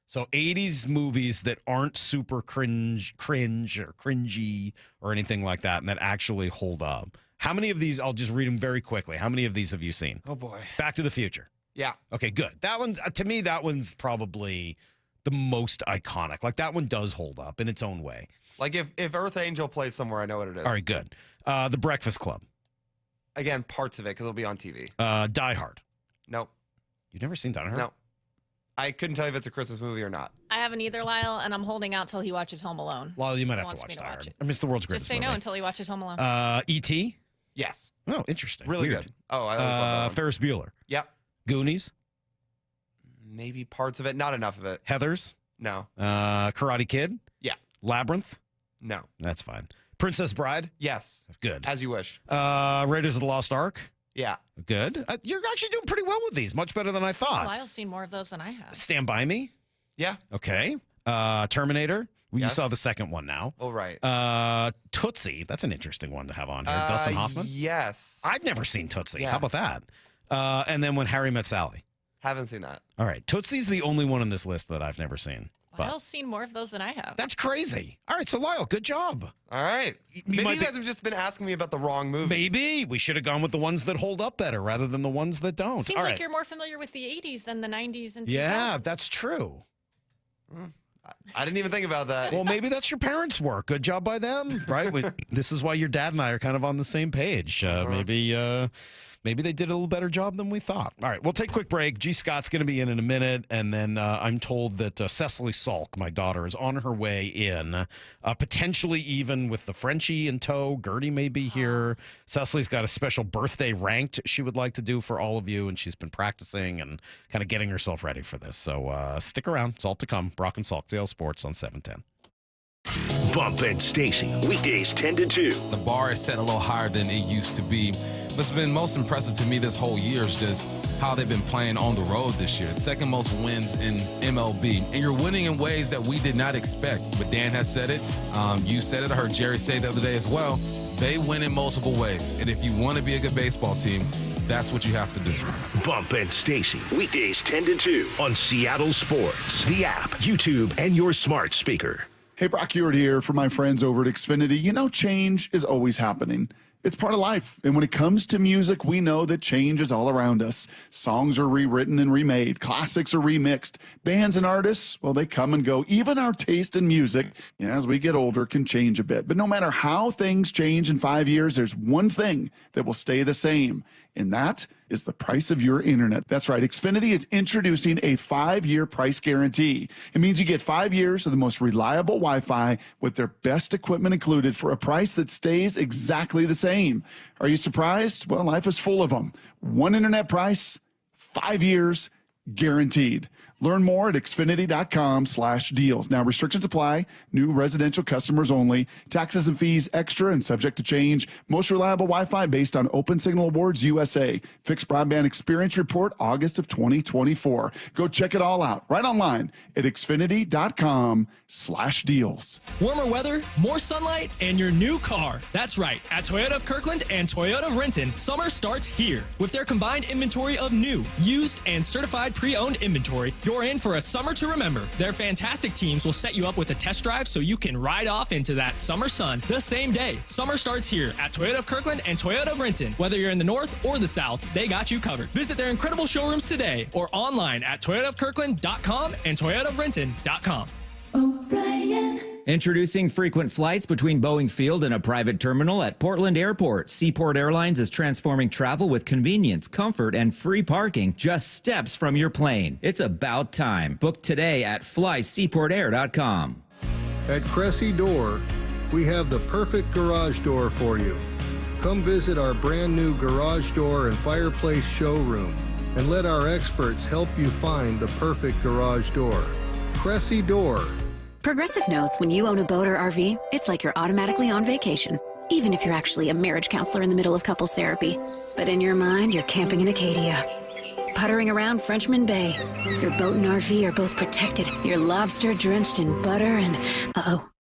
So 80s movies that aren't super cringe or cringy or anything like that, and that actually hold up. How many of these? I'll just read them very quickly. How many of these have you seen? Oh boy. Back to the Future. Yeah. Okay, good. That one, to me, that one's probably the most iconic. Like, that one does hold up in its own way. Like, if Earth Angel plays somewhere, I know what it is. All right, good. The Breakfast Club. Again, parts of it, because it'll be on TV. Die Hard. Nope. You've never seen Die Hard? No. I couldn't tell you if it's a Christmas movie or not. I haven't either, Lyle, and I'm holding out till he watches Home Alone. Lyle, you might have to watch Die Hard. I mean, it's the world's greatest Just say movie. no until he watches Home Alone. E.T.? Yes. Oh, interesting. Really Weird. good. Oh, I always love that one. Ferris Bueller. Yep. Goonies. Maybe parts of it, not enough of it. Heathers. No. Karate Kid. Yeah. Labyrinth. No. That's fine. Princess Bride. Yes. Good. As you wish. Raiders of the Lost Ark. Yeah. Good. You're actually doing pretty well with these. Much better than I thought. Lyle's seen more of those than I have. Stand By Me. Yeah. Okay. Terminator. You Yes. saw the second one now. Oh, right. Tootsie. That's an interesting one to have on here. Dustin Hoffman. Yes. I've never seen Tootsie. Yeah. How about that? And then When Harry Met Sally. Haven't seen that. All right. Tootsie's the only one on this list that I've never seen. But Lyle's seen more of those than I have. that's crazy. All right. So, Lyle, good job. All right. Maybe might you guys have just been asking me about the wrong movie. Maybe we should have gone with the ones that hold up better rather than the ones that don't. Seems All like right. you're more familiar with the 80s than the 90s and 2000s. Yeah, that's true. I didn't even think about that. Well, maybe that's your parents' work. Good job by them, right? This is why your dad and I are kind of on the same page. Maybe they did a little better job than we thought. All right, we'll take a quick break. G. Scott's going to be in a minute, and then I'm told that Cecily Salk, my daughter, is on her way in, potentially even with the Frenchie in tow. Gertie may be here. Cecily's got a special birthday ranked she would like to do for all of you, and she's been practicing and kind of getting herself ready for this. So stick around. It's all to come. Brock and Salk, Seattle Sports on 710. Bump and Stacy, weekdays 10 to 2. The bar is set a little higher than it used to be. What's been most impressive to me this whole year is just how they've been playing on the road this year. Second most wins in MLB. And you're winning in ways that we did not expect. But Dan has said it. You said it. I heard Jerry say it the other day as well. They win in multiple ways. And if you want to be a good baseball team, that's what you have to do. Bump and Stacy, weekdays 10 to 2 on Seattle Sports, the app, YouTube, and your smart speaker. Hey, Brock Ewart here for my friends over at Xfinity. You know, change is always happening. It's part of life. And when it comes to music, we know that change is all around us. Songs are rewritten and remade. Classics are remixed. Bands and artists, well, they come and go. Even our taste in music, as we get older, can change a bit. But no matter how things change in 5 years, there's one thing that will stay the same. And that is the price of your internet. That's right. Xfinity is introducing a 5-year price guarantee. It means you get 5 years of the most reliable Wi-Fi with their best equipment included for a price that stays exactly the same. Are you surprised? Well, life is full of them. One internet price, 5 years, guaranteed. Learn more at Xfinity.com/deals. Now, restrictions apply. New residential customers only. Taxes and fees extra and subject to change. Most reliable Wi-Fi based on Open Signal Awards USA. Fixed Broadband Experience Report, August of 2024. Go check it all out right online at Xfinity.com/deals. Warmer weather, more sunlight, and your new car. That's right. At Toyota of Kirkland and Toyota of Renton, summer starts here. With their combined inventory of new, used, and certified pre-owned inventory, you're in for a summer to remember. Their fantastic teams will set you up with a test drive so you can ride off into that summer sun the same day. Summer starts here at Toyota of Kirkland and Toyota of Renton. Whether you're in the north or the south, they got you covered. Visit their incredible showrooms today or online at toyotaofkirkland.com and toyotaofrenton.com. Introducing frequent flights between Boeing Field and a private terminal at Portland Airport. Seaport Airlines is transforming travel with convenience, comfort, and free parking just steps from your plane. It's about time. Book today at flyseaportair.com. At Cressy Door, we have the perfect garage door for you. Come visit our brand new garage door and fireplace showroom and let our experts help you find the perfect garage door. Cressy Door. Progressive knows when you own a boat or RV, it's like you're automatically on vacation, even if you're actually a marriage counselor in the middle of couples therapy. But in your mind, you're camping in Acadia, puttering around Frenchman Bay. Your boat and RV are both protected. You're lobster drenched in butter and,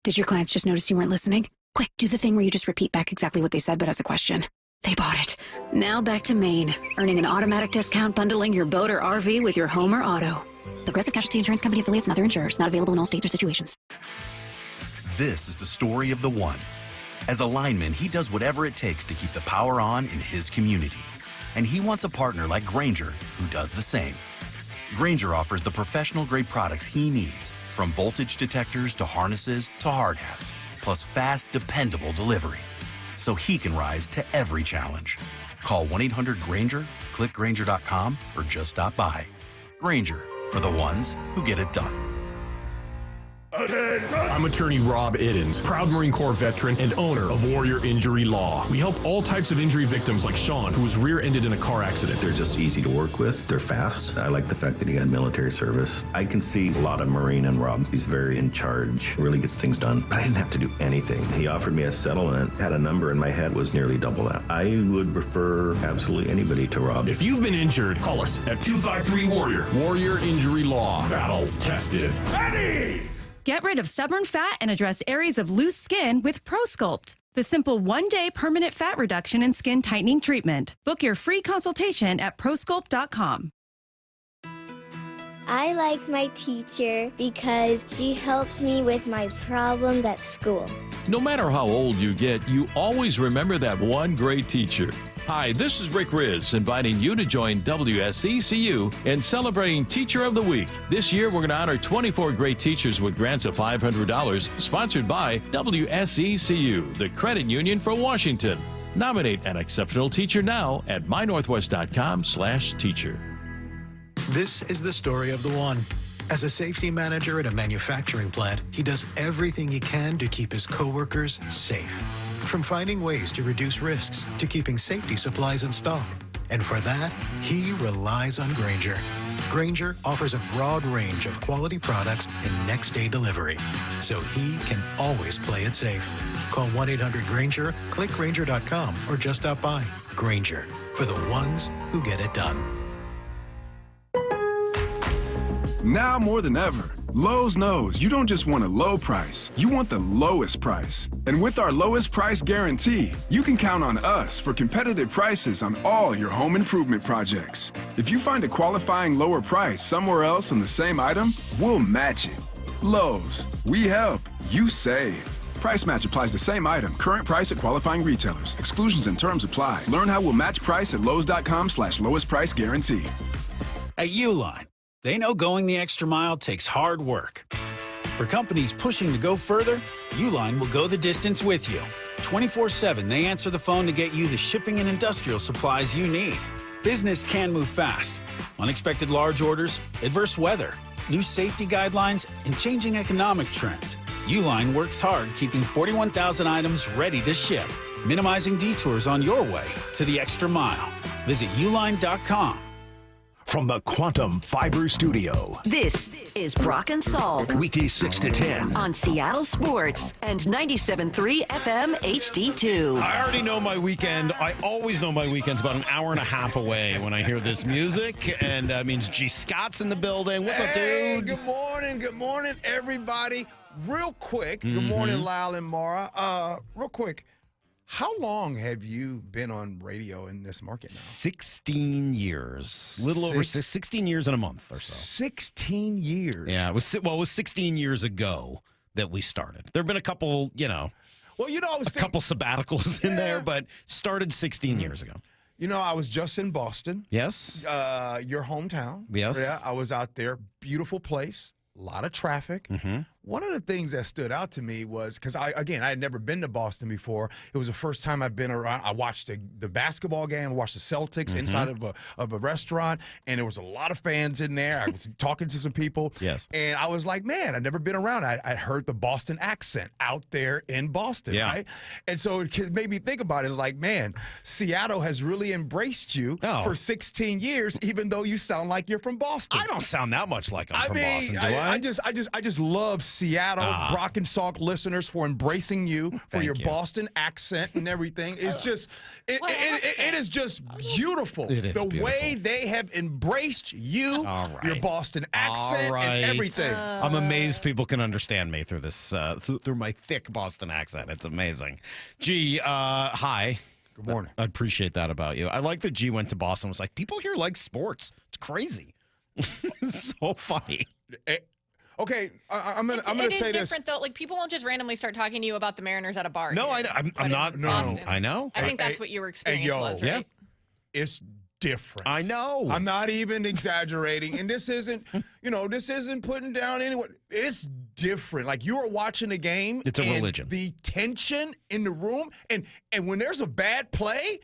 Did your clients just notice you weren't listening? Quick, do the thing where you just repeat back exactly what they said, but as a question. They bought it. Now back to Maine, earning an automatic discount bundling your boat or RV with your home or auto. Progressive Casualty Insurance Company affiliates and other insurers. Not available in all states or situations. This is the story of the one. As a lineman, he does whatever it takes to keep the power on in his community. And he wants a partner like Grainger who does the same. Grainger offers the professional-grade products he needs, from voltage detectors to harnesses to hard hats, plus fast, dependable delivery, so he can rise to every challenge. Call 1-800-GRAINGER, click Grainger.com, or just stop by. Grainger, for the ones who get it done. I'm attorney Rob Iddens, proud Marine Corps veteran and owner of Warrior Injury Law. We help all types of injury victims like Sean, who was rear-ended in a car accident. They're just easy to work with. They're fast. I like the fact that he had military service. I can see a lot of Marine in Rob. He's very in charge, really gets things done. But I didn't have to do anything. He offered me a settlement, had a number in my head, was nearly double that. I would refer absolutely anybody to Rob. If you've been injured, call us at 253-WARRIOR. Warrior Injury Law. Battle tested. Eddie's! Get rid of stubborn fat and address areas of loose skin with ProSculpt, the simple one-day permanent fat reduction and skin tightening treatment. Book your free consultation at prosculpt.com. I like my teacher because she helps me with my problems at school. No matter how old you get, you always remember that one great teacher. Hi, this is Rick Riz, inviting you to join WSECU in celebrating Teacher of the Week. This year, we're going to honor 24 great teachers with grants of $500, sponsored by WSECU, the credit union for Washington. Nominate an exceptional teacher now at mynorthwest.com/teacher. This is the story of the one. As a safety manager at a manufacturing plant, he does everything he can to keep his coworkers safe. From finding ways to reduce risks to keeping safety supplies in stock. And for that, he relies on Grainger. Grainger offers a broad range of quality products and next-day delivery, so he can always play it safe. Call 1-800-GRAINGER, click Grainger.com, or just stop by. Grainger, for the ones who get it done. Now more than ever, Lowe's knows you don't just want a low price, you want the lowest price. And with our lowest price guarantee, you can count on us for competitive prices on all your home improvement projects. If you find a qualifying lower price somewhere else on the same item, we'll match it. Lowe's, we help, you save. Price match applies the same item. Current price at qualifying retailers. Exclusions and terms apply. Learn how we'll match price at Lowes.com/lowest price guarantee. At Uline, they know going the extra mile takes hard work. For companies pushing to go further, Uline will go the distance with you. 24/7, they answer the phone to get you the shipping and industrial supplies you need. Business can move fast. Unexpected large orders, adverse weather, new safety guidelines, and changing economic trends. Uline works hard keeping 41,000 items ready to ship, minimizing detours on your way to the extra mile. Visit uline.com. From the Quantum Fiber Studio. This is Brock and Salk. Weekdays 6 to 10. On Seattle Sports and 97.3 FM HD2. I already know my weekend. I always know my weekend's about an hour and a half away when I hear this music. And that means G. Scott's in the building. What's up, dude? Good morning, everybody. Real quick, good morning, Lyle and Mara. Real quick, how long have you been on radio in this market now? 16 years. Little over 16 years and a month or so. 16 years. Yeah, it was 16 years ago that we started. There have been a couple, Well, I was couple sabbaticals in there, but started 16 years ago. I was just in Boston. Yes. Your hometown. Yes. Yeah, I was out there. Beautiful place. A lot of traffic. One of the things that stood out to me was, because I had never been to Boston before. It was the first time I've been around. I watched the basketball game. I watched the Celtics inside of a restaurant, and there was a lot of fans in there. I was talking to some people. Yes. And I was like, man, I've never been around. I heard the Boston accent out there in Boston, right? And so it made me think about it. It's like, man, Seattle has really embraced you for 16 years, even though you sound like you're from Boston. I don't sound that much like I'm from Boston, do I? I just love Seattle, Brock and Salk listeners for embracing you, for your Boston accent and everything. It's just, it is just beautiful. It is the beautiful. way they have embraced you, your Boston accent, and everything. I'm amazed people can understand me through this, through my thick Boston accent. It's amazing. G, hi. Good morning. I appreciate that about you. I like that G went to Boston. Was like, people here like sports. It's crazy. It's so funny. Okay, I'm gonna say this. It is different though. Like people won't just randomly start talking to you about the Mariners at a bar. No, here, I'm not. No, I know. I think that's what your experience was, right? It's different. I know. I'm not even exaggerating. And this isn't, this isn't putting down anyone. It's different. Like you are watching a game. It's a religion. The tension in the room, and when there's a bad play,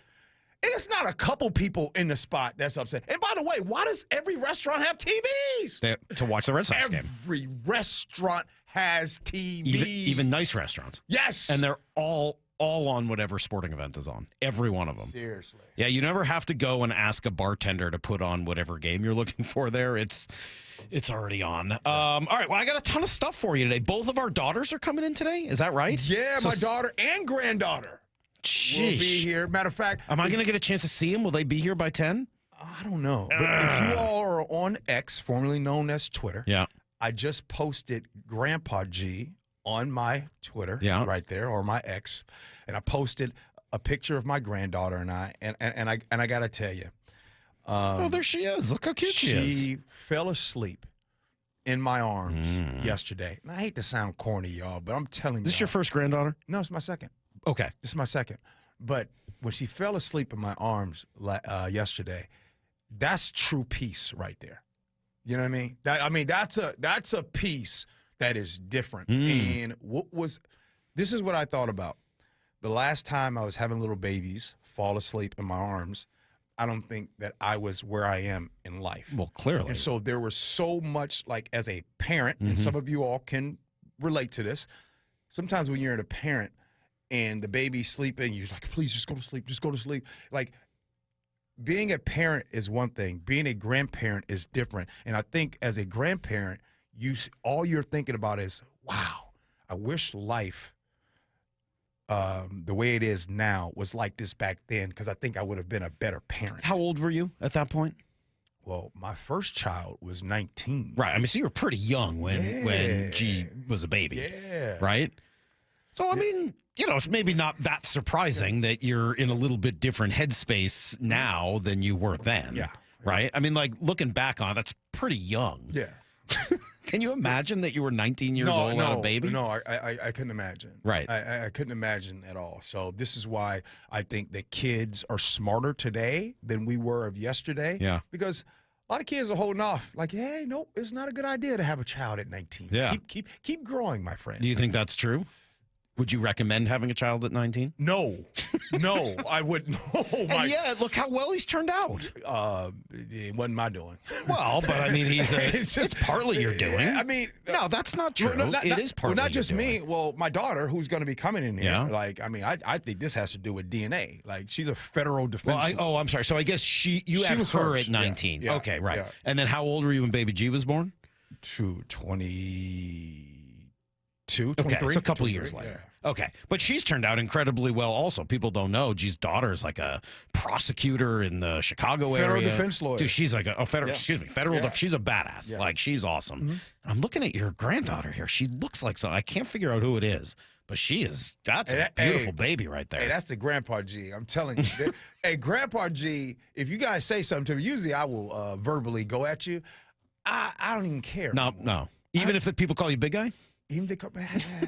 and it's not a couple people in the spot that's upset. And by the way, why does every restaurant have TVs? To watch the Red Sox game. Every restaurant has TVs. Even nice restaurants. Yes. And they're all on whatever sporting event is on. Every one of them. Seriously. Yeah, you never have to go and ask a bartender to put on whatever game you're looking for there. It's already on. All right, well, I got a ton of stuff for you today. Both of our daughters are coming in today. Is that right? Yeah, my daughter and granddaughter will be here. Matter of fact. Am I going to get a chance to see them? Will they be here by 10? I don't know. But if you all are on X, formerly known as Twitter, I just posted Grandpa G on my Twitter right there, or my X, and I posted a picture of my granddaughter and I, and I got to tell you. Oh, there she is. Look how cute she is. She fell asleep in my arms yesterday. And I hate to sound corny, y'all, but I'm telling you. Is this your first granddaughter? No, it's my second. Okay. This is my second. But when she fell asleep in my arms yesterday, that's true peace right there. You know what I mean? That's a peace that is different. And this is what I thought about. The last time I was having little babies fall asleep in my arms, I don't think that I was where I am in life. Well, clearly. And so there was so much, like as a parent, and some of you all can relate to this. Sometimes when you're a parent and the baby's sleeping, you're like, please just go to sleep, just go to sleep. Like, being a parent is one thing. Being a grandparent is different. And I think as a grandparent, all you're thinking about is, wow, I wish life, the way it is now, was like this back then, because I think I would have been a better parent. How old were you at that point? Well, my first child was 19. Right. I mean, so you were pretty young when G was a baby. Yeah. Right? So, I mean, it's maybe not that surprising that you're in a little bit different headspace now than you were then. Yeah. Right? I mean, like, looking back on it, that's pretty young. Yeah. Can you imagine that you were 19 years old and a baby? No, I couldn't imagine. Right. I couldn't imagine at all. So this is why I think that kids are smarter today than we were of yesterday. Yeah. Because a lot of kids are holding off. Like, hey, no, it's not a good idea to have a child at 19. Yeah. Keep growing, my friend. Do you think that's true? Would you recommend having a child at 19? No, I wouldn't. And yeah, look how well he's turned out. It wasn't my doing. Well, but I mean, it's partly your doing. I mean, no, that's not true. It is partly. Well, not just your me. doing. Well, my daughter, who's going to be coming in here. Yeah. Like, I mean, I think this has to do with DNA. Like, she's a federal defense. Well, I'm sorry. So I guess you had was her first. at 19. Yeah. Okay, right. Yeah. And then how old were you when baby G was born? 22, 23. Okay, so a couple of years later. Yeah. Okay, but she's turned out incredibly well also. People don't know G's daughter is like a prosecutor in the Chicago area. Federal defense lawyer. Dude, she's like federal, Yeah. federal. Yeah. She's a badass. Yeah. Like, she's awesome. I'm looking at your granddaughter here. She looks like something. I can't figure out who it is, but that's a beautiful baby right there. Hey, that's the Grandpa G. I'm telling you. Hey, Grandpa G, if you guys say something to me, usually I will verbally go at you. I don't even care. No. Even if the people call you big guy? Even they come,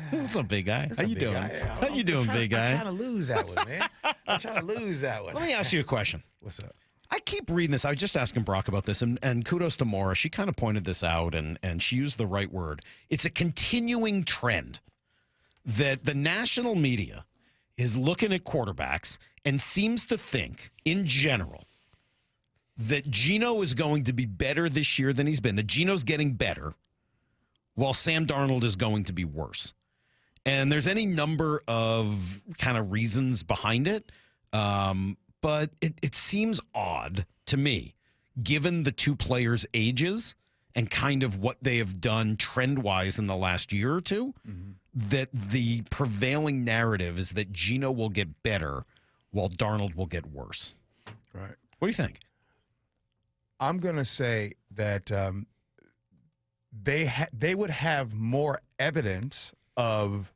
What's up, big guy? How you doing? How you doing, big guy? I'm trying to lose that one, man. I'm trying to lose that one. Let me ask you a question. What's up? I keep reading this. I was just asking Brock about this, and kudos to Maura. She kind of pointed this out, and she used the right word. It's a continuing trend that the national media is looking at quarterbacks and seems to think, in general, that Geno is going to be better this year than he's been, that Geno's getting better, while Sam Darnold is going to be worse. And there's any number of kind of reasons behind it, but it seems odd to me, given the two players' ages and kind of what they have done trend-wise in the last year or two, that the prevailing narrative is that Geno will get better while Darnold will get worse. Right. What do you think? I'm going to say that they would have more evidence of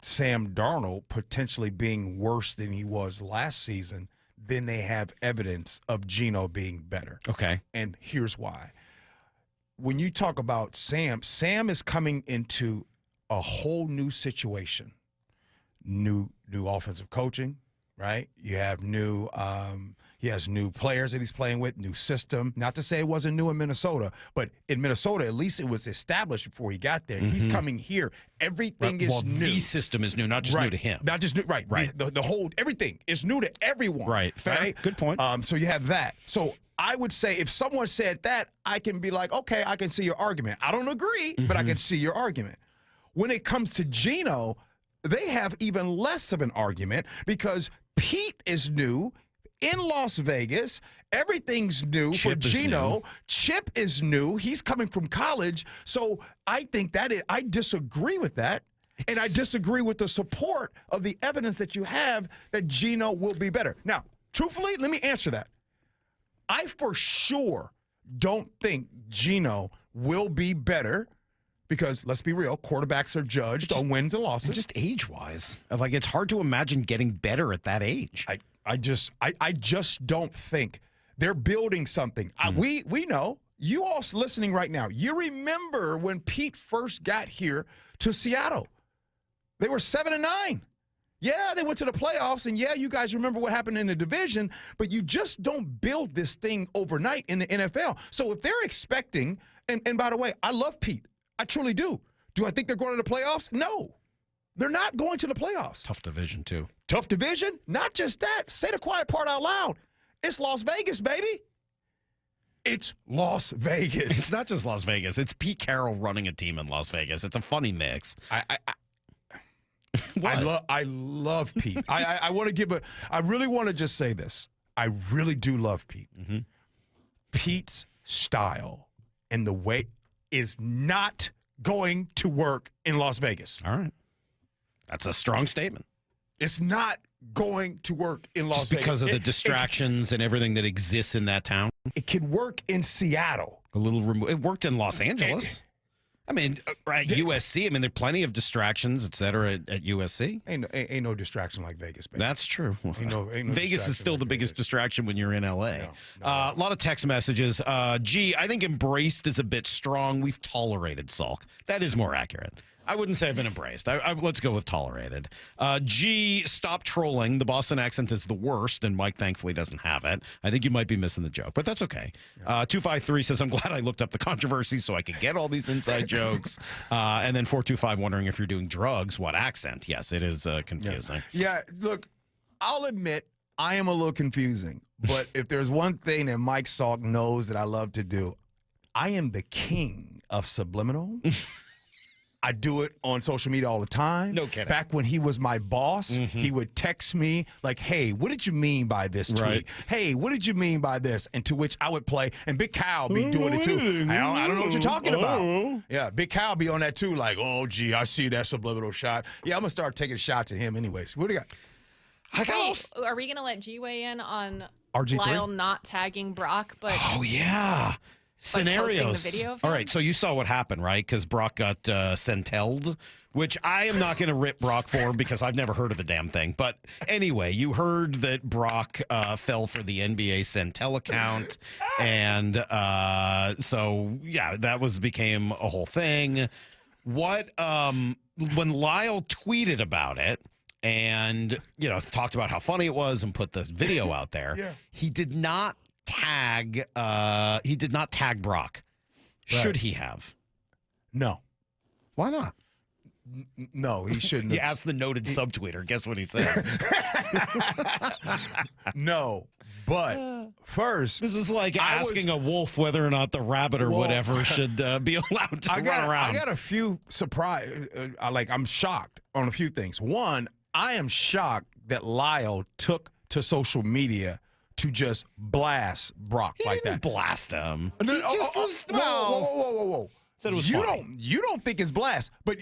Sam Darnold potentially being worse than he was last season than they have evidence of Geno being better. Okay. And here's why. When you talk about Sam is coming into a whole new situation. New offensive coaching, right? You have he has new players that he's playing with, new system. Not to say it wasn't new in Minnesota, but in Minnesota, at least it was established before he got there. He's coming here. Everything is new. The system is new, not just new to him. Not just new, right. The whole, everything is new to everyone. Right. Fair. Right? Good point. So you have that. So I would say if someone said that, I can be like, okay, I can see your argument. I don't agree, but I can see your argument. When it comes to Geno, they have even less of an argument because Pete is new in Las Vegas. Everything's new for Geno. Chip is new. He's coming from college. So I think I disagree with that. And I disagree with the support of the evidence that you have that Geno will be better. Now, truthfully, let me answer that. I for sure don't think Geno will be better because, let's be real, quarterbacks are judged on wins and losses. Just age-wise. Like, it's hard to imagine getting better at that age. I just don't think they're building something. We know, you all listening right now, you remember when Pete first got here to Seattle. They were 7-9. Yeah, they went to the playoffs, and yeah, you guys remember what happened in the division, but you just don't build this thing overnight in the NFL. So if they're expecting, and by the way, I love Pete. I truly do. Do I think they're going to the playoffs? No. They're not going to the playoffs. Tough division, too. Tough division? Not just that. Say the quiet part out loud. It's Las Vegas, baby. It's Las Vegas. It's not just Las Vegas. It's Pete Carroll running a team in Las Vegas. It's a funny mix. I love Pete. I want to I really want to just say this. I really do love Pete. Pete's style and the way is not going to work in Las Vegas. All right. That's a strong statement. It's not going to work in Las Vegas. Because of the distractions and everything that exists in that town? It could work in Seattle. It worked in Los Angeles. I mean, right, USC, I mean, there are plenty of distractions, et cetera, at USC. Ain't no distraction like Vegas, baby. That's true. Ain't no Vegas is still the biggest distraction when you're in L.A. A lot of text messages. I think embraced is a bit strong. We've tolerated Salk. That is more accurate. I wouldn't say I've been embraced. Let's go with tolerated. Stop trolling. The Boston accent is the worst, and Mike thankfully doesn't have it. I think you might be missing the joke, but that's okay. 253 says, I'm glad I looked up the controversy so I could get all these inside jokes. And then 425 wondering if you're doing drugs. What accent? Yes, it is confusing. Yeah, look, I'll admit I am a little confusing, but if there's one thing that Mike Salk knows that I love to do, I am the king of subliminal. I do it on social media all the time. No kidding. Back when he was my boss, he would text me like, hey, what did you mean by this tweet? Right. Hey, what did you mean by this? And to which I would play, and Big Cal be doing it too. I don't know what you're talking about. Yeah, Big Cal be on that too, like, oh, gee, I see that subliminal shot. Yeah, I'm going to start taking shots at him anyways. What do you got? Wait, are we going to let G weigh in on RG3? Lyle not tagging Brock? But oh, yeah. Scenarios. The video of all him? right, so you saw what happened, right? Because Brock got sentelled, which I am not going to rip Brock for because I've never heard of the damn thing. But anyway, you heard that Brock fell for the NBA Centel account, and so yeah, that became a whole thing. When Lyle tweeted about it and talked about how funny it was and put the video out there, he did not tag Brock. Right. Should he have? No. Why not? No, he shouldn't. You asked the noted subtweeter. Guess what he says? No, but first, this is like asking a wolf whether or not the rabbit or whatever should be allowed to run around. I got a few surprise. I'm shocked on a few things. One, I am shocked that Lyle took to social media to just blast Brock like that. Blast him. No, He just was whoa. Said it was you funny. you don't think it's blast, but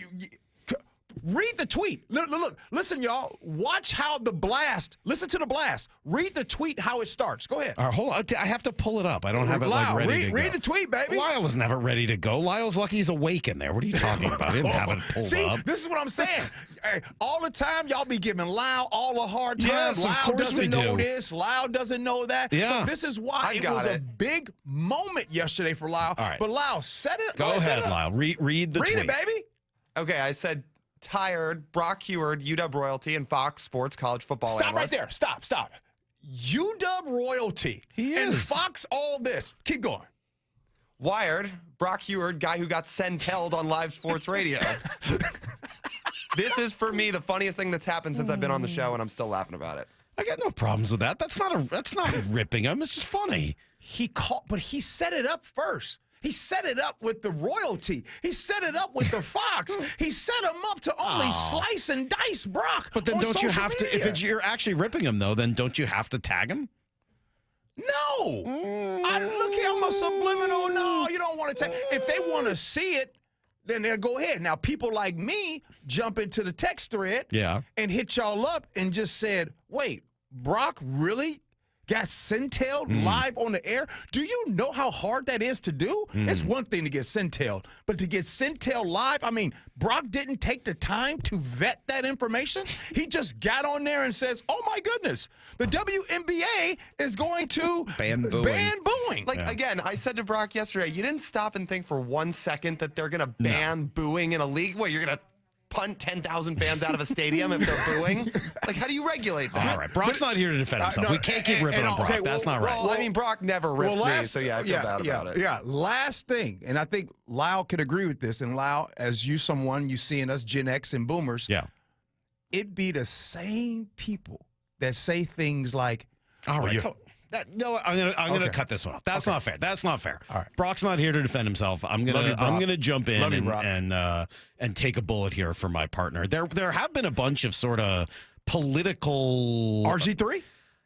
read the tweet. Look, listen, y'all. Watch how the blast. Listen to the blast. Read the tweet how it starts. Go ahead. All right, hold on. I have to pull it up. I don't have it like ready to go. Read the tweet, baby. Lyle doesn't have it ready to go. Lyle's lucky he's awake in there. What are you talking about? I didn't have it pulled See, up. this is what I'm saying. Hey, all the time, y'all be giving Lyle all the hard time. Yes, of Lyle course we doesn't know do. this. Lyle doesn't know that. Yeah. So this is why it was a big moment yesterday for Lyle. All right. But Lyle, set it. Go set ahead, it up. Lyle. Read the Read tweet. it, baby. Okay, I said tired, Brock Heward, UW royalty, and Fox Sports college football Stop analyst. right there. Stop. UW royalty. He and is. Fox all this. Keep going. Wired, Brock Heward, guy who got sentelled on live sports radio. This is, for me, the funniest thing that's happened since I've been on the show, and I'm still laughing about it. I got no problems with that. That's not ripping him. It's just funny. But he set it up first. He set it up with the royalty. He set it up with the Fox. He set him up to only slice and dice Brock. But then on don't you social have to, media. if you're actually ripping him, though, then don't you have to tag him? No. Look here, I'm a subliminal. No, you don't want to take. If they want to see it, then they'll go ahead. Now, people like me jump into the text thread and hit y'all up and just said, wait, Brock really got sentelled live on the air? Do you know how hard that is to do? It's one thing to get sentelled, but to get sentelled live, I mean, Brock didn't take the time to vet that information. He just got on there and says, oh my goodness, the WNBA is going to ban booing. Like, again, I said to Brock yesterday, you didn't stop and think for 1 second that they're going to ban booing in a league? What, you're going to punt 10,000 fans out of a stadium if they're booing? Like, how do you regulate that? All right, Brock's not here to defend himself. We can't keep ripping on Brock. okay, That's not right. Well, I mean, Brock never rips me, so yeah, I feel bad about it. Yeah, last thing, and I think Lyle can agree with this, and Lyle, as you seeing us Gen X and Boomers, it be the same people that say things like, all right, I'm gonna cut this one off. That's not fair. That's not fair. All right. Brock's not here to defend himself. I'm gonna jump in and take a bullet here for my partner. There have been a bunch of sort of political RG3.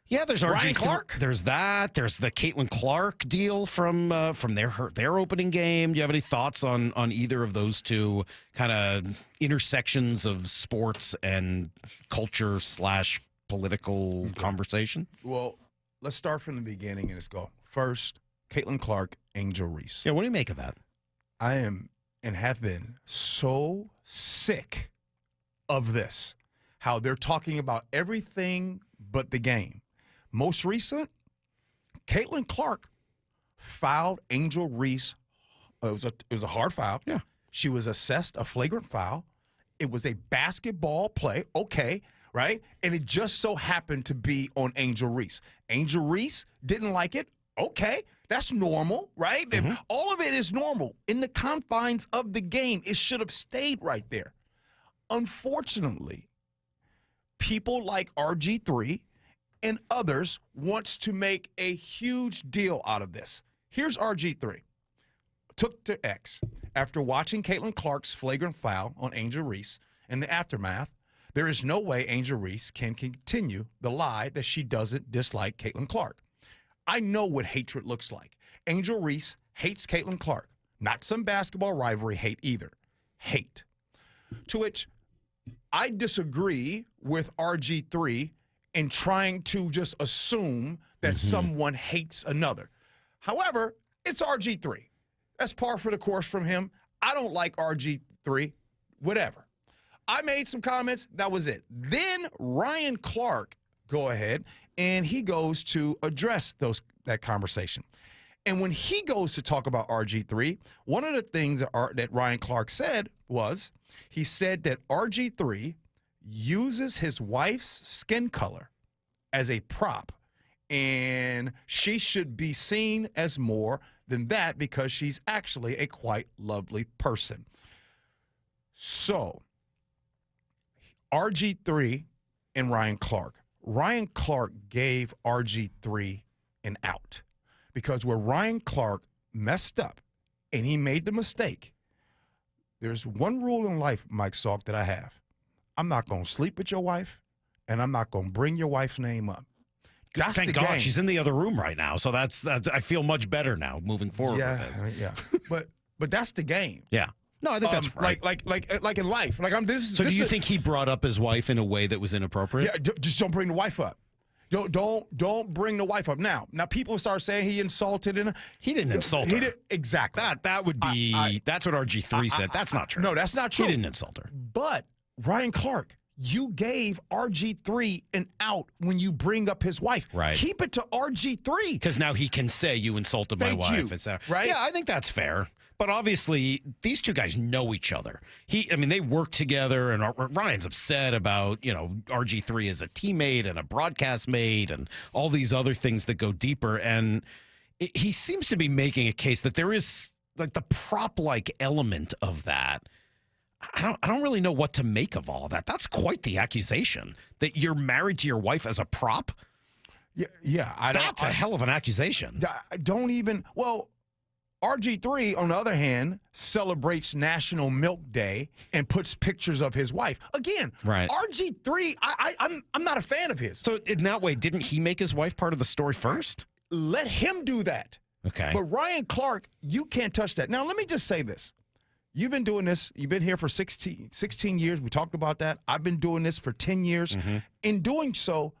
Yeah, there's Ryan RG Clark. There's that. There's the Caitlin Clark deal from their opening game. Do you have any thoughts on either of those two kind of intersections of sports and culture / political conversation? Well, let's start from the beginning and let's go. First, Caitlin Clark, Angel Reese. Yeah, what do you make of that? I am and have been so sick of this, how they're talking about everything but the game. Most recent, Caitlin Clark fouled Angel Reese. It was a hard foul. Yeah. She was assessed a flagrant foul. It was a basketball play. Okay. Right? And it just so happened to be on Angel Reese. Angel Reese didn't like it. Okay. That's normal, right? And all of it is normal. In the confines of the game, it should have stayed right there. Unfortunately, people like RG3 and others wants to make a huge deal out of this. Here's RG3. Took to X after watching Caitlin Clark's flagrant foul on Angel Reese in the aftermath. There is no way Angel Reese can continue the lie that she doesn't dislike Caitlin Clark. I know what hatred looks like. Angel Reese hates Caitlin Clark. Not some basketball rivalry hate either. Hate. To which I disagree with RG3 in trying to just assume that someone hates another. However, it's RG3. That's par for the course from him. I don't like RG3. Whatever. I made some comments. That was it. Then Ryan Clark go ahead and he goes to address that conversation. And when he goes to talk about RG3, one of the things that Ryan Clark said was, he said that RG3 uses his wife's skin color as a prop, and she should be seen as more than that because she's actually a quite lovely person. So RG3 and Ryan Clark. Ryan Clark gave RG3 an out because where Ryan Clark messed up and he made the mistake, there's one rule in life, Mike Salk, that I have. I'm not going to sleep with your wife, and I'm not going to bring your wife's name up. That's Thank the God game. she's in the other room right now. So that's I feel much better now moving forward with this. Yeah. But that's the game. Yeah. No, I think that's right. Like in life. Like I'm this. So this do you is- think he brought up his wife in a way that was inappropriate? Yeah, just don't bring the wife up. Don't bring the wife up. Now people start saying he insulted her. He didn't insult her. Exactly. That would be that's what RG3 said. That's not true. No, that's not true. He didn't insult her. But Ryan Clark, you gave RG3 an out when you bring up his wife. Right. Keep it to RG3. Because now he can say you insulted my Thank wife. you. Right? Yeah, I think that's fair. But obviously, these two guys know each other. They work together, and Ryan's upset about, RG3 as a teammate and a broadcast mate and all these other things that go deeper. And he seems to be making a case that there is like the prop-like element of that. I don't really know what to make of all of that. That's quite the accusation that you're married to your wife as a prop. Yeah. That's a hell of an accusation. Don't even. Well, RG3, on the other hand, celebrates National Milk Day and puts pictures of his wife. Again, right. RG3, I'm not a fan of his. So in that way, didn't he make his wife part of the story first? Let him do that. Okay. But Ryan Clark, you can't touch that. Now, let me just say this. You've been doing this. You've been here for 16 years. We talked about that. I've been doing this for 10 years. Mm-hmm. In doing so,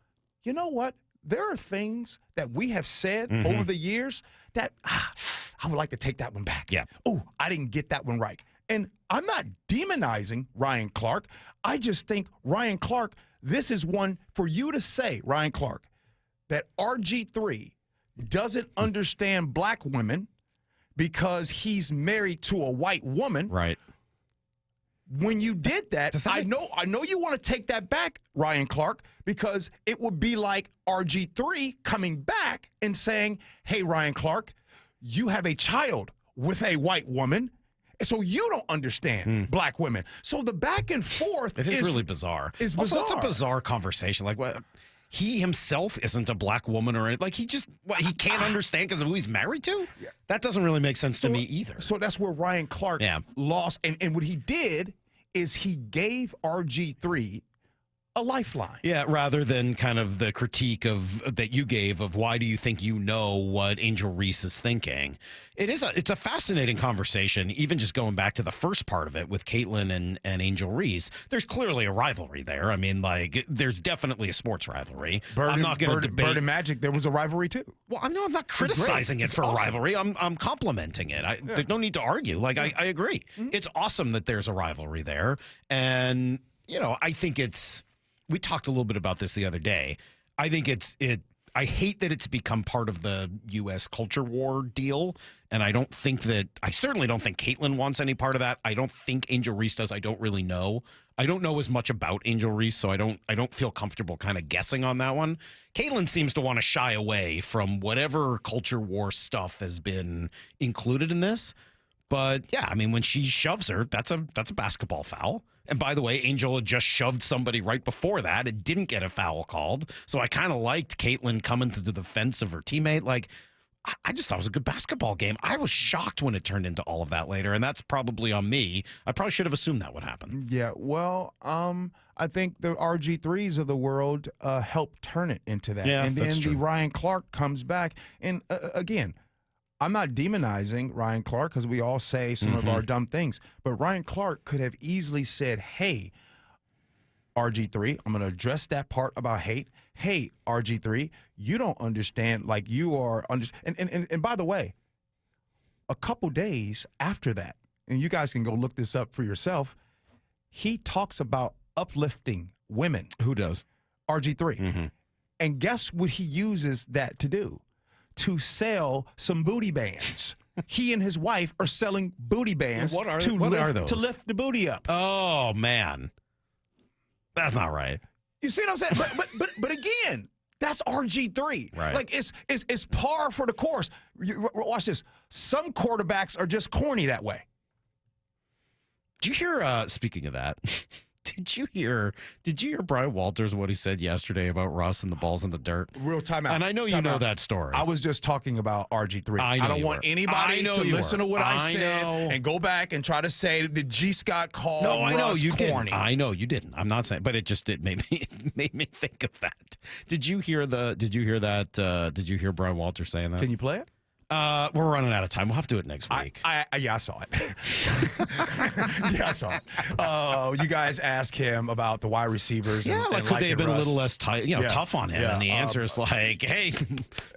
you know what? There are things that we have said over the years that I would like to take that one back. Yeah. Oh, I didn't get that one right. And I'm not demonizing Ryan Clark. I just think, Ryan Clark, this is one for you to say, Ryan Clark, that RG3 doesn't understand black women because he's married to a white woman. Right. When you did that, I know you want to take that back, Ryan Clark, because it would be like RG3 coming back and saying, hey, Ryan Clark, you have a child with a white woman, so you don't understand black women. So the back and forth is really bizarre. It's also, bizarre. it's a bizarre conversation. Like, what? He himself isn't a black woman or anything. Like, he can't understand because of who he's married to? Yeah. That doesn't really make sense to me either. So that's where Ryan Clark lost. And what he did is he gave RG3 a lifeline. Yeah, rather than kind of the critique that you gave of why do you think you know what Angel Reese is thinking. It's a fascinating conversation, even just going back to the first part of it with Caitlin and Angel Reese. There's clearly a rivalry there. I mean, like, there's definitely a sports rivalry. I'm not going to debate. Bird and Magic, there was a rivalry too. Well, I'm not criticizing it for a rivalry. I'm complimenting it. There's no need to argue. Like, I agree. It's awesome that there's a rivalry there. And, I think we talked a little bit about this the other day. I think I hate that it's become part of the U.S. culture war deal. And I certainly don't think Caitlin wants any part of that. I don't think Angel Reese does. I don't really know. I don't know as much about Angel Reese, so I don't feel comfortable kind of guessing on that one. Caitlin seems to want to shy away from whatever culture war stuff has been included in this. But yeah, I mean, when she shoves her, that's a basketball foul. And by the way, Angel had just shoved somebody right before that. It didn't get a foul called. So I kind of liked Caitlin coming to the defense of her teammate. Like, I just thought it was a good basketball game. I was shocked when it turned into all of that later, and that's probably on me. I probably should have assumed that would happen. Yeah, well, I think the RG3s of the world helped turn it into that. Yeah, and then that's true. the Ryan Clark comes back. And again, I'm not demonizing Ryan Clark because we all say some of our dumb things. But Ryan Clark could have easily said, hey, RG3, I'm going to address that part about hate. Hey, RG3, you don't understand, like you are. And by the way, a couple days after that, and you guys can go look this up for yourself, he talks about uplifting women. Who does? RG3. And guess what he uses that to do? To sell some booty bands. He and his wife are selling booty bands What are those? to lift the booty up. Oh, man. That's not right. You see what I'm saying? But again, that's RG3. Right. Like it's par for the course. Watch this. Some quarterbacks are just corny that way. Do you hear, speaking of that, Did you hear Brian Walters, what he said yesterday about Russ and the balls in the dirt? Real timeout. And I know you know that story. I was just talking about RG3. I don't want anybody to listen to what I said and go back and try to say the G. Scott called Russ corny. I know you didn't. I'm not saying, but it made me think of that. Did you hear that? Did you hear Brian Walters saying that? Can you play it? We're running out of time. We'll have to do it next week. Yeah, I saw it. Yeah, I saw it. You guys ask him about the wide receivers. Yeah, and could they have been Russ. a little less tough on him? Yeah, And the answer is like, hey,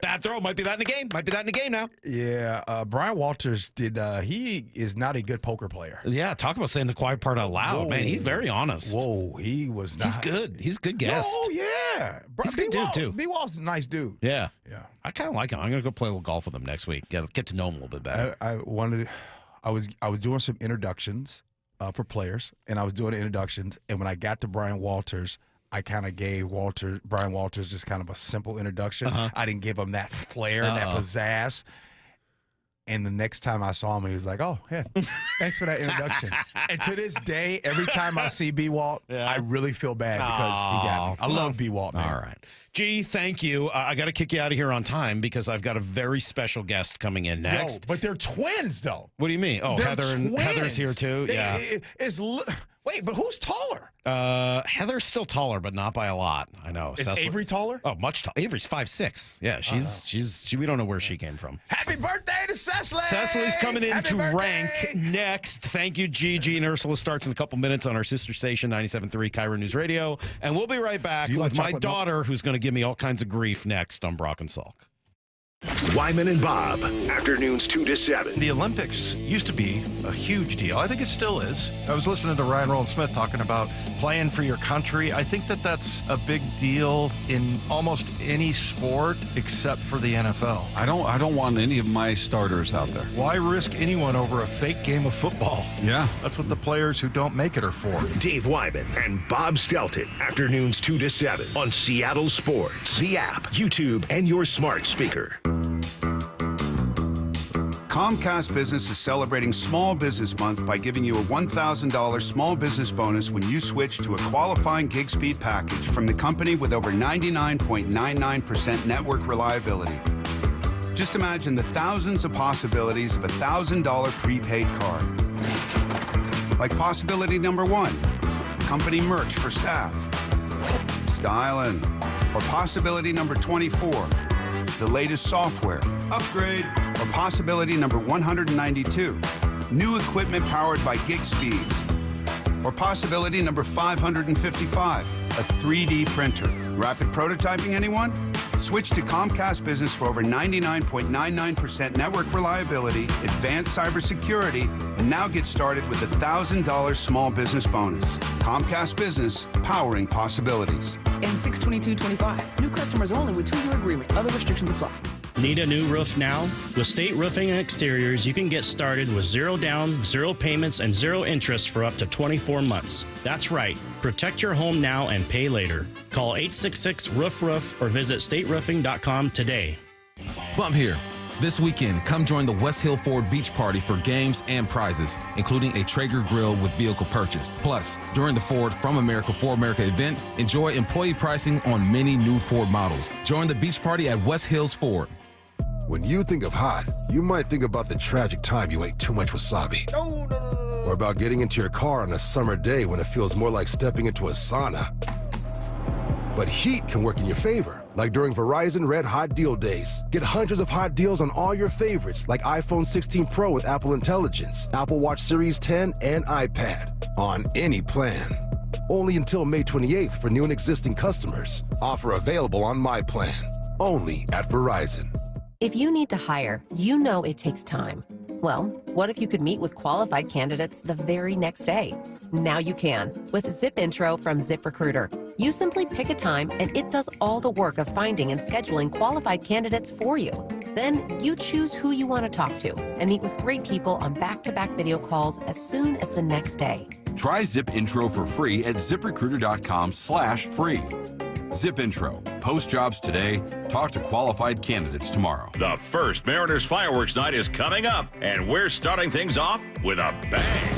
bad throw. Might be that in the game. Might be that in the game now. Yeah, Brian Walters he is not a good poker player. Yeah, talk about saying the quiet part out loud. Whoa. Man, he's very honest. Whoa, he was not. He's good. He's a good guest. Oh, yeah. He's a good dude, too. B-Wall's a nice dude. Yeah. Yeah. I kind of like him. I'm going to go play a little golf with him next week. Get to know him a little bit better. I was doing some introductions for players, and I was doing introductions, and when I got to Brian Walters, I kind of gave Brian Walters just kind of a simple introduction. I didn't give him that flair and that pizzazz. And the next time I saw him, he was like, "Oh, yeah, thanks for that introduction." And to this day, every time I see B-Walt, I really feel bad because he got me. I love B-Walt, man. All right. G, thank you. I got to kick you out of here on time because I've got a very special guest coming in next. But they're twins, though. What do you mean? Oh, Heather's here too? Yeah. Wait, but who's taller? Heather's still taller, but not by a lot. I know. Is Avery taller? Oh, much taller. Avery's 5'6". Yeah, she's we don't know where she came from. Happy birthday to Cecily! Cecily's coming in Happy to birthday! rank next. Thank you, Gigi. And Ursula starts in a couple minutes on our sister station, 97.3 Cairo News Radio. And we'll be right back with my daughter, who's going to give me all kinds of grief next on Brock and Salk. Wyman and Bob, afternoons 2 to 7. The Olympics used to be a huge deal. I think it still is. I was listening to Ryan Roland Smith talking about playing for your country. I think that's a big deal in almost any sport except for the NFL. I don't want any of my starters out there. Why risk anyone over a fake game of football? Yeah. That's what the players who don't make it are for. Dave Wyman and Bob Stelton, afternoons 2 to 7 on Seattle Sports, the app, YouTube, and your smart speaker. Comcast Business is celebrating Small Business Month by giving you a $1,000 small business bonus when you switch to a qualifying gig speed package from the company with over 99.99% network reliability. Just imagine the thousands of possibilities of a $1,000 prepaid card. Like possibility number 1, company merch for staff. Styling. Or possibility number 24, the latest software, upgrade, or possibility number 192, new equipment powered by gig speeds, or possibility number 555, a 3D printer. Rapid prototyping, anyone? Switch to Comcast Business for over 99.99% network reliability, advanced cybersecurity, and now get started with a $1,000 small business bonus. Comcast Business, powering possibilities. In 6/22/25, new customers only with 2-year agreement. Other restrictions apply. Need a new roof now? With State Roofing and Exteriors, you can get started with 0 down, 0 payments, and 0 interest for up to 24 months. That's right. Protect your home now and pay later. Call 866-ROOF-ROOF or visit stateroofing.com today. Bump here. This weekend, come join the West Hill Ford Beach Party for games and prizes, including a Traeger grill with vehicle purchase. Plus, during the Ford From America for America event, enjoy employee pricing on many new Ford models. Join the beach party at West Hills Ford. When you think of hot, you might think about the tragic time you ate too much wasabi. Or about getting into your car on a summer day when it feels more like stepping into a sauna. But heat can work in your favor, like during Verizon Red Hot Deal Days. Get hundreds of hot deals on all your favorites, like iPhone 16 Pro with Apple Intelligence, Apple Watch Series 10, and iPad, on any plan. Only until May 28th for new and existing customers. Offer available on My Plan, only at Verizon. If you need to hire, you know it takes time. Well, what if you could meet with qualified candidates the very next day? Now you can with Zip Intro from ZipRecruiter. You simply pick a time and it does all the work of finding and scheduling qualified candidates for you. Then you choose who you want to talk to and meet with great people on back-to-back video calls as soon as the next day. Try Zip Intro for free at ZipRecruiter.com/free. Zip Intro. Post jobs today. Talk to qualified candidates tomorrow. The first Mariners fireworks night is coming up, and we're starting things off with a bang.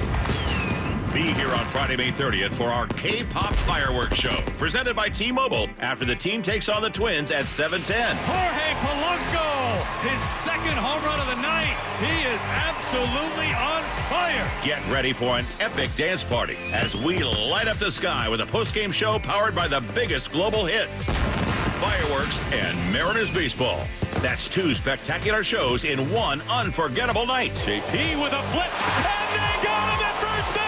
Be here on Friday, May 30th for our K-pop fireworks show, presented by T-Mobile, after the team takes on the Twins at 7:10. Jorge Polanco, his second home run of the night. He is absolutely on fire. Get ready for an epic dance party as we light up the sky with a post-game show powered by the biggest global hits, fireworks, and Mariners baseball. That's 2 spectacular shows in one unforgettable night. JP with a flip, and they got him at first base.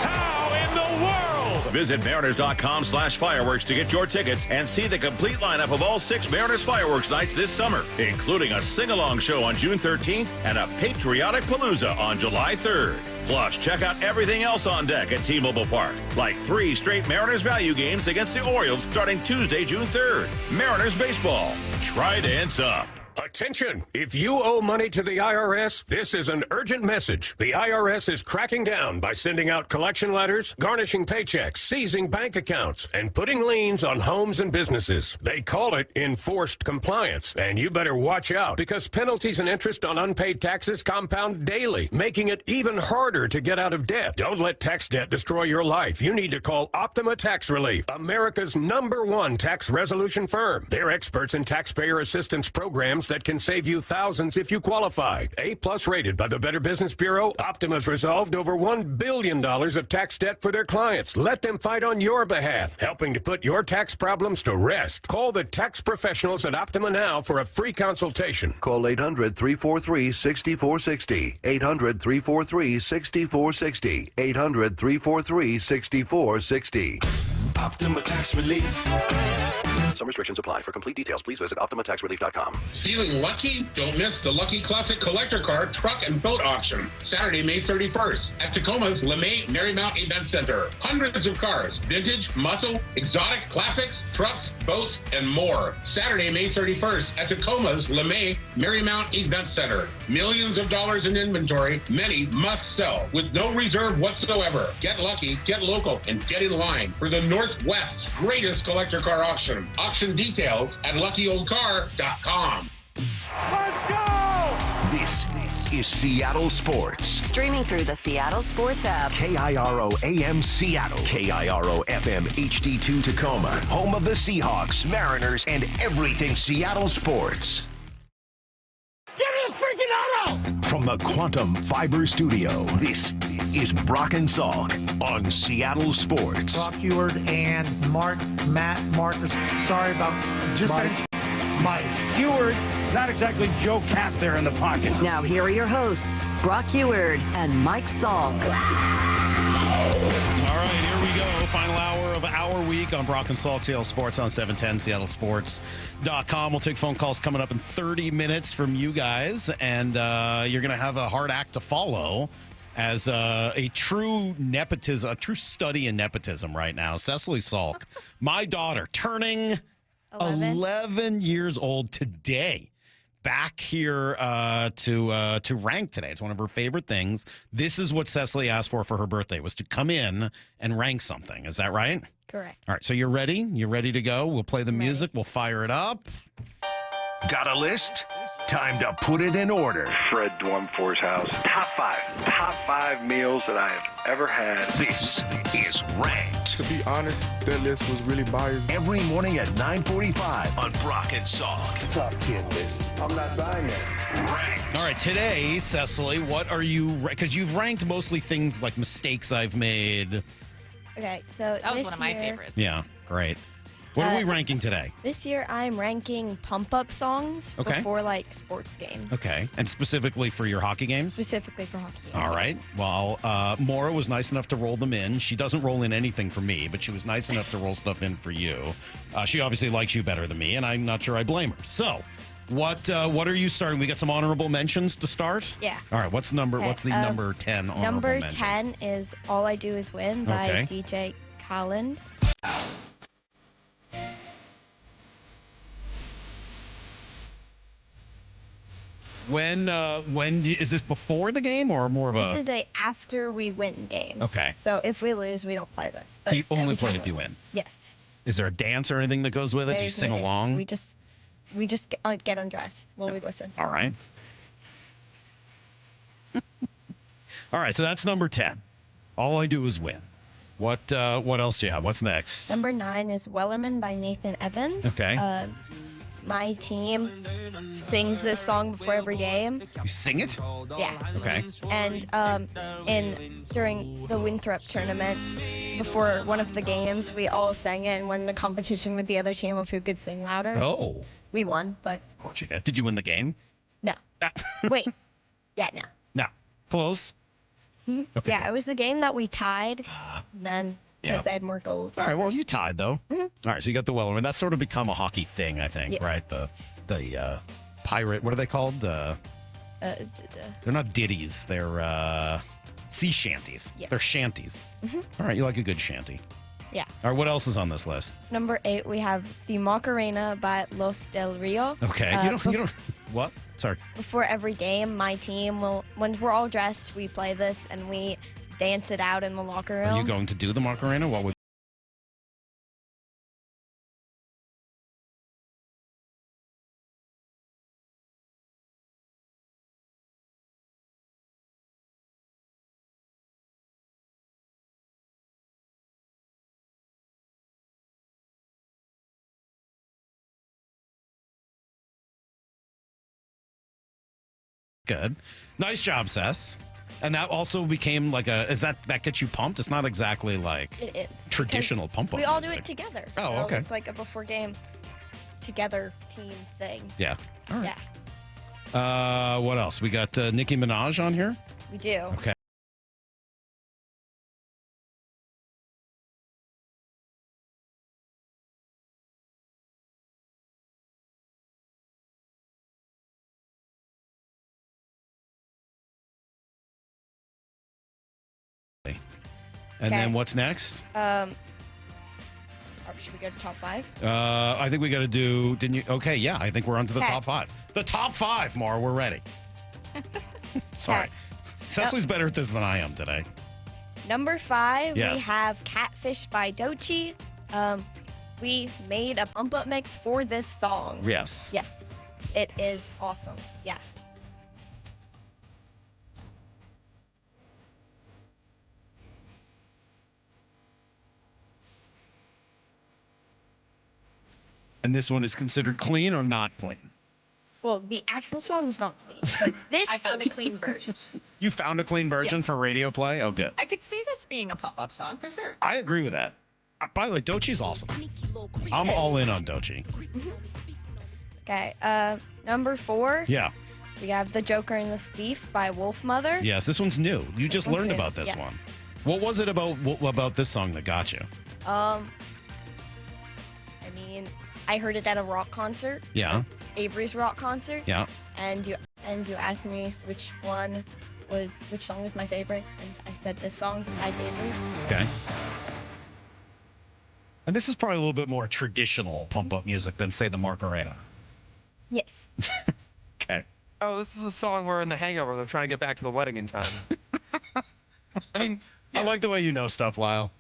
How in the world? Visit Mariners.com/fireworks to get your tickets and see the complete lineup of all 6 Mariners fireworks nights this summer, including a sing-along show on June 13th and a patriotic palooza on July 3rd. Plus, check out everything else on deck at T-Mobile Park, like 3 straight Mariners value games against the Orioles starting Tuesday, June 3rd. Mariners baseball. Try dance up. Attention! If you owe money to the IRS, this is an urgent message. The IRS is cracking down by sending out collection letters, garnishing paychecks, seizing bank accounts, and putting liens on homes and businesses. They call it enforced compliance, and you better watch out because penalties and interest on unpaid taxes compound daily, making it even harder to get out of debt. Don't let tax debt destroy your life. You need to call Optima Tax Relief, America's #1 tax resolution firm. They're experts in taxpayer assistance programs that can save you thousands if you qualify. A+ rated by the Better Business Bureau, Optima's resolved over $1 billion of tax debt for their clients. Let them fight on your behalf, helping to put your tax problems to rest. Call the tax professionals at Optima now for a free consultation. Call 800-343-6460. 800-343-6460. 800-343-6460. Optima Tax Relief. Some restrictions apply. For complete details, please visit OptimaTaxRelief.com. Feeling lucky? Don't miss the Lucky Classic Collector Car Truck and Boat Auction, Saturday, May 31st at Tacoma's LeMay Marymount Event Center. Hundreds of cars, vintage, muscle, exotic, classics, trucks, boats, and more. Saturday, May 31st at Tacoma's LeMay Marymount Event Center. Millions of dollars in inventory, many must sell with no reserve whatsoever. Get lucky, get local, and get in line for the Northwest's greatest collector car auction. Auction details at luckyoldcar.com. Let's go! This is Seattle Sports. Streaming through the Seattle Sports app. KIRO AM Seattle. KIRO FM HD2 Tacoma. Home of the Seahawks, Mariners, and everything Seattle sports. Give me a freaking auto! From the Quantum Fiber Studio, this is Brock and Salk on Seattle Sports. Brock Heward and Matt Marcus. Sorry about Mike. Heward, not exactly Joe Cat there in the pocket. Now here are your hosts, Brock Heward and Mike Salk. All right, here we go. Final hour of our week on Brock and Salk, Seattle Sports on 710, seattlesports.com. We'll take phone calls coming up in 30 minutes from you guys, and you're going to have a hard act to follow as a true study in nepotism right now. Cecily Salk, my daughter, turning 11 years old today. Back here to rank today. It's one of her favorite things. This is what Cecily asked for her birthday, was to come in and rank something. Is that right? Correct. All right, so you're ready? You're ready to go? We'll play the music. We'll fire it up. Got a list? Time to put it in order. Fred Dwumfor's house. Top five meals that I have ever had. This is Ranked. To be honest, that list was really biased. Every morning at 9:45 on Brock and Salk. Top 10 list. I'm not buying that. Ranked. All right, today, Cecily, what are you, because you've ranked mostly things like mistakes I've made. Okay, so that was one of my favorites. Yeah, great. What are we ranking today? This year, I'm ranking pump-up songs Okay. before, sports games. Okay, and specifically for your hockey games? Specifically for hockey games. All right. Well, Maura was nice enough to roll them in. She doesn't roll in anything for me, but she was nice enough to roll stuff in for you. She obviously likes you better than me, and I'm not sure I blame her. So, what are you starting? We got some honorable mentions to start? Yeah. All right, what's the number 10 honorable Number mention? 10 is All I Do Is Win by Okay. DJ Khaled. When is this before the game or more of This is a after we win game. Okay. So if we lose, we don't play this. So you But only every play it time if you win? Yes. Is there a dance or anything that goes with it? Do you There's sing no dance. along? We just get undressed while we listen. All right. All right, so that's number 10. All I do is win. What else do you have? What's next? Number 9 is Wellerman by Nathan Evans. Okay. My team sings this song before every game. You sing it? Yeah. Okay. And during the Winthrop tournament, before one of the games, we all sang it and won the competition with the other team of who could sing louder. Oh. We won, but Of course you did. Did you win the game? no. Wait. Yeah, no. No. Close. Okay. Yeah, it was the game that we tied. And then because they had more goals. All right. Well, you tied though. All right. So you got the Wellerman. That's sort of become a hockey thing, I think, Yes. right? The pirate. What are they called? They're not ditties. They're sea shanties. Yeah. They're shanties. Mhm. All right. You like a good shanty. Yeah. All right. What else is on this list? Number 8, we have the Macarena by Los Del Rio. Okay. You don't. What? Sorry. Before every game, my team will, once we're all dressed, we play this and we dance it out in the locker room. Are you going to do the Macarena? What would? Good. Nice job, Cess. And that also became like that gets you pumped? It's not exactly like It is. traditional 'Cause pump up we all do music. it together. Oh, So okay. It's like a before game together team thing. Yeah. All right. Yeah, What else? We got Nicki Minaj on here. we do. Okay. And then what's next? Should we go to top 5? I think we got to do. Didn't you? Okay, yeah. I think we're on to the Okay. top 5. The top 5, Mar. We're ready. Sorry, Cecily's better at this than I am today. Number 5, Yes. we have Catfish by Doechii. We made a pump up mix for this song. Yes. Yeah. It is awesome. Yeah. And this one is considered clean or not clean? Well, the actual song is not clean, but this I found a clean version. You found a clean version for radio play? Oh, good. I could see this being a pop-up song for sure. I agree with that. By the way, Doechii's awesome. I'm all in on Doechii. Okay. Number 4. Yeah. We have The Joker and the Thief by Wolfmother. Yes, this one's new. You just one's learned new, about this yes. one. What was it about this song that got you? I mean, I heard it at a rock concert. Yeah. Avery's rock concert. Yeah. And you asked me which song was my favorite, and I said this song, At Avery's. Okay. And this is probably a little bit more traditional pump-up music than, say, the Macarena. Yes. Okay. Oh, this is a song where in the hangover they're trying to get back to the wedding in time. I mean, I like the way you know stuff, Lyle.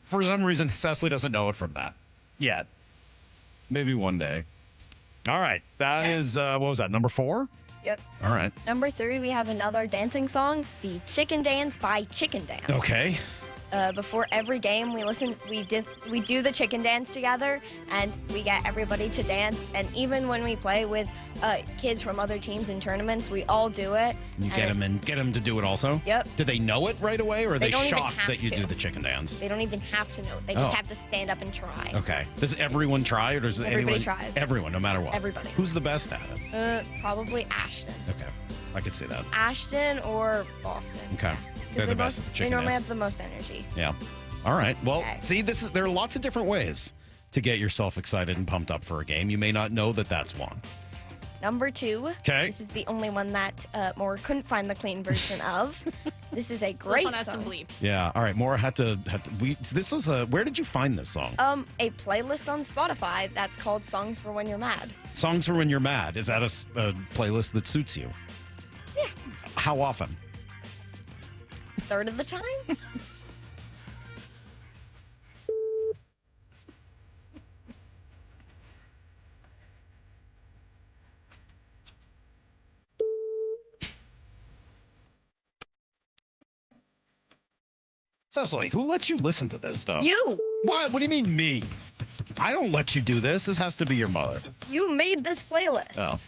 For some reason, Cecily doesn't know it from that yet. Maybe one day. All right. That is, what was that, number 4? Yep. All right. Number 3, we have another dancing song, The Chicken Dance by Chicken Dance. Okay. Before every game, we do the chicken dance together, and we get everybody to dance. And even when we play with kids from other teams in tournaments, we all do it. You And get them to do it also? Yep. Do they know it right away, or are They they don't even shocked have that you to. do the chicken dance? They don't even have to know. They just Oh. have to stand up and try. Okay. Does everyone try, or does Everybody anyone? tries. Everyone, no matter what. Everybody. Who's the best at it? Probably Ashton. Okay. I could see that. Ashton or Boston. Okay. They're the best at the They chicken normally dance. have the most energy. Yeah. All right. Well, Okay. see, there are lots of different ways to get yourself excited and pumped up for a game. You may not know that that's one. Number 2. Okay. This is the only one that Maura couldn't find the clean version of. This is a great This one has song. some bleeps. Yeah. All right. Maura had to. This was a. Where did you find this song? A playlist on Spotify that's called Songs for When You're Mad. Songs for When You're Mad. Is that a playlist that suits you? Yeah. How often? Third of the time? Cecily, who lets you listen to this stuff? You. What? What do you mean me? I don't let you do this. This has to be your mother. You made this playlist. Oh.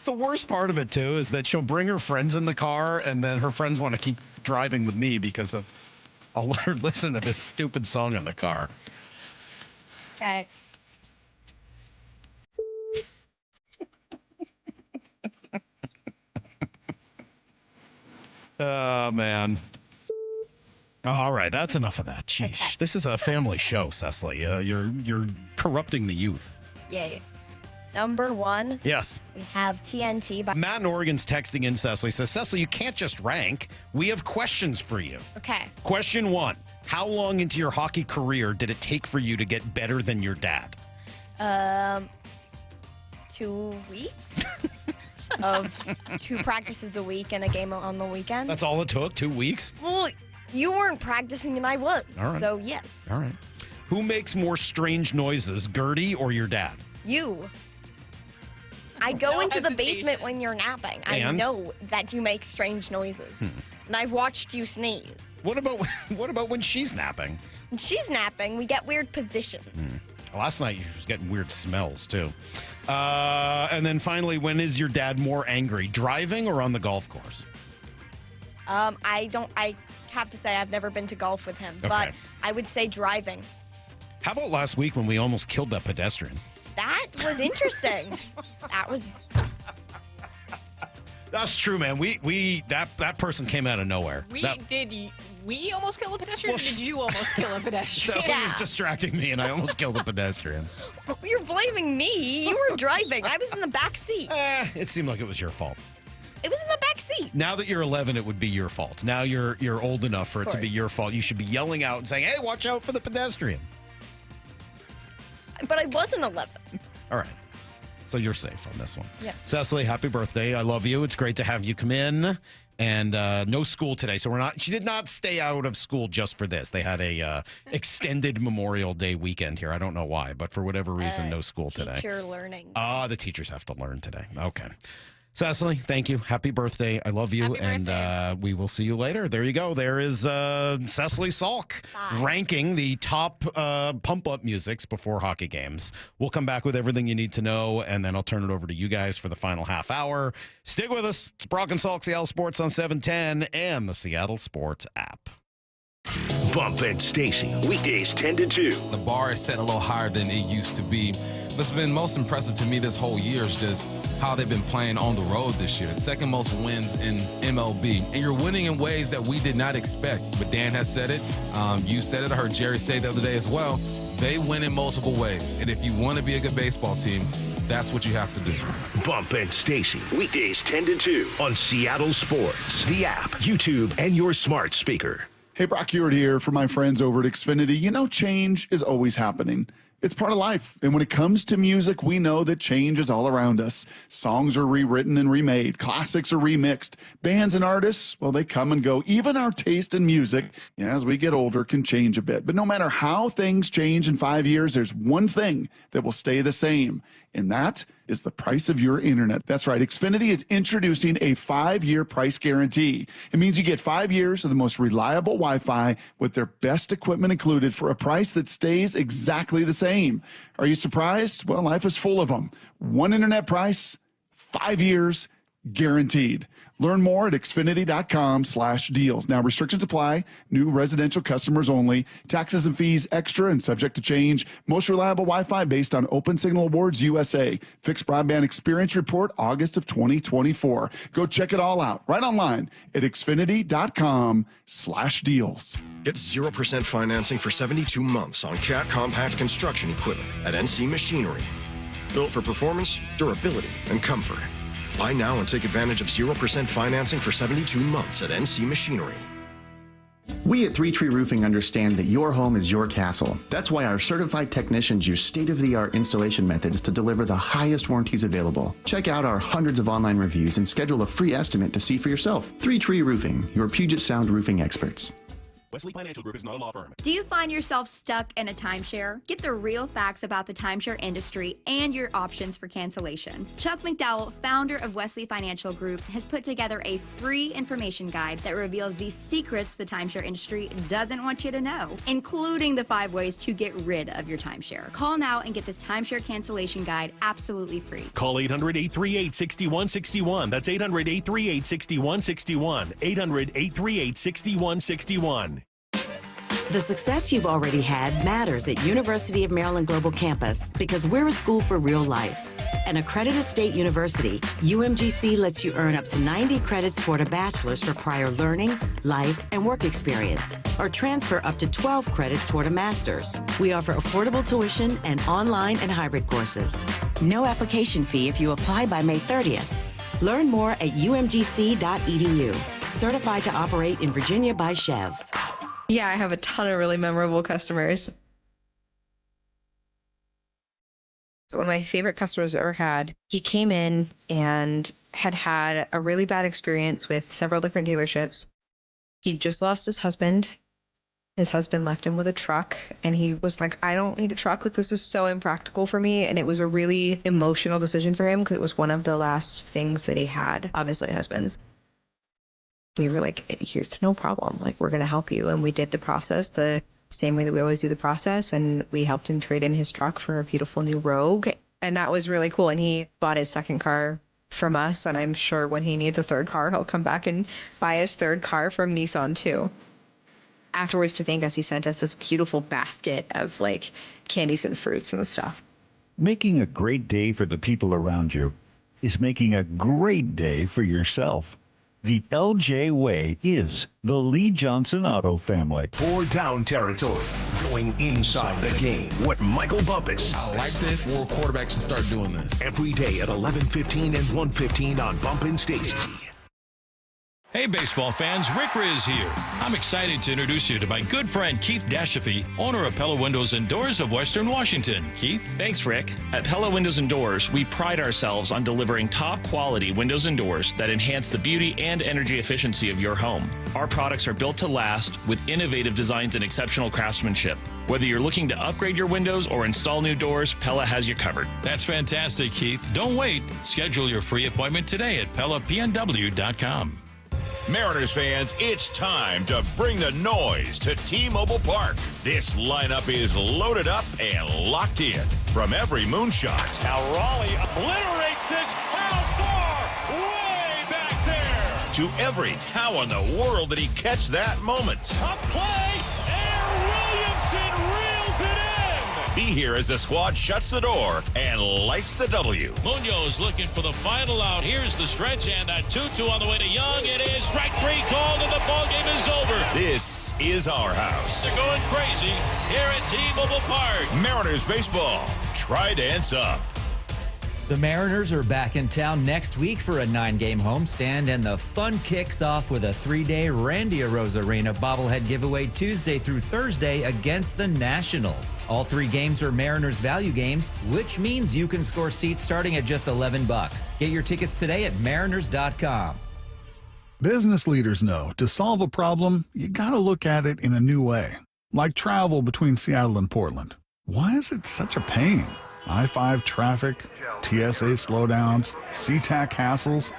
The worst part of it, too, is that she'll bring her friends in the car, and then her friends want to keep driving with me because I'll let her listen to this stupid song in the car. Okay. Oh, man. All right, that's enough of that. Sheesh. This is a family show, Cecily. You're corrupting the youth. Yay. Number 1. Yes. We have TNT by Matt in Oregon's texting in, Cecily. Says, Cecily, you can't just rank. We have questions for you. Okay. Question 1. How long into your hockey career did it take for you to get better than your dad? 2 weeks of 2 practices a week and a game on the weekend. That's all it took? 2 weeks? Well, you weren't practicing and I was. All right. So, yes. All right. Who makes more strange noises, Gertie or your dad? You. I go No into the hesitation. basement when you're napping. I And? know that you make strange noises. And I've watched you sneeze. What about when she's napping? When she's napping, we get weird positions. Last night you was getting weird smells too. And then finally, when is your dad more angry, driving or on the golf course? I have to say I've never been to golf with him, Okay. but I would say driving. How about last week when we almost killed that pedestrian? That was interesting. That's true, man. That person came out of nowhere. We almost kill a pedestrian, or did you almost kill a pedestrian? Cecily was distracting me, and I almost killed a pedestrian. You're blaming me. You were driving. I was in the back seat. It seemed like it was your fault. It was in the back seat. Now that you're 11, it would be your fault. Now you're old enough for it to be your fault. You should be yelling out and saying, "Hey, watch out for the pedestrian." But I wasn't 11. All right. So you're safe on this one. Yes. Cecily, happy birthday. I love you. It's great to have you come in. And no school today. So she did not stay out of school just for this. They had a extended Memorial Day weekend here. I don't know why, but for whatever reason, no school today. Teacher learning. The teachers have to learn today. Okay. Cecily, thank you. Happy birthday. I love you. And we will see you later. There you go. There is Cecily Salk ranking the top pump-up musics before hockey games. We'll come back with everything you need to know, and then I'll turn it over to you guys for the final half hour. Stick with us. It's Brock and Salk, Seattle Sports on 710 and the Seattle Sports app. Bump and Stacy, weekdays 10 to 2. The bar is set a little higher than it used to be. What's been most impressive to me this whole year is just how they've been playing on the road this year. Second most wins in MLB. And you're winning in ways that we did not expect. But Dan has said it. You said it. I heard Jerry say it the other day as well. They win in multiple ways. And if you want to be a good baseball team, that's what you have to do. Bump and Stacy, weekdays 10 to 2 on Seattle Sports, the app, YouTube, and your smart speaker. Hey, Brock Ewart here for my friends over at Xfinity. You know, change is always happening. It's part of life. And when it comes to music, we know that change is all around us. Songs are rewritten and remade. Classics are remixed. Bands and artists, well, they come and go. Even our taste in music, as we get older, can change a bit. But no matter how things change in 5 years, there's one thing that will stay the same. And that is the price of your internet. That's right. Xfinity is introducing a 5-year price guarantee. It means you get 5 years of the most reliable Wi-Fi with their best equipment included for a price that stays exactly the same. Are you surprised? Well, life is full of them. One internet price, 5 years, guaranteed. Learn more at Xfinity.com/deals. Now, restrictions apply. New residential customers only. Taxes and fees extra and subject to change. Most reliable Wi-Fi based on Open Signal Awards USA. Fixed Broadband Experience Report, August of 2024. Go check it all out right online at Xfinity.com/deals. Get 0% financing for 72 months on Cat compact construction equipment at NC Machinery. Built for performance, durability, and comfort. Buy now and take advantage of 0% financing for 72 months at NC Machinery. We at 3 Tree Roofing understand that your home is your castle. That's why our certified technicians use state-of-the-art installation methods to deliver the highest warranties available. Check out our hundreds of online reviews and schedule a free estimate to see for yourself. 3 Tree Roofing, your Puget Sound roofing experts. Wesley Financial Group is not a law firm. Do you find yourself stuck in a timeshare? Get the real facts about the timeshare industry and your options for cancellation. Chuck McDowell, founder of Wesley Financial Group, has put together a free information guide that reveals the secrets the timeshare industry doesn't want you to know, including the 5 ways to get rid of your timeshare. Call now and get this timeshare cancellation guide absolutely free. Call 800-838-6161. That's 800-838-6161. 800-838-6161. The success you've already had matters at University of Maryland Global Campus because we're a school for real life. An accredited state university, UMGC lets you earn up to 90 credits toward a bachelor's for prior learning, life, and work experience, or transfer up to 12 credits toward a master's. We offer affordable tuition and online and hybrid courses. No application fee if you apply by May 30th. Learn more at umgc.edu. Certified to operate in Virginia by Chev. Yeah, I have a ton of really memorable customers. So one of my favorite customers I've ever had, he came in and had a really bad experience with several different dealerships. He just lost his husband. His husband left him with a truck, and he was like, I don't need a truck. Like, this is so impractical for me. And it was a really emotional decision for him because it was one of the last things that he had, obviously husbands. We were like, it's no problem. Like, we're going to help you. And we did the process the same way that we always do the process. And we helped him trade in his truck for a beautiful new Rogue. And that was really cool. And he bought his second car from us. And I'm sure when he needs a third car, he'll come back and buy his third car from Nissan too. Afterwards, to thank us, he sent us this beautiful basket of like candies and fruits and stuff. Making a great day for the people around you is making a great day for yourself. The LJ Way is the Lee Johnson Auto family. For down territory, going inside the game. What Michael Bumpus. I like this. More quarterbacks should start doing this. Every day at 11:15 and 1:15 on Bump and Stacy. Hey, baseball fans, Rick Riz here. I'm excited to introduce you to my good friend Keith Dashafee, owner of Pella Windows and Doors of Western Washington. Keith? Thanks, Rick. At Pella Windows and Doors, we pride ourselves on delivering top-quality windows and doors that enhance the beauty and energy efficiency of your home. Our products are built to last with innovative designs and exceptional craftsmanship. Whether you're looking to upgrade your windows or install new doors, Pella has you covered. That's fantastic, Keith. Don't wait. Schedule your free appointment today at PellaPNW.com. Mariners fans, it's time to bring the noise to T-Mobile Park. This lineup is loaded up and locked in. From every moonshot. Now Raleigh obliterates this. How far? Way back there. To every how in the world did he catch that moment? Up play. Aaron Williamson reels it in. Be here as the squad shuts the door and lights the W. Munoz looking for the final out. Here's the stretch and a 2-2 on the way to Young. It is strike 3 called and the ball game is over. This is our house. They're going crazy here at T-Mobile Park. Mariners baseball. Try dance up. The Mariners are back in town next week for a 9-game homestand, and the fun kicks off with a 3-day Randy Arozarena bobblehead giveaway Tuesday through Thursday against the Nationals. All 3 games are Mariners value games, which means you can score seats starting at just $11. Get your tickets today at mariners.com. Business leaders know to solve a problem, you gotta look at it in a new way. Like travel between Seattle and Portland. Why is it such a pain? I-5 traffic, TSA slowdowns, SeaTac hassles.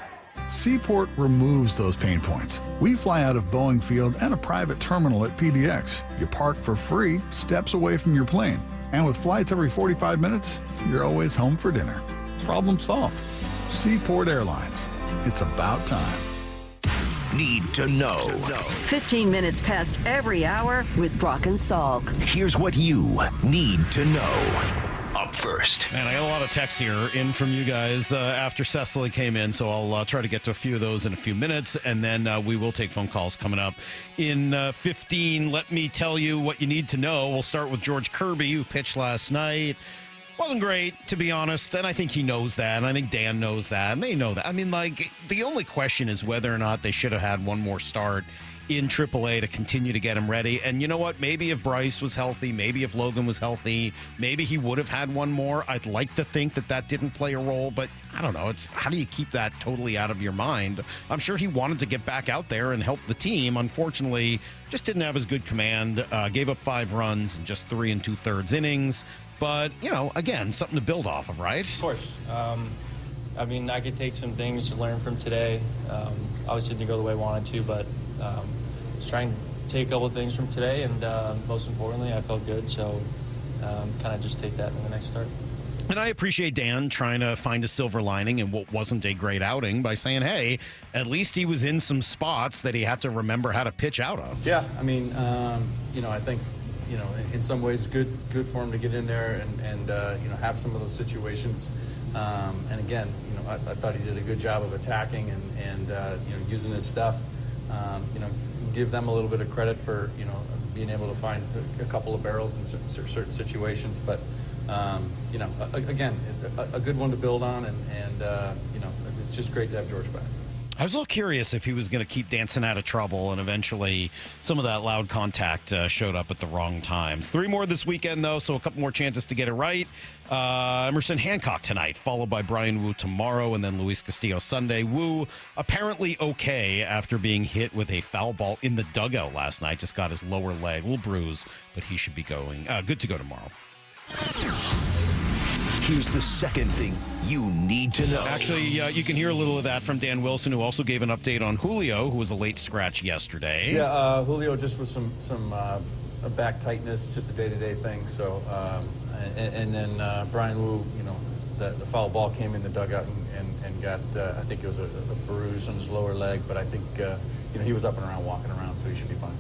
Seaport removes those pain points. We fly out of Boeing Field and a private terminal at PDX. You park for free, steps away from your plane. And with flights every 45 minutes, you're always home for dinner. Problem solved. Seaport Airlines. It's about time. Need to know. 15 minutes past every hour with Brock and Salk. Here's what you need to know. Up first. Man, I got a lot of texts here in from you guys after Cecily came in, so I'll try to get to a few of those in a few minutes, and then we will take phone calls coming up in 15. Let me tell you what you need to know. We'll start with George Kirby, who pitched last night. Wasn't great, to be honest, and I think he knows that, and I think Dan knows that, and they know that. I mean, like, the only question is whether or not they should have had one more start in AAA to continue to get him ready. And you know what? Maybe if Bryce was healthy, maybe if Logan was healthy, maybe he would have had one more. I'd like to think that didn't play a role, but I don't know. It's how do you keep that totally out of your mind? I'm sure he wanted to get back out there and help the team. Unfortunately, just didn't have as good command. Gave up 5 runs in just 3 2/3 innings. But, again, something to build off of, right? Of course. I could take some things to learn from today. Obviously, didn't go the way I wanted to, but just trying to take a couple of things from today, and most importantly, I felt good. So kind of just take that in the next start. And I appreciate Dan trying to find a silver lining in what wasn't a great outing by saying, hey, at least he was in some spots that he had to remember how to pitch out of. Yeah, I think, in some ways good for him to get in there and have some of those situations. And again, I thought he did a good job of attacking and using his stuff. Give them a little bit of credit for, being able to find a couple of barrels in certain situations. But, again, a good one to build on. And it's just great to have George back. I was a little curious if he was going to keep dancing out of trouble, and eventually some of that loud contact showed up at the wrong times. 3 more this weekend, though, so a couple more chances to get it right. Emerson Hancock tonight, followed by Brian Wu tomorrow, and then Luis Castillo Sunday. Wu apparently okay after being hit with a foul ball in the dugout last night. Just got his lower leg, a little bruise, but he should be going good to go tomorrow. Here's the second thing you need to know. Actually, you can hear a little of that from Dan Wilson, who also gave an update on Julio, who was a late scratch yesterday. Yeah, Julio just with some back tightness, just a day-to-day thing. So, and then Brian Wu, the foul ball came in the dugout and got, I think it was a bruise on his lower leg, but I think, he was up and around, walking around, so he should be fine.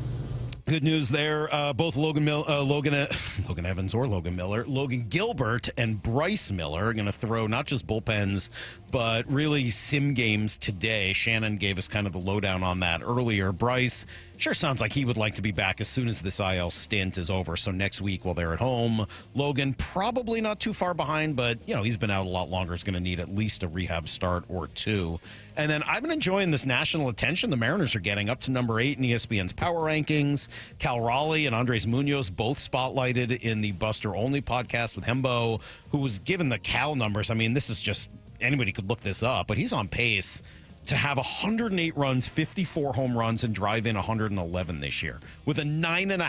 Good news there. Both Logan Evans or Logan Miller, Logan Gilbert and Bryce Miller are going to throw not just bullpens, but really sim games today. Shannon gave us kind of the lowdown on that earlier. Bryce sure sounds like he would like to be back as soon as this IL stint is over. So next week while they're at home. Logan probably not too far behind, but he's been out a lot longer. He's going to need at least a rehab start or 2. And then I've been enjoying this national attention the Mariners are getting up to number 8 in ESPN's power rankings. Cal Raleigh and Andres Munoz both spotlighted in the Buster Only podcast with Hembo, who was given the Cal numbers. I mean, this is just anybody could look this up, but he's on pace to have 108 runs, 54 home runs, and drive in 111 this year with a 9.5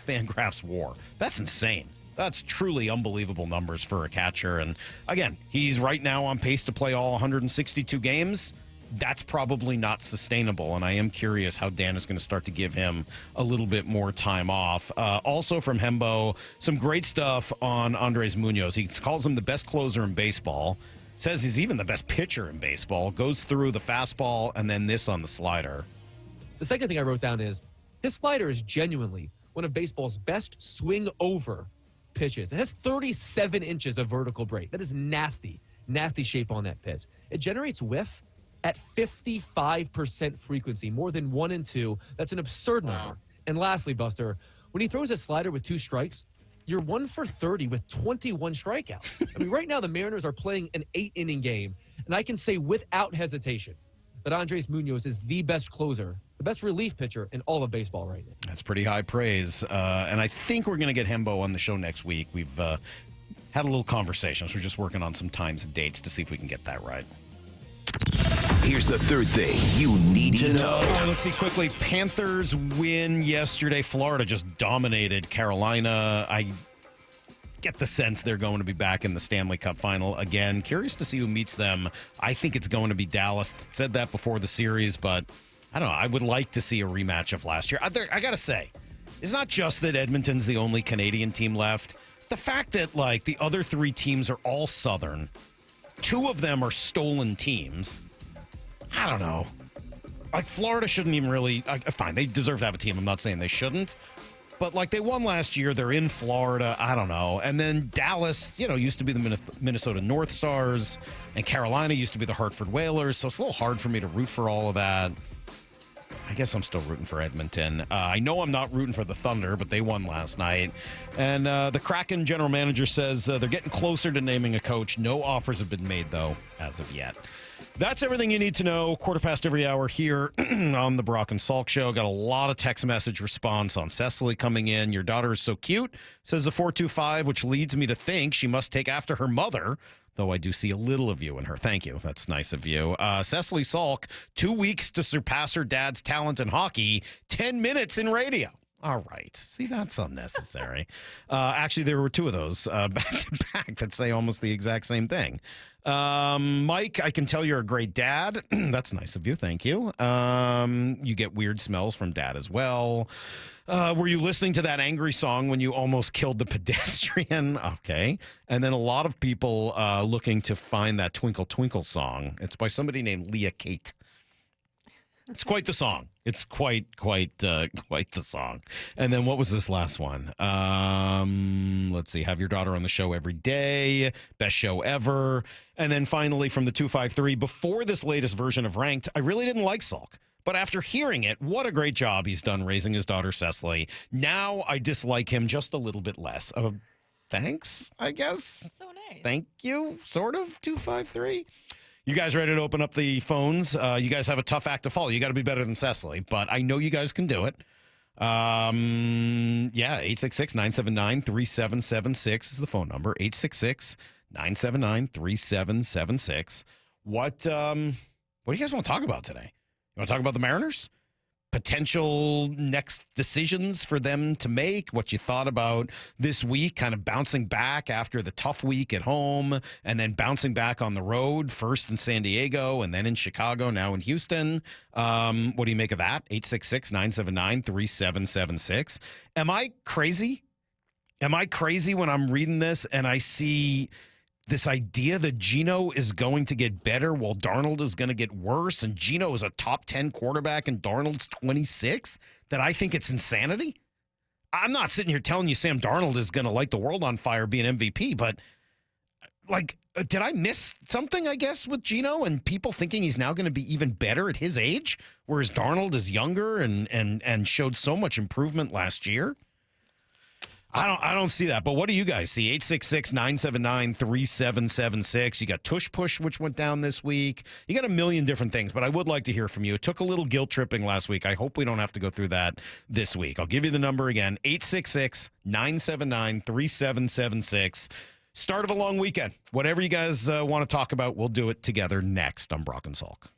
Fangraphs WAR. That's insane. That's truly unbelievable numbers for a catcher. And again, he's right now on pace to play all 162 games. That's probably not sustainable, and I am curious how Dan is going to start to give him a little bit more time off. Also from Hembo, some great stuff on Andres Munoz. He calls him the best closer in baseball, says he's even the best pitcher in baseball, goes through the fastball and then this on the slider. The second thing I wrote down is his slider is genuinely one of baseball's best swing over pitches. It has 37 inches of vertical break. That is nasty shape on that pitch. It generates whiff at 55% frequency, more than 1 and 2. That's an absurd number. And lastly, Buster, when he throws a slider with 2 strikes, you're 1 for 30 with 21 strikeouts. I mean, right now the Mariners are playing an 8-inning game, and I can say without hesitation that Andres Munoz is the best closer, the best relief pitcher in all of baseball right now. That's pretty high praise. And I think we're going to get Hembo on the show next week. We've had a little conversation, so we're just working on some times and dates to see if we can get that right. Here's the third thing you need to know. All right, let's see quickly. Panthers win yesterday. Florida just dominated Carolina. I get the sense they're going to be back in the Stanley Cup final again. Curious to see who meets them. I think it's going to be Dallas. Said that before the series, but I don't know. I would like to see a rematch of last year. I got to say, it's not just that Edmonton's the only Canadian team left. The fact that, the other 3 teams are all Southern, 2 of them are stolen teams. I don't know. Florida shouldn't even really... fine, they deserve to have a team. I'm not saying they shouldn't. But, they won last year. They're in Florida. I don't know. And then Dallas, used to be the Minnesota North Stars. And Carolina used to be the Hartford Whalers. So it's a little hard for me to root for all of that. I guess I'm still rooting for Edmonton. I know I'm not rooting for the Thunder, but they won last night. And the Kraken general manager says they're getting closer to naming a coach. No offers have been made, though, as of yet. That's everything you need to know. 1/4 every hour here on the Brock and Salk Show. Got a lot of text message response on Cecily coming in. Your daughter is so cute, says the 425, which leads me to think she must take after her mother, though I do see a little of you in her. Thank you. That's nice of you. Cecily Salk, 2 weeks to surpass her dad's talent in hockey, 10 minutes in radio. All right. See, that's unnecessary. Actually, there were 2 of those back to back that say almost the exact same thing. Mike, I can tell you're a great dad. That's nice of you. Thank you. You get weird smells from dad as well. Were you listening to that angry song when you almost killed the pedestrian? Okay. And then a lot of people looking to find that Twinkle Twinkle song. It's by somebody named Leah Kate. It's quite the song. It's quite the song. And then what was this last one? Let's see. Have your daughter on the show every day. Best show ever. And then finally from the 253, before this latest version of Ranked, I really didn't like Salk. But after hearing it, what a great job he's done raising his daughter Cecily. Now I dislike him just a little bit less. Thanks, I guess. That's so nice. Thank you, sort of, 253. You guys ready to open up the phones? You guys have a tough act to follow. You got to be better than Cecily, but I know you guys can do it. 866-979-3776 is the phone number. 866-979-3776. What do you guys want to talk about today? You want to talk about the Mariners? Potential next decisions for them to make, what you thought about this week, kind of bouncing back after the tough week at home and then bouncing back on the road, first in San Diego and then in Chicago, now in Houston. What do you make of that? 866-979-3776. Am I crazy? Am I crazy when I'm reading this and I see this idea that Geno is going to get better while Darnold is going to get worse, and Geno is a top 10 quarterback and Darnold's 26, that I think it's insanity? I'm not sitting here telling you Sam Darnold is going to light the world on fire, be an MVP, but did I miss something, I guess, with Geno and people thinking he's now going to be even better at his age, whereas Darnold is younger and showed so much improvement last year? I don't see that, but what do you guys see? 866-979-3776. You got Tush Push, which went down this week. You got a million different things, but I would like to hear from you. It took a little guilt tripping last week. I hope we don't have to go through that this week. I'll give you the number again, 866-979-3776. Start of a long weekend. Whatever you guys want to talk about, we'll do it together next on Brock and Salk.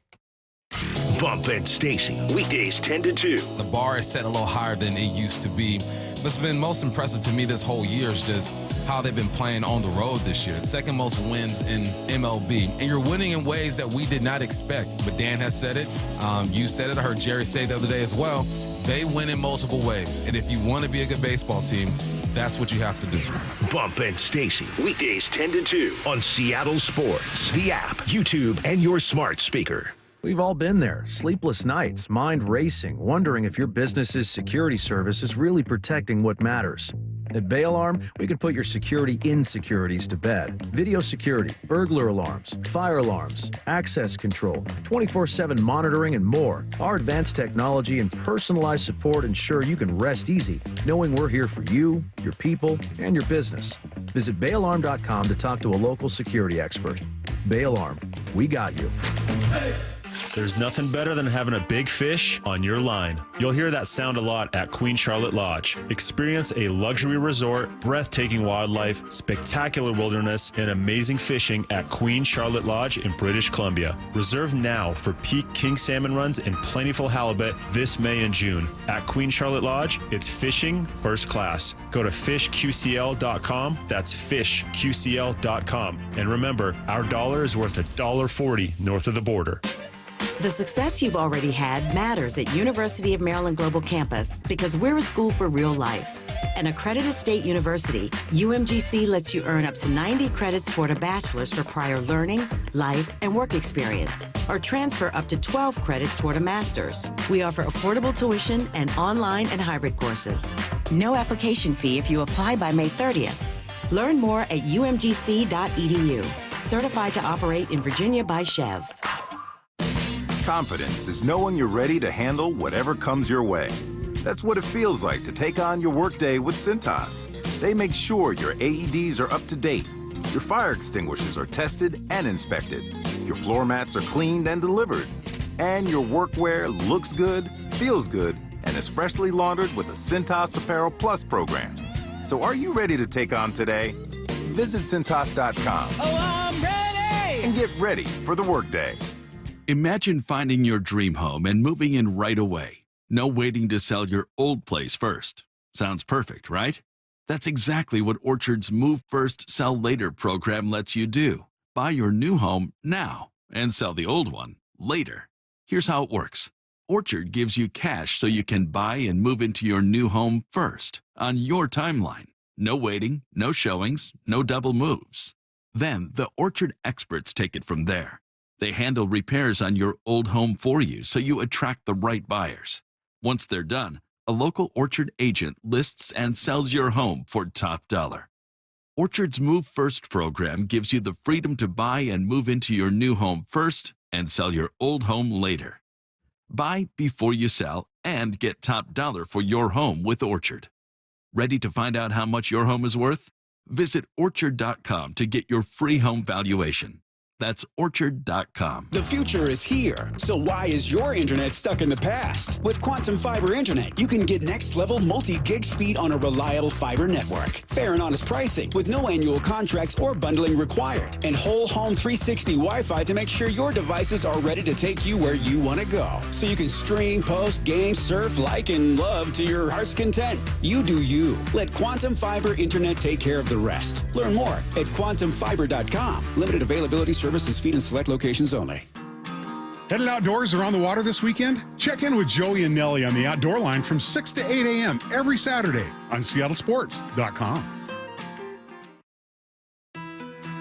Bump and Stacy, weekdays 10 to 2. The bar is set a little higher than it used to be. What's been most impressive to me this whole year is just how they've been playing on the road this year. Second most wins in MLB. And you're winning in ways that we did not expect. But Dan has said it. You said it. I heard Jerry say the other day as well. They win in multiple ways. And if you want to be a good baseball team, that's what you have to do. Bump and Stacy, weekdays 10 to 2 on Seattle Sports, the app, YouTube, and your smart speaker. We've all been there. Sleepless nights, mind racing, wondering if your business's security service is really protecting what matters. At Bail Arm, we can put your security insecurities to bed. Video security, burglar alarms, fire alarms, access control, 24/7 monitoring, and more. Our advanced technology and personalized support ensure you can rest easy, knowing we're here for you, your people, and your business. Visit bailarm.com to talk to a local security expert. Bail Arm, we got you. There's nothing better than having a big fish on your line. You'll hear that sound a lot at Queen Charlotte Lodge. Experience a luxury resort, breathtaking wildlife, spectacular wilderness, and amazing fishing at Queen Charlotte Lodge in British Columbia. Reserve now for peak king salmon runs and plentiful halibut this May and June. At Queen Charlotte Lodge, it's fishing first class. Go to fishqcl.com. That's fishqcl.com. And remember, our dollar is worth $1.40 north of the border. The success you've already had matters at University of Maryland Global Campus because we're a school for real life. An accredited state university, UMGC lets you earn up to 90 credits toward a bachelor's for prior learning, life, and work experience, or transfer up to 12 credits toward a master's. We offer affordable tuition and online and hybrid courses. No application fee if you apply by May 30th. Learn more at umgc.edu. Certified to operate in Virginia by Chev. Confidence is knowing you're ready to handle whatever comes your way. That's what it feels like to take on your workday with Cintas. They make sure your AEDs are up to date, your fire extinguishers are tested and inspected, Your floor mats are cleaned and delivered. And your workwear looks good, feels good, and is freshly laundered with the Cintas Apparel Plus program. So are you ready to take on today? Visit Cintas.com. Oh, I'm ready! And get ready for the workday. Imagine finding your dream home and moving in right away. No waiting to sell your old place first. Sounds perfect, right? That's exactly what Orchard's Move First, Sell Later program lets you do. Buy your new home now and sell the old one later. Here's how it works. Orchard gives you cash so you can buy and move into your new home first, on your timeline. No waiting, no showings, no double moves. Then the Orchard experts take it from there. They handle repairs on your old home for you so you attract the right buyers. Once they're done, a local Orchard agent lists and sells your home for top dollar. Orchard's Move First program gives you the freedom to buy and move into your new home first and sell your old home later. Buy before you sell and get top dollar for your home with Orchard. Ready to find out how much your home is worth? Visit Orchard.com to get your free home valuation. That's Orchard.com. The future is here, so why is your internet stuck in the past? With Quantum Fiber Internet, you can get next-level multi-gig speed on a reliable fiber network. Fair and honest pricing with no annual contracts or bundling required. And whole home 360 Wi-Fi to make sure your devices are ready to take you where you want to go. So you can stream, post, game, surf, like, and love to your heart's content. You do you. Let Quantum Fiber Internet take care of the rest. Learn more at quantumfiber.com. Limited availability, service and speed in select locations only. Headed outdoors or on the water this weekend? Check in with Joey and Nelly on the Outdoor Line from 6 to 8 a.m. every Saturday on seattlesports.com.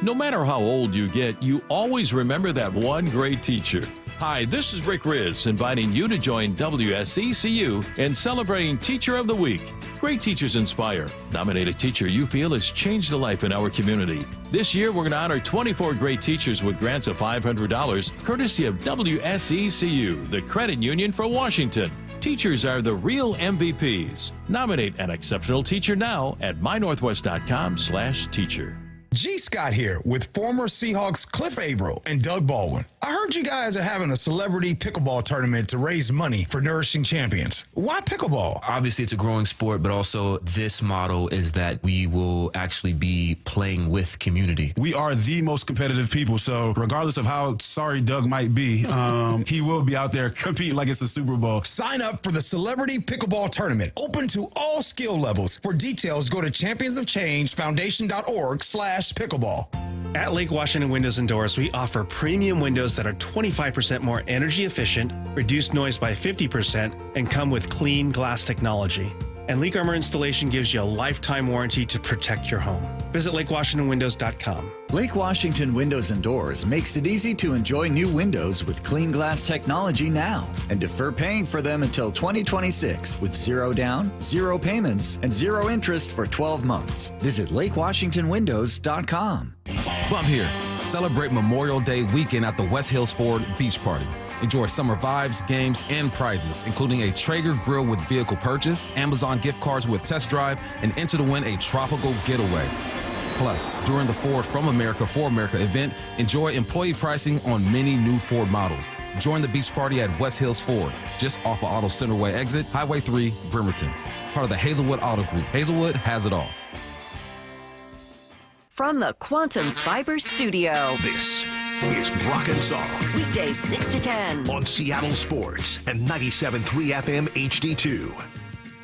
No matter how old you get, you always remember that one great teacher. Hi, this is Rick Riz, inviting you to join WSECU in celebrating Teacher of the Week. Great teachers inspire. Nominate a teacher you feel has changed a life in our community. This year, we're going to honor 24 great teachers with grants of $500, courtesy of WSECU, the credit union for Washington. Teachers are the real MVPs. Nominate an exceptional teacher now at mynorthwest.com/teacher. G. Scott here with former Seahawks Cliff Averill and Doug Baldwin. I heard you guys are having a celebrity pickleball tournament to raise money for Nourishing Champions. Why pickleball? Obviously, it's a growing sport, but also this model is that we will actually be playing with community. We are the most competitive people, so regardless of how sorry Doug might be, he will be out there competing like it's a Super Bowl. Sign up for the Celebrity Pickleball Tournament, open to all skill levels. For details, go to championsofchangefoundation.org/pickleball. At Lake Washington Windows and Doors, we offer premium windows that are 25% more energy efficient, reduce noise by 50%, and come with clean glass technology. And Leak Armor installation gives you a lifetime warranty to protect your home. Visit LakeWashingtonWindows.com. Lake Washington Windows and Doors makes it easy to enjoy new windows with clean glass technology now and defer paying for them until 2026 with zero down, zero payments, and zero interest for 12 months. Visit LakeWashingtonWindows.com. Bump here. Celebrate Memorial Day weekend at the West Hills Ford Beach Party. Enjoy summer vibes, games, and prizes, including a Traeger grill with vehicle purchase, Amazon gift cards with test drive, and enter to win a tropical getaway. Plus, during the Ford From America for America event, enjoy employee pricing on many new Ford models. Join the beach party at West Hills Ford, just off of Auto Centerway exit, Highway 3, Bremerton. Part of the Hazelwood Auto Group. Hazelwood has it all. From the Quantum Fiber Studio. This is Brock and Salk. Weekdays 6 to 10. On Seattle Sports and 97.3 FM HD2.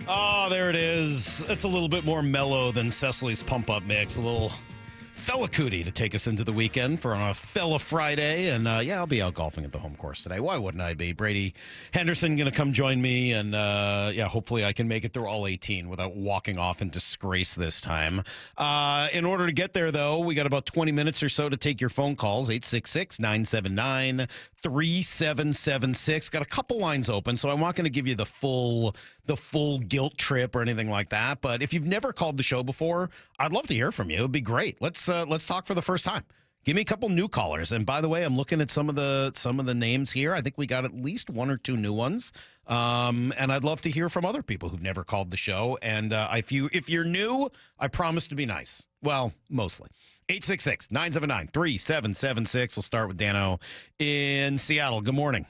Oh, there it is. It's a little bit more mellow than Cecily's pump-up mix. A little fella cootie to take us into the weekend for on a fella Friday. And, I'll be out golfing at the home course today. Why wouldn't I be? Brady Henderson going to come join me. And, hopefully I can make it through all 18 without walking off in disgrace this time. In order to get there, though, we got about 20 minutes or so to take your phone calls. 866-979-3776. Got a couple lines open, so I'm not going to give you the full guilt trip or anything like that. But if you've never called the show before, I'd love to hear from you. It'd be great. Let's talk for the first time. Give me a couple new callers. And by the way, I'm looking at some of the names here. I think we got at least one or two new ones. And I'd love to hear from other people who've never called the show. And if you're new, I promise to be nice. Well, mostly. 866-979-3776. We'll start with Dano in Seattle. Good morning.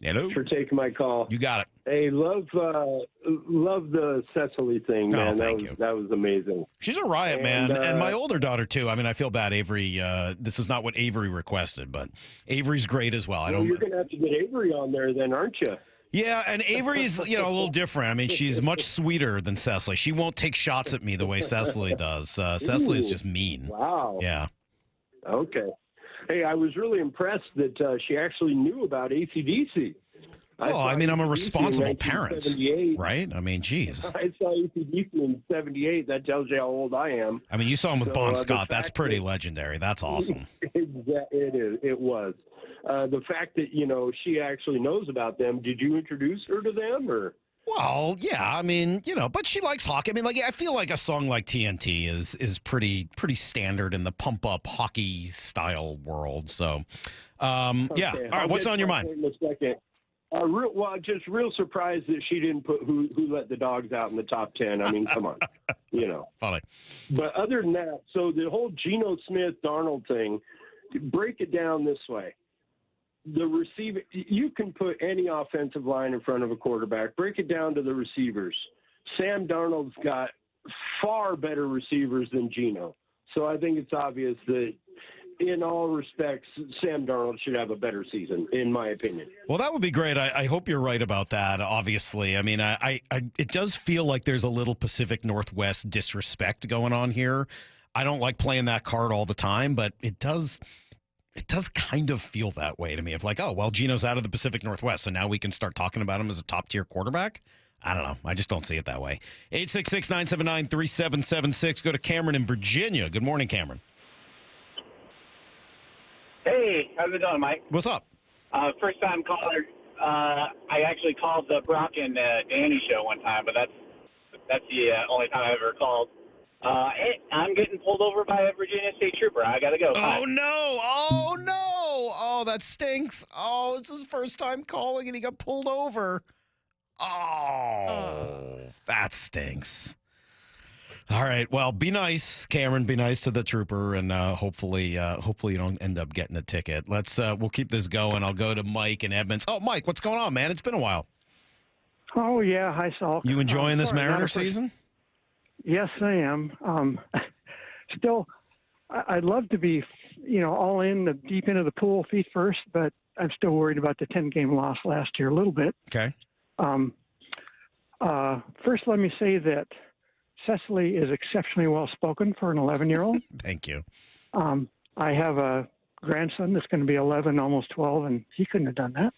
Hello. Thanks for taking my call. You got it. Hey, love the Cecily thing, man. That was amazing. She's a riot, man. And my older daughter, too. I mean, I feel bad, Avery. This is not what Avery requested, but Avery's great as well. You're going to have to get Avery on there then, aren't you? Yeah, and Avery's, a little different. I mean, she's much sweeter than Cecily. She won't take shots at me the way Cecily does. Cecily's just mean. Wow. Yeah. Okay. Hey, I was really impressed that she actually knew about AC/DC. Well, I mean, I'm a responsible parent, right? I mean, geez. I saw AC/DC in 78. That tells you how old I am. I mean, you saw him with Bon Scott. That's pretty legendary. That's awesome. It is. It was. The fact that, she actually knows about them, did you introduce her to them, or? Well, yeah, I mean, but she likes hockey. I mean, I feel like a song like TNT is pretty standard in the pump up hockey style world. So, yeah. All right, what's on your mind? In a second. Just real surprised that she didn't put who let the dogs out in the top 10. I mean, come on, Funny. But other than that, so the whole Geno Smith-Darnold thing, break it down this way. The receiver, you can put any offensive line in front of a quarterback. Break it down to the receivers. Sam Darnold's got far better receivers than Geno. So I think it's obvious that in all respects, Sam Darnold should have a better season, in my opinion. Well, that would be great. I hope you're right about that, obviously. I mean, it does feel like there's a little Pacific Northwest disrespect going on here. I don't like playing that card all the time, but it does kind of feel that way to me. Of like, oh, well, Geno's out of the Pacific Northwest, so now we can start talking about him as a top-tier quarterback? I don't know. I just don't see it that way. 866-979-3776. Go to Cameron in Virginia. Good morning, Cameron. Hey, how's it going, Mike? What's up? First-time caller. I actually called the Brock and Danny show one time, but that's the only time I've ever called. Hey, I'm getting pulled over by a Virginia State Trooper. I got to go. Oh, no. Oh, no. Oh, that stinks. Oh, it's his first time calling, and he got pulled over. Oh, that stinks. All right. Well, be nice, Cameron. Be nice to the trooper, and hopefully you don't end up getting a ticket. We'll keep this going. I'll go to Mike in Edmonds. Oh, Mike, what's going on, man? It's been a while. Oh, yeah. Hi, Salk. You enjoying this Mariner season? Yes, I am. Still, I'd love to be, all in the deep end of the pool, feet first, but I'm still worried about the 10-game loss last year a little bit. Okay. First, let me say that Cecily is exceptionally well-spoken for an 11-year-old. Thank you. I have a grandson that's going to be 11, almost 12, and he couldn't have done that.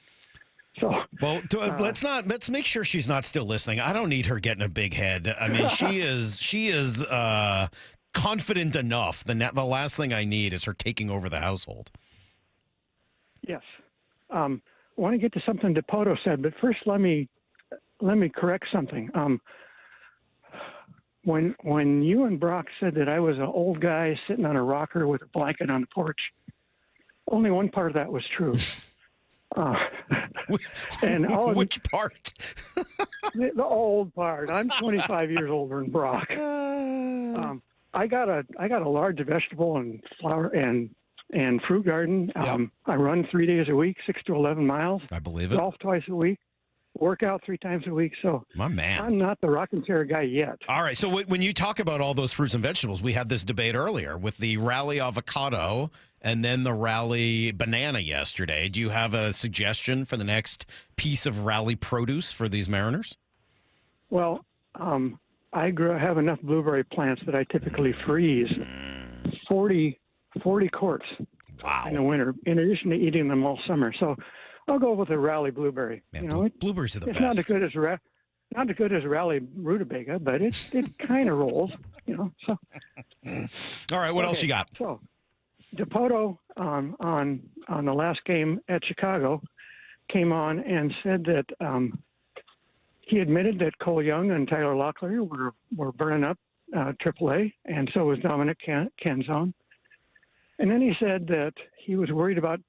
So, well, let's make sure she's not still listening. I don't need her getting a big head. I mean, she is confident enough. The last thing I need is her taking over the household. Yes. I want to get to something DePoto said, but first let me correct something. When you and Brock said that I was an old guy sitting on a rocker with a blanket on the porch, only one part of that was true. And which part? The old part. I'm 25 years older than Brock. I got a large vegetable and flower and fruit garden. I run 3 days a week, 6 to 11 miles. I believe it. Golf twice a week. Work out 3 times a week. So my man, I'm not the rocking chair guy yet. All right. So when you talk about all those fruits and vegetables, we had this debate earlier with the rally avocado and then the rally banana yesterday. Do you have a suggestion for the next piece of rally produce for these Mariners? Well, I have enough blueberry plants that I typically freeze 40 quarts in the winter, in addition to eating them all summer. So I'll go with a rally blueberry. Man, blueberries are the it's best. Not as good as rally rutabaga, but it kind of rolls. So. All right, what else you got? So, DePoto on the last game at Chicago came on and said that he admitted that Cole Young and Tyler Locklear were burning up AAA, and so was Dominic Canzone. And then he said that he was worried about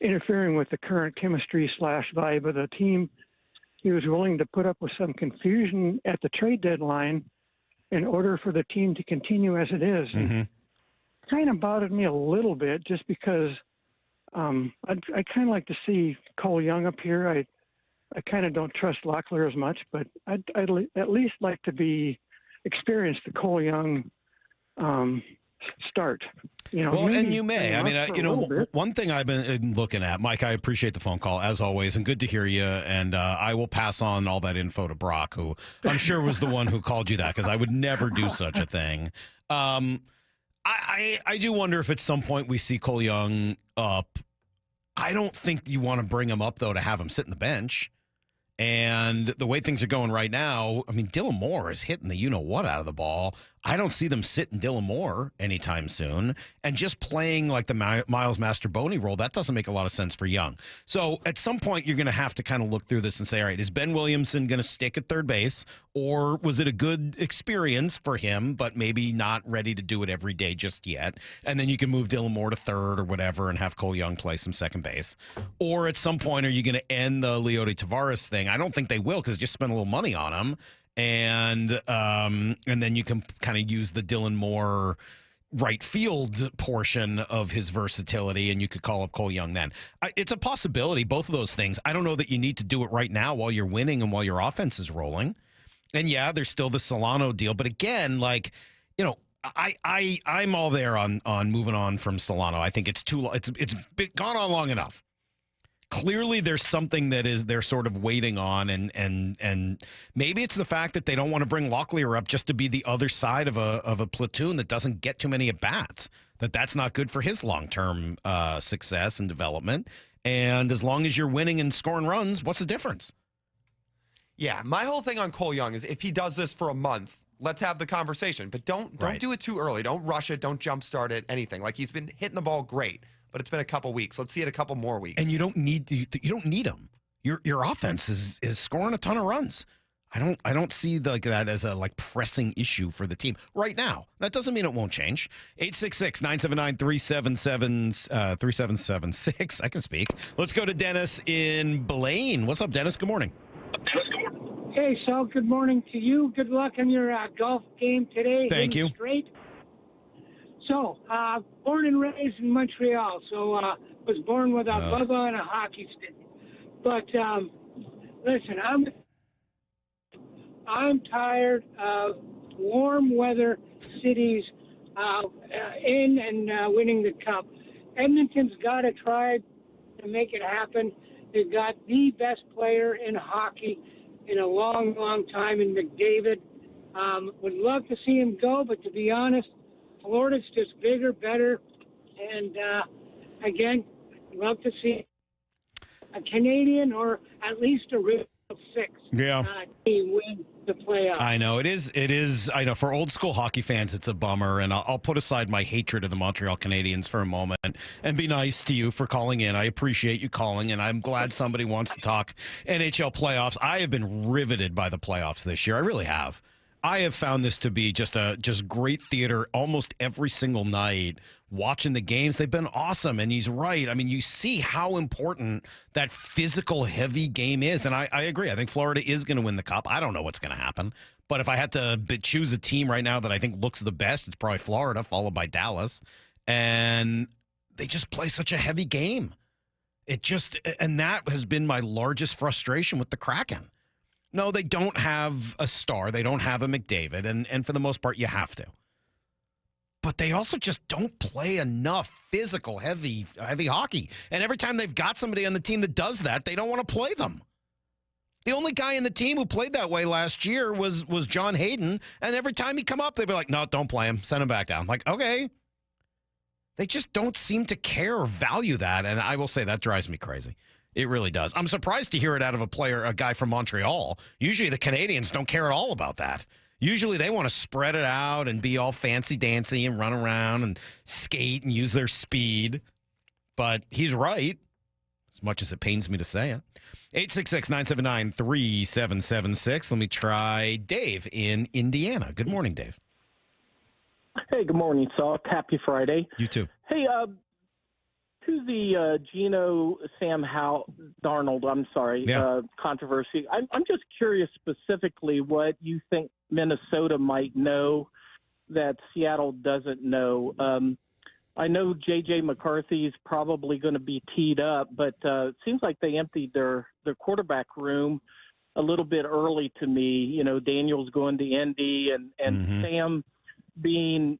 interfering with the current chemistry / vibe of the team. He was willing to put up with some confusion at the trade deadline in order for the team to continue as it is. Kind of bothered me a little bit just because I kind of like to see Cole Young up here. I kind of don't trust Locklear as much, but I'd at least like to experience the Cole Young start. Well, and you may. I mean, one thing I've been looking at, Mike, I appreciate the phone call as always, and good to hear you. And I will pass on all that info to Brock, who I'm sure was the one who called you that, because I would never do such a thing. I do wonder if at some point we see Cole Young up. I don't think you want to bring him up, though, to have him sit in the bench. And the way things are going right now, I mean, Dylan Moore is hitting the you-know-what out of the ball. I don't see them sitting Dylan Moore anytime soon. And just playing like the Miles Masterboni role, that doesn't make a lot of sense for Young. So at some point, you're going to have to kind of look through this and say, all right, is Ben Williamson going to stick at third base? Or was it a good experience for him, but maybe not ready to do it every day just yet? And then you can move Dylan Moore to third or whatever and have Cole Young play some second base. Or at some point, are you going to end the Leody Taveras thing? I don't think they will, because just spend a little money on him. And then you can kind of use the Dylan Moore right field portion of his versatility, and you could call up Cole Young then. It's a possibility, both of those things. I don't know that you need to do it right now while you're winning and while your offense is rolling. And yeah, there's still the Solano deal, but again, like, I'm all there on moving on from Solano. I think it's gone on long enough. Clearly, there's something that they're sort of waiting on, and maybe it's the fact that they don't want to bring Locklear up just to be the other side of a platoon that doesn't get too many at bats. That's not good for his long-term success and development. And as long as you're winning and scoring runs, what's the difference? Yeah, my whole thing on Cole Young is if he does this for a month, let's have the conversation. But don't do it too early. Don't rush it. Don't jumpstart it. Anything. Like, he's been hitting the ball great, but it's been a couple weeks. Let's see it a couple more weeks. And you don't need him. Your offense is scoring a ton of runs. I don't see that as a pressing issue for the team right now. That doesn't mean it won't change. 866-979-3776. I can speak. Let's go to Dennis in Blaine. What's up, Dennis? Good morning. Hey, Sal. Good morning to you. Good luck in your golf game today. Thank you. Straight. So, born and raised in Montreal. So, was born with a bubba and a hockey stick. But listen, I'm tired of warm weather cities in and winning the cup. Edmonton's got to try to make it happen. They've got the best player in hockey in a long, long time in McDavid. Would love to see him go, but to be honest, Florida's just bigger, better, and again, love to see a Canadian or at least a real six team win the playoffs. I know it is. I know for old school hockey fans, it's a bummer, and I'll put aside my hatred of the Montreal Canadiens for a moment and be nice to you for calling in. I appreciate you calling, and I'm glad somebody wants to talk NHL playoffs. I have been riveted by the playoffs this year. I really have. I have found this to be just great theater almost every single night. Watching the games, they've been awesome. And he's right. I mean, you see how important that physical, heavy game is. And I agree. I think Florida is going to win the cup. I don't know what's going to happen. But if I had to choose a team right now that I think looks the best, it's probably Florida, followed by Dallas. And they just play such a heavy game. And that has been my largest frustration with the Kraken. No, they don't have a star. They don't have a McDavid. And for the most part, you have to. But they also just don't play enough physical, heavy hockey. And every time they've got somebody on the team that does that, they don't want to play them. The only guy in the team who played that way last year was John Hayden. And every time he'd come up, they'd be like, no, don't play him. Send him back down. Like, okay. They just don't seem to care or value that. And I will say that drives me crazy. It really does. I'm surprised to hear it out of a guy from Montreal. Usually the Canadians don't care at all about that. Usually they want to spread it out and be all fancy-dancy and run around and skate and use their speed. But he's right, as much as it pains me to say it. 866-979-3776. Let me try Dave in Indiana. Good morning, Dave. Hey, good morning, Salk. Happy Friday. You too. Hey, To the Geno Darnold, controversy. I'm just curious specifically what you think Minnesota might know that Seattle doesn't know. I know J.J. McCarthy's probably going to be teed up, but it seems like they emptied their quarterback room a little bit early to me. You know, Daniel's going to Indy and Sam being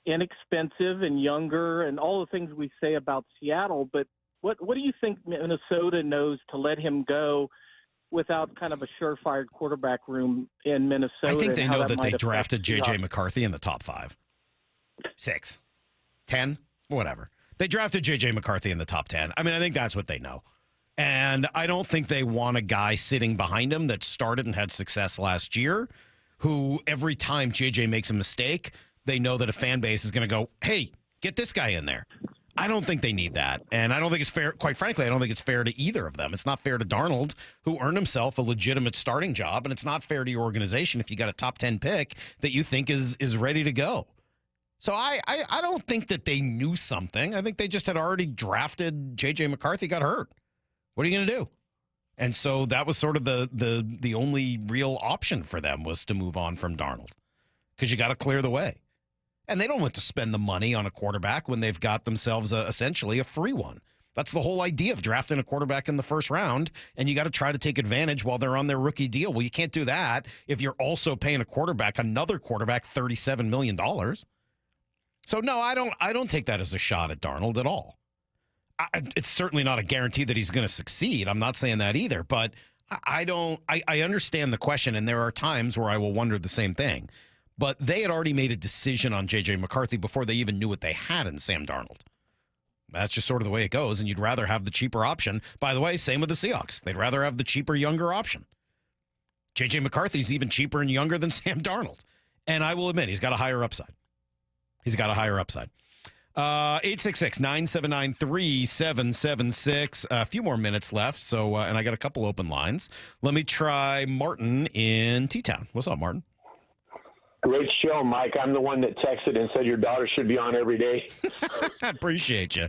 inexpensive and younger and all the things we say about Seattle. But what do you think Minnesota knows to let him go without kind of a surefire quarterback room in Minnesota? I think they know that they might drafted affect J.J. Seahawks? McCarthy in the top 5, 6, 10, whatever. They drafted J.J. McCarthy in the top 10. I mean, I think that's what they know. And I don't think they want a guy sitting behind him that started and had success last year, who every time J.J. makes a mistake, they know that a fan base is going to go, hey, get this guy in there. I don't think they need that. And I don't think it's fair. Quite frankly, I don't think it's fair to either of them. It's not fair to Darnold, who earned himself a legitimate starting job. And it's not fair to your organization if you got a top 10 pick that you think is ready to go. So I don't think that they knew something. I think they just had already drafted J.J. McCarthy, got hurt. What are you going to do? And so that was sort of the only real option for them, was to move on from Darnold, because you got to clear the way. And they don't want to spend the money on a quarterback when they've got themselves essentially a free one. That's the whole idea of drafting a quarterback in the first round, and you got to try to take advantage while they're on their rookie deal. Well, you can't do that if you're also paying another quarterback, $37 million. So no, I don't take that as a shot at Darnold at all. It's certainly not a guarantee that he's going to succeed. I'm not saying that either, but I understand the question, and there are times where I will wonder the same thing. But they had already made a decision on J.J. McCarthy before they even knew what they had in Sam Darnold. That's just sort of the way it goes, and you'd rather have the cheaper option. By the way, same with the Seahawks. They'd rather have the cheaper, younger option. J.J. McCarthy's even cheaper and younger than Sam Darnold. And I will admit, he's got a higher upside. 866-979-3776. A few more minutes left, so and I got a couple open lines. Let me try Martin in T-Town. What's up, Martin? Great show, Mike. I'm the one that texted and said your daughter should be on every day. I appreciate you.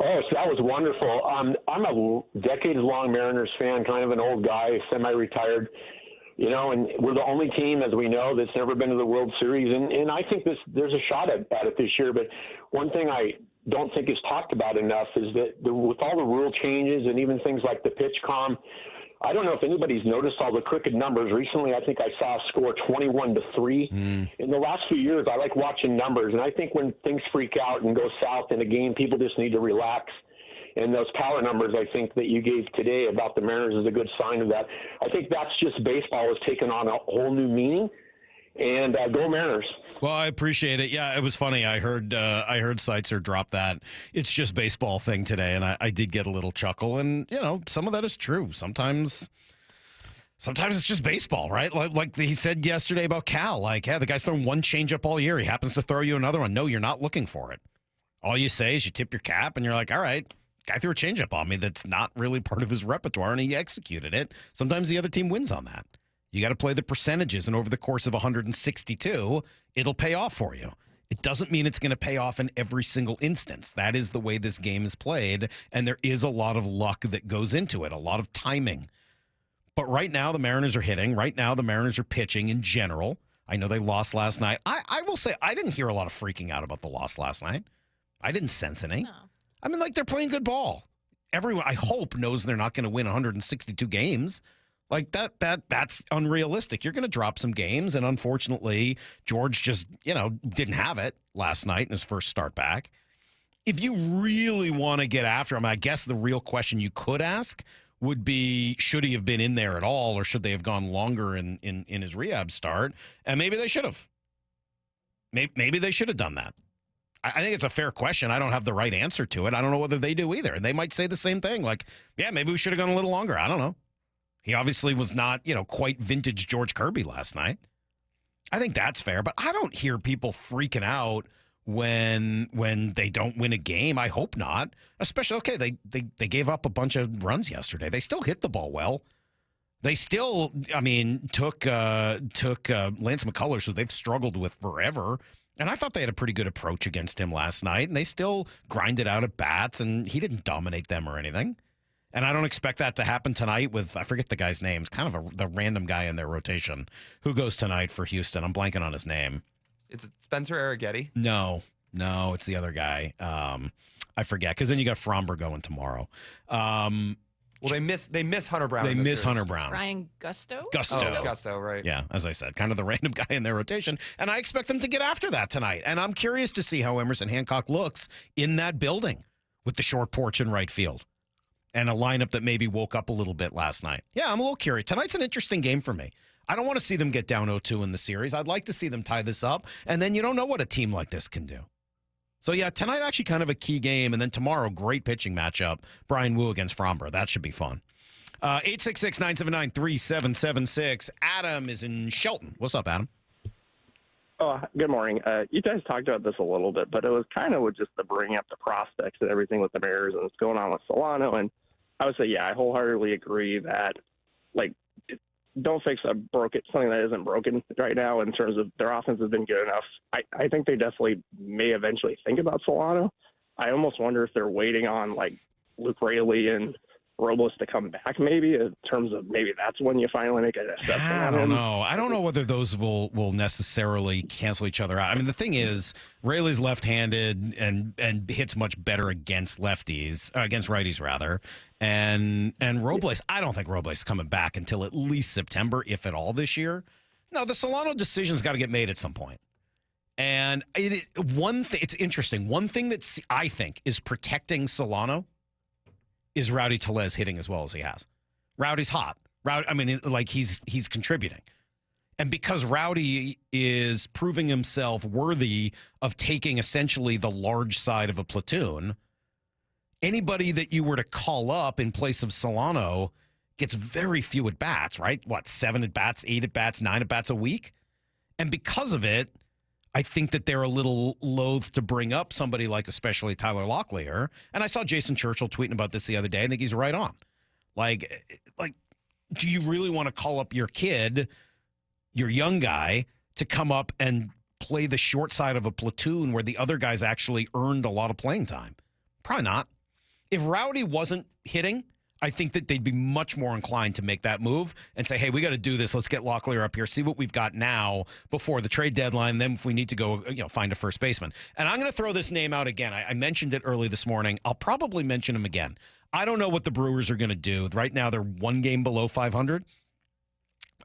Oh, so that was wonderful. I'm a decades-long Mariners fan, kind of an old guy, semi-retired, you know, and we're the only team, as we know, that's never been to the World Series. And I think there's a shot at it this year. But one thing I don't think is talked about enough is that with all the rule changes and even things like the pitch comm, I don't know if anybody's noticed all the crooked numbers. Recently, I think I saw a score 21-3. In the last few years, I like watching numbers, and I think when things freak out and go south in a game, people just need to relax. And those power numbers, I think, that you gave today about the Mariners is a good sign of that. I think that's just baseball has taken on a whole new meaning. And go Mariners. Well, I appreciate it. Yeah, it was funny. I heard Seitzer drop that "it's just baseball" thing today, and I did get a little chuckle. And you know, some of that is true. Sometimes it's just baseball, right? Like he said yesterday about Cal. Like, yeah, the guy's thrown one changeup all year. He happens to throw you another one. No, you're not looking for it. All you say is you tip your cap, and you're like, all right, guy threw a changeup on me that's not really part of his repertoire, and he executed it. Sometimes the other team wins on that. You got to play the percentages, and over the course of 162, it'll pay off for you. It doesn't mean it's going to pay off in every single instance. That is the way this game is played, and there is a lot of luck that goes into it, a lot of timing. But right now, the Mariners are hitting. Right now, the Mariners are pitching in general. I know they lost last night. I will say I didn't hear a lot of freaking out about the loss last night. I didn't sense any. No. I mean, like, they're playing good ball. Everyone, I hope, knows they're not going to win 162 games. Like that's unrealistic. You're going to drop some games, and unfortunately, George just, didn't have it last night in his first start back. If you really want to get after him, I guess the real question you could ask would be, should he have been in there at all, or should they have gone longer in his rehab start? And maybe they should have. Maybe they should have done that. I think it's a fair question. I don't have the right answer to it. I don't know whether they do either. They might say the same thing. Like, yeah, maybe we should have gone a little longer. I don't know. He obviously was not, quite vintage George Kirby last night. I think that's fair, but I don't hear people freaking out when they don't win a game. I hope not. Especially, okay, they gave up a bunch of runs yesterday. They still hit the ball well. They still, took Lance McCullers, who they've struggled with forever, And I thought they had a pretty good approach against him last night, and they still grinded out at bats, and he didn't dominate them or anything. And I don't expect that to happen tonight with, I forget the guy's name, it's kind of the random guy in their rotation. Who goes tonight for Houston? I'm blanking on his name. Is it Spencer Arrighetti? No, it's the other guy. I forget, because then you got Fromber going tomorrow. Well, they miss Hunter Brown. They miss Hunter Brown. Ryan Gusto? Gusto, right. Yeah, as I said, kind of the random guy in their rotation. And I expect them to get after that tonight. And I'm curious to see how Emerson Hancock looks in that building with the short porch in right field and a lineup that maybe woke up a little bit last night. Yeah, I'm a little curious. Tonight's an interesting game for me. I don't want to see them get down 0-2 in the series. I'd like to see them tie this up. And then you don't know what a team like this can do. So, yeah, tonight actually kind of a key game. And then tomorrow, great pitching matchup. Brian Wu against Fromber. That should be fun. 866-979-3776. Adam is in Shelton. What's up, Adam? Oh, good morning. You guys talked about this a little bit, but it was kind of with just the bringing up the prospects and everything with the Mariners and what's going on with Solano. And I would say, yeah, I wholeheartedly agree that, don't fix something that isn't broken right now in terms of their offense has been good enough. I think they definitely may eventually think about Solano. I almost wonder if they're waiting on, Luke Raley and Robles to come back, maybe, in terms of maybe that's when you finally make an assessment on him. I don't know whether those will necessarily cancel each other out. I mean, the thing is, Raley's left-handed and hits much better against righties rather. And Robles, I don't think Robles is coming back until at least September, if at all, this year. No, the Solano decision's got to get made at some point. And it's interesting. One thing that I think is protecting Solano is Rowdy Tellez hitting as well as he has. Rowdy's hot. He's contributing. And because Rowdy is proving himself worthy of taking essentially the large side of a platoon, anybody that you were to call up in place of Solano gets very few at-bats, right? 7 at-bats, 8 at-bats, 9 at-bats a week? And because of it, I think that they're a little loath to bring up somebody like especially Tyler Locklear. And I saw Jason Churchill tweeting about this the other day. I think he's right on. Do you really want to call up your kid, your young guy, to come up and play the short side of a platoon where the other guys actually earned a lot of playing time? Probably not. If Rowdy wasn't hitting, I think that they'd be much more inclined to make that move and say, hey, we got to do this. Let's get Locklear up here, see what we've got now before the trade deadline. Then if we need to go, find a first baseman. And I'm going to throw this name out again. I mentioned it early this morning. I'll probably mention him again. I don't know what the Brewers are going to do. Right now, they're 1 game below 500.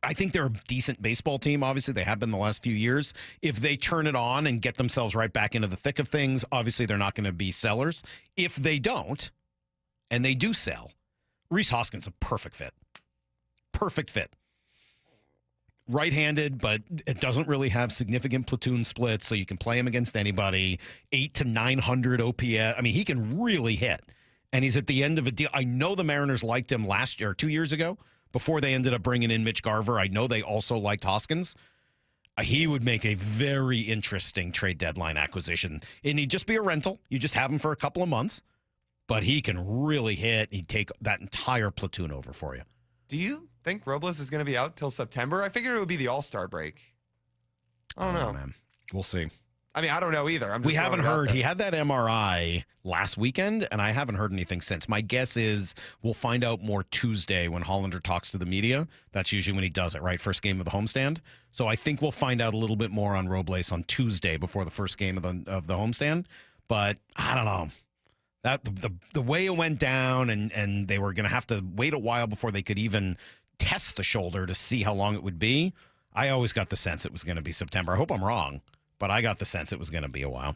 I think they're a decent baseball team. Obviously, they have been the last few years. If they turn it on and get themselves right back into the thick of things, obviously they're not going to be sellers. If they don't, and they do sell, Rhys Hoskins is a perfect fit. Perfect fit. Right-handed, but it doesn't really have significant platoon splits, so you can play him against anybody. 800 to 900 OPS. I mean, he can really hit. And he's at the end of a deal. I know the Mariners liked him last year, 2 years ago, before they ended up bringing in Mitch Garver. I know they also liked Hoskins. He would make a very interesting trade deadline acquisition. And he'd just be a rental. You just have him for a couple of months. But he can really hit. He'd take that entire platoon over for you. Do you think Robles is going to be out till September? I figured it would be the All-Star break. I don't know. Man. We'll see. I mean, I don't know either. We haven't heard. He had that MRI last weekend, and I haven't heard anything since. My guess is we'll find out more Tuesday when Hollander talks to the media. That's usually when he does it, right? First game of the homestand. So I think we'll find out a little bit more on Robles on Tuesday before the first game of the homestand. But I don't know. That the way it went down, and they were going to have to wait a while before they could even test the shoulder to see how long it would be. I always got the sense it was going to be September. I hope I'm wrong, but I got the sense it was going to be a while.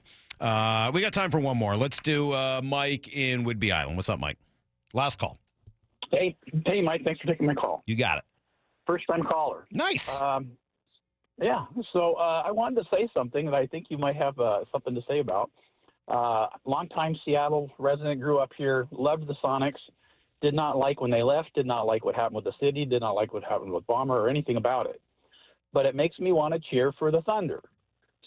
We got time for one more. Let's do Mike in Whidbey Island. What's up, Mike? Last call. Hey, Mike. Thanks for taking my call. You got it. First-time caller. Nice. Yeah. So I wanted to say something that I think you might have something to say about. Longtime Seattle resident, grew up here, loved the Sonics, did not like when they left, did not like what happened with the city, did not like what happened with Bomber or anything about it. But it makes me want to cheer for the Thunder.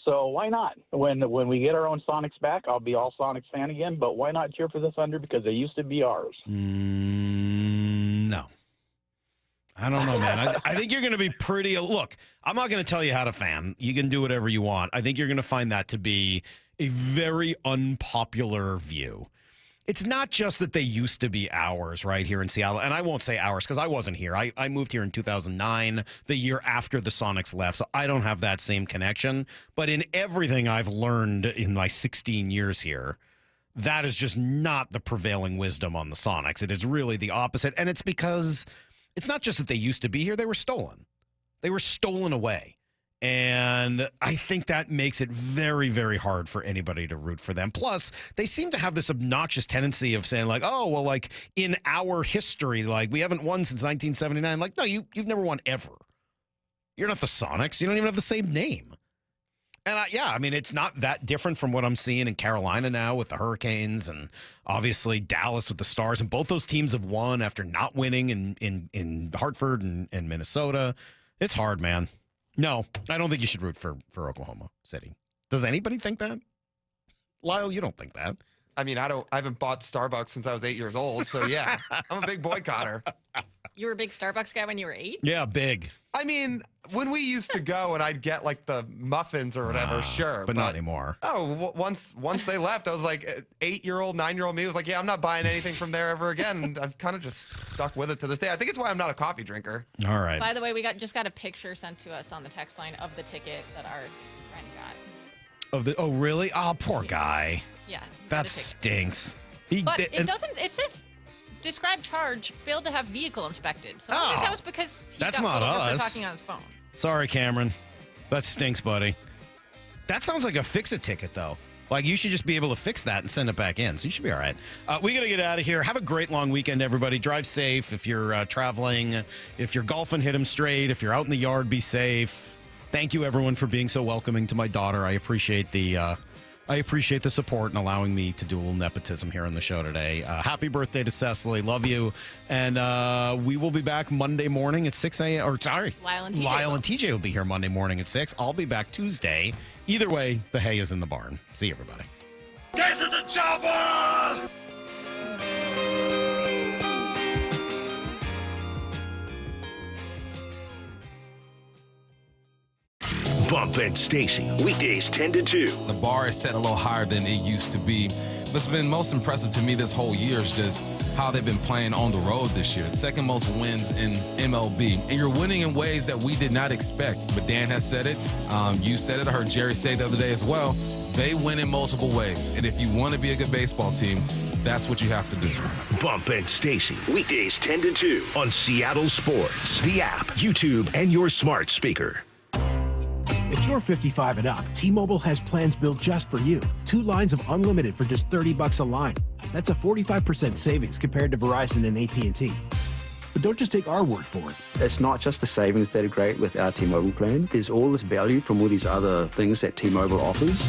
So why not? When we get our own Sonics back, I'll be all Sonics fan again, but why not cheer for the Thunder? Because they used to be ours. No. I don't know, man. I think you're going to be pretty. Look, I'm not going to tell you how to fan. You can do whatever you want. I think you're going to find that to be a very unpopular view. It's not just that they used to be ours right here in Seattle. And I won't say ours because I wasn't here. I moved here in 2009, the year after the Sonics left. So I don't have that same connection. But in everything I've learned in my 16 years here, that is just not the prevailing wisdom on the Sonics. It is really the opposite. And it's because it's not just that they used to be here. They were stolen. They were stolen away. And I think that makes it very, very hard for anybody to root for them. Plus, they seem to have this obnoxious tendency of saying, like, oh, well, like, in our history, like, we haven't won since 1979. Like, no, you've never won ever. You're not the Sonics. You don't even have the same name. And, I mean, it's not that different from what I'm seeing in Carolina now with the Hurricanes and obviously Dallas with the Stars. And both those teams have won after not winning in Hartford and Minnesota. It's hard, man. No, I don't think you should root for Oklahoma City. Does anybody think that? Lyle, you don't think that. I mean, I haven't bought Starbucks since I was 8 years old, so yeah, I'm a big boycotter. You were a big Starbucks guy when you were 8? Yeah, big. I mean, when we used to go and I'd get like the muffins or whatever, sure. But not anymore. Oh, once they left, I was like 8-year-old, 9-year-old me was like, yeah, I'm not buying anything from there ever again. And I've kind of just stuck with it to this day. I think it's why I'm not a coffee drinker. All right. By the way, we just got a picture sent to us on the text line of the ticket that our friend got. Oh, really? Oh, poor guy. Yeah. That stinks. It says described charge failed to have vehicle inspected. So I think that was because he got pulled over for talking on his phone. Sorry, Cameron. That stinks, buddy. That sounds like a fix-it ticket, though. Like, you should just be able to fix that and send it back in. So you should be all right. We got to get out of here. Have a great long weekend, everybody. Drive safe if you're traveling. If you're golfing, hit them straight. If you're out in the yard, be safe. Thank you, everyone, for being so welcoming to my daughter. I appreciate the support and allowing me to do a little nepotism here on the show today. Happy birthday to Cecily. Love you. And we will be back Monday morning at 6 a.m. Or, sorry. Lyle and TJ. Lyle and TJ will be here Monday morning at 6. I'll be back Tuesday. Either way, the hay is in the barn. See you, everybody. Get to the chopper! Bump and Stacy, weekdays 10 to 2. The bar is set a little higher than it used to be. What's been most impressive to me this whole year is just how they've been playing on the road this year. Second most wins in MLB. And you're winning in ways that we did not expect. But Dan has said it. You said it. I heard Jerry say it the other day as well. They win in multiple ways. And if you want to be a good baseball team, that's what you have to do. Bump and Stacy, weekdays 10 to 2 on Seattle Sports, the app, YouTube, and your smart speaker. If you're 55 and up, T-Mobile has plans built just for you. 2 lines of unlimited for just $30 a line. That's a 45% savings compared to Verizon and AT&T. But don't just take our word for it. It's not just the savings that are great with our T-Mobile plan. There's all this value from all these other things that T-Mobile offers.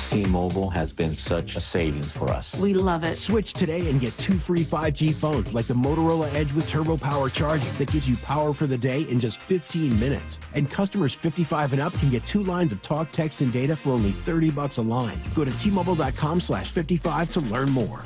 T-Mobile has been such a savings for us. We love it. Switch today and get 2 free 5G phones like the Motorola Edge with Turbo Power charging that gives you power for the day in just 15 minutes. And customers 55 and up can get 2 lines of talk, text, and data for only $30 a line. Go to T-Mobile.com/55 to learn more.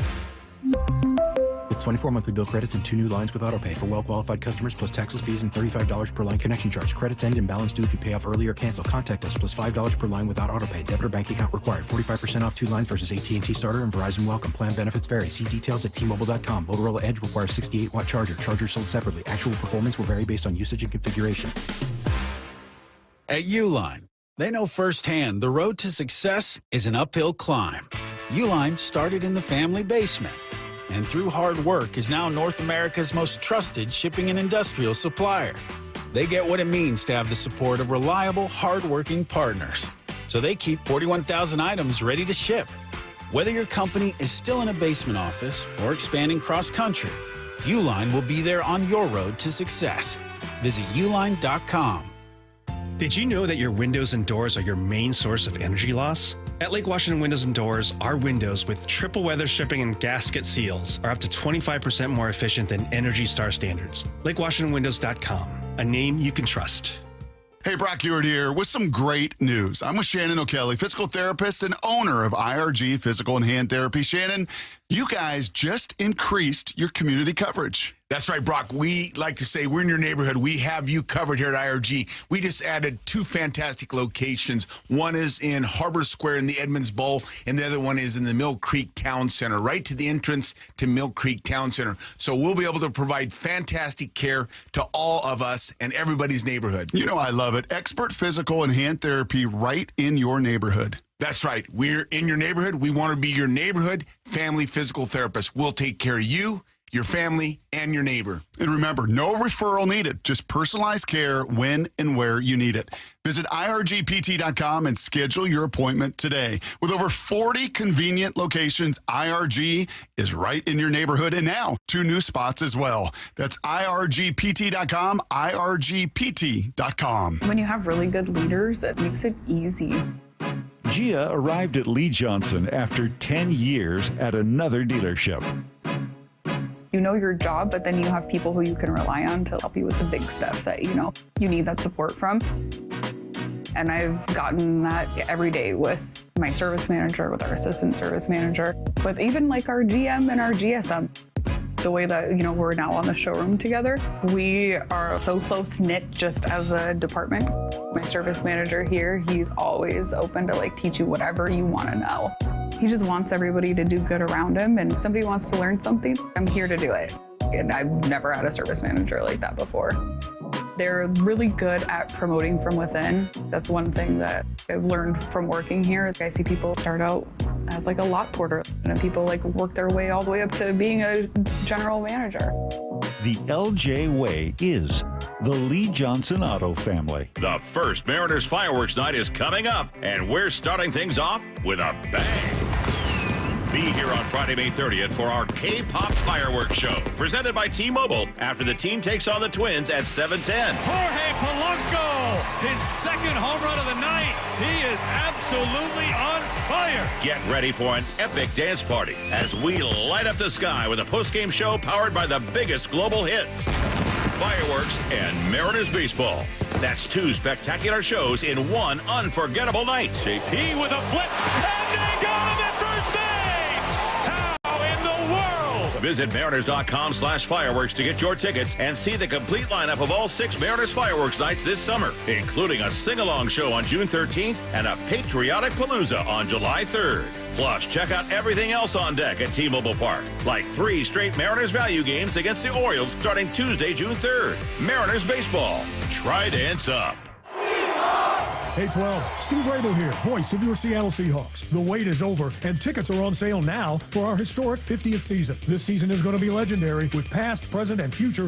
With 24 monthly bill credits and 2 new lines with autopay for well-qualified customers plus taxes, fees, and $35 per line connection charge. Credits end and balance due if you pay off early or cancel. Contact us plus $5 per line without autopay. Debit or bank account required. 45% off 2 lines versus AT&T Starter and Verizon Welcome. Plan benefits vary. See details at T-Mobile.com. Motorola Edge requires 68-watt charger. Chargers sold separately. Actual performance will vary based on usage and configuration. At Uline, they know firsthand the road to success is an uphill climb. Uline started in the family basement, and through hard work is now North America's most trusted shipping and industrial supplier. They get what it means to have the support of reliable, hardworking partners. So they keep 41,000 items ready to ship. Whether your company is still in a basement office or expanding cross-country, Uline will be there on your road to success. Visit uline.com. Did you know that your windows and doors are your main source of energy loss? At Lake Washington Windows and Doors, our windows with triple weather stripping and gasket seals are up to 25% more efficient than Energy Star standards. LakeWashingtonWindows.com, a name you can trust. Hey, Brock Ewart here with some great news. I'm with Shannon O'Kelly, physical therapist and owner of IRG Physical and Hand Therapy. Shannon, You guys just increased your community coverage. That's right, Brock. We like to say we're in your neighborhood. We have you covered here at IRG. We just added 2 fantastic locations. One is in Harbor Square in the Edmonds Bowl, and the other one is in the Mill Creek Town Center, right to the entrance to Mill Creek Town Center. So we'll be able to provide fantastic care to all of us and everybody's neighborhood. You know I love it. Expert physical and hand therapy right in your neighborhood. That's right. We're in your neighborhood. We want to be your neighborhood family physical therapist. We'll take care of you, your family, and your neighbor. And remember, no referral needed. Just personalized care when and where you need it. Visit irgpt.com and schedule your appointment today. With over 40 convenient locations, IRG is right in your neighborhood, and now 2 new spots as well. That's irgpt.com, irgpt.com. When you have really good leaders, it makes it easy. Gia arrived at Lee Johnson after 10 years at another dealership. You know your job, but then you have people who you can rely on to help you with the big stuff that you need that support from. And I've gotten that every day with my service manager, with our assistant service manager, with even like our GM and our GSM. The way that, we're now on the showroom together, we are so close-knit just as a department. My service manager here, he's always open to teach you whatever you want to know. He just wants everybody to do good around him, and if somebody wants to learn something, I'm here to do it. And I've never had a service manager like that before. They're really good at promoting from within. That's one thing that I've learned from working here. I see people start out as a lot porter, and people work their way all the way up to being a general manager. The LJ way is the Lee Johnson Auto family. The first Mariners Fireworks Night is coming up, and we're starting things off with a bang. Be here on Friday, May 30th for our K-Pop Fireworks Show, presented by T-Mobile, after the team takes on the Twins at 7:10. Jorge Polanco, his second home run of the night. He is absolutely on fire. Get ready for an epic dance party as we light up the sky with a post-game show powered by the biggest global hits, fireworks, and Mariners baseball. That's 2 spectacular shows in one unforgettable night. JP with a flip, and they got him at first base. Visit Mariners.com/fireworks to get your tickets and see the complete lineup of all 6 Mariners Fireworks Nights this summer, including a sing-along show on June 13th and a patriotic palooza on July 3rd. Plus, check out everything else on deck at T-Mobile Park, like 3 straight Mariners value games against the Orioles starting Tuesday, June 3rd. Mariners baseball. Try dance up. Hey 12s, Steve Rabel here, voice of your Seattle Seahawks. The wait is over, and tickets are on sale now for our historic 50th season. This season is going to be legendary with past, present, and future